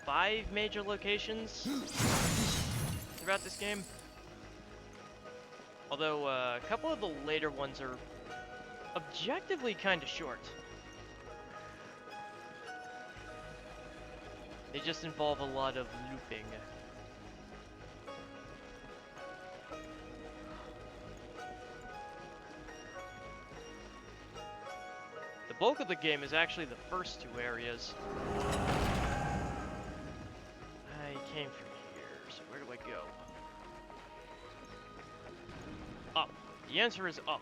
[SPEAKER 1] 5 major locations throughout this game, although a couple of the later ones are objectively kind of short. They just involve a lot of looping. The bulk of the game is actually the first 2 areas. I came from here, so where do I go? Up. The answer is up.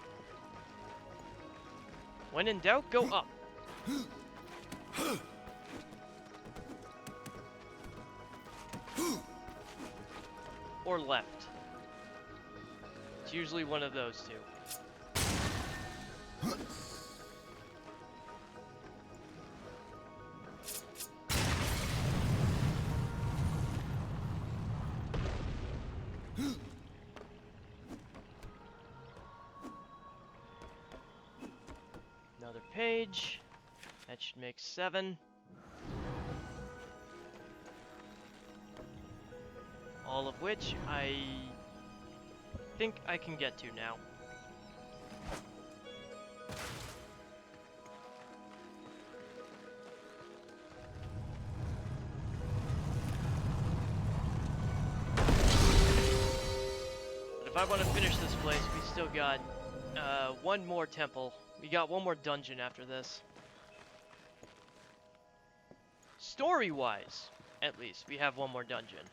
[SPEAKER 1] When in doubt, go up. Or left. It's usually one of those 2. Another page. That should make 7. All of which I think I can get to now. But if I want to finish this place, we still got one more temple. We got one more dungeon after this. Story-wise, at least, we have one more dungeon.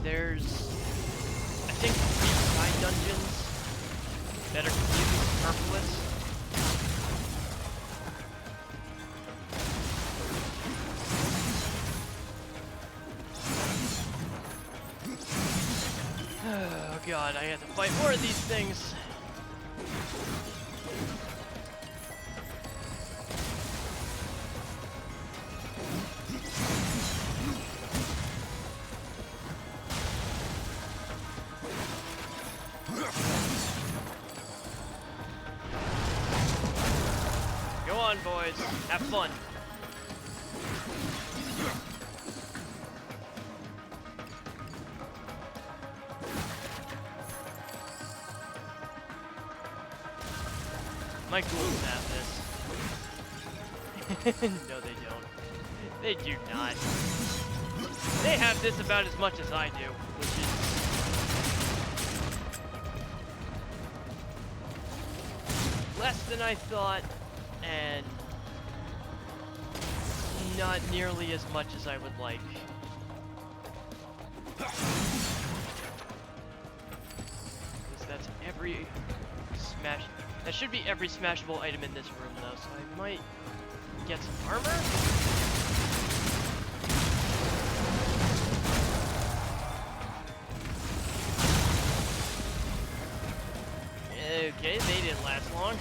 [SPEAKER 1] There's, I think, 3 side dungeons that are completely superfluous. Oh god, I have to fight more of these things. Go on, boys. Have fun. My ghouls have this. No, they don't. They do not. They have this about as much as I do, which is less than I thought, and not nearly as much as I would like. Because that's every smash. That should be every smashable item in this room, though, so I might get some armor. Okay, they didn't last long.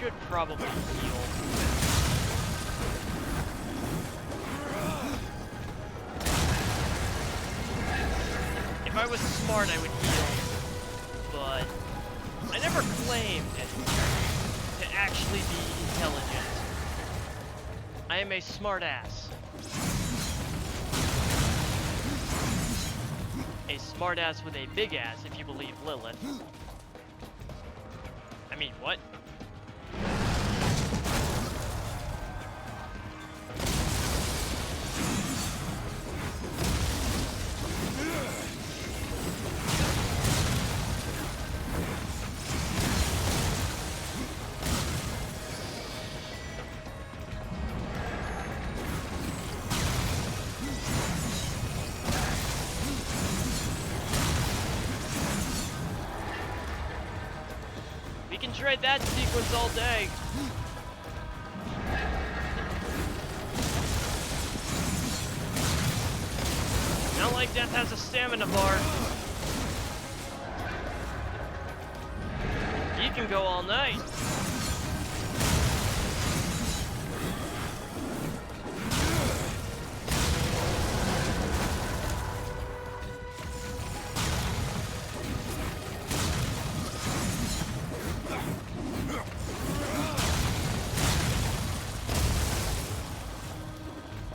[SPEAKER 1] should probably heal. If I was smart, I would heal, but I never claimed to actually be intelligent. I am a smart ass. A smart ass with a big ass, if you believe Lilith. I mean, what? We can trade that sequence all day. Not like Death has a stamina bar. He can go all night.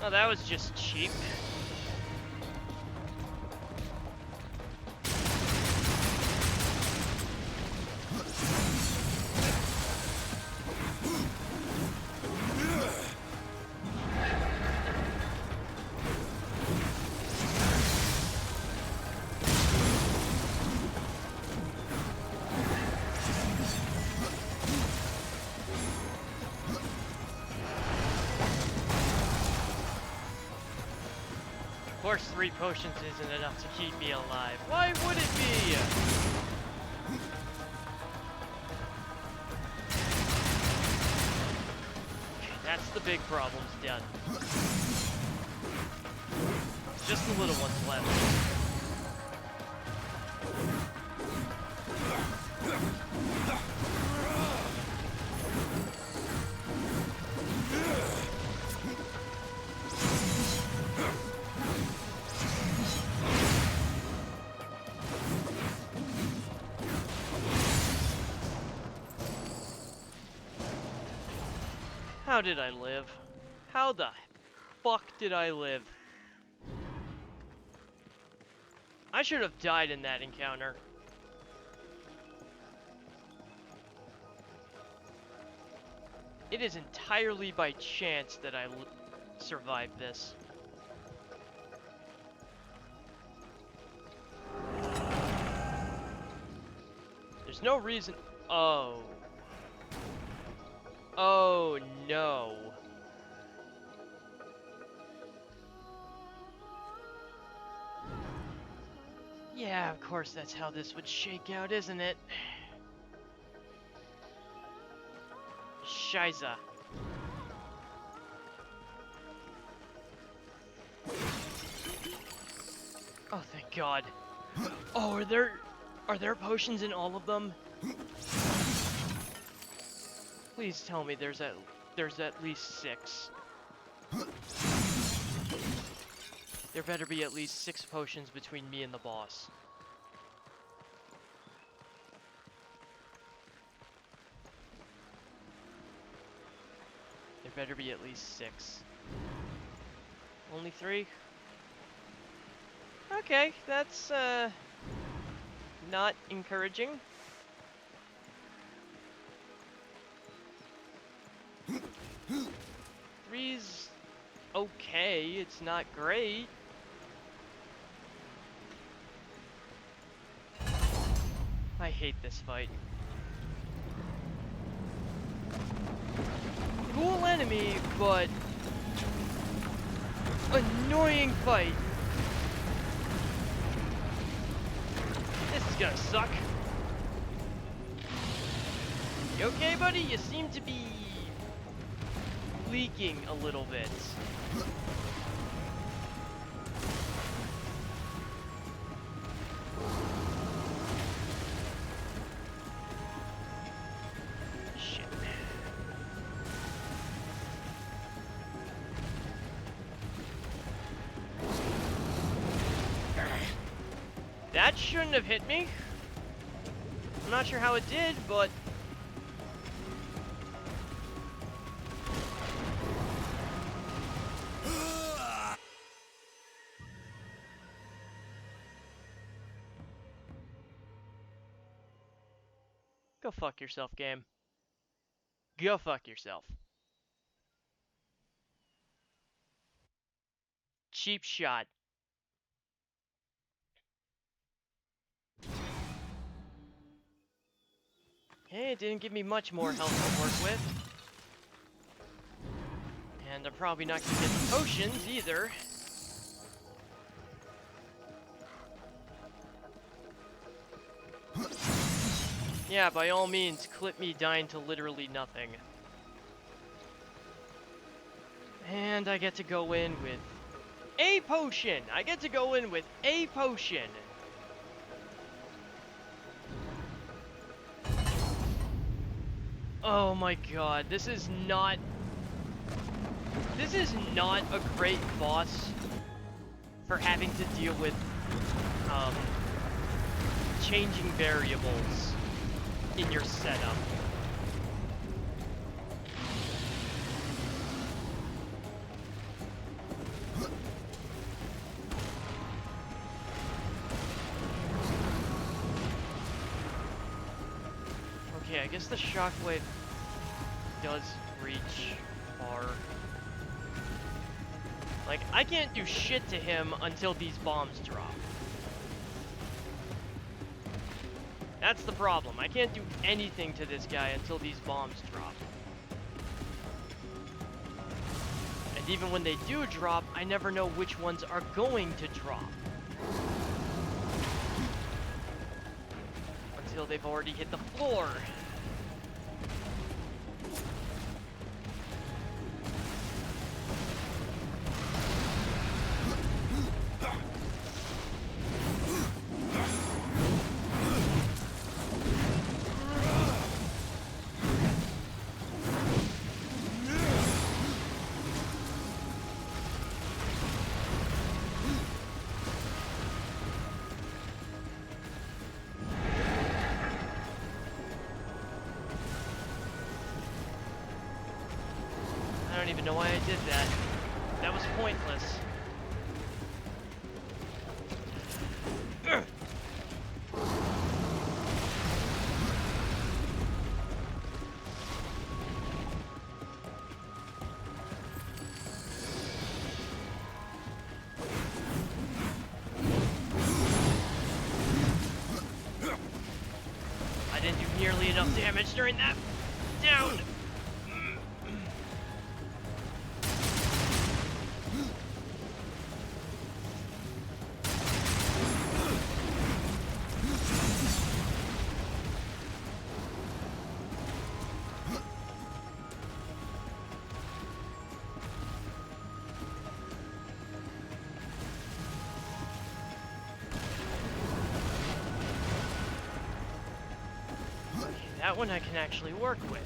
[SPEAKER 1] Oh, that was just cheap. Of course, 3 potions isn't enough to keep me alive. Why would it be? Okay, that's the big problem's done. Just the little ones left. How did I live? How the fuck did I live? I should have died in that encounter. It is entirely by chance that I survived this. There's no reason. Oh. Oh no. Yeah, of course that's how this would shake out, isn't it? Shiza. Oh, thank God. Oh, are there potions in all of them? Please tell me there's at least 6. There better be at least 6 potions between me and the boss. There better be at least 6. Only 3? Okay, that's not encouraging. Three's okay, it's not great. I hate this fight. Cool enemy, but annoying fight. This is gonna suck. You okay, buddy? You seem to be leaking a little bit. Shit. That shouldn't have hit me. I'm not sure how it did, but... Go fuck yourself, game. Go fuck yourself. Cheap shot. Hey, it didn't give me much more health to work with. And I'm probably not gonna get the potions either. Yeah, by all means, clip me dying to literally nothing. And I get to go in with a potion! I get to go in with a potion! Oh my god, this is not a great boss for having to deal with, changing variables in your setup. Okay, I guess the shockwave does reach far. Like, I can't do shit to him until these bombs drop. That's the problem. I can't do anything to this guy until these bombs drop. And even when they do drop, I never know which ones are going to drop. Until they've already hit the floor. I don't even know why I did that. That was pointless. I didn't do nearly enough damage during that down. That one I can actually work with.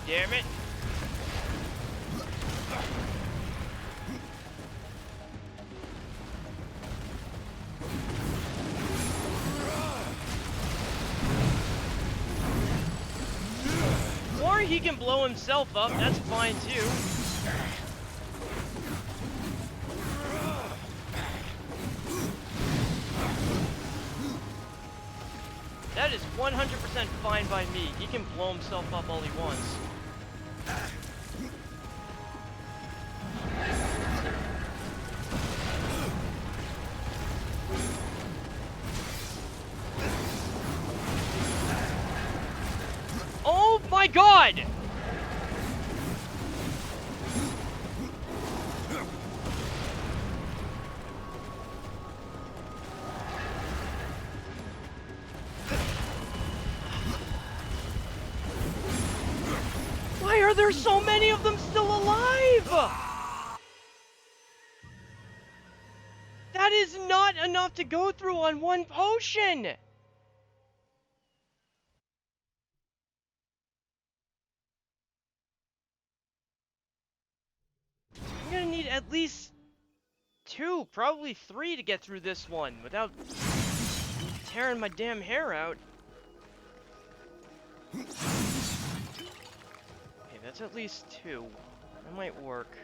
[SPEAKER 1] Damn it. Or he can blow himself up, that's fine too. That is 100% fine by me. He can blow himself up all he wants. Oh my god! Why are there so many of them still alive? That is not not enough to go through on one potion! I'm gonna need at least 2, probably 3 to get through this one without tearing my damn hair out. Okay, that's at least 2. That might work.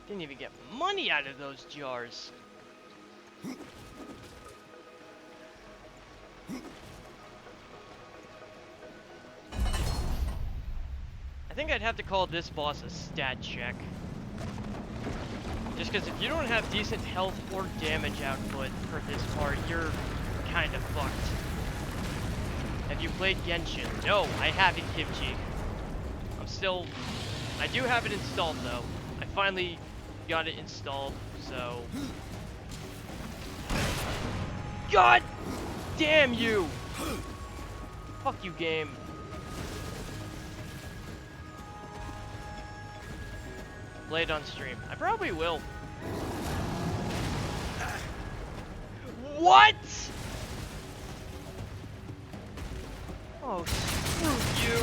[SPEAKER 1] Didn't even get money out of those jars. I think I'd have to call this boss a stat check. Just because if you don't have decent health or damage output for this part, you're kind of fucked. Have you played Genshin? No, I haven't, Kimchi. I do have it installed though. I finally got it installed, so... God damn you! Fuck you, game. Play it on stream. I probably will. What? Oh, screw you.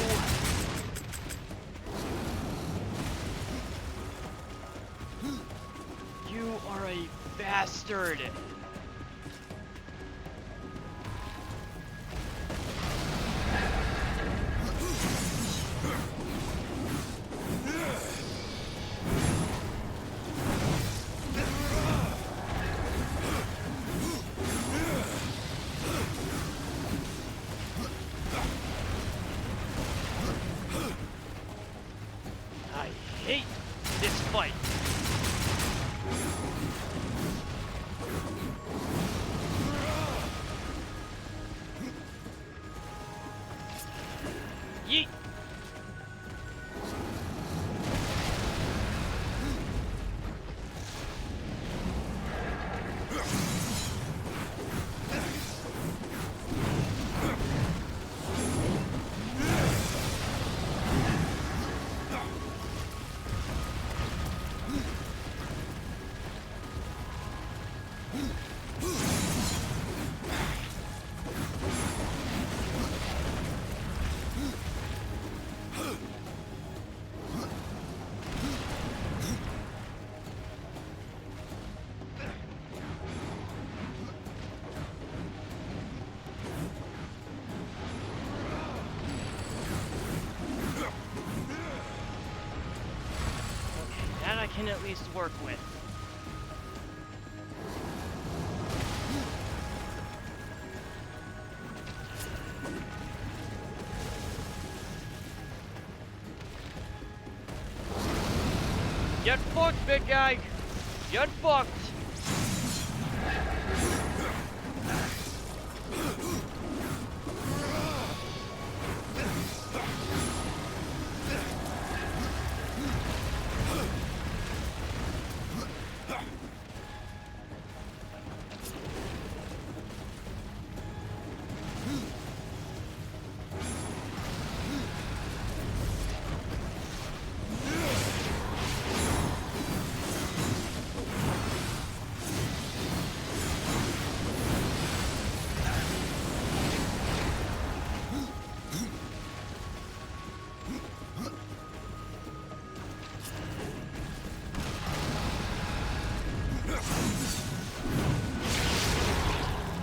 [SPEAKER 1] You are a bastard. I hate this fight. Yeet. That I can at least work with. Get fucked, big guy! Get fucked!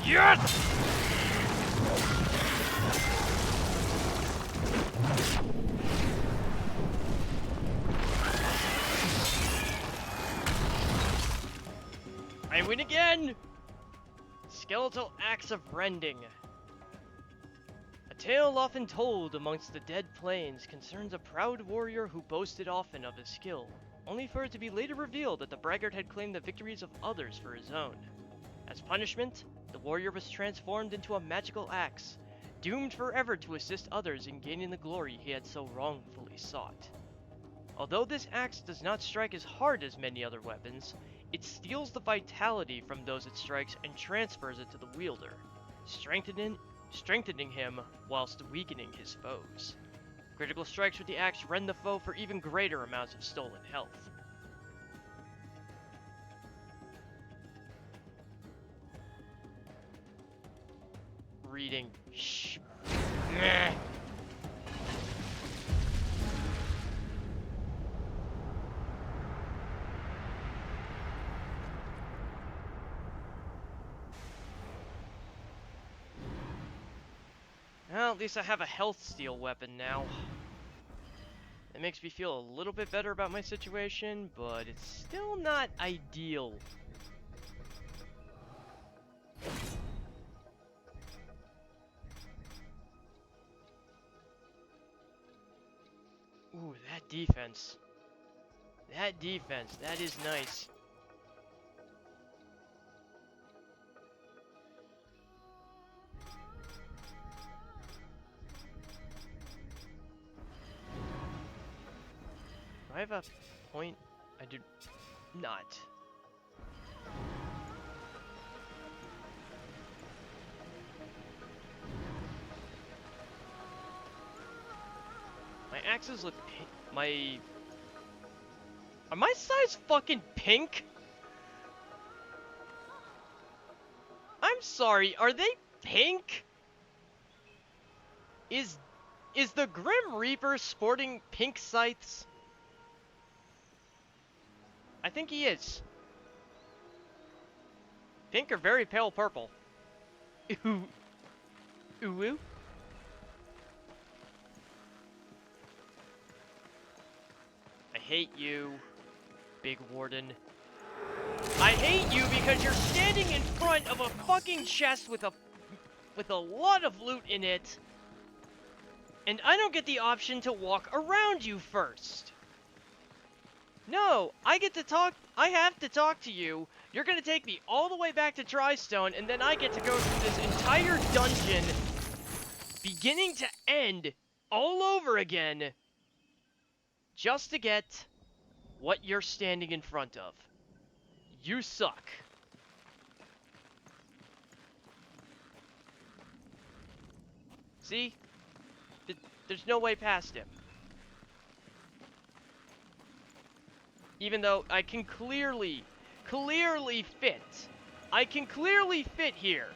[SPEAKER 1] Yes! I win again! Skeletal Axe of Rending. A tale often told amongst the dead plains concerns a proud warrior who boasted often of his skill, only for it to be later revealed that the braggart had claimed the victories of others for his own. As punishment, the warrior was transformed into a magical axe, doomed forever to assist others in gaining the glory he had so wrongfully sought. Although this axe does not strike as hard as many other weapons, it steals the vitality from those it strikes and transfers it to the wielder, strengthening him whilst weakening his foes. Critical strikes with the axe rend the foe for even greater amounts of stolen health. Reading. Shh. Meh. Well, at least I have a health steal weapon now. It makes me feel a little bit better about my situation, but it's still not ideal. Ooh, that defense. That defense, that is nice. Do I have a point? I do not. My axes look my... Are my sides fucking pink? I'm sorry, are they pink? Is the Grim Reaper sporting pink scythes? I think he is. Pink or very pale purple. Ooh. Ooh ooh. I hate you, Big Warden. I hate you because you're standing in front of a fucking chest with a lot of loot in it. And I don't get the option to walk around you first. No, I get to talk. I have to talk to you. You're gonna take me all the way back to Tristone, and then I get to go through this entire dungeon, beginning to end, all over again, just to get what you're standing in front of. You suck. See? There's no way past him. Even though I can clearly fit. I can clearly fit here.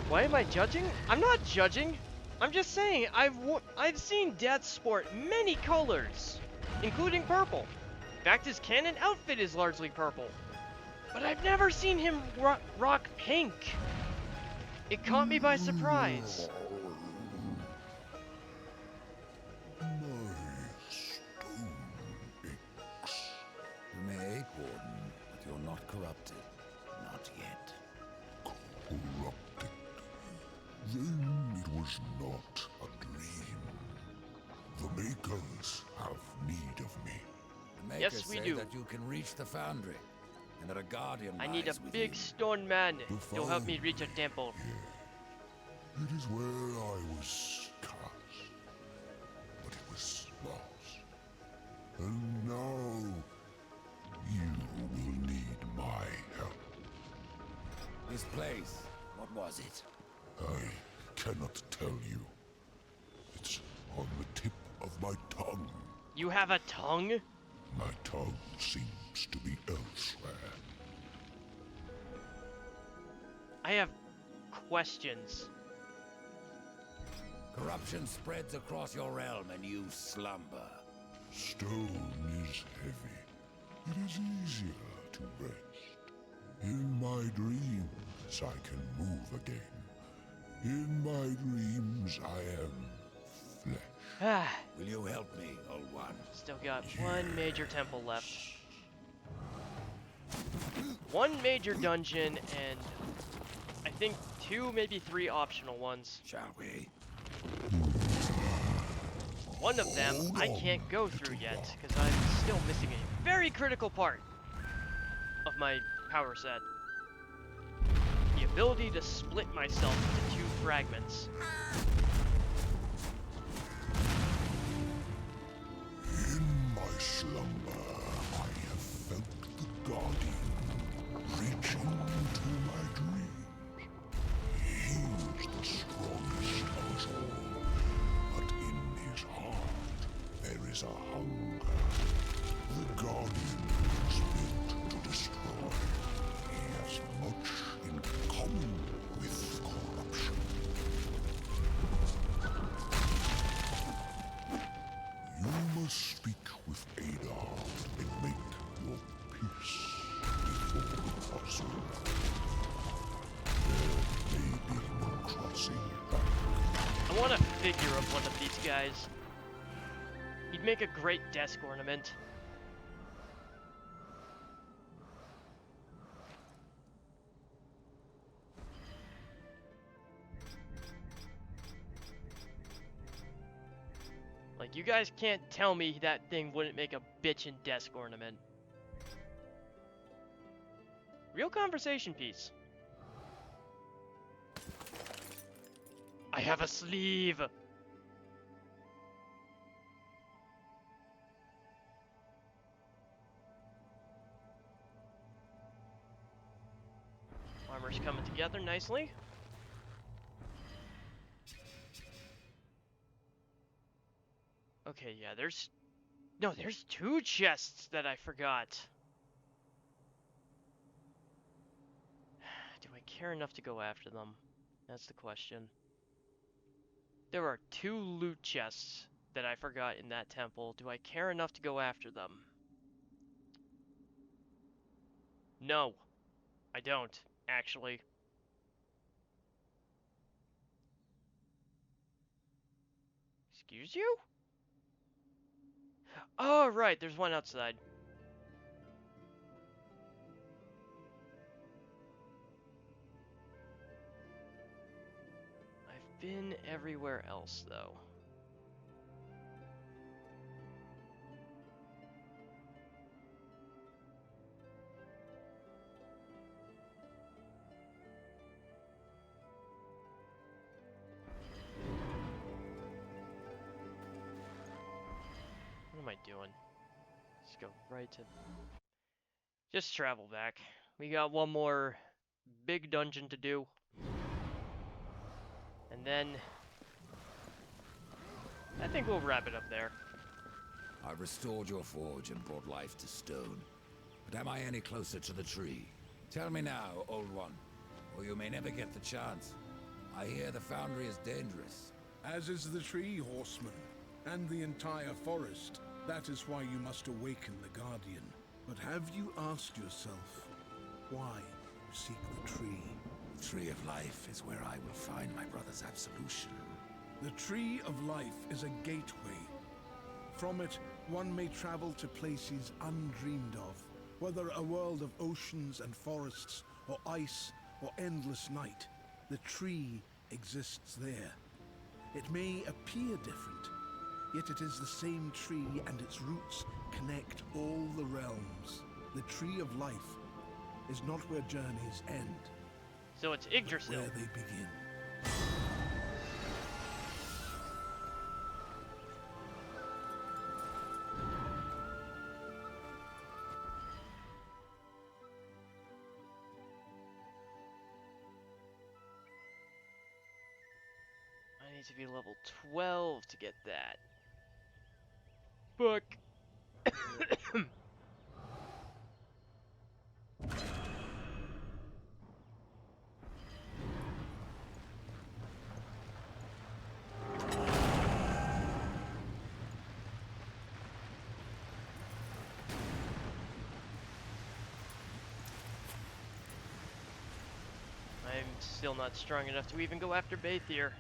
[SPEAKER 1] Why am I judging? I'm not judging. I'm just saying I've seen Death sport many colors, including purple. In fact, his canon outfit is largely purple. But I've never seen him rock pink. It caught me by surprise.
[SPEAKER 5] My stone aches.
[SPEAKER 10] You may ache, Warden, but you're not corrupted. Not yet.
[SPEAKER 5] Corrupted. Then it was not a dream. The Makers have need of me.
[SPEAKER 10] The
[SPEAKER 1] Yes,
[SPEAKER 10] Makers
[SPEAKER 1] we
[SPEAKER 10] say
[SPEAKER 1] do.
[SPEAKER 10] that you can reach the foundry, and that a guardian
[SPEAKER 1] I need a
[SPEAKER 10] lies with
[SPEAKER 1] big
[SPEAKER 10] you.
[SPEAKER 1] stone man to help me reach a temple.
[SPEAKER 5] It is where I was cast, but it was lost. And now you will need my help.
[SPEAKER 10] This place, what was it?
[SPEAKER 5] I cannot tell you. It's on the tip of my tongue.
[SPEAKER 1] You have a tongue?
[SPEAKER 5] My tongue seems to be elsewhere.
[SPEAKER 1] I have questions.
[SPEAKER 10] Corruption spreads across your realm and you slumber.
[SPEAKER 5] Stone is heavy. It is easier to rest. In my dreams, I can move again. In my dreams, I am flesh.
[SPEAKER 1] Ah,
[SPEAKER 10] Will you help me, old one?
[SPEAKER 1] still got one major temple left. One major dungeon and I think 2, maybe 3 optional ones.
[SPEAKER 10] Shall we?
[SPEAKER 1] One of them I can't go through yet because I'm still missing a very critical part of my power set. The ability to split myself into 2 fragments.
[SPEAKER 5] In my slumber, I have felt the Guardian
[SPEAKER 1] I want a figure of one of these guys. He'd make a great desk ornament. Like, you guys can't tell me that thing wouldn't make a bitchin' desk ornament. Real conversation piece. I have a sleeve! Armor's coming together nicely. Okay, yeah, there's 2 chests that I forgot. Do I care enough to go after them? That's the question. There are 2 loot chests that I forgot in that temple. Do I care enough to go after them? No, I don't, actually. Excuse you? Oh, right, there's one outside. I've been everywhere else, though. What am I doing? Let's go right to... Just travel back. We got one more big dungeon to do. And then... I think we'll wrap it up there.
[SPEAKER 10] I've restored your forge and brought life to stone. But am I any closer to the tree? Tell me now, old one, or you may never get the chance. I hear the foundry is dangerous.
[SPEAKER 4] As is the tree, horseman, and the entire forest. That is why you must awaken the Guardian. But have you asked yourself why you seek the tree?
[SPEAKER 10] The Tree of Life is where I will find my brother's absolution.
[SPEAKER 4] The Tree of Life is a gateway. From it, one may travel to places undreamed of, whether a world of oceans and forests, or ice, or endless night. The tree exists there. It may appear different, yet it is the same tree, and its roots connect all the realms. The Tree of Life is not where journeys end,
[SPEAKER 1] So it's
[SPEAKER 4] but
[SPEAKER 1] Yggdrasil.
[SPEAKER 4] where they begin.
[SPEAKER 1] I need to be level 12 to get that. Fuck. I'm still not strong enough to even go after Baethier.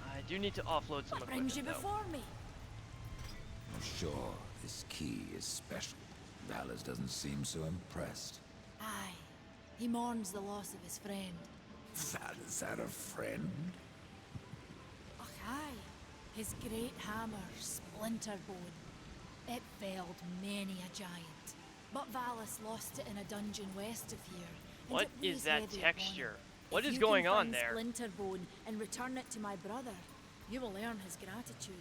[SPEAKER 1] I do need to offload some
[SPEAKER 7] What brings you
[SPEAKER 1] equipment, though.
[SPEAKER 7] before me?
[SPEAKER 10] I'm sure this key is special. Valles doesn't seem so impressed.
[SPEAKER 7] Aye. He mourns the loss of his friend.
[SPEAKER 10] Valles had a friend?
[SPEAKER 7] Och, aye. His great hammer, Splinterbone. It felled many a giant. But Valus lost it in a dungeon west of here. and
[SPEAKER 1] What
[SPEAKER 7] it
[SPEAKER 1] is
[SPEAKER 7] weighs
[SPEAKER 1] that
[SPEAKER 7] heavy
[SPEAKER 1] texture?
[SPEAKER 7] upon it.
[SPEAKER 1] What
[SPEAKER 7] If
[SPEAKER 1] is
[SPEAKER 7] you
[SPEAKER 1] going
[SPEAKER 7] can
[SPEAKER 1] on
[SPEAKER 7] find
[SPEAKER 1] there?
[SPEAKER 7] Splinterbone and return it to my brother, you will earn his gratitude.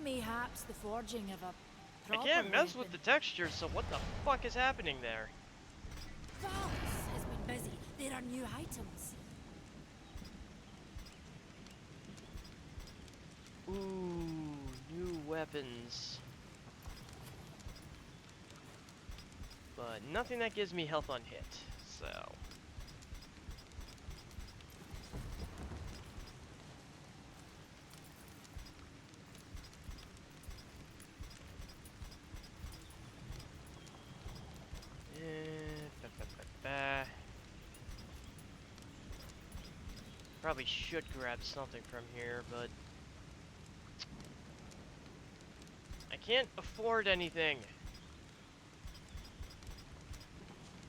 [SPEAKER 7] Mayhaps the forging of a
[SPEAKER 1] I
[SPEAKER 7] proper
[SPEAKER 1] can't mess with
[SPEAKER 7] weapon.
[SPEAKER 1] the texture, so what the fuck is happening there?
[SPEAKER 7] Valus has been busy. There are new items.
[SPEAKER 1] Ooh, new weapons. But nothing that gives me health on hit, so... ba, ba, ba, ba. Probably should grab something from here, but I can't afford anything.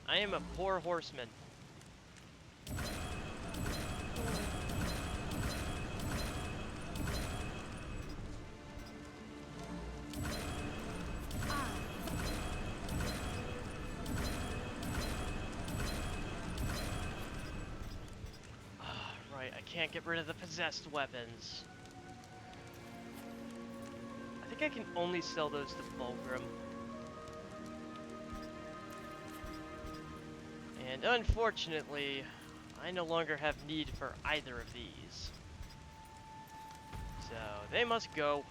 [SPEAKER 1] I am a poor horseman. Right, I can't get rid of the possessed weapons. I think I can only sell those to Fulgrim. And unfortunately, I no longer have need for either of these. So, they must go.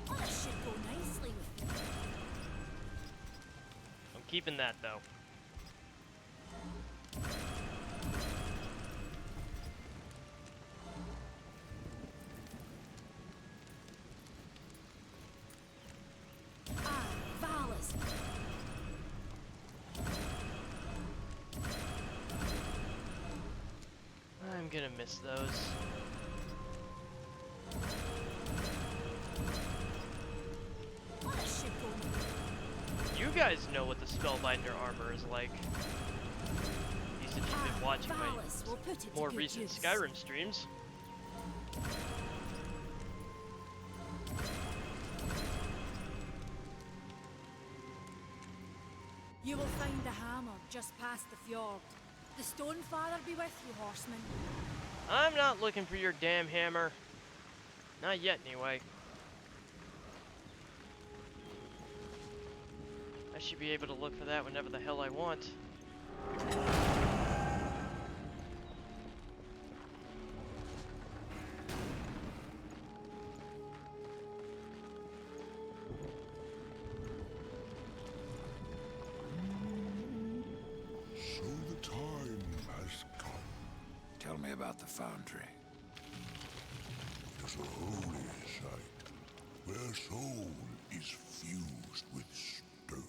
[SPEAKER 7] Well, it should go nicely with you.
[SPEAKER 1] I'm keeping that, though.
[SPEAKER 7] Valis.
[SPEAKER 1] I'm gonna miss those.
[SPEAKER 7] Well, it should go.
[SPEAKER 1] You guys know what the Spellbinder armor is like. You said you've been watching my
[SPEAKER 7] Valis will put it to
[SPEAKER 1] more
[SPEAKER 7] good
[SPEAKER 1] recent
[SPEAKER 7] use.
[SPEAKER 1] Skyrim streams.
[SPEAKER 7] You will find the hammer just past the fjord. The Stonefather be with you, horseman.
[SPEAKER 1] I'm not looking for your damn hammer. Not yet, anyway. I should be able to look for that whenever the hell I want.
[SPEAKER 5] So the time has come.
[SPEAKER 10] Tell me about the foundry.
[SPEAKER 5] It is a holy site, where soul is fused with stone.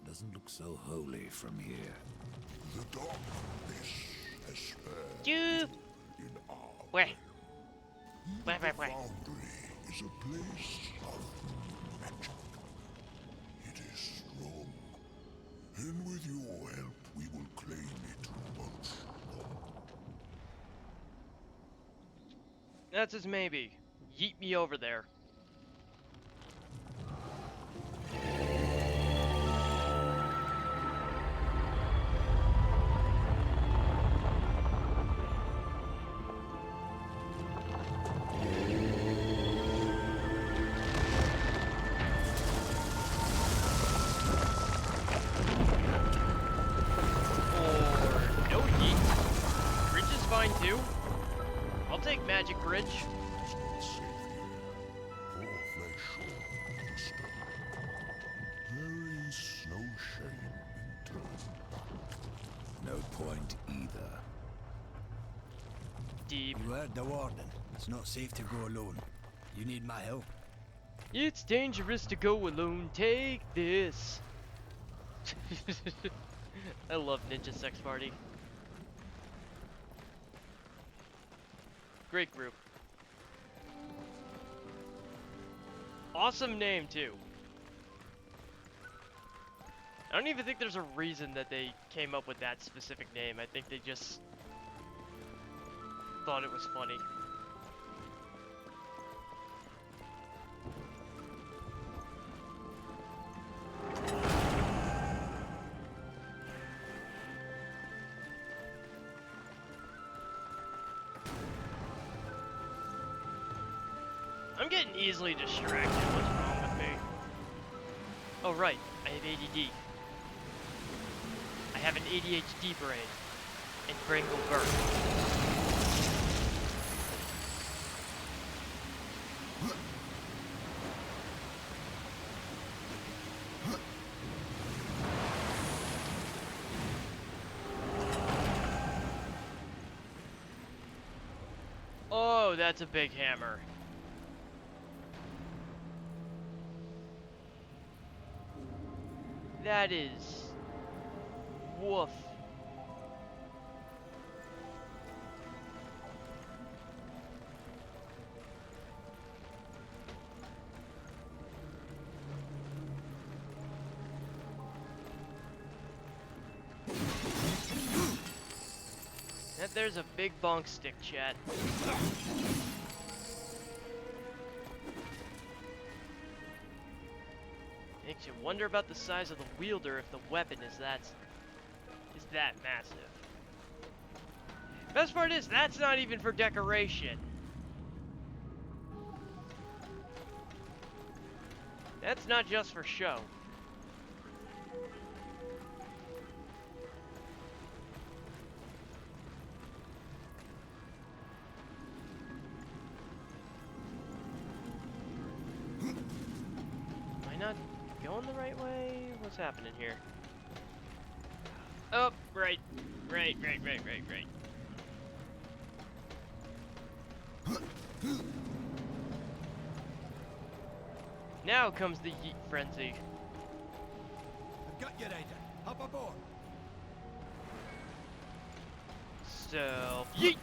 [SPEAKER 10] Doesn't look so holy from here.
[SPEAKER 5] The darkness has spared
[SPEAKER 1] You.
[SPEAKER 5] in our
[SPEAKER 1] Where?
[SPEAKER 5] realm.
[SPEAKER 1] Where?
[SPEAKER 5] The foundry is a place of magic. It is strong, and with your help, we will claim it once more.
[SPEAKER 1] That's his maybe. Yeet me over there. Or no yeet. Bridge is fine too. I'll take magic bridge.
[SPEAKER 5] Savior, for flesh or stone. There is no shame in turning back.
[SPEAKER 10] No point either.
[SPEAKER 1] Deep.
[SPEAKER 8] You heard the warden. It's not safe to go alone. You need my help.
[SPEAKER 1] It's dangerous to go alone. Take this. I love Ninja Sex Party. Great group. Awesome name too. I don't even think there's a reason that they came up with that specific name. I think they just thought it was funny. I'm getting easily distracted. What's wrong with me? Oh right, I have ADD. I have an ADHD brain. And brain will burn. Oh, that's a big hammer. That is... woof. there's a big bonk stick, chat. Makes you wonder about the size of the wielder if the weapon is that massive. Best part is, that's not even for decoration. That's not just for show. Am I not going the right way? What's happening here? Oh, right. Right. Now comes the yeet frenzy.
[SPEAKER 8] I've got you, Ryder. Hop aboard.
[SPEAKER 1] So, yeet!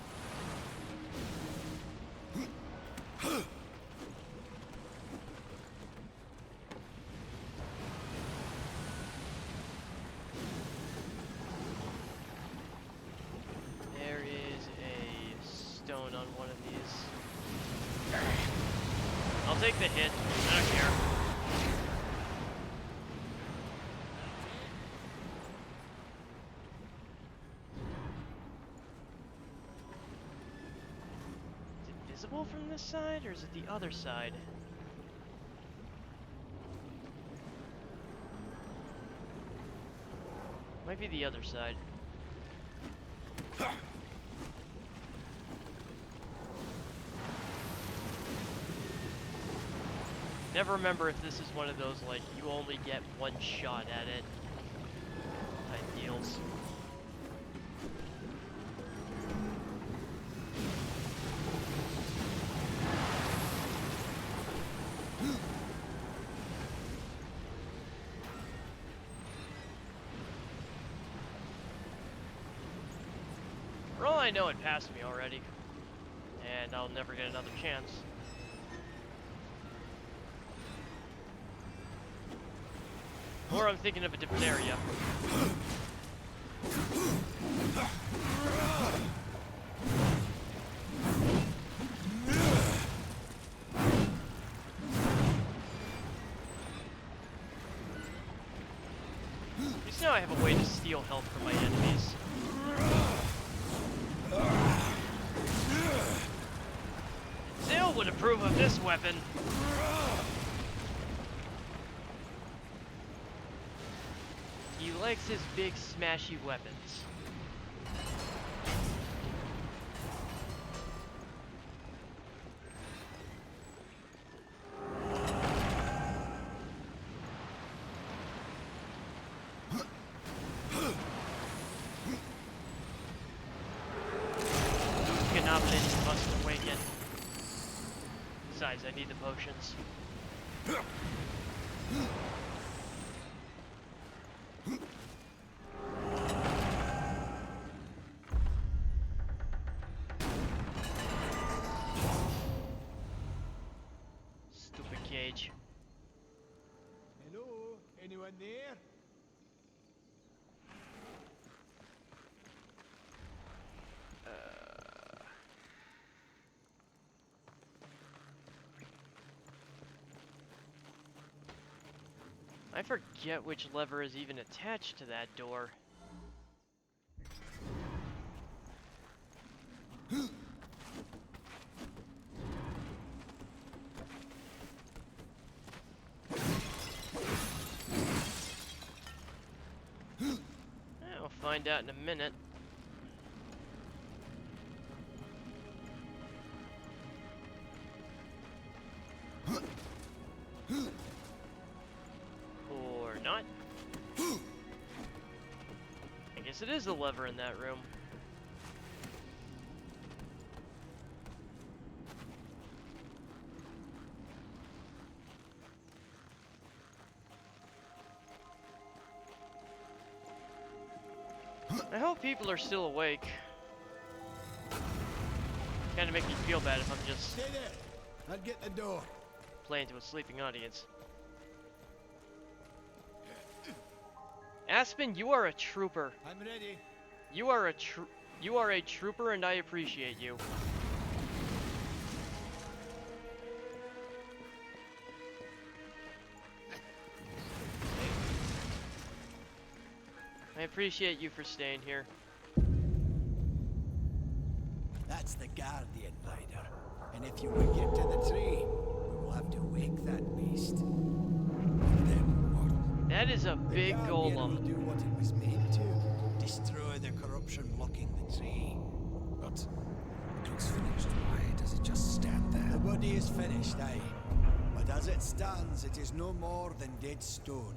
[SPEAKER 1] There is a stone on one of these. I'll take the hit. I don't care. Is it visible from this side, or is it the other side? Might be the other side. Never remember if this is one of those, like, you only get one shot at it type deals. For all I know, it passed me already, and I'll never get another chance. Or I'm thinking of a different area. At least now I have a way to steal health from my enemies. Zale would approve of this weapon. He likes his big smashy weapons. Goblins must awaken. Besides, I need the potions. Stupid cage.
[SPEAKER 8] Hello? Anyone there?
[SPEAKER 1] I forget which lever is even attached to that door. I'll find out in a minute. Or not. I guess it is the lever in that room. I hope people are still awake. Kinda make me feel bad if I'm just
[SPEAKER 8] Stay there. I'll get the door.
[SPEAKER 1] playing to a sleeping audience. Aspen, you are a trooper.
[SPEAKER 8] I'm ready.
[SPEAKER 1] You are You are a trooper and I appreciate you. I appreciate you for staying here.
[SPEAKER 8] That's the Guardian, Rider. And if you will get to the tree, we will have to wake that beast. Then what?
[SPEAKER 1] That is a big
[SPEAKER 8] The Guardian
[SPEAKER 1] golem.
[SPEAKER 8] will do what it was made to. Destroy the corruption blocking the tree.
[SPEAKER 10] But it looks finished. Why does it just stand there?
[SPEAKER 8] The body is finished, aye. But as it stands, it is no more than dead stone.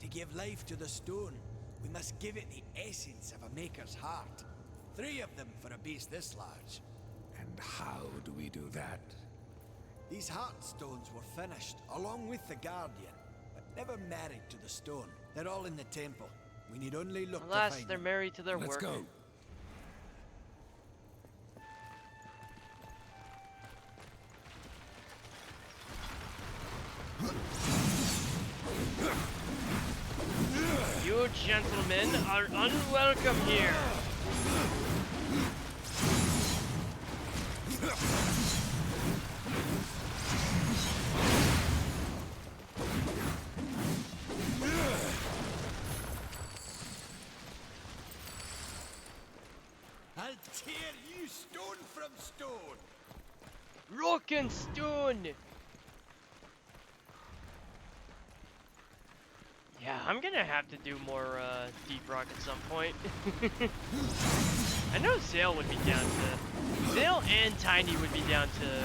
[SPEAKER 8] To give life to the stone, we must give it the essence of a maker's heart. 3 of them for a beast this large.
[SPEAKER 10] And how do we do that?
[SPEAKER 8] These heart stones were finished, along with the Guardian, but never married to the stone. They're all in the temple. We need only look to
[SPEAKER 1] Alas,
[SPEAKER 8] find
[SPEAKER 1] they're
[SPEAKER 8] them.
[SPEAKER 1] married to their
[SPEAKER 10] Let's
[SPEAKER 1] work.
[SPEAKER 10] go.
[SPEAKER 1] You gentlemen are unwelcome here.
[SPEAKER 8] I'll tear you stone from stone.
[SPEAKER 1] Rock and stone. Yeah, I'm gonna have to do more Deep Rock at some point. I know Zale would be down to... Zale and Tiny would be down to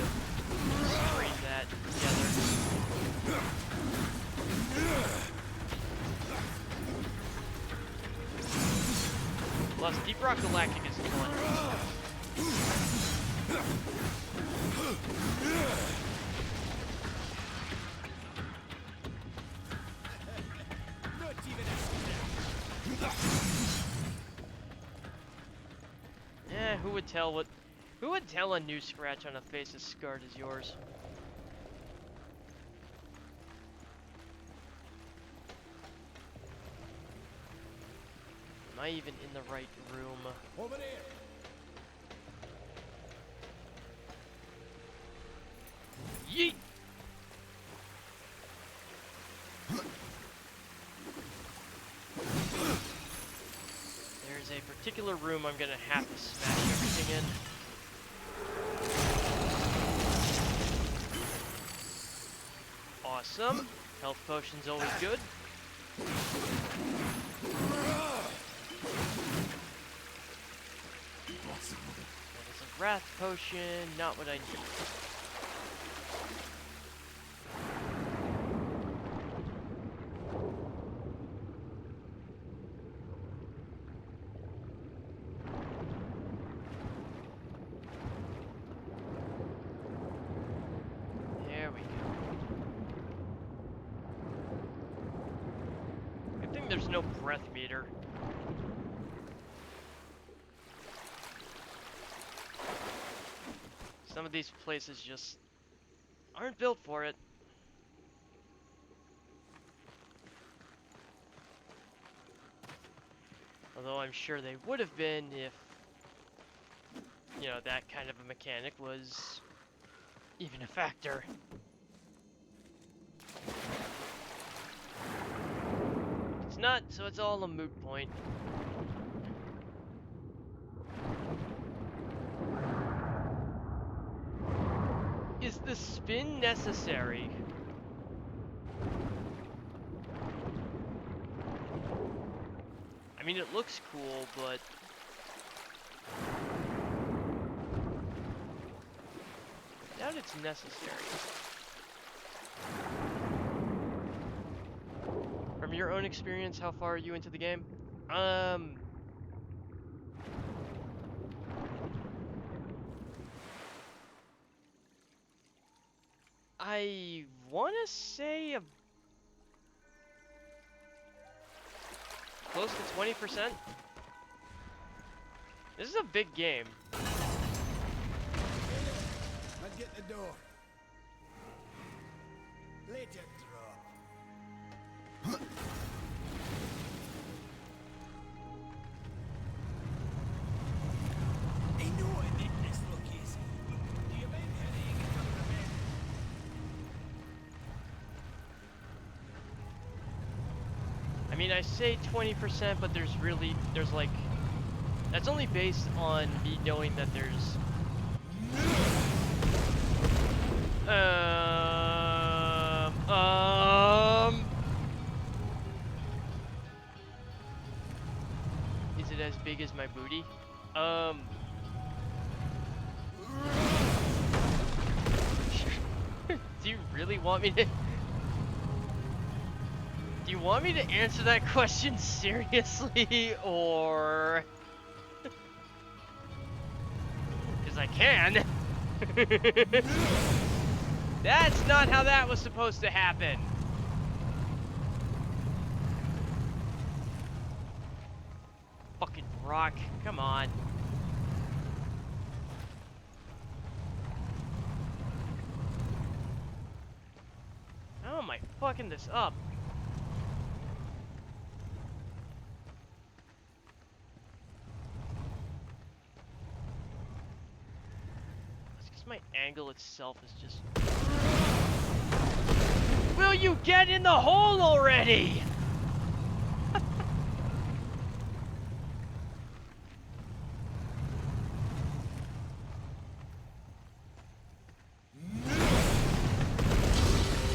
[SPEAKER 1] stream that together. Plus, Deep Rock Galactic is fun.
[SPEAKER 8] Not even a
[SPEAKER 1] Eh, who would tell what... Who would tell a new scratch on a face as scarred as yours? Am I even in the right room?
[SPEAKER 8] Over there.
[SPEAKER 1] Yeet! There's a particular room I'm gonna have to smash everything in. Awesome. Health potion's always good. That is a wrath potion, not what I need. There we go. Good thing there's no breath meter. Some of these places just aren't built for it. Although I'm sure they would have been if, you know, that kind of a mechanic was even a factor. It's not, so it's all a moot point. Is the spin necessary? I mean, it looks cool, but... I doubt it's necessary. From your own experience, how far are you into the game? I want to say close to 20%. This is a big game.
[SPEAKER 8] I'll get the door. Let it drop.
[SPEAKER 1] mean, I say 20%, but there's like, that's only based on me knowing that there's, is it as big as my booty? Do you really want me to? Do you want me to answer that question seriously, or? Because I can. That's not how that was supposed to happen. Fucking rock, come on. How am I fucking this up? It's because my angle itself is just... Will you get in the hole already?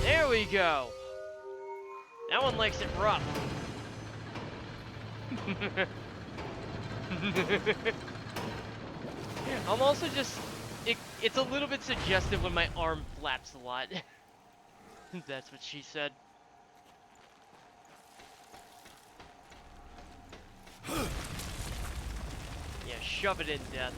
[SPEAKER 1] There we go. That one likes it rough. I'm also just... It's a little bit suggestive when my arm flaps a lot. That's what she said. Yeah, shove it in, Death.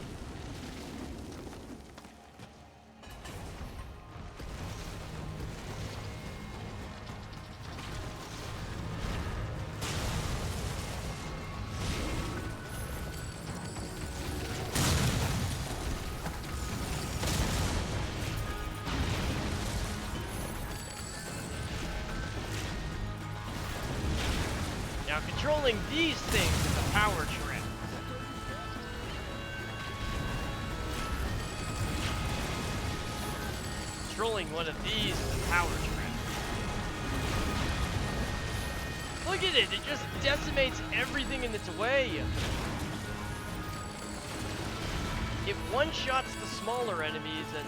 [SPEAKER 1] Now controlling these things is a power trip. Controlling one of these is a power trip. Look at it, it just decimates everything in its way. It one-shots the smaller enemies and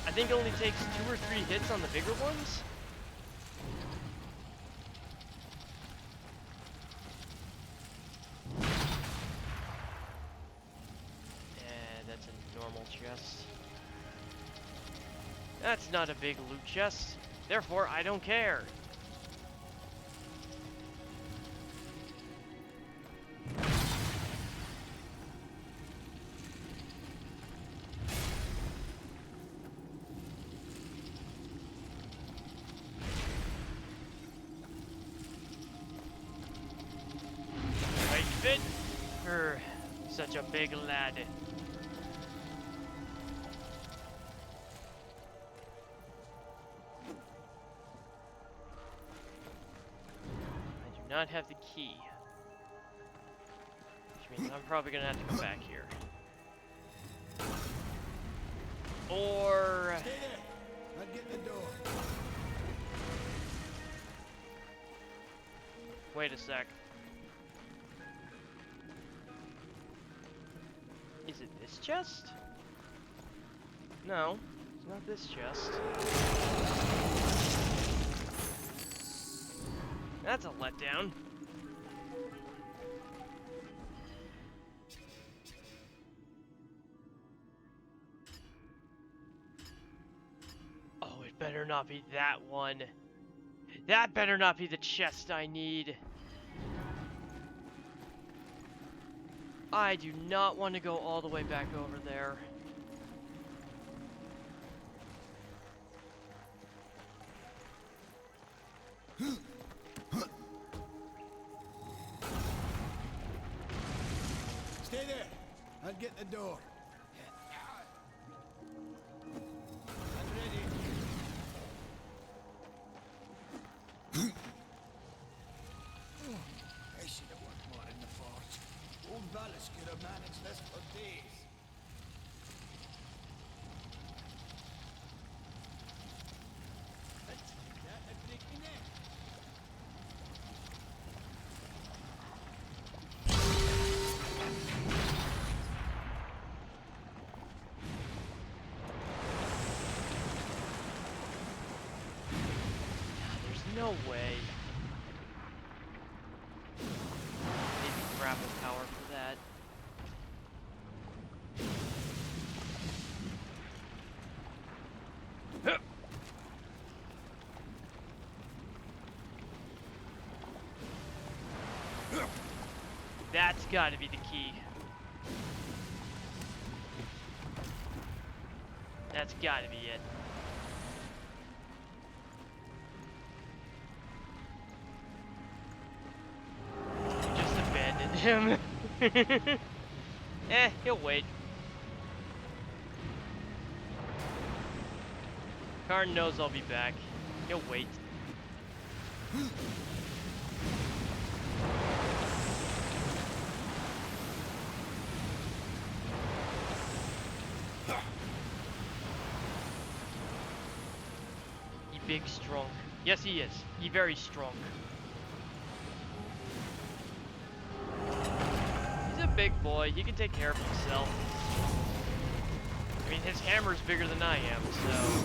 [SPEAKER 1] I think only takes 2 or 3 hits on the bigger ones. Chest. That's not a big loot chest, therefore I don't care. Right fit for such a big lad. Not have the key, which means I'm probably gonna have to come back here. Or
[SPEAKER 8] I'll get the door.
[SPEAKER 1] wait a sec. Is it this chest? No, it's not this chest. That's a letdown. Oh, it better not be that one. That better not be the chest I need. I do not want to go all the way back over there.
[SPEAKER 8] Stay there. I'll get the door. I'm ready. I should have worked more in the forge. Old Valis could have managed this for days.
[SPEAKER 1] way. Maybe grapple power for that. That's gotta be the key. That's gotta be it. You just abandoned him. He'll wait. Karn knows I'll be back. He'll wait. He big strong. Yes, he is. He very strong. He's a big boy. He can take care of himself. I mean, his hammer's bigger than I am, so...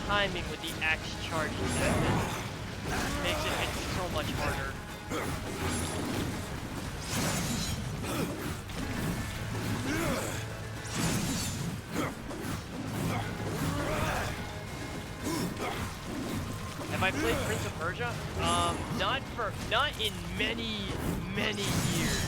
[SPEAKER 1] timing with the axe charging method makes it hit so much harder. Have I played Prince of Persia? Not in many years.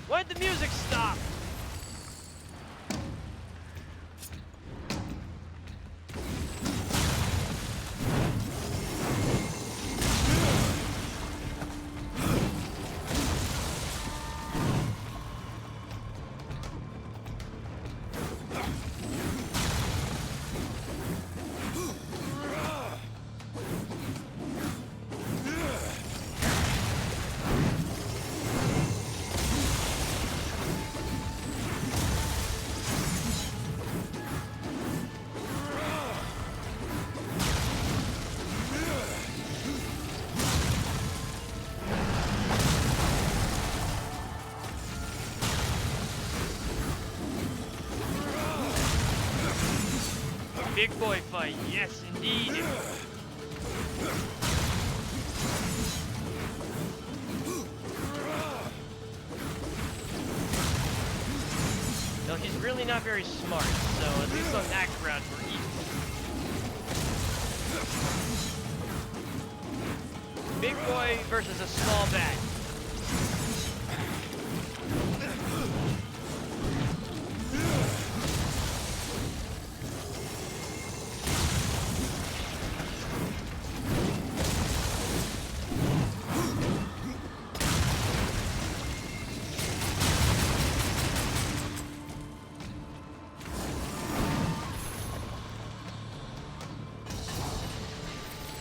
[SPEAKER 1] Why'd the music stop? Big boy fight, yes indeed. No, he's really not very smart, so at least on that ground we're equal. Big boy versus a small bat.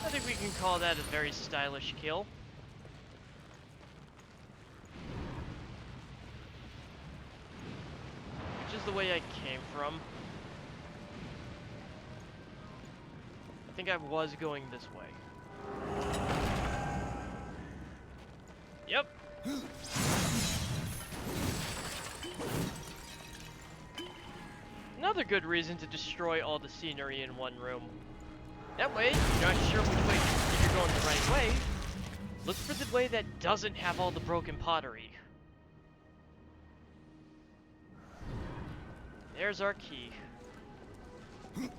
[SPEAKER 1] I think we can call that a very stylish kill. Which is the way I came from. I think I was going this way. Yep. Another good reason to destroy all the scenery in one room. That way, you're not sure which way, if you're going the right way. Look for the way that doesn't have all the broken pottery. There's our key. Alright,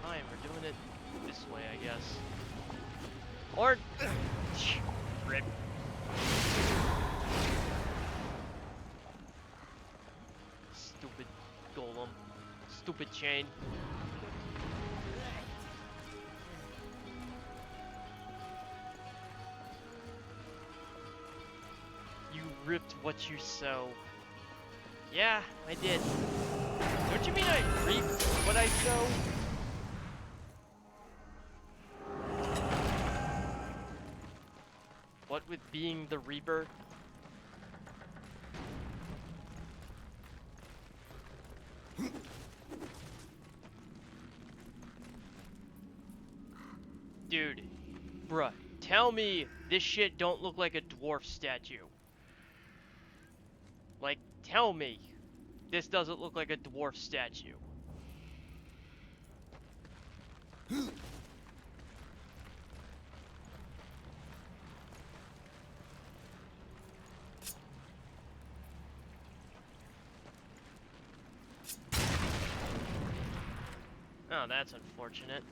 [SPEAKER 1] fine, we're doing it this way, I guess. Or... Rip. Stupid golem. Stupid chain. You ripped what you sow. Yeah, I did. Don't you mean I reaped what I sow? What with being the Reaper? Dude, bruh, tell me this shit don't look like a dwarf statue. Like, tell me this doesn't look like a dwarf statue. Oh, that's unfortunate.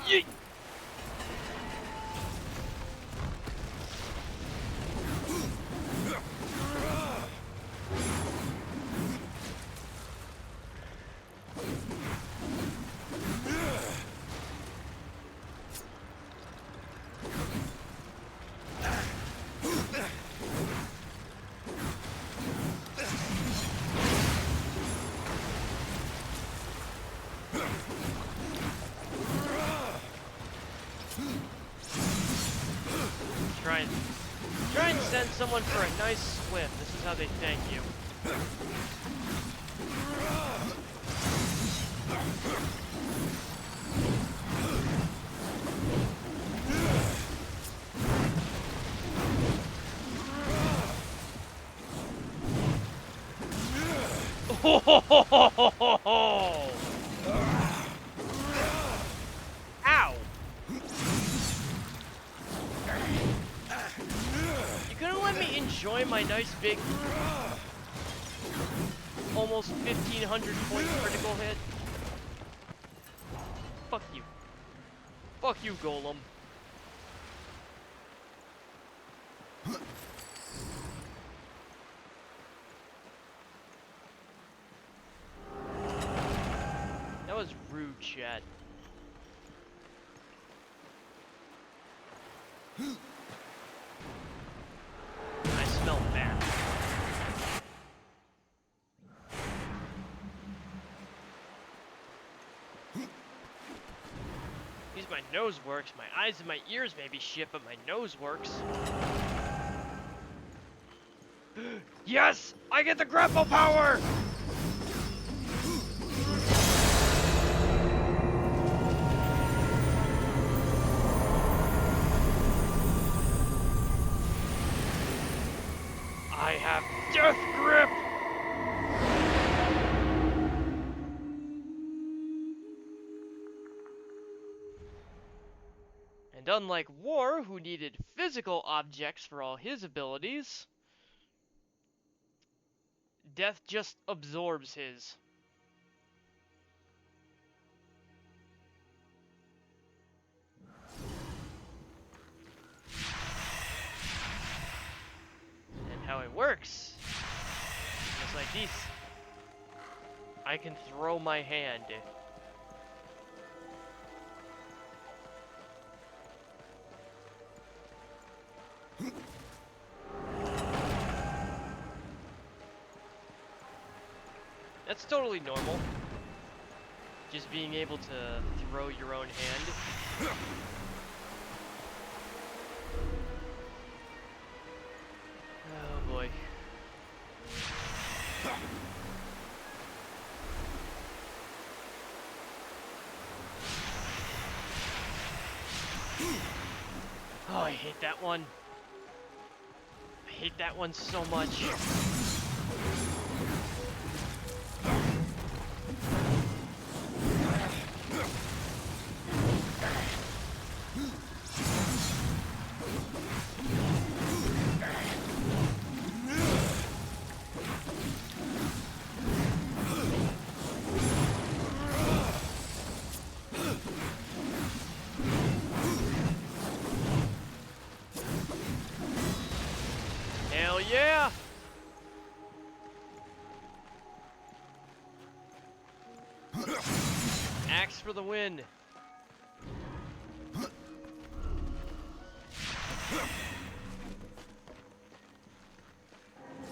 [SPEAKER 1] Yeet! Try and send someone for a nice swim. This is how they thank you. Ow! You couldn't let me enjoy my nice big, almost 1,500 point critical hit? Fuck you. Fuck you, Golem. That was rude, chat. I smell bad. At least my nose works. My eyes and my ears may be shit, but my nose works. Yes! I get the grapple power! I have Death Grip! And unlike War, who needed physical objects for all his abilities, Death just absorbs his. And how it works, just like this, I can throw my hand. That's totally normal. Just being able to throw your own hand. Oh boy. Oh, I hate that one. I hate that one so much. Hell yeah! Axe for the win.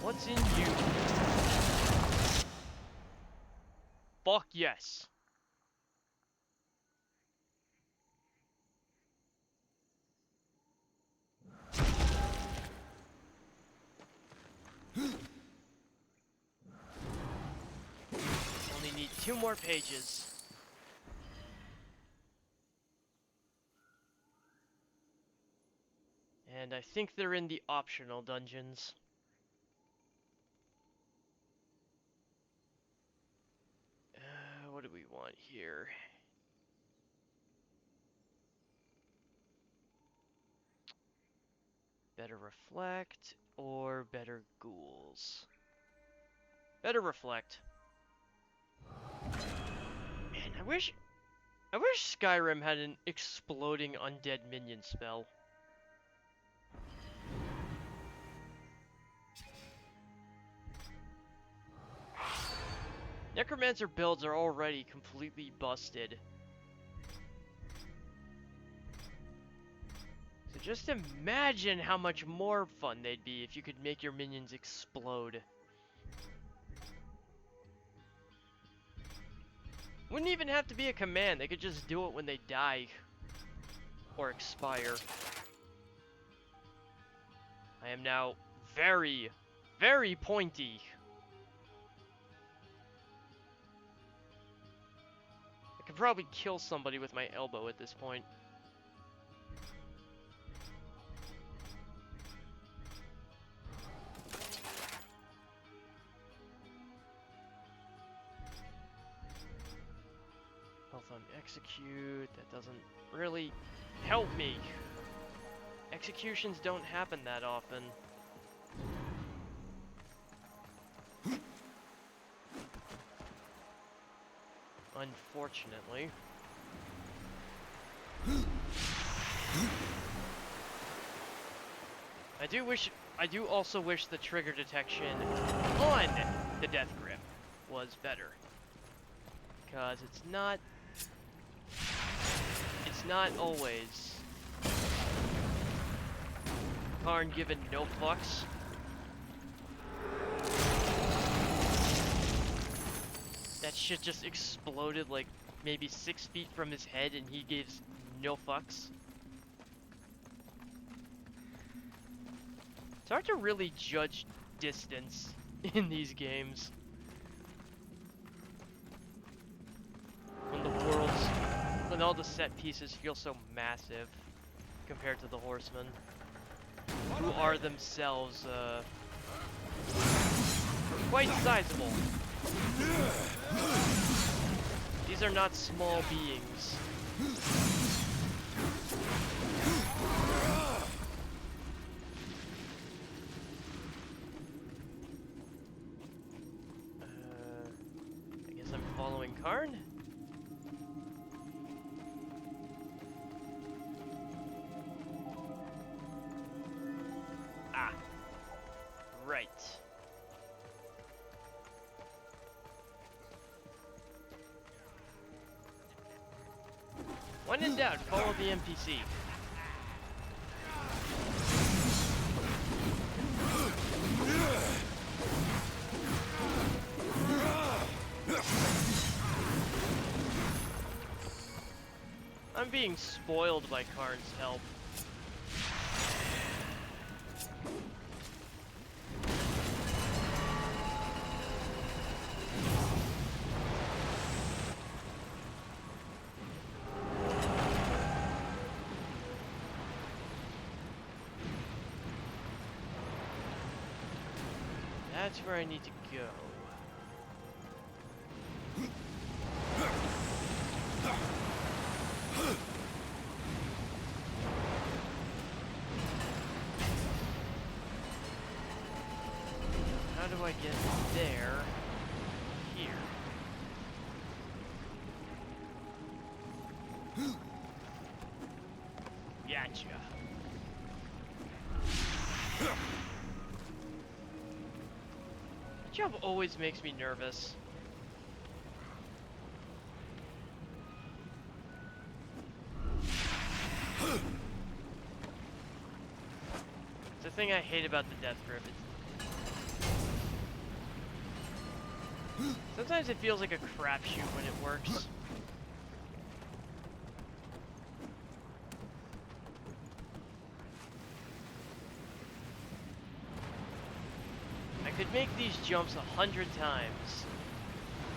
[SPEAKER 1] What's in you? Fuck yes. Only need 2 more pages. And I think they're in the optional dungeons. What do we want here? Better reflect or better ghouls? Better reflect. Man, I wish Skyrim had an exploding undead minion spell. Necromancer builds are already completely busted. So just imagine how much more fun they'd be if you could make your minions explode. Wouldn't even have to be a command, they could just do it when they die. Or expire. I am now very, very pointy. I could probably kill somebody with my elbow at this point. Health on execute, that doesn't really help me. Executions don't happen that often. Unfortunately. I do also wish the trigger detection on the death grip was better. Because it's not always Karn given no fucks. That shit just exploded like maybe 6 feet from his head and he gives no fucks. It's hard to really judge distance in these games. When all the set pieces feel so massive compared to the horsemen, who are themselves quite sizable. These are not small beings. I guess I'm following Karn. Ah. Right. When in doubt, follow the NPC. I'm being spoiled by Karn's help. that's where I need to go. How do I get there? Here. Gotcha. That job always makes me nervous. It's the thing I hate about the death grip. Sometimes it feels like a crapshoot when it works. I could make these jumps 100 times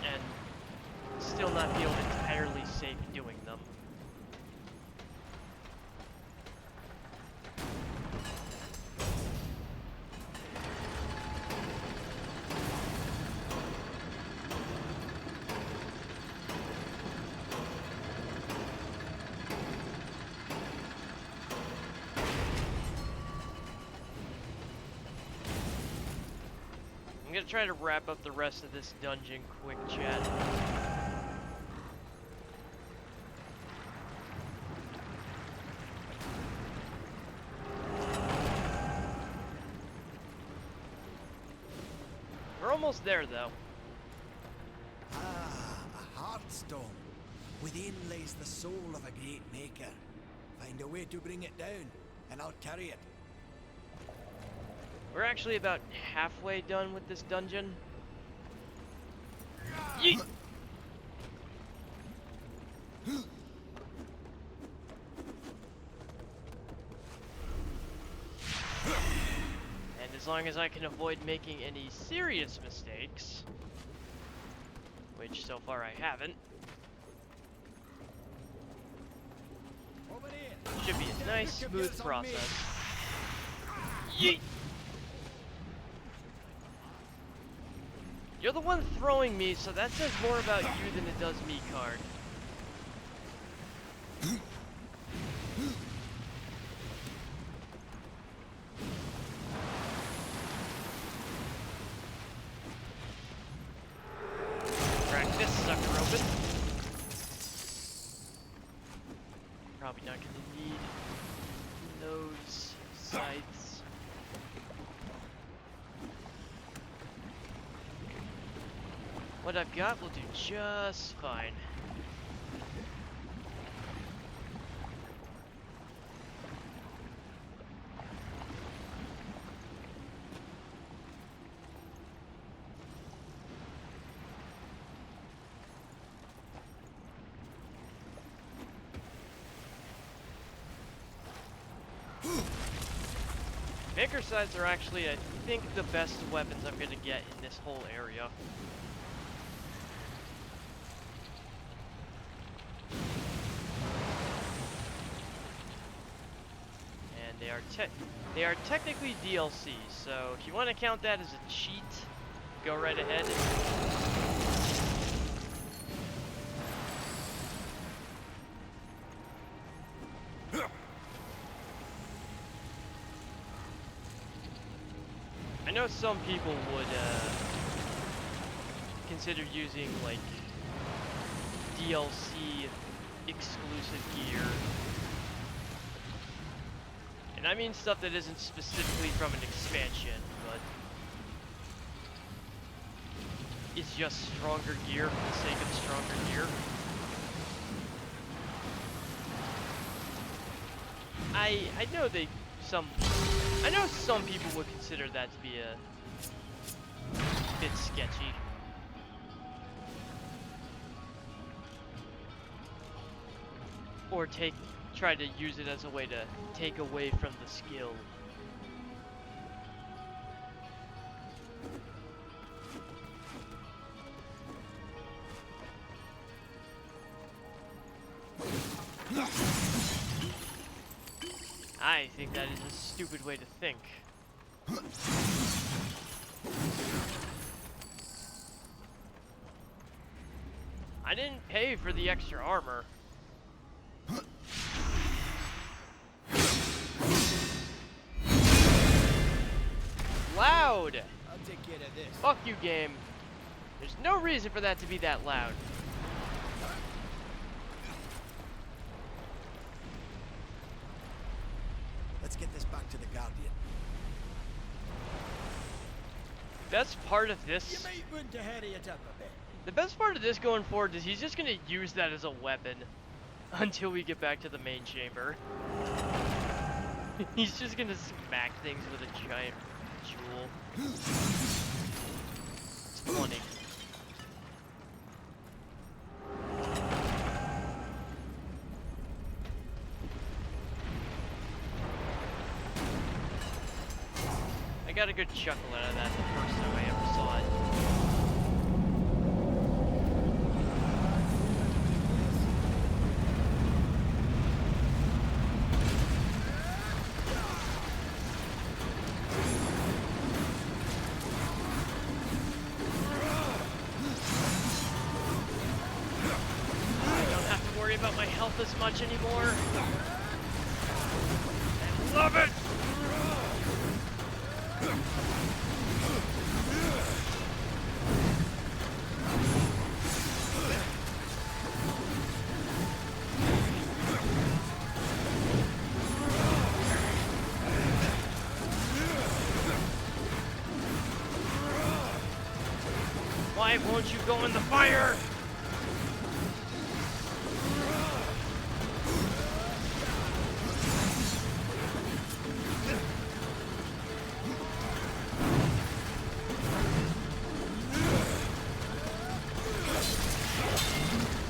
[SPEAKER 1] and still not feel entirely safe doing them. I'm gonna try to wrap up the rest of this dungeon quick, chat. We're almost there, though.
[SPEAKER 8] Ah, a heartstone. Within lays the soul of a great maker. Find a way to bring it down, and I'll carry it.
[SPEAKER 1] We're actually about halfway done with this dungeon. Yeet! And as long as I can avoid making any serious mistakes, which so far I haven't, should be a nice, smooth process. Yeet! You're the one throwing me, so that says more about you than it does me, Card. Crack this sucker open. Probably not gonna need those scythes. What I've got will do just fine. Maker scythes are actually, I think, the best weapons I'm gonna get in this whole area. They are technically DLC, so if you want to count that as a cheat, go right ahead. I know some people would consider using like DLC exclusive gear. And I mean stuff that isn't specifically from an expansion, but it's just stronger gear for the sake of stronger gear. I know some people would consider that to be a bit sketchy. Or try to use it as a way to take away from the skill. I think that is a stupid way to think. I didn't pay for the extra armor. Loud!
[SPEAKER 8] I'll take care of this.
[SPEAKER 1] Fuck you, game. There's no reason for that to be that loud.
[SPEAKER 8] Let's get this back to the Guardian.
[SPEAKER 1] Best part of this...
[SPEAKER 8] You might want to hurry it up a bit.
[SPEAKER 1] The best part of this going forward is he's just gonna use that as a weapon until we get back to the main chamber. He's just gonna smack things with a giant jewel. It's funny. I got a good chuckle out of that the first time I ever saw it. About my health as much anymore. I love it! Why won't you go in the fire?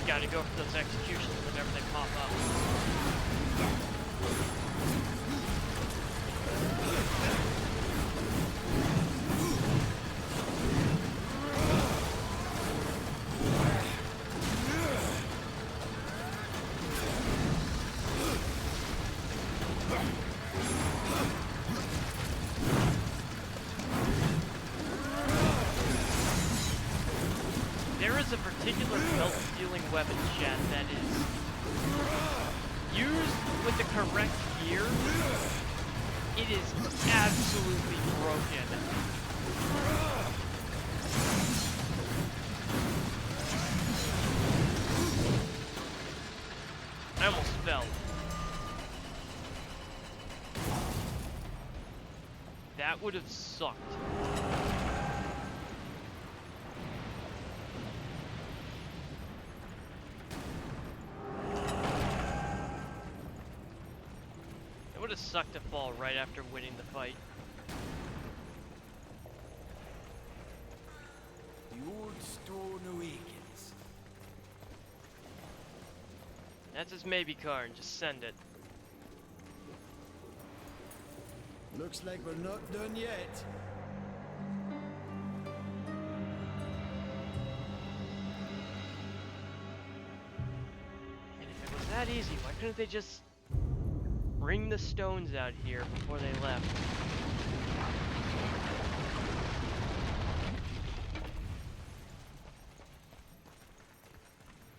[SPEAKER 1] Gotta go for those executions whenever they pop up. There is a particular health-stealing weapon, chat, that is used with the correct gear. It is absolutely broken. I almost fell. That would have sucked. It would have sucked to fall right after winning the fight.
[SPEAKER 8] The old stone awakens.
[SPEAKER 1] That's his maybe card, just send it.
[SPEAKER 8] Looks like we're not done yet.
[SPEAKER 1] And if it was that easy, why couldn't they just bring the stones out here before they left?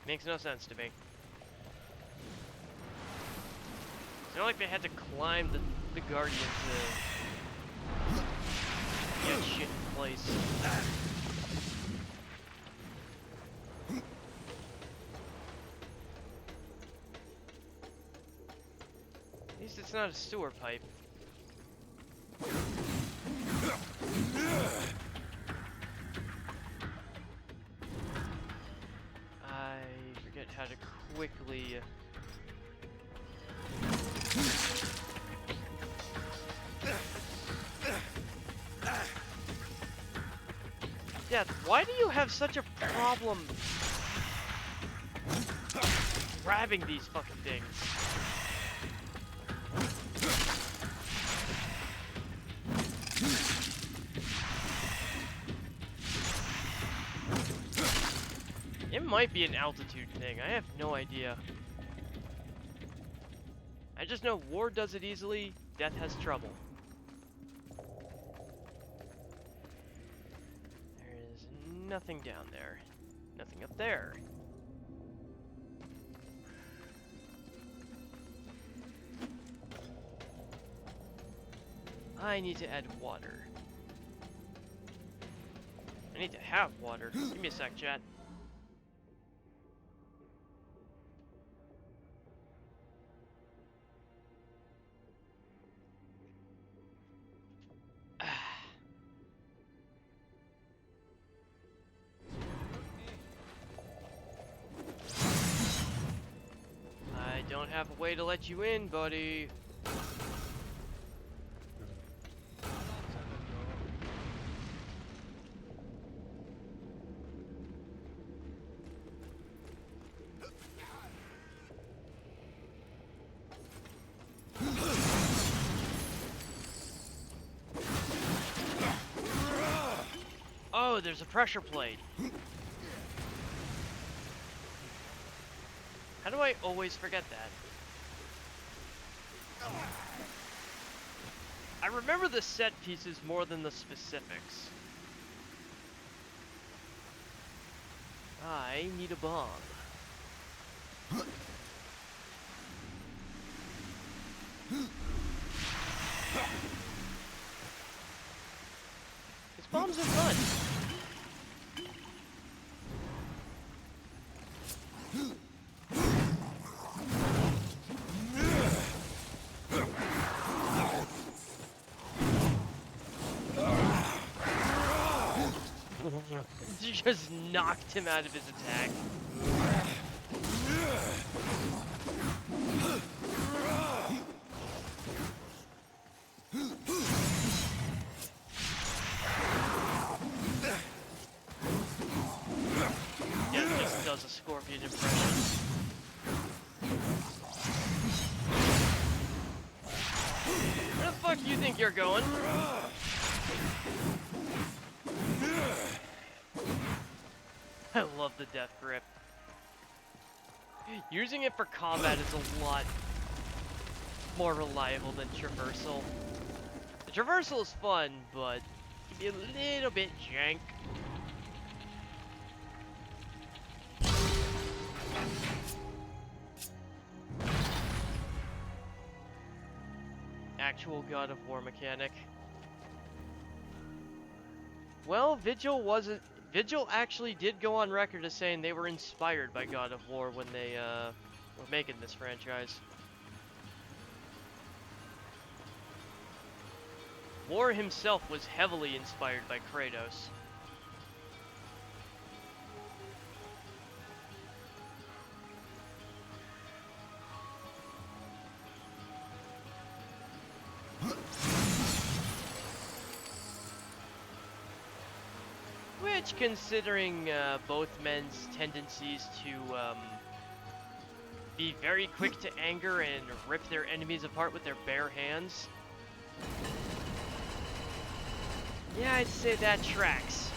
[SPEAKER 1] Makes no sense to me. It's not like they had to climb the Guardian to get shit in place. At least it's not a sewer pipe. I forget how to quickly... Death, why do you have such a problem grabbing these fucking things? It might be an altitude thing, I have no idea. I just know War does it easily, Death has trouble. There is nothing down there. Nothing up there. I need to add water. I need to have water. Give me a sec, chat. I don't have a way to let you in, buddy. Oh, there's a pressure plate. How do I always forget that? I remember the set pieces more than the specifics. I need a bomb. These bombs are fun. You just knocked him out of his attack. Yeah, it just does a scorpion impression. Where the fuck you think you're going? I love the death grip. Using it for combat is a lot more reliable than traversal. The traversal is fun, but it can be a little bit jank. Actual God of War mechanic. Well, Vigil actually did go on record as saying they were inspired by God of War when they were making this franchise. War himself was heavily inspired by Kratos. Which, considering both men's tendencies to be very quick to anger and rip their enemies apart with their bare hands, yeah, I'd say that tracks.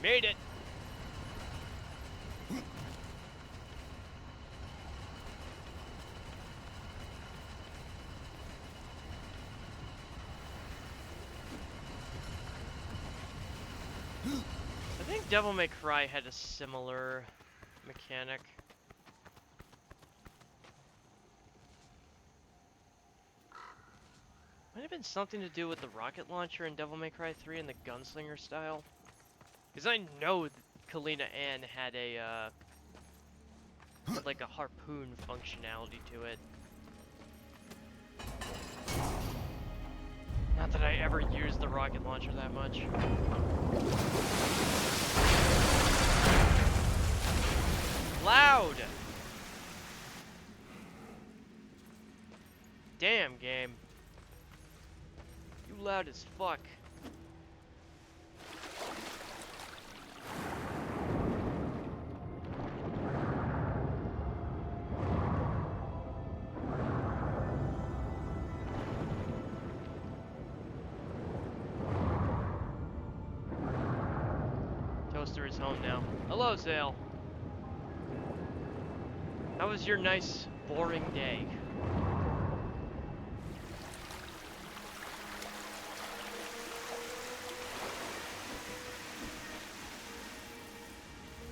[SPEAKER 1] Made it. I think Devil May Cry had a similar mechanic. Might have been something to do with the rocket launcher in Devil May Cry 3 and the gunslinger style. Because I know that Kalina Ann had a, like a harpoon functionality to it. Not that I ever used the rocket launcher that much. Loud! Damn, game. You loud as fuck. Toaster is home now. Hello, Zale. How was your nice boring day.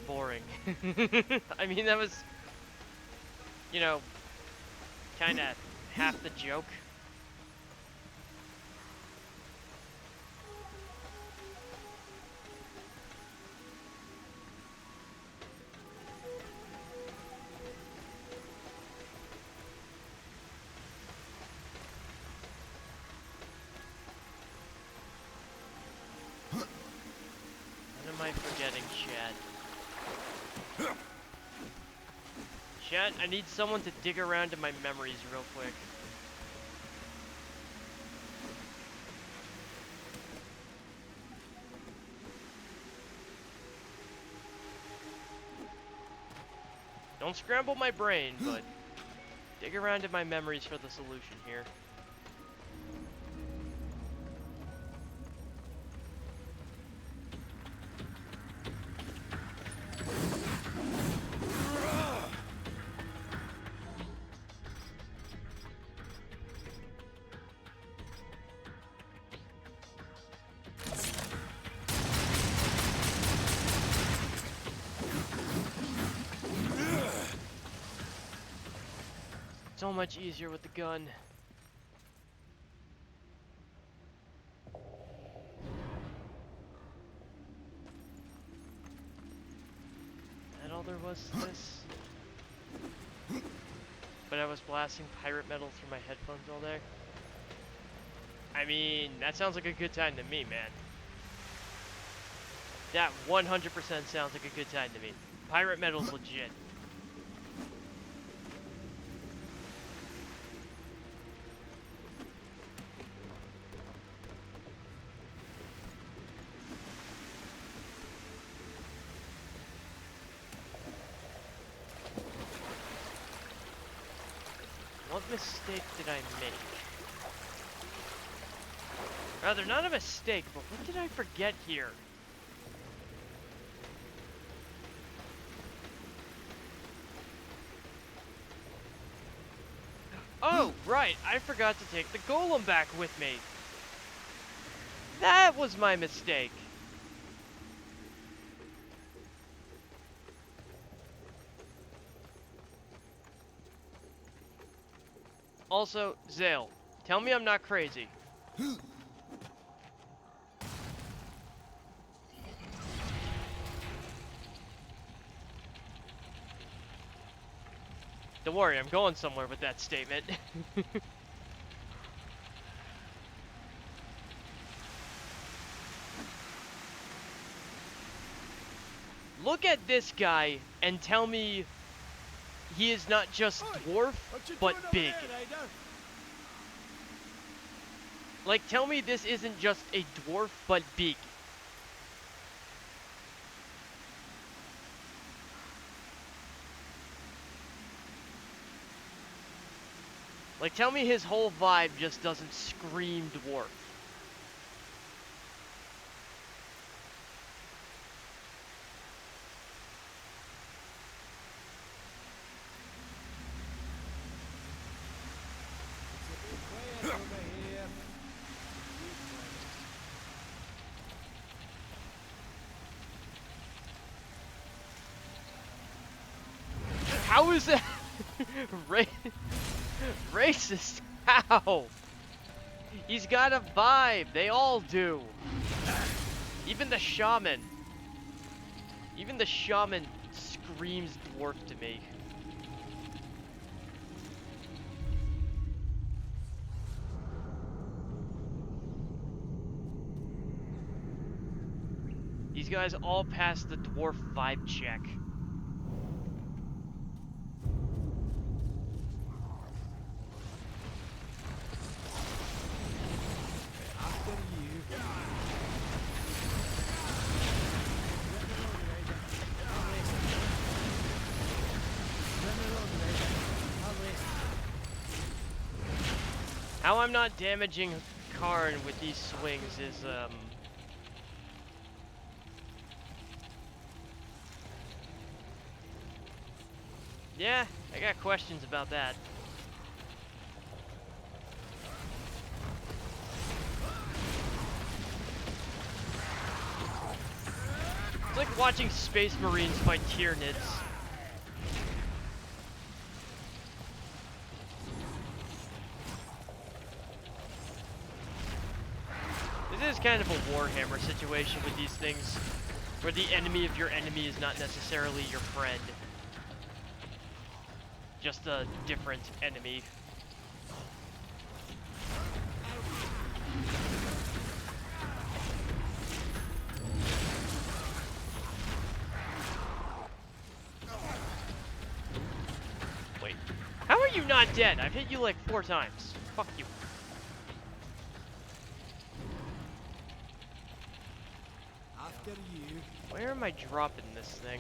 [SPEAKER 1] Boring. I mean, that was, you know, kind of half the joke. What am I forgetting, Chad? Chad, I need someone to dig around in my memories real quick. Don't scramble my brain, but dig around in my memories for the solution here. So much easier with the gun. That all there was to this? But I was blasting pirate metal through my headphones all day? I mean, that sounds like a good time to me, man. That 100% sounds like a good time to me. Pirate metal's legit. What mistake did I make? Rather, not a mistake, but what did I forget here? Oh, right, I forgot to take the golem back with me. That was my mistake. Also, Zale, tell me I'm not crazy. Don't worry, I'm going somewhere with that statement. Look at this guy and tell me he is not just dwarf, but big. Like, tell me this isn't just a dwarf, but big. Like, tell me his whole vibe just doesn't scream dwarf. How is that racist? How? He's got a vibe. They all do. Even the shaman. Even the shaman screams dwarf to me. These guys all pass the dwarf vibe check. How I'm not damaging Karn with these swings is, Yeah, I got questions about that. It's like watching Space Marines fight Tyranids. This is kind of a Warhammer situation with these things, where the enemy of your enemy is not necessarily your friend. Just a different enemy. Wait, how are you not dead? I've hit you like 4 times. Fuck you.
[SPEAKER 8] After you.
[SPEAKER 1] Where am I dropping this thing?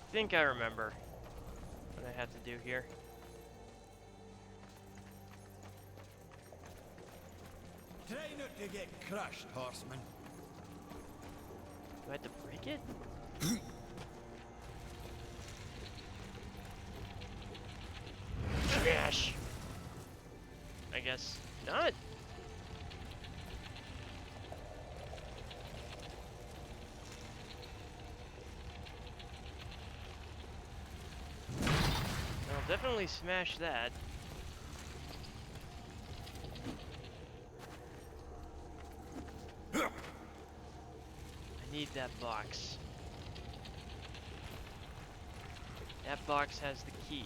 [SPEAKER 1] I think I remember what I have to do here.
[SPEAKER 8] Try not to get crushed, horseman.
[SPEAKER 1] Do I have to break it? Smash! I guess not. I'll definitely smash that. I need that box. That box has the key.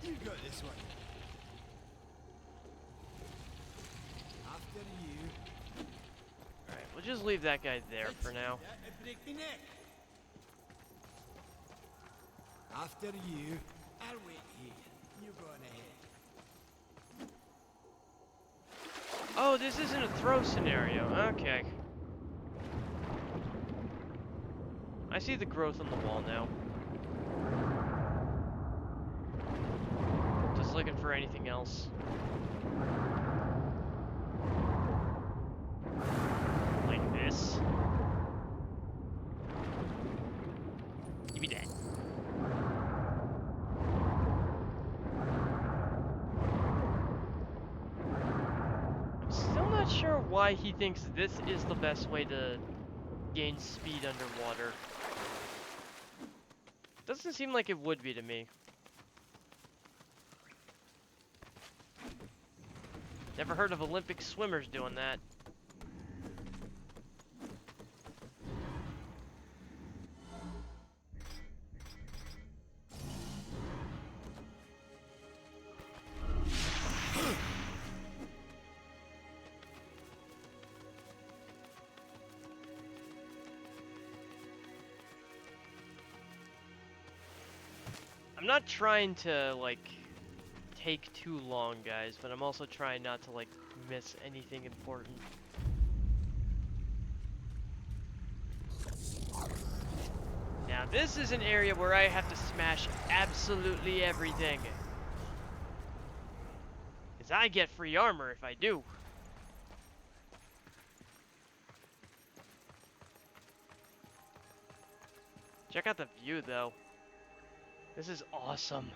[SPEAKER 8] You got this one. After you.
[SPEAKER 1] Alright, we'll just leave that guy there for now.
[SPEAKER 8] Break me neck. After you. I'll wait here. You go on ahead.
[SPEAKER 1] Oh, this isn't a throw scenario. Okay. I see the growth on the wall now. Just looking for anything else. Like this. Give me that. I'm still not sure why he thinks this is the best way to gain speed underwater. Doesn't seem like it would be to me. Never heard of Olympic swimmers doing that. I'm not trying to, like, take too long, guys, but I'm also trying not to, like, miss anything important. Now, this is an area where I have to smash absolutely everything. Because I get free armor if I do. Check out the view, though. This is awesome.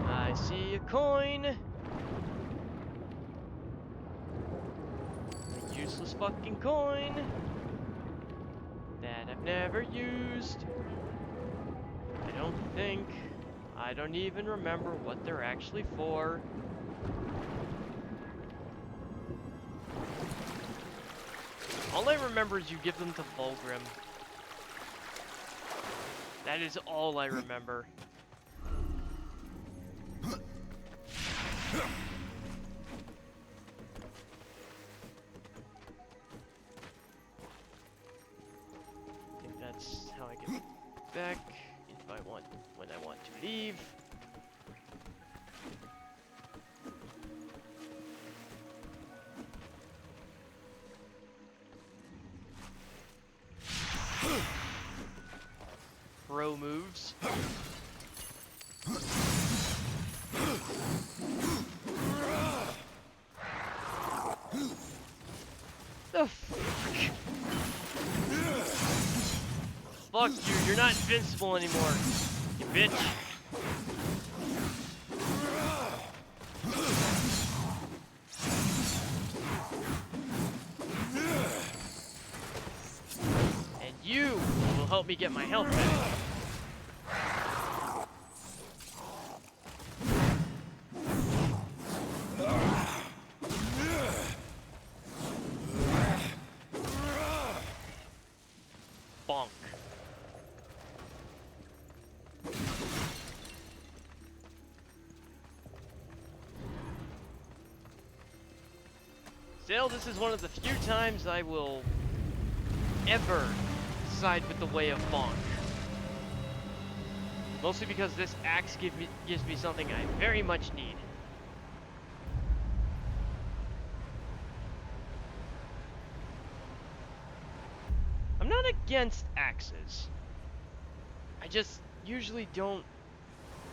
[SPEAKER 1] I see a coin. A useless fucking coin that I've never used. I don't think. I don't even remember what they're actually for. All I remember is you give them to Fulgrim. That is all I remember. I think that's how I get back when I want to leave. Pro moves. The fuck? Fuck you, you're not invincible anymore, you bitch. And you will help me get my health back. Bonk. Still, this is one of the few times I will ever side with the way of Bonk. Mostly because this axe gives me something I very much need. I'm not against axes. I just usually don't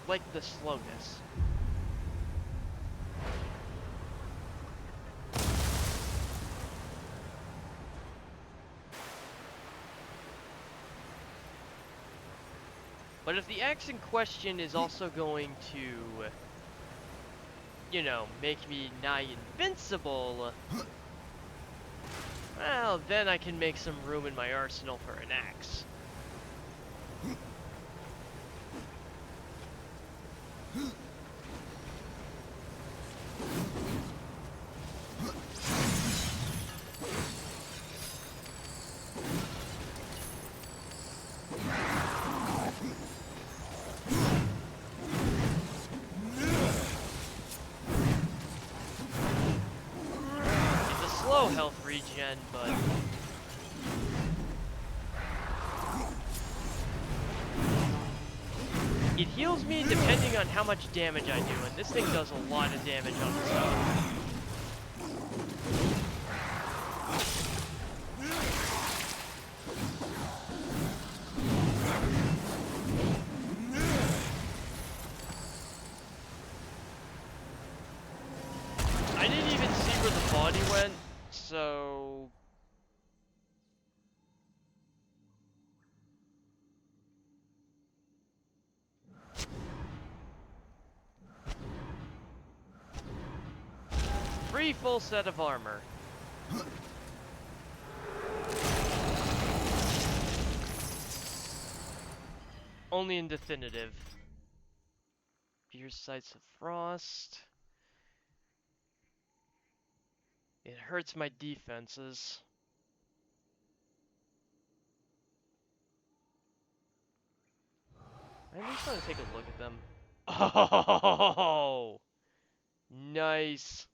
[SPEAKER 1] like the slowness. But if the axe in question is also going to, you know, make me nigh invincible, well, then I can make some room in my arsenal for an axe. Slow health regen, but it heals me depending on how much damage I do, and this thing does a lot of damage on its own. I didn't even see where the body went. So free full set of armor. Only in definitive. Pierce sights of frost. It hurts my defenses. I at least want to take a look at them. Oh, nice.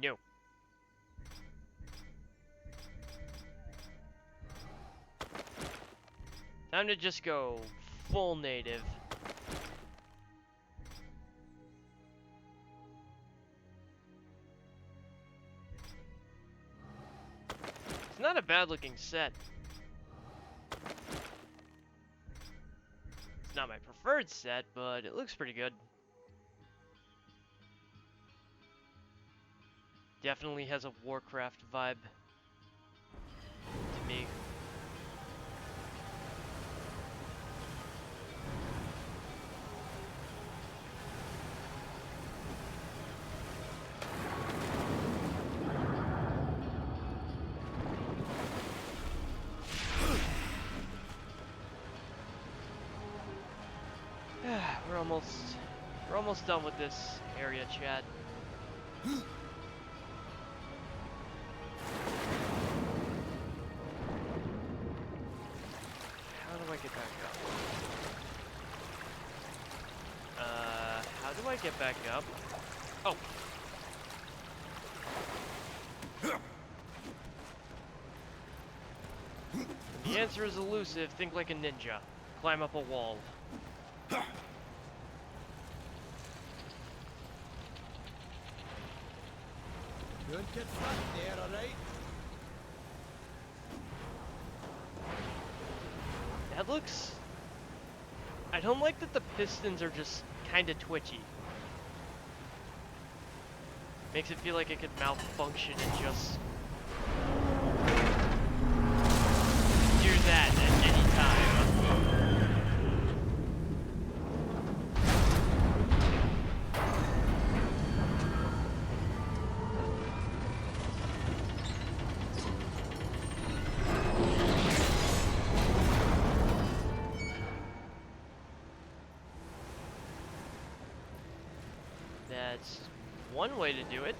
[SPEAKER 1] No. Time to just go full native. It's not a bad looking set. It's not my preferred set, but it looks pretty good. Definitely has a Warcraft vibe to me. We're almost done with this area, chat. How do I get back up? How do I get back up? Oh. The answer is elusive. Think like a ninja. Climb up a wall.
[SPEAKER 8] Don't get frightened there, alright?
[SPEAKER 1] That looks... I don't like that the pistons are just kind of twitchy. Makes it feel like it could malfunction and just... do that at any time. That's one way to do it.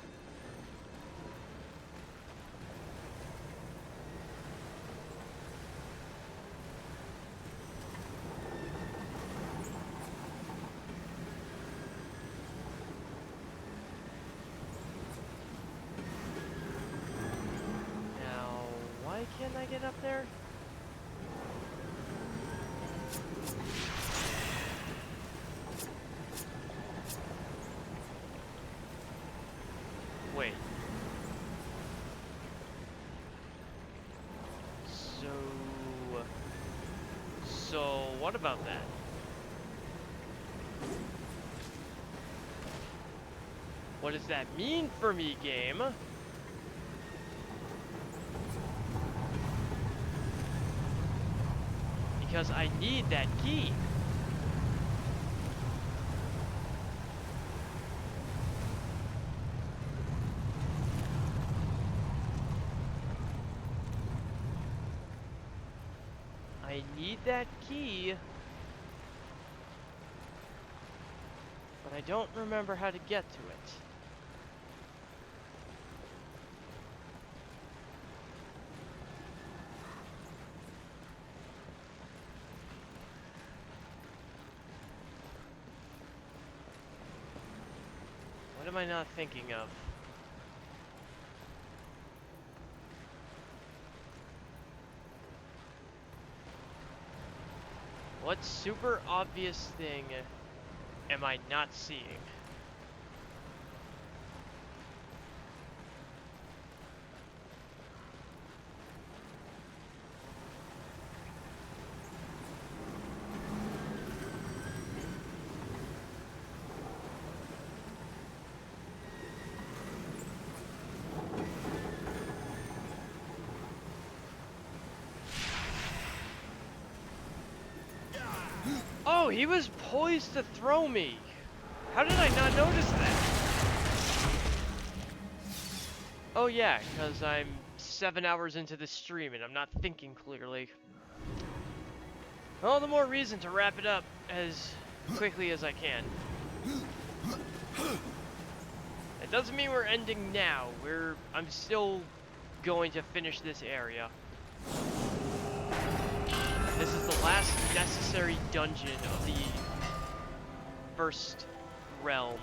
[SPEAKER 1] Now, why can't I get up there? Wait. So what about that? What does that mean for me, game? Because I need that key. I need that key, but I don't remember how to get to it. What am I not thinking of? What super obvious thing am I not seeing? Oh, he was poised to throw me. How did I not notice that? Oh yeah, because I'm 7 hours into the stream and I'm not thinking clearly. All the more reason to wrap it up as quickly as I can. It doesn't mean we're ending now. I'm still going to finish this area. This is the last necessary dungeon of the first realm.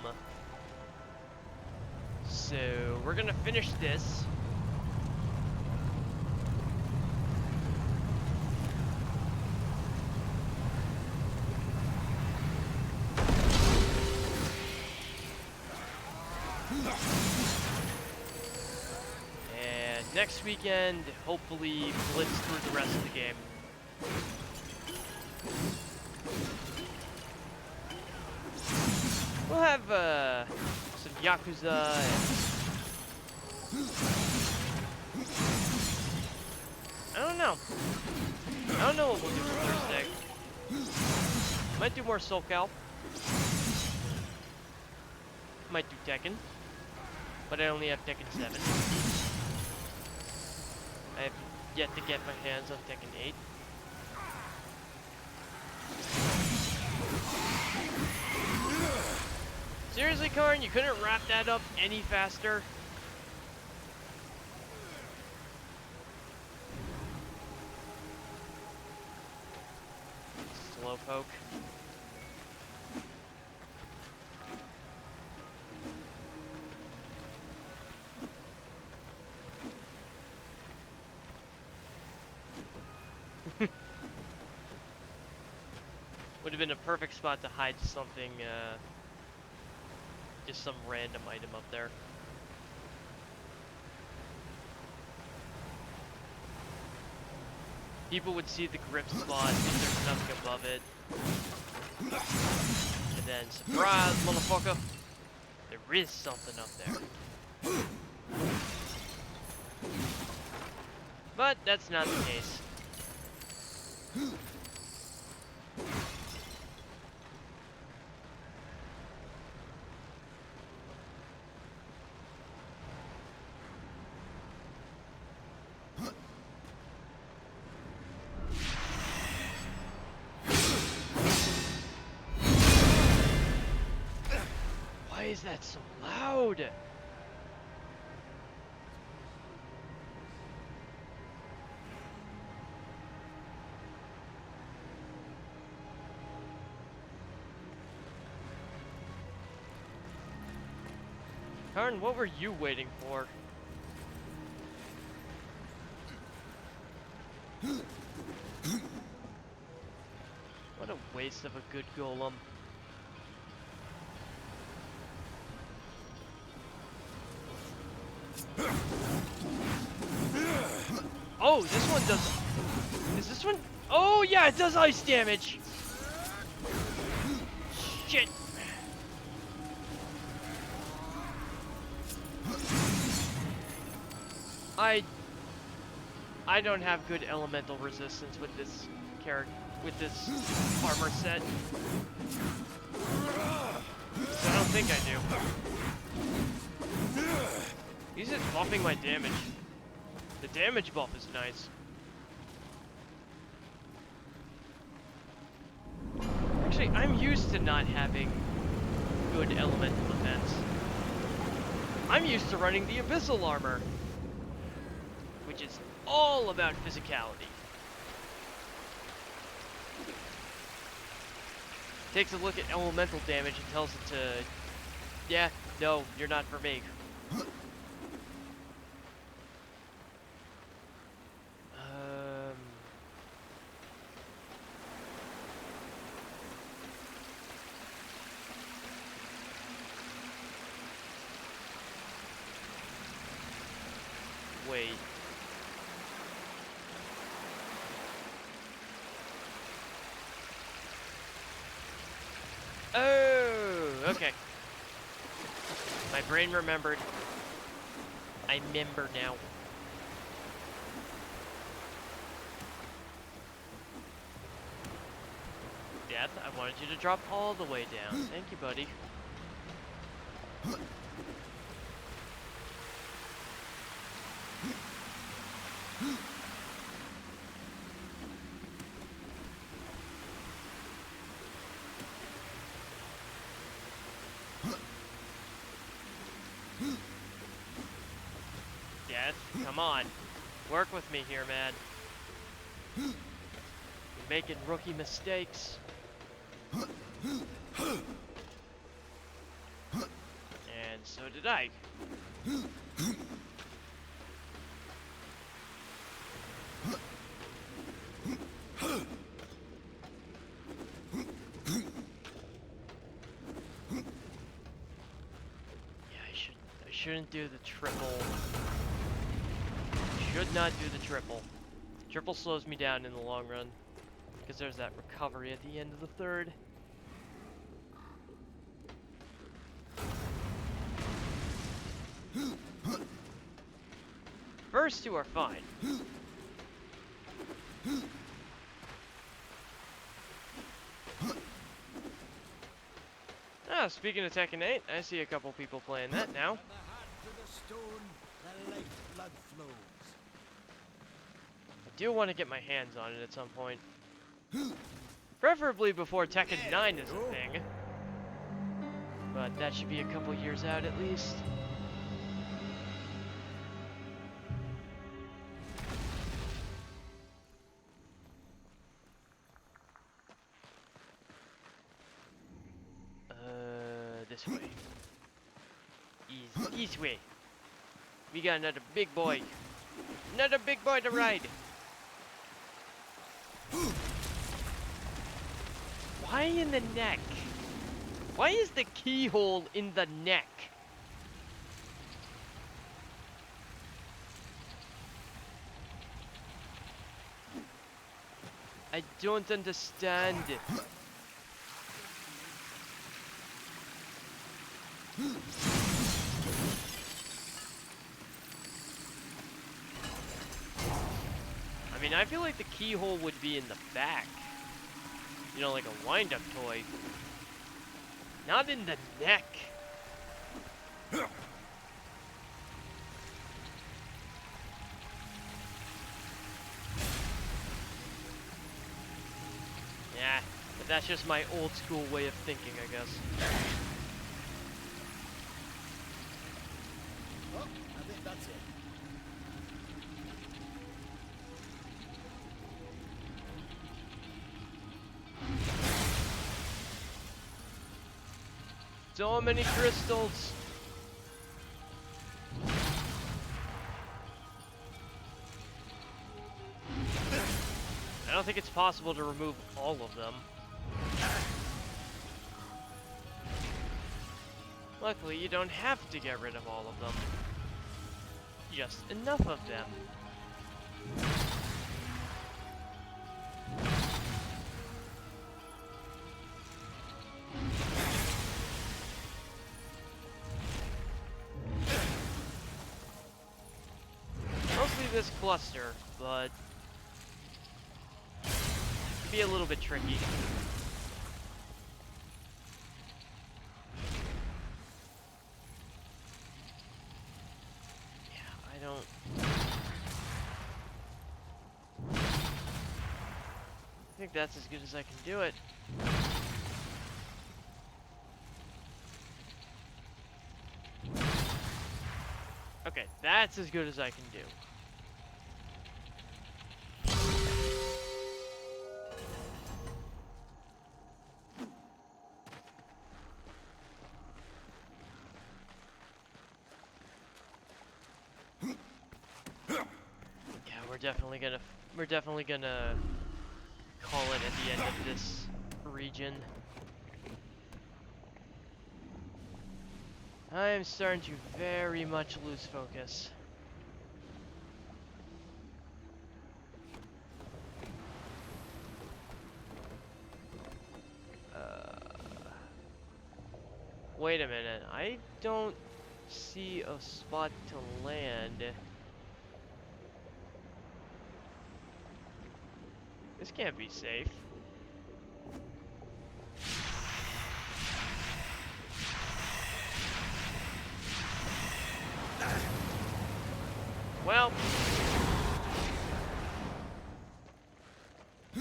[SPEAKER 1] So, we're gonna finish this. And next weekend, hopefully blitz through the rest of the game. We'll have some Yakuza and... I don't know what we'll do for Thursday. Might do more Soul Cal. Might do Tekken. But I only have Tekken 7. I have yet to get my hands on Tekken 8. Seriously, Karn, you couldn't wrap that up any faster? Slowpoke. Would have been a perfect spot to hide something, just some random item up there. People would see the grip spot if there's nothing above it. And then, surprise, motherfucker! There is something up there. But that's not the case. Why is that so loud? Karn, what were you waiting for? What a waste of a good golem. Oh, this one does... Is this one... Oh, yeah, it does ice damage! Shit! I don't have good elemental resistance with this character, with this armor set. So I don't think I do. He's just buffing my damage. The damage buff is nice. Actually, I'm used to not having good elemental defense. I'm used to running the abyssal armor, which is all about physicality. Takes a look at elemental damage and tells it to, yeah, no, you're not for me. Wait. Oh, okay. My brain remembered. I remember now. Death, I wanted you to drop all the way down. Thank you, buddy. Death, come on. Work with me here, man. You're making rookie mistakes. And so did I. I shouldn't do the triple. Should not do the triple. Triple slows me down in the long run. Because there's that recovery at the end of the third. First two are fine. Ah, speaking of Tekken 8, I see a couple people playing that now. I do want to get my hands on it at some point. Preferably before Tekken 9 is a thing. But that should be a couple years out at least. This way. This way. We got another big boy. Another big boy to ride. Why in the neck? Why is the keyhole in the neck? I don't understand. I mean, I feel like the keyhole would be in the back. You know, like a wind-up toy. Not in the neck. Yeah, but that's just my old school way of thinking, I guess.
[SPEAKER 8] Oh, I think that's it.
[SPEAKER 1] So many crystals. I don't think it's possible to remove all of them. Luckily, you don't have to get rid of all of them. Just enough of them. Mostly this cluster, but it can be a little bit tricky. Yeah, I don't... I think that's as good as I can do it. Okay, that's as good as I can do. Yeah, we're definitely gonna call it at the end of this region. I am starting to very much lose focus. Wait a minute, I don't see a spot to land. This can't be safe. Well. So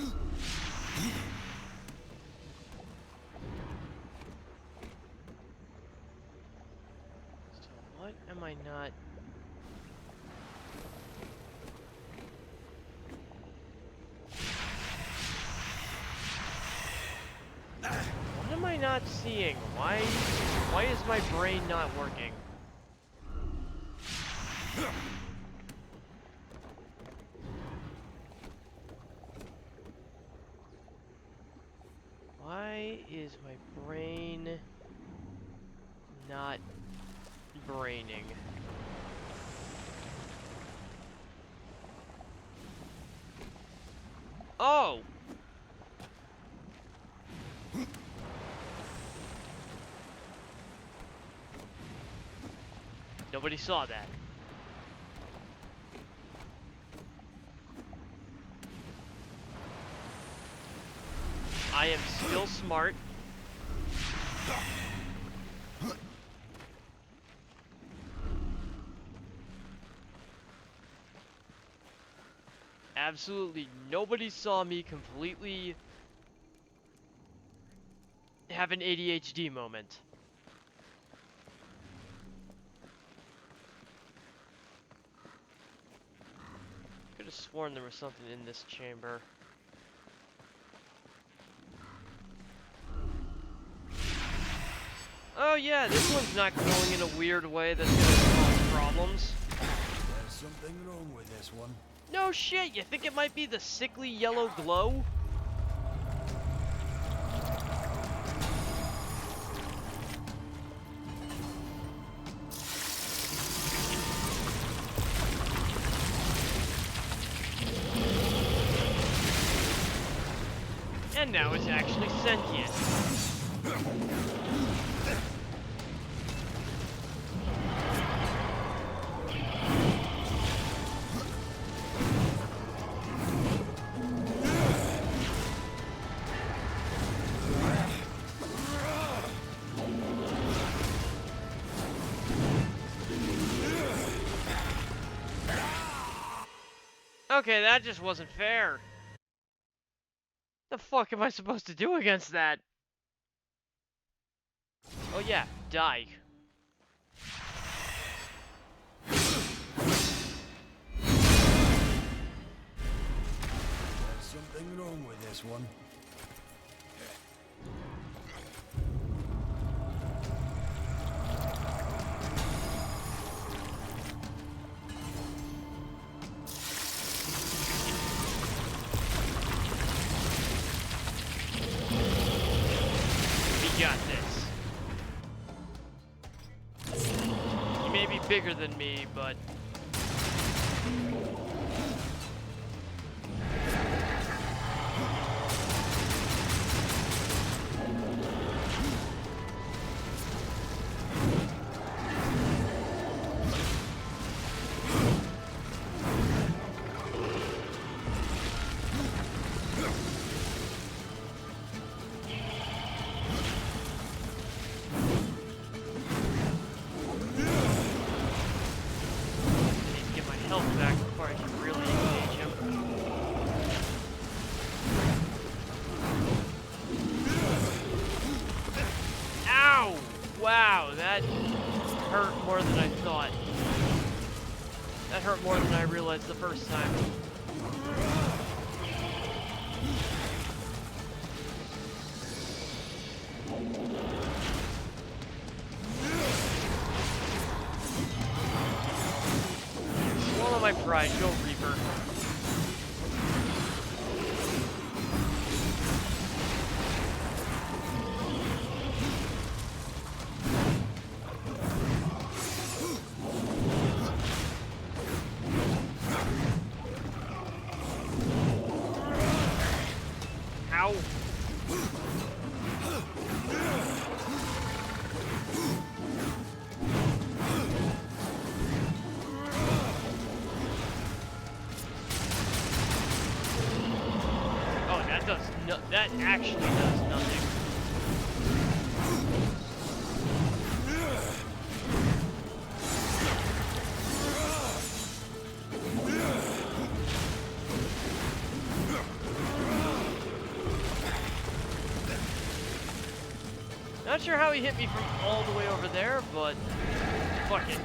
[SPEAKER 1] what am I not... What am I not seeing? Why is my brain not working? Why is my brain not braining? Oh! Nobody saw that. I am still smart. Absolutely nobody saw me completely have an ADHD moment. Could have sworn there was something in this chamber. Oh yeah, this one's not glowing in a weird way that's gonna cause problems.
[SPEAKER 8] There's something wrong with this one.
[SPEAKER 1] No shit, you think it might be the sickly yellow glow? And now it's actually sentient. Okay, that just wasn't fair. The fuck am I supposed to do against that? Oh yeah, die.
[SPEAKER 8] There's something wrong with this one.
[SPEAKER 1] We got this. He may be bigger than me, but... Wow, that hurt more than I thought. That hurt more than I realized the first time. Swallow my pride, go Reaper. Ow. Oh, that does no, that actually does nothing. Not sure how he hit me from all the way over there, but fuck it.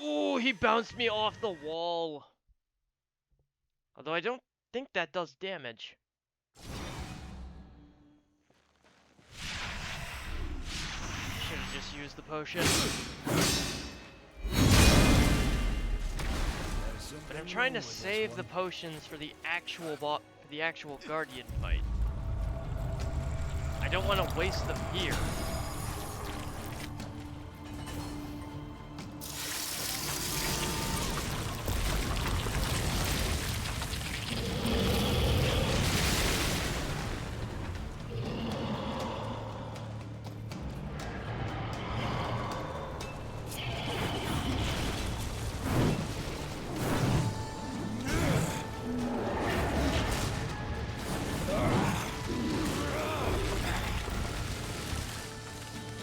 [SPEAKER 1] Ooh, he bounced me off the wall. Although I don't think that does damage. Should have just used the potion. But I'm trying to save the potions for the actual Guardian fight. I don't want to waste them here.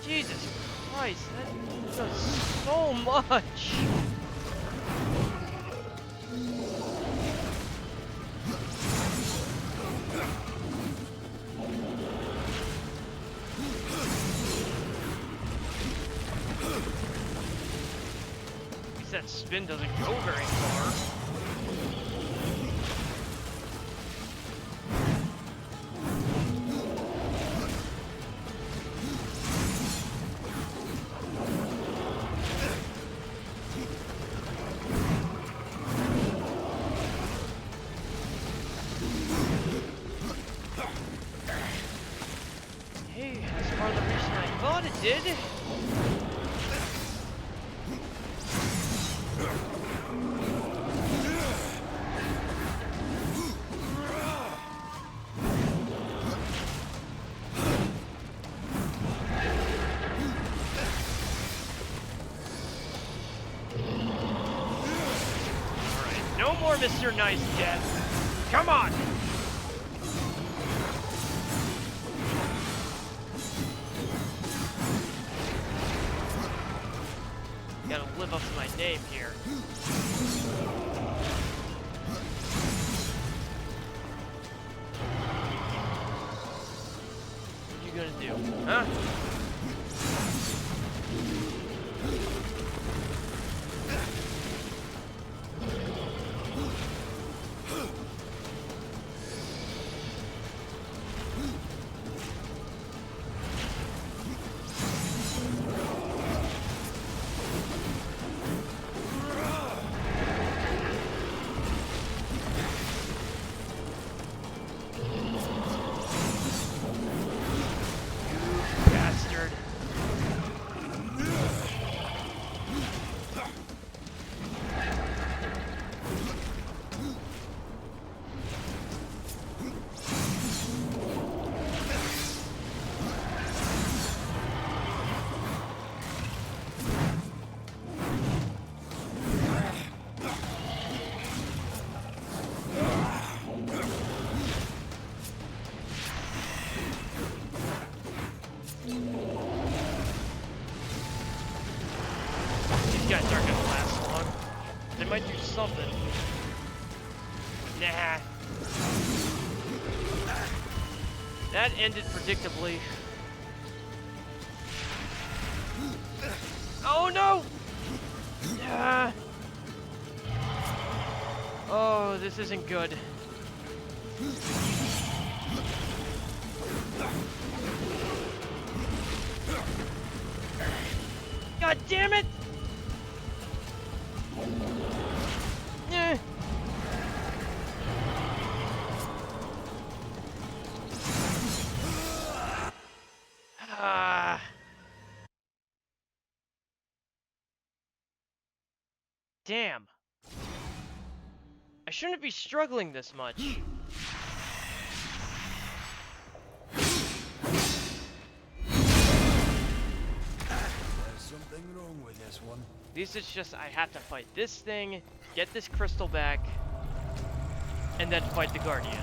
[SPEAKER 1] Jesus Christ, that does so much! At least that spin doesn't go very far. did. Alright, no more Mr. Nice Death. Come on! Gotta live up to my name here. What you gonna do, huh? Bastard. These guys aren't gonna last long. They might do something. Nah. That ended predictably. Oh no! Oh, this isn't good. God damn it! Eh. Ah. Damn. I shouldn't be struggling this much.
[SPEAKER 8] Something wrong with this one.
[SPEAKER 1] At least it's just I have to fight this thing, get this crystal back, and then fight the Guardian.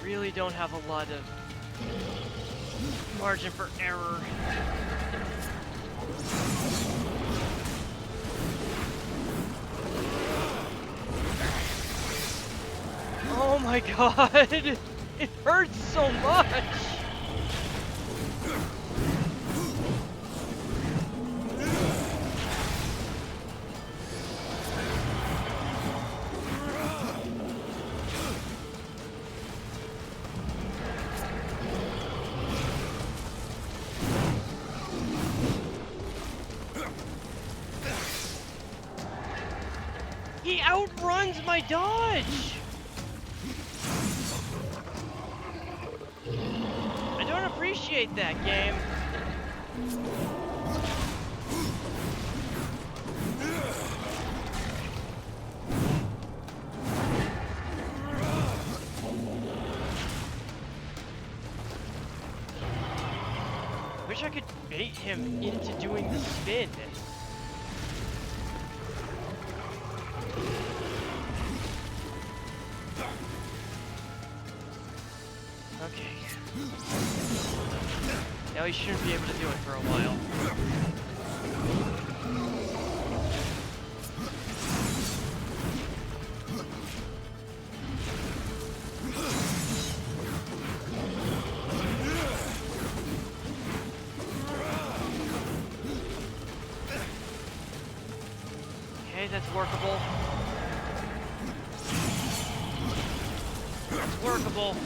[SPEAKER 1] Really don't have a lot of margin for error. Oh my god! It hurts so much! He outruns my dodge! I don't appreciate that, game. Wish I could bait him into doing the spin. Okay. Now he shouldn't be able to do it for a while. Okay, that's workable. That's workable.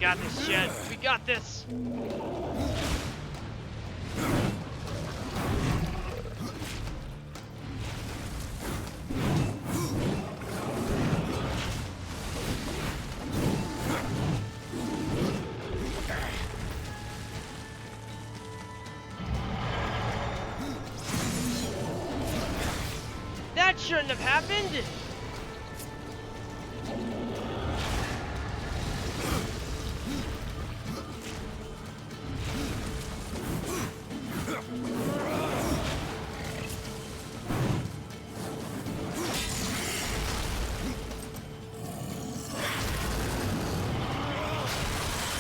[SPEAKER 1] Got this, Shed. We got this. That shouldn't have happened.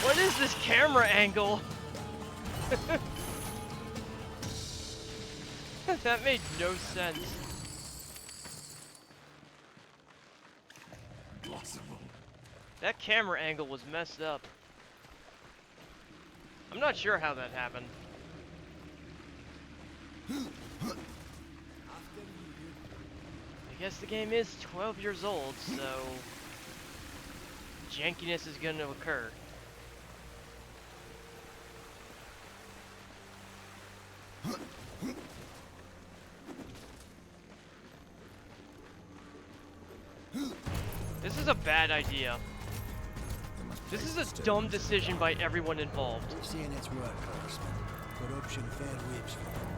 [SPEAKER 1] What is this camera angle? That made no sense.
[SPEAKER 10] Impossible.
[SPEAKER 1] That camera angle was messed up. I'm not sure how that happened. I guess the game is 12 years old, so jankiness is going to occur. This is a bad idea. This is a dumb decision by everyone involved.
[SPEAKER 8] Seeing its work, Horseman. Corruption fair waves for them.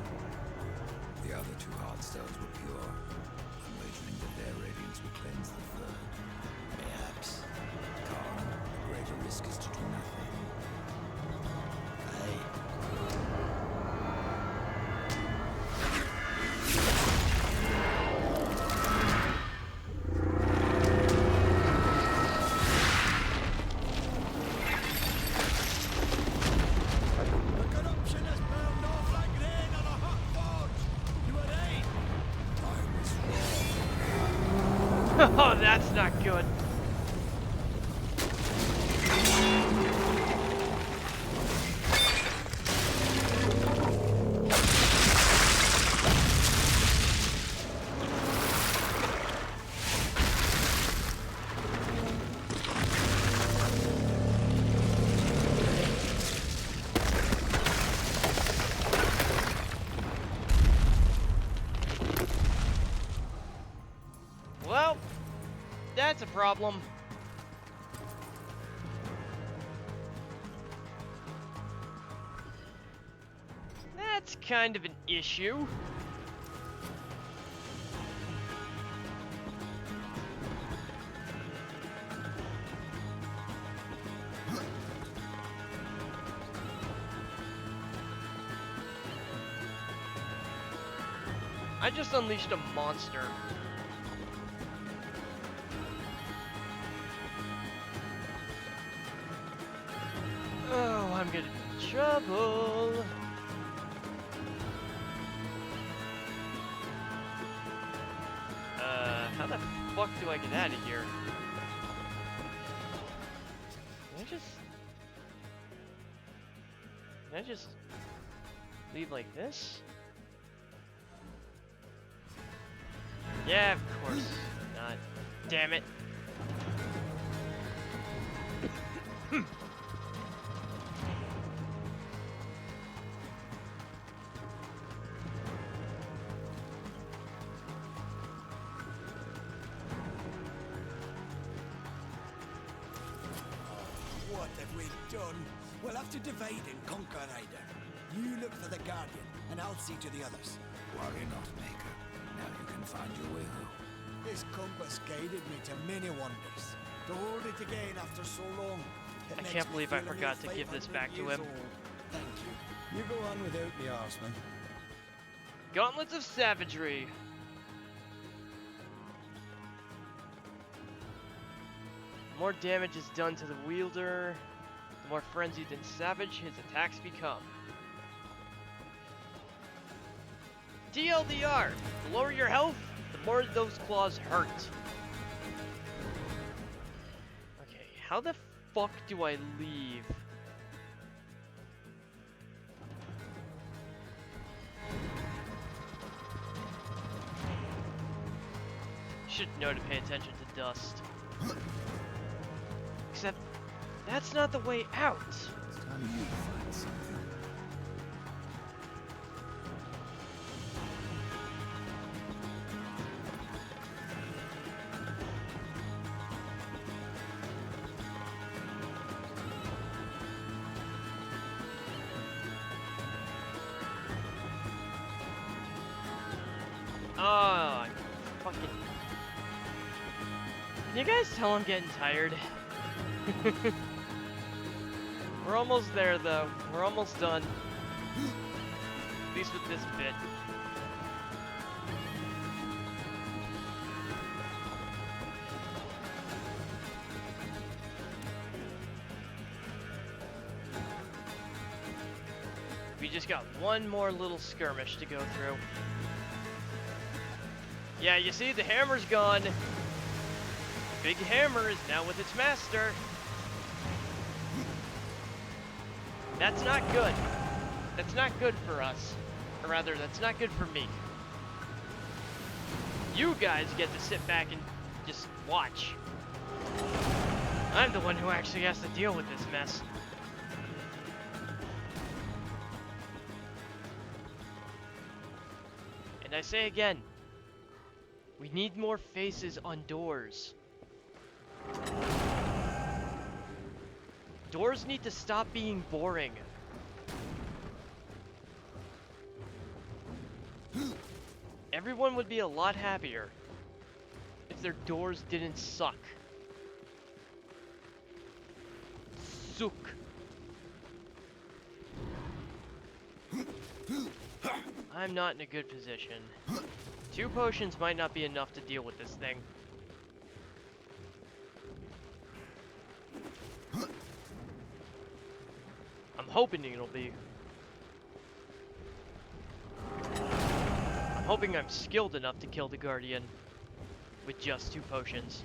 [SPEAKER 10] The other two heartstones were pure. I'm wagering that their radiance will cleanse the third.
[SPEAKER 8] Perhaps.
[SPEAKER 10] Khan, the greater risk is to do nothing.
[SPEAKER 8] Aye.
[SPEAKER 1] Oh, that's not good. Well, that's a problem. That's kind of an issue. I just unleashed a monster. Oh, I'm gonna be in trouble. How the fuck do I get out of here? Can I just leave like this? Yeah, of course not. Damn it.
[SPEAKER 8] What have we done? We'll have to divide and conquer, Ryder. You look for the Guardian, and I'll see to the others.
[SPEAKER 10] Worry not, Maker. Now you can find your way home.
[SPEAKER 8] This compass guided me to many wonders. To hold it again after so long. It
[SPEAKER 1] I
[SPEAKER 8] makes
[SPEAKER 1] can't
[SPEAKER 8] me
[SPEAKER 1] believe I
[SPEAKER 8] feel a
[SPEAKER 1] forgot
[SPEAKER 8] mere
[SPEAKER 1] to give this
[SPEAKER 8] 500
[SPEAKER 1] back to
[SPEAKER 8] years
[SPEAKER 1] him.
[SPEAKER 8] old. Thank you. You go on without me, Horseman.
[SPEAKER 1] Gauntlets of Savagery. more damage is done to the wielder, the more frenzied and savage his attacks become. TLDR, the lower your health, the more those claws hurt. Okay, how the fuck do I leave? Should know to pay attention to dust. Except, that's not the way out.
[SPEAKER 10] It's time you find something.
[SPEAKER 1] Oh, fucking. Can you guys tell I'm getting tired? We're almost there though. We're almost done. At least with this bit. We just got one more little skirmish to go through. Yeah, you see, the hammer's gone. Big hammer is now with its master. That's not good. That's not good for us. Or rather, that's not good for me. You guys get to sit back and just watch. I'm the one who actually has to deal with this mess. And I say again, we need more faces on doors. Doors need to stop being boring. Everyone would be a lot happier if their doors didn't suck. Suck. I'm not in a good position. 2 potions might not be enough to deal with this thing. I'm hoping it'll be. I'm hoping I'm skilled enough to kill the Guardian with just 2 potions.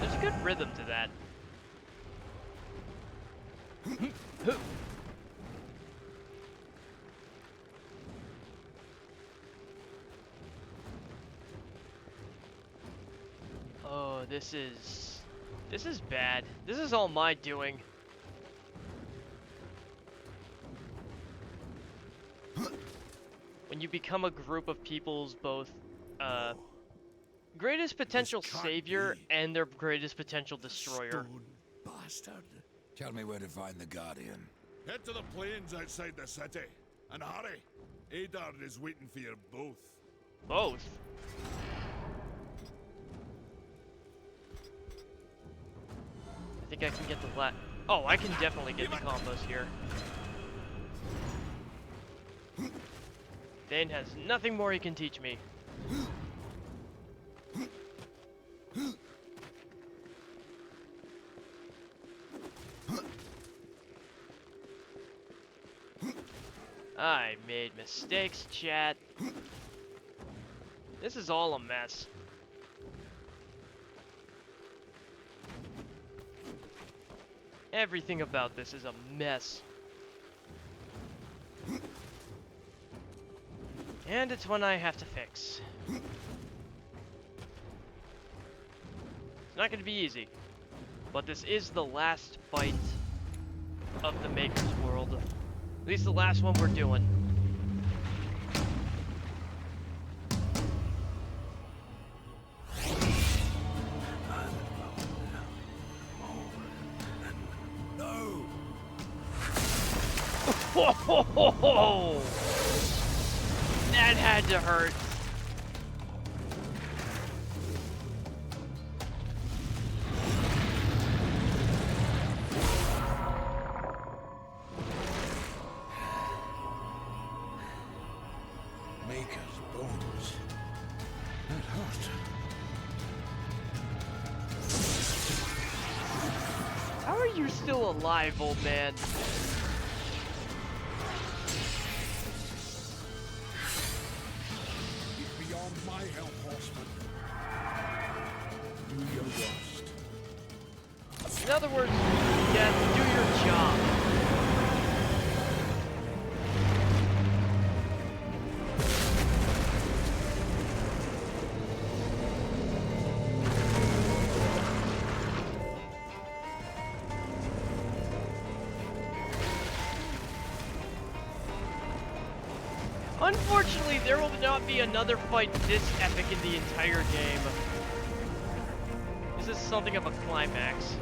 [SPEAKER 1] There's a good rhythm to that. Oh, this is bad. This is all my doing. When you become a group of people's both greatest potential savior and their greatest potential destroyer.
[SPEAKER 5] Stone bastard.
[SPEAKER 10] Tell me where to find the Guardian.
[SPEAKER 3] Head to the plains outside the city. And hurry. Adar is waiting for you both.
[SPEAKER 1] Both? I think I can get the Oh, I can definitely get the combos here. Dane has nothing more he can teach me. I made mistakes, chat. This is all a mess. Everything about this is a mess. And it's one I have to fix. It's not going to be easy. But this is the last fight of the Maker's World. At least the last one we're doing.
[SPEAKER 5] No!
[SPEAKER 1] Whoa! That had to hurt.
[SPEAKER 4] Maker's bones. That hurt.
[SPEAKER 1] How are you still alive, old man?
[SPEAKER 4] He's beyond my help, horseman. Do your worst.
[SPEAKER 1] In other words, Death, do your job. Unfortunately, there will not be another fight this epic in the entire game. This is something of a climax.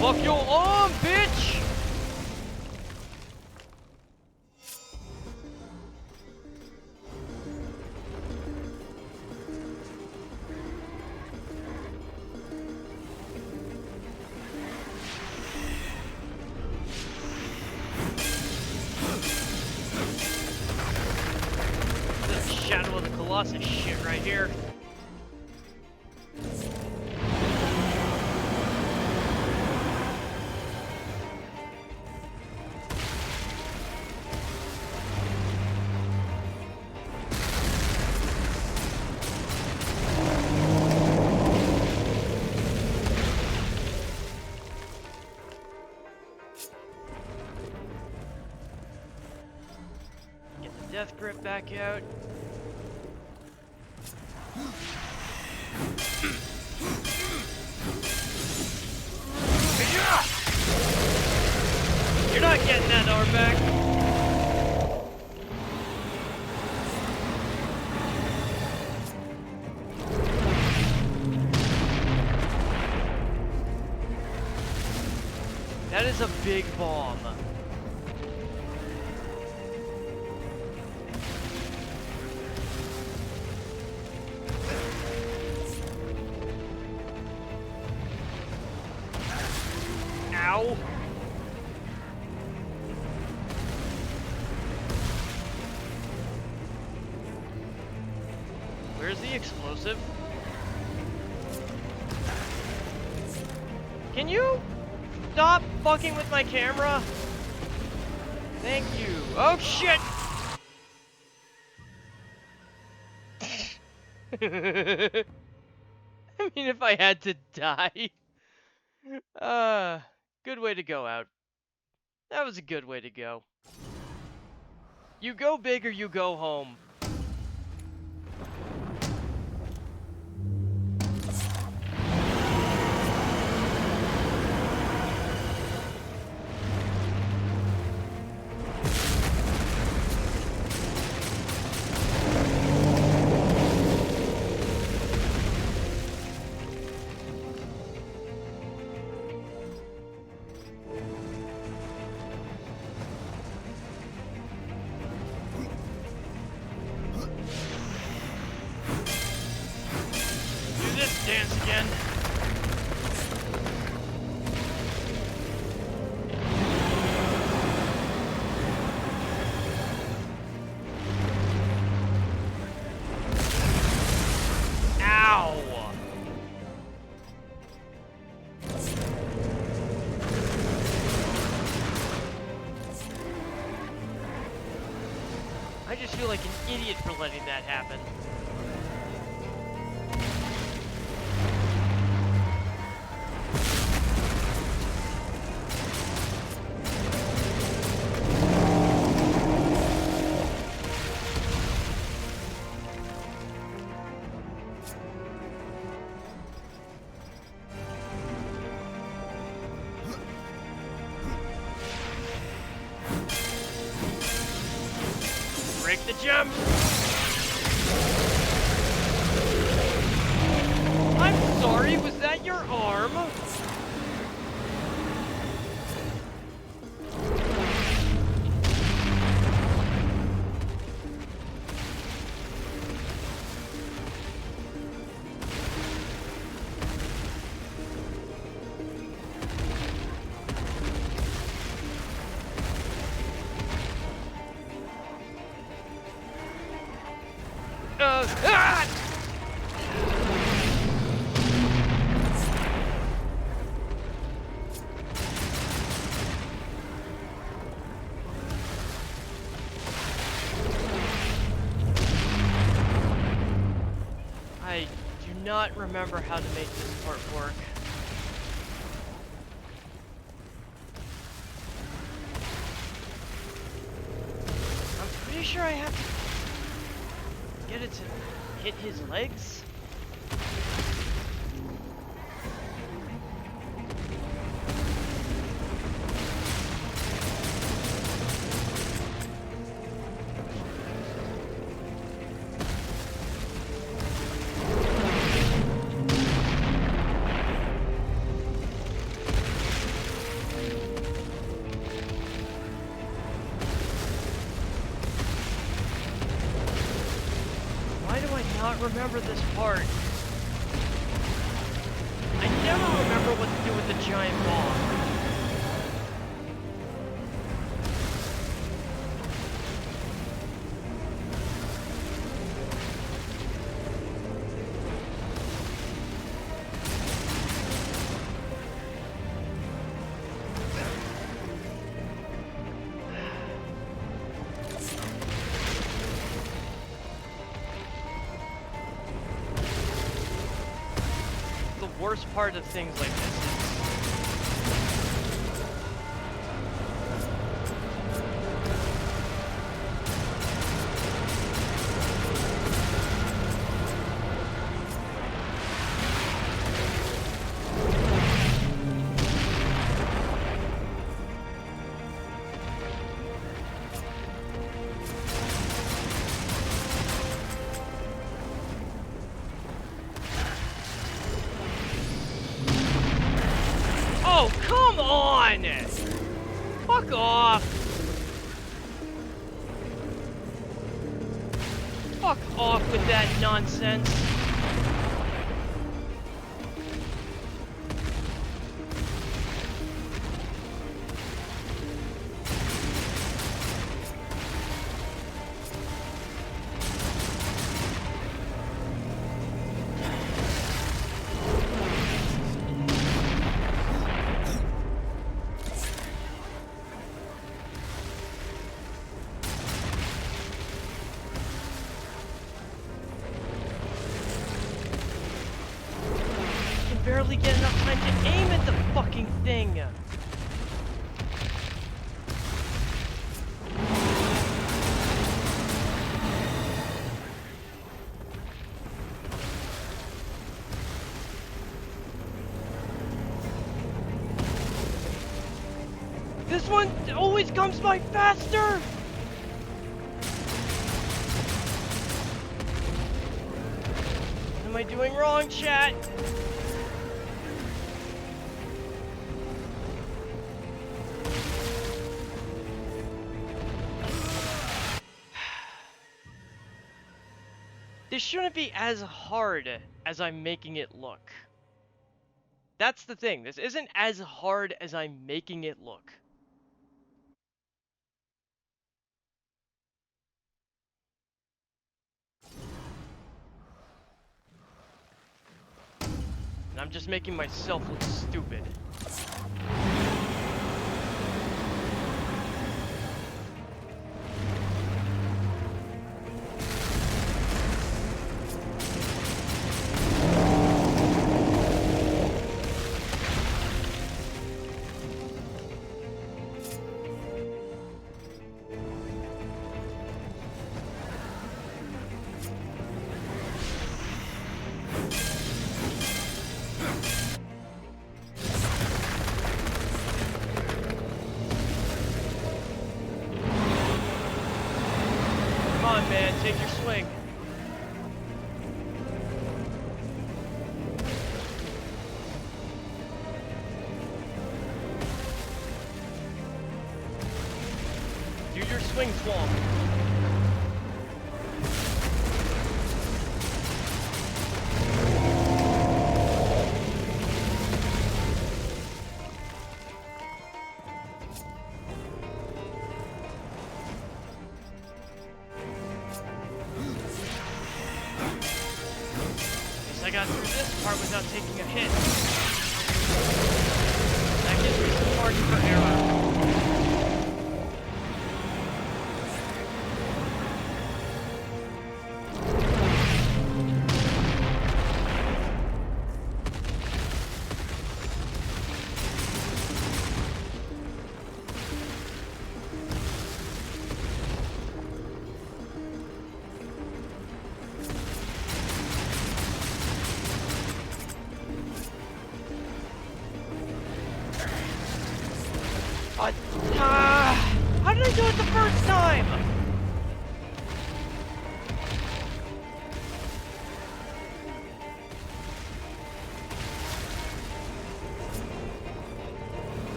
[SPEAKER 1] Fuck your arm, bitch! This Shadow of the Colossus shit right here. Get the death grip back out. You're not getting that arm back. That is a big bomb. Ow. Where's the explosive? Can you stop fucking with my camera? Thank you. Oh shit! I mean, if I had to die. Good way to go out. That was a good way to go. You go big or you go home. Do this dance again. Ow! I just feel like an idiot for letting that happen. Break the jump! I'm sorry, was that your arm? not remember how to make this part work. I'm pretty sure I have to get it to hit his legs. Remember this part. I never remember what to do with the giant bomb. Worst part of things like this is oh, come on! Fuck off! Fuck off with that nonsense. Barely get enough time to aim at the fucking thing. This one always comes by faster. What am I doing wrong, chat? This shouldn't be as hard as I'm making it look. That's the thing. This isn't as hard as I'm making it look. And I'm just making myself look stupid. Man, take your swing. Do your swing, Swamp. I got through this part without taking a hit. That gives me some margin for error. What? How did I do it the first time?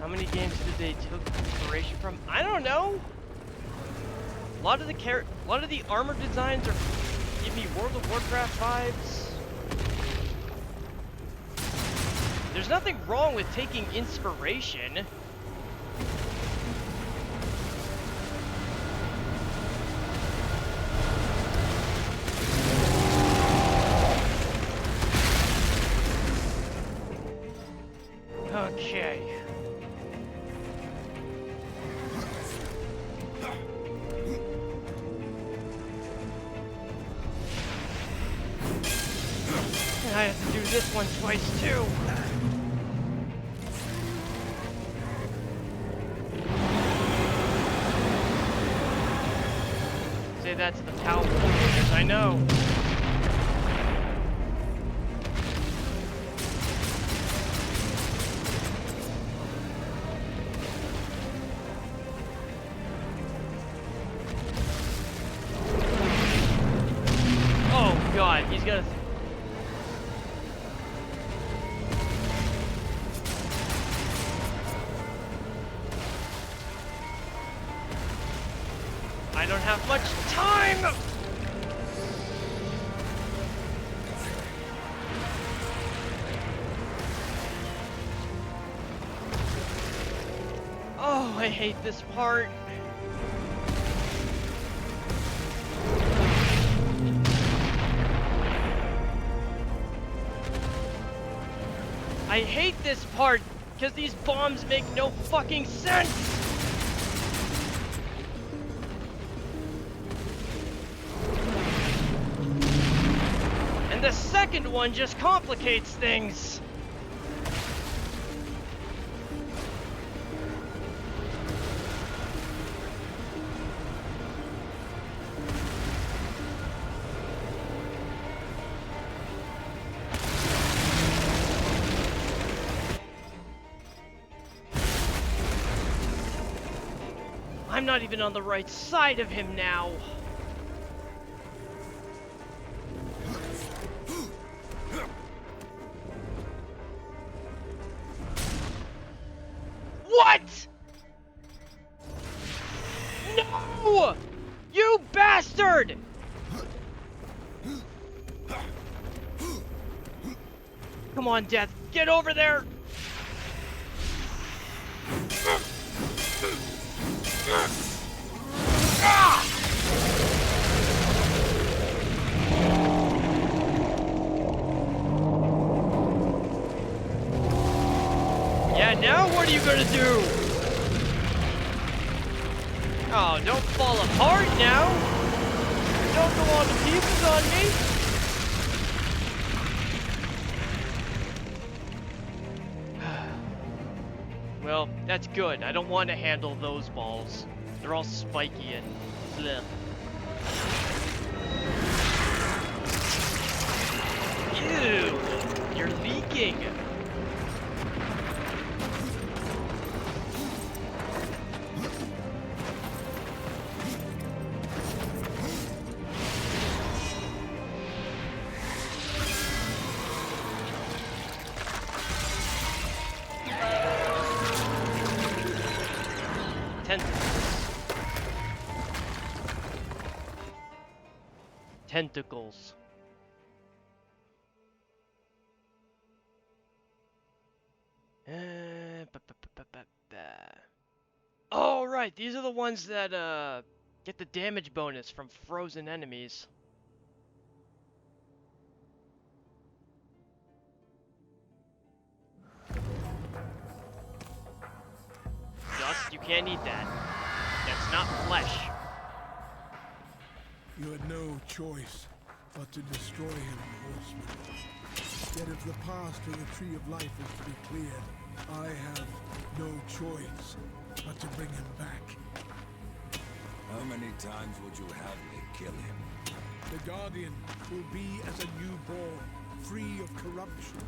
[SPEAKER 1] How many games did they take inspiration from? I don't know. A lot of the armor designs are give me World of Warcraft vibes. There's nothing wrong with taking inspiration. Okay. And I have to do this one twice too. Say that to the powerful players, I know. Oh god, he's gonna... I don't have much time! Oh, I hate this part. I hate this part because these bombs make no fucking sense! And the second one just complicates things! I'm not even on the right side of him now. What? No! You bastard! Come on, Death, get over there! Yeah, now what are you gonna do? Oh, don't fall apart now! Don't go all to pieces on me! Well, that's good. I don't want to handle those balls. They're all spiky and bleh. Ew! You're leaking! Tentacles. Oh, right, these are the ones that get the damage bonus from frozen enemies. Dust, you can't eat that. That's not flesh.
[SPEAKER 4] You had no choice but to destroy him, horseman. Yet if the path to the Tree of Life is to be cleared, I have no choice but to bring him back.
[SPEAKER 10] How many times would you have me kill him?
[SPEAKER 4] The Guardian will be as a newborn, free of corruption.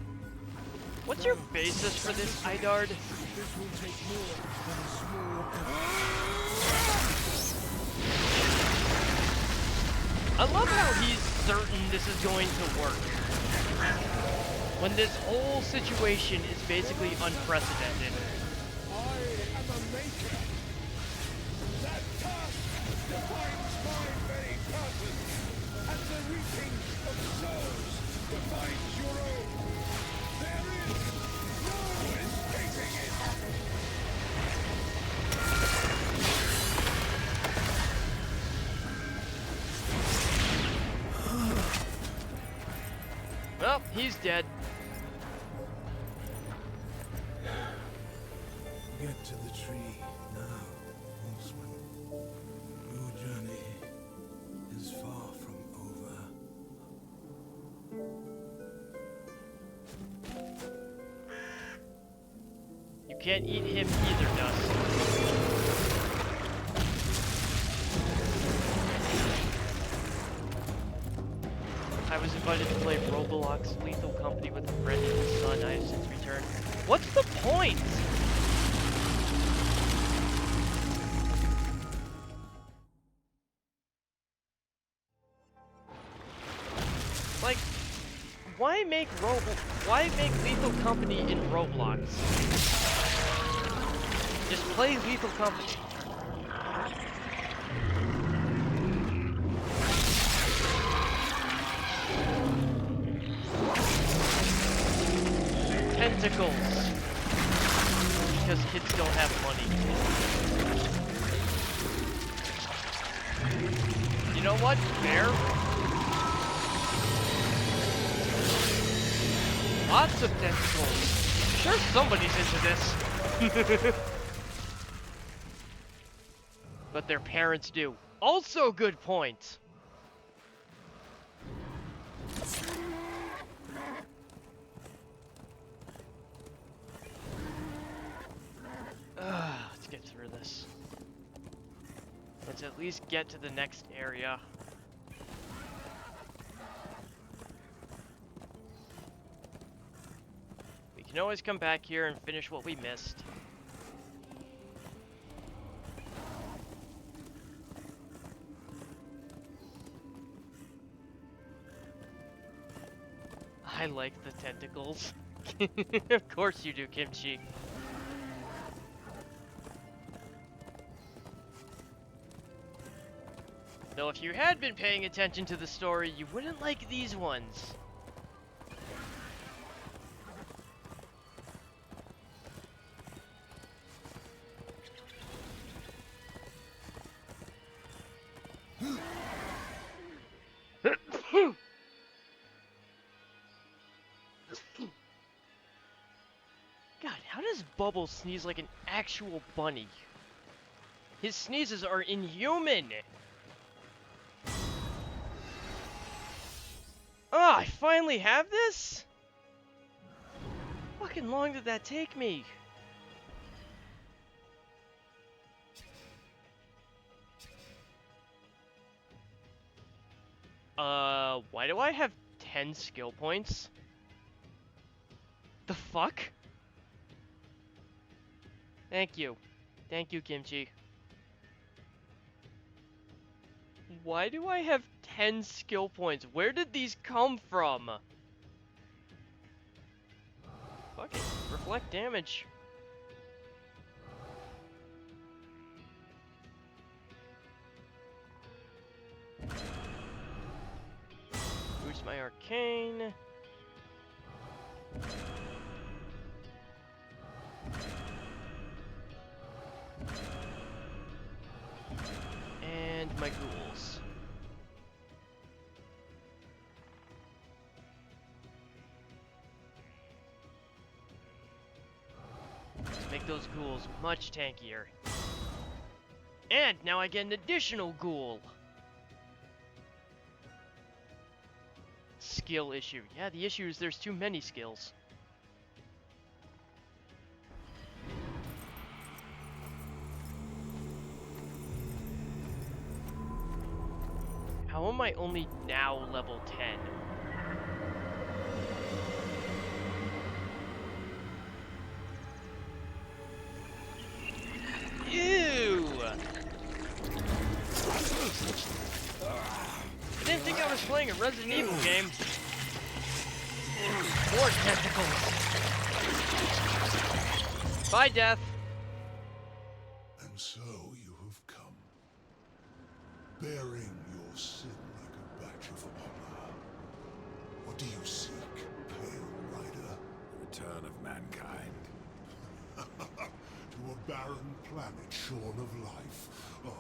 [SPEAKER 1] What's your basis for this, Idard?
[SPEAKER 4] This will take more than a small effort.
[SPEAKER 1] I love how he's certain this is going to work. When this whole situation is basically unprecedented.
[SPEAKER 4] I am a maker. That task defines my very purpose. And the reaping of souls defines your own. There is no escaping it.
[SPEAKER 1] Well, he's dead.
[SPEAKER 4] Get to the tree now, horseman. Your journey is far from over.
[SPEAKER 1] You can't eat him either, Dust. I was invited to play Roblox Lethal Company with a friend and his son. I have since returned. What's the point? Like, why make Lethal Company in Roblox? Just play Lethal Company. Tentacles. Because kids don't have money. You know what? Fair. Lots of tentacles. Sure, somebody's into this. But their parents do. Also good point. Let's get through this. Let's at least get to the next area. We can always come back here and finish what we missed. I like the tentacles. Of course you do, Kimchi. Though if you had been paying attention to the story, you wouldn't like these ones. God, how does Bubbles sneeze like an actual bunny? His sneezes are inhuman! Ah, I finally have this? Fucking long did that take me? Why do I have 10 skill points? The fuck? Thank you. Thank you, Kimchi. Why do I have 10 skill points? Where did these come from? Fuck it. Reflect damage. Boost my arcane. And my ghouls. Let's make those ghouls much tankier. And now I get an additional ghoul. Skill issue. Yeah, the issue is there's too many skills. How am I only now level 10? Ew! I didn't think I was playing a Resident Evil game. More tentacles. Bye, Death.
[SPEAKER 3] And so you have come, bearing your sin like a badge of honor. What do you seek, Pale Rider?
[SPEAKER 10] The return of mankind.
[SPEAKER 3] To a barren planet shorn of life. Oh,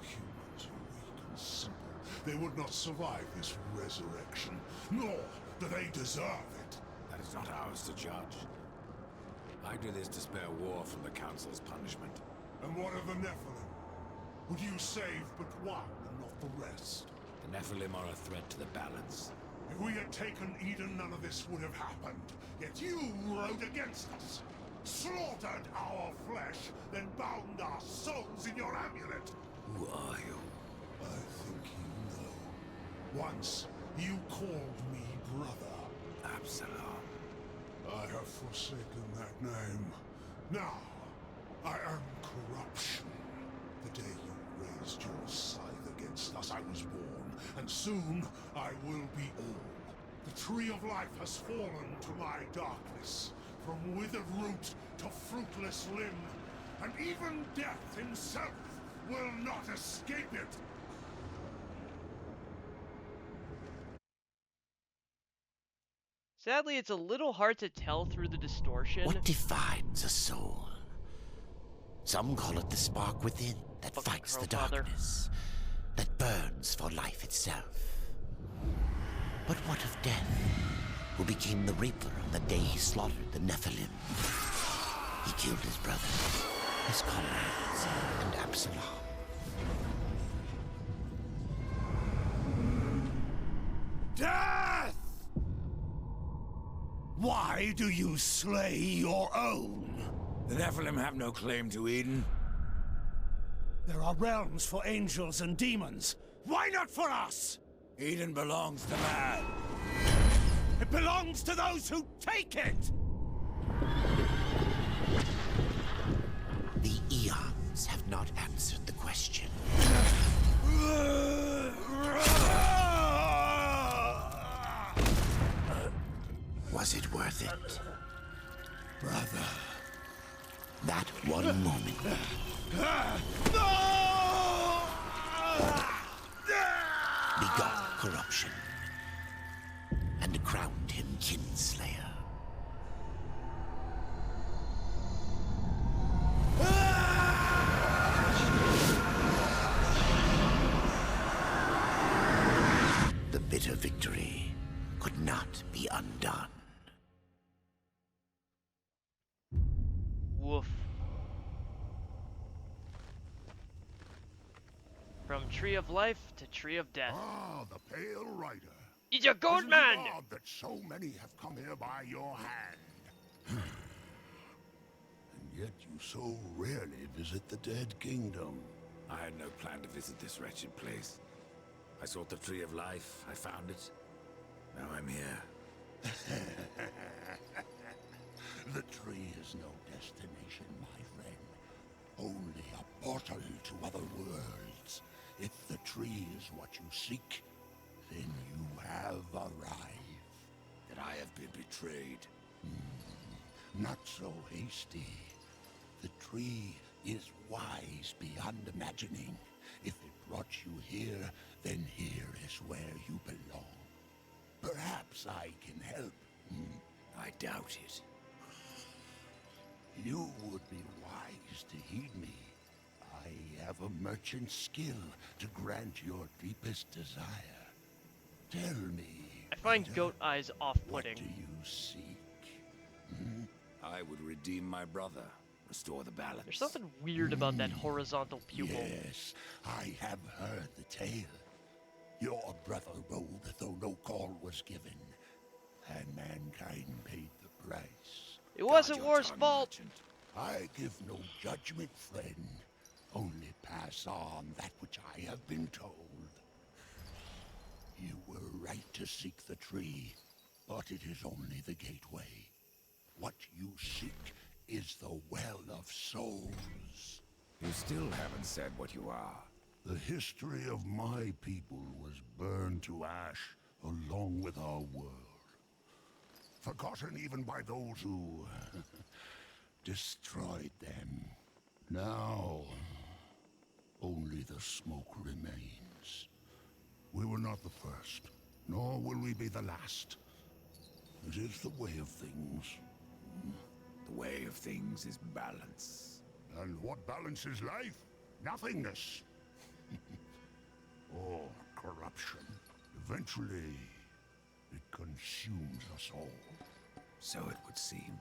[SPEAKER 3] humans are weak and simple. They would not survive this resurrection, nor do they deserve it.
[SPEAKER 10] That is not ours to judge. I do this to spare war from the Council's punishment.
[SPEAKER 3] And what of the Nephilim? Would you save but one and not the rest?
[SPEAKER 10] The Nephilim are a threat to the balance.
[SPEAKER 3] If we had taken Eden, none of this would have happened. Yet you rode against us, slaughtered our flesh, then bound our souls in your amulet.
[SPEAKER 10] Who are you?
[SPEAKER 3] I think you know. Once, you called me brother.
[SPEAKER 10] Absalom.
[SPEAKER 3] I have forsaken that name. Now, I am corruption. The day you raised your scythe against us, I was born, and soon I will be all. The tree of life has fallen to my darkness, from withered root to fruitless limb, and even death himself will not escape it.
[SPEAKER 1] Sadly, it's a little hard to tell through the distortion.
[SPEAKER 2] What defines a soul? Some call it the spark within that
[SPEAKER 1] Fucking
[SPEAKER 2] fights the
[SPEAKER 1] Crowfather.
[SPEAKER 2] darkness, that burns for life itself. But what of Death, who became the Reaper on the day he slaughtered the Nephilim? He killed his brothers, his comrades, and Absalom.
[SPEAKER 5] Death! Why do you slay your own?
[SPEAKER 10] The Nephilim have no claim to Eden.
[SPEAKER 5] There are realms for angels and demons. Why not for us?
[SPEAKER 10] Eden belongs to man.
[SPEAKER 5] It belongs to those who take it!
[SPEAKER 2] The eons have not answered the question. Was it worth it?
[SPEAKER 5] Brother.
[SPEAKER 2] That one moment. Begot corruption. And crowned him Kinslayer. The bitter victory could not be undone.
[SPEAKER 1] Woof. From Tree of Life to Tree of Death.
[SPEAKER 3] Ah, the Pale Rider.
[SPEAKER 1] He's a goat man!
[SPEAKER 3] Isn't it odd that so many have come here by your hand? And yet you so rarely visit the Dead Kingdom.
[SPEAKER 10] I had no plan to visit this wretched place. I sought the Tree of Life, I found it. Now I'm here.
[SPEAKER 3] The tree is no destination, my friend. Only a portal to other worlds. If the tree is what you seek, then you have arrived.
[SPEAKER 10] That I have been betrayed.
[SPEAKER 3] Not so hasty. The tree is wise beyond imagining. If it brought you here, then here is where you belong. Perhaps I can help.
[SPEAKER 10] I doubt it.
[SPEAKER 3] You would be wise to heed me. I have a merchant's skill to grant your deepest desire. Tell me,
[SPEAKER 1] I find
[SPEAKER 3] Rider,
[SPEAKER 1] goat eyes
[SPEAKER 3] what
[SPEAKER 1] off-putting.
[SPEAKER 3] do you seek?
[SPEAKER 10] I would redeem my brother, restore the balance.
[SPEAKER 1] There's something weird about that horizontal pupil.
[SPEAKER 3] Yes, I have heard the tale. Your brother rode though no call was given, and mankind paid the price.
[SPEAKER 1] It wasn't
[SPEAKER 10] Guard your
[SPEAKER 1] War's
[SPEAKER 10] tongue,
[SPEAKER 1] fault.
[SPEAKER 10] merchant.
[SPEAKER 3] I give no judgment, friend. Only pass on that which I have been told.
[SPEAKER 5] You were right to seek the tree, but it is only the gateway. What you seek is the Well of Souls.
[SPEAKER 10] You still haven't said what you are.
[SPEAKER 5] The history of my people was burned to ash along with our world. Forgotten even by those who destroyed them. Now, only the smoke remains. We were not the first, nor will we be the last. It is the way of things.
[SPEAKER 10] The way of things is balance.
[SPEAKER 5] And what balances life? Nothingness. Or corruption. Eventually, it consumes us all.
[SPEAKER 10] So it would seem.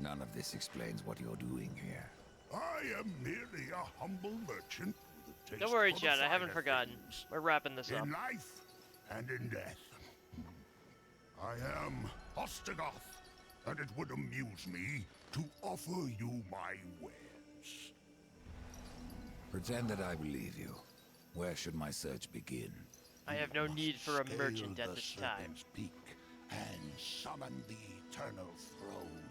[SPEAKER 10] None of this explains what you're doing here.
[SPEAKER 5] I am merely a humble merchant with a taste
[SPEAKER 1] Don't worry,
[SPEAKER 5] for the
[SPEAKER 1] Chad. I haven't
[SPEAKER 5] finer
[SPEAKER 1] forgotten.
[SPEAKER 5] things.
[SPEAKER 1] We're wrapping this up.
[SPEAKER 5] In life and in death. I am Ostagoth, and it would amuse me to offer you my wares.
[SPEAKER 10] Pretend that I believe you. Where should my search begin?
[SPEAKER 1] I have no need for a
[SPEAKER 5] Scale
[SPEAKER 1] merchant at
[SPEAKER 5] the
[SPEAKER 1] this time.
[SPEAKER 5] Serpent's Peak and summon the Eternal Throne.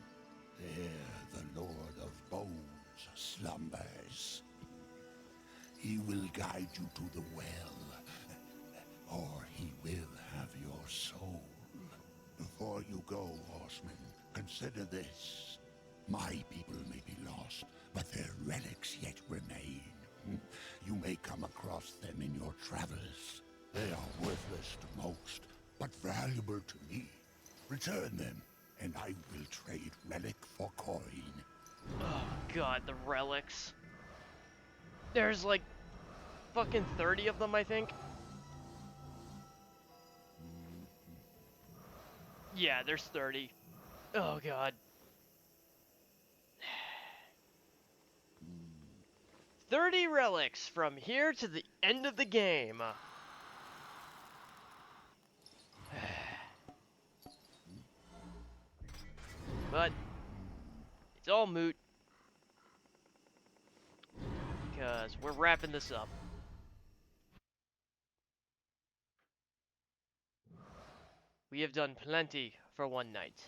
[SPEAKER 5] There the Lord of Bones slumbers. He will guide you to the well, or he will have your soul. Before you go, horseman, consider this. My people may be lost, but their relics yet remain. You may come across them in your travels. They are worthless to most, but valuable to me. Return them, and I will trade relic for coin.
[SPEAKER 1] Oh god, the relics. There's like fucking 30 of them, I think. Yeah, there's 30. Oh god. 30 relics from here to the end of the game. But it's all moot because we're wrapping this up. We have done plenty for one night.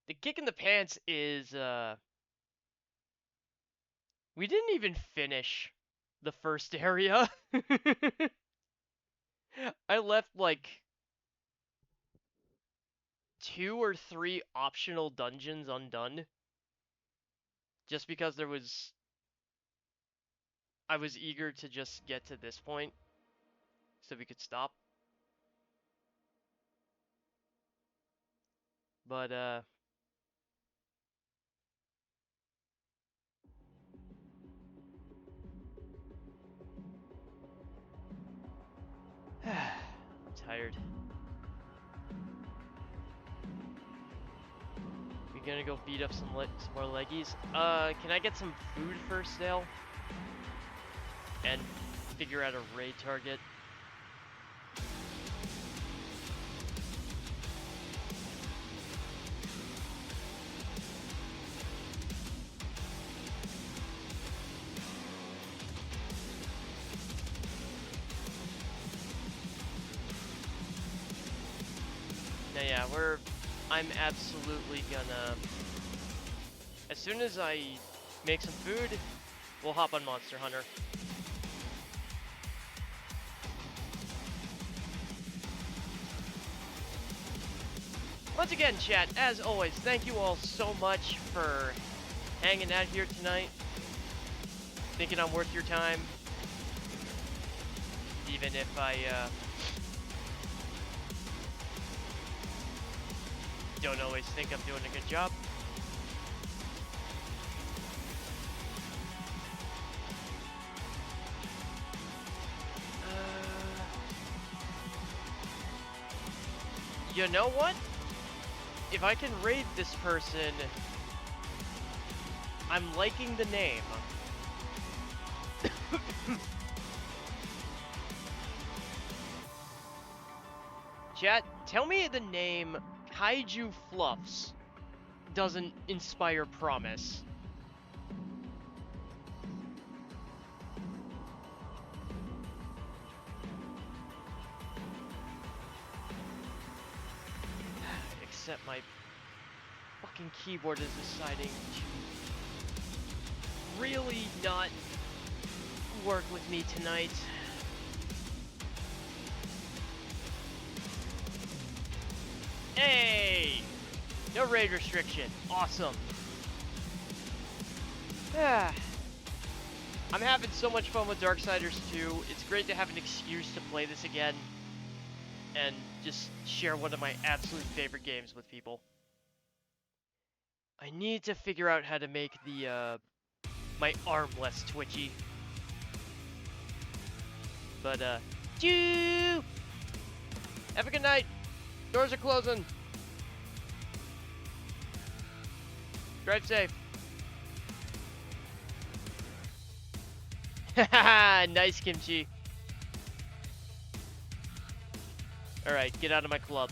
[SPEAKER 1] The kick in the pants is, we didn't even finish the first area. I left like 2 or 3 optional dungeons undone. Just because I was eager to just get to this point so we could stop. But, I'm tired. We gonna go beat up some more leggies? Can I get some food first, Dale? And figure out a raid target? Now, yeah, I'm absolutely gonna, as soon as I make some food, we'll hop on Monster Hunter. Once again, chat, as always, thank you all so much for hanging out here tonight, thinking I'm worth your time, even if I, don't always think I'm doing a good job. You know what? If I can raid this person, I'm liking the name. Chat, tell me the name Kaiju Fluffs doesn't inspire promise. upset my fucking keyboard is deciding to really not work with me tonight. Hey! No raid restriction. Awesome. Yeah. I'm having so much fun with Darksiders 2. It's great to have an excuse to play this again and just share one of my absolute favorite games with people. I need to figure out how to make the my arm less twitchy. But have a good night. Doors are closing. Drive safe. Haha, nice kimchi. Alright, get out of my club.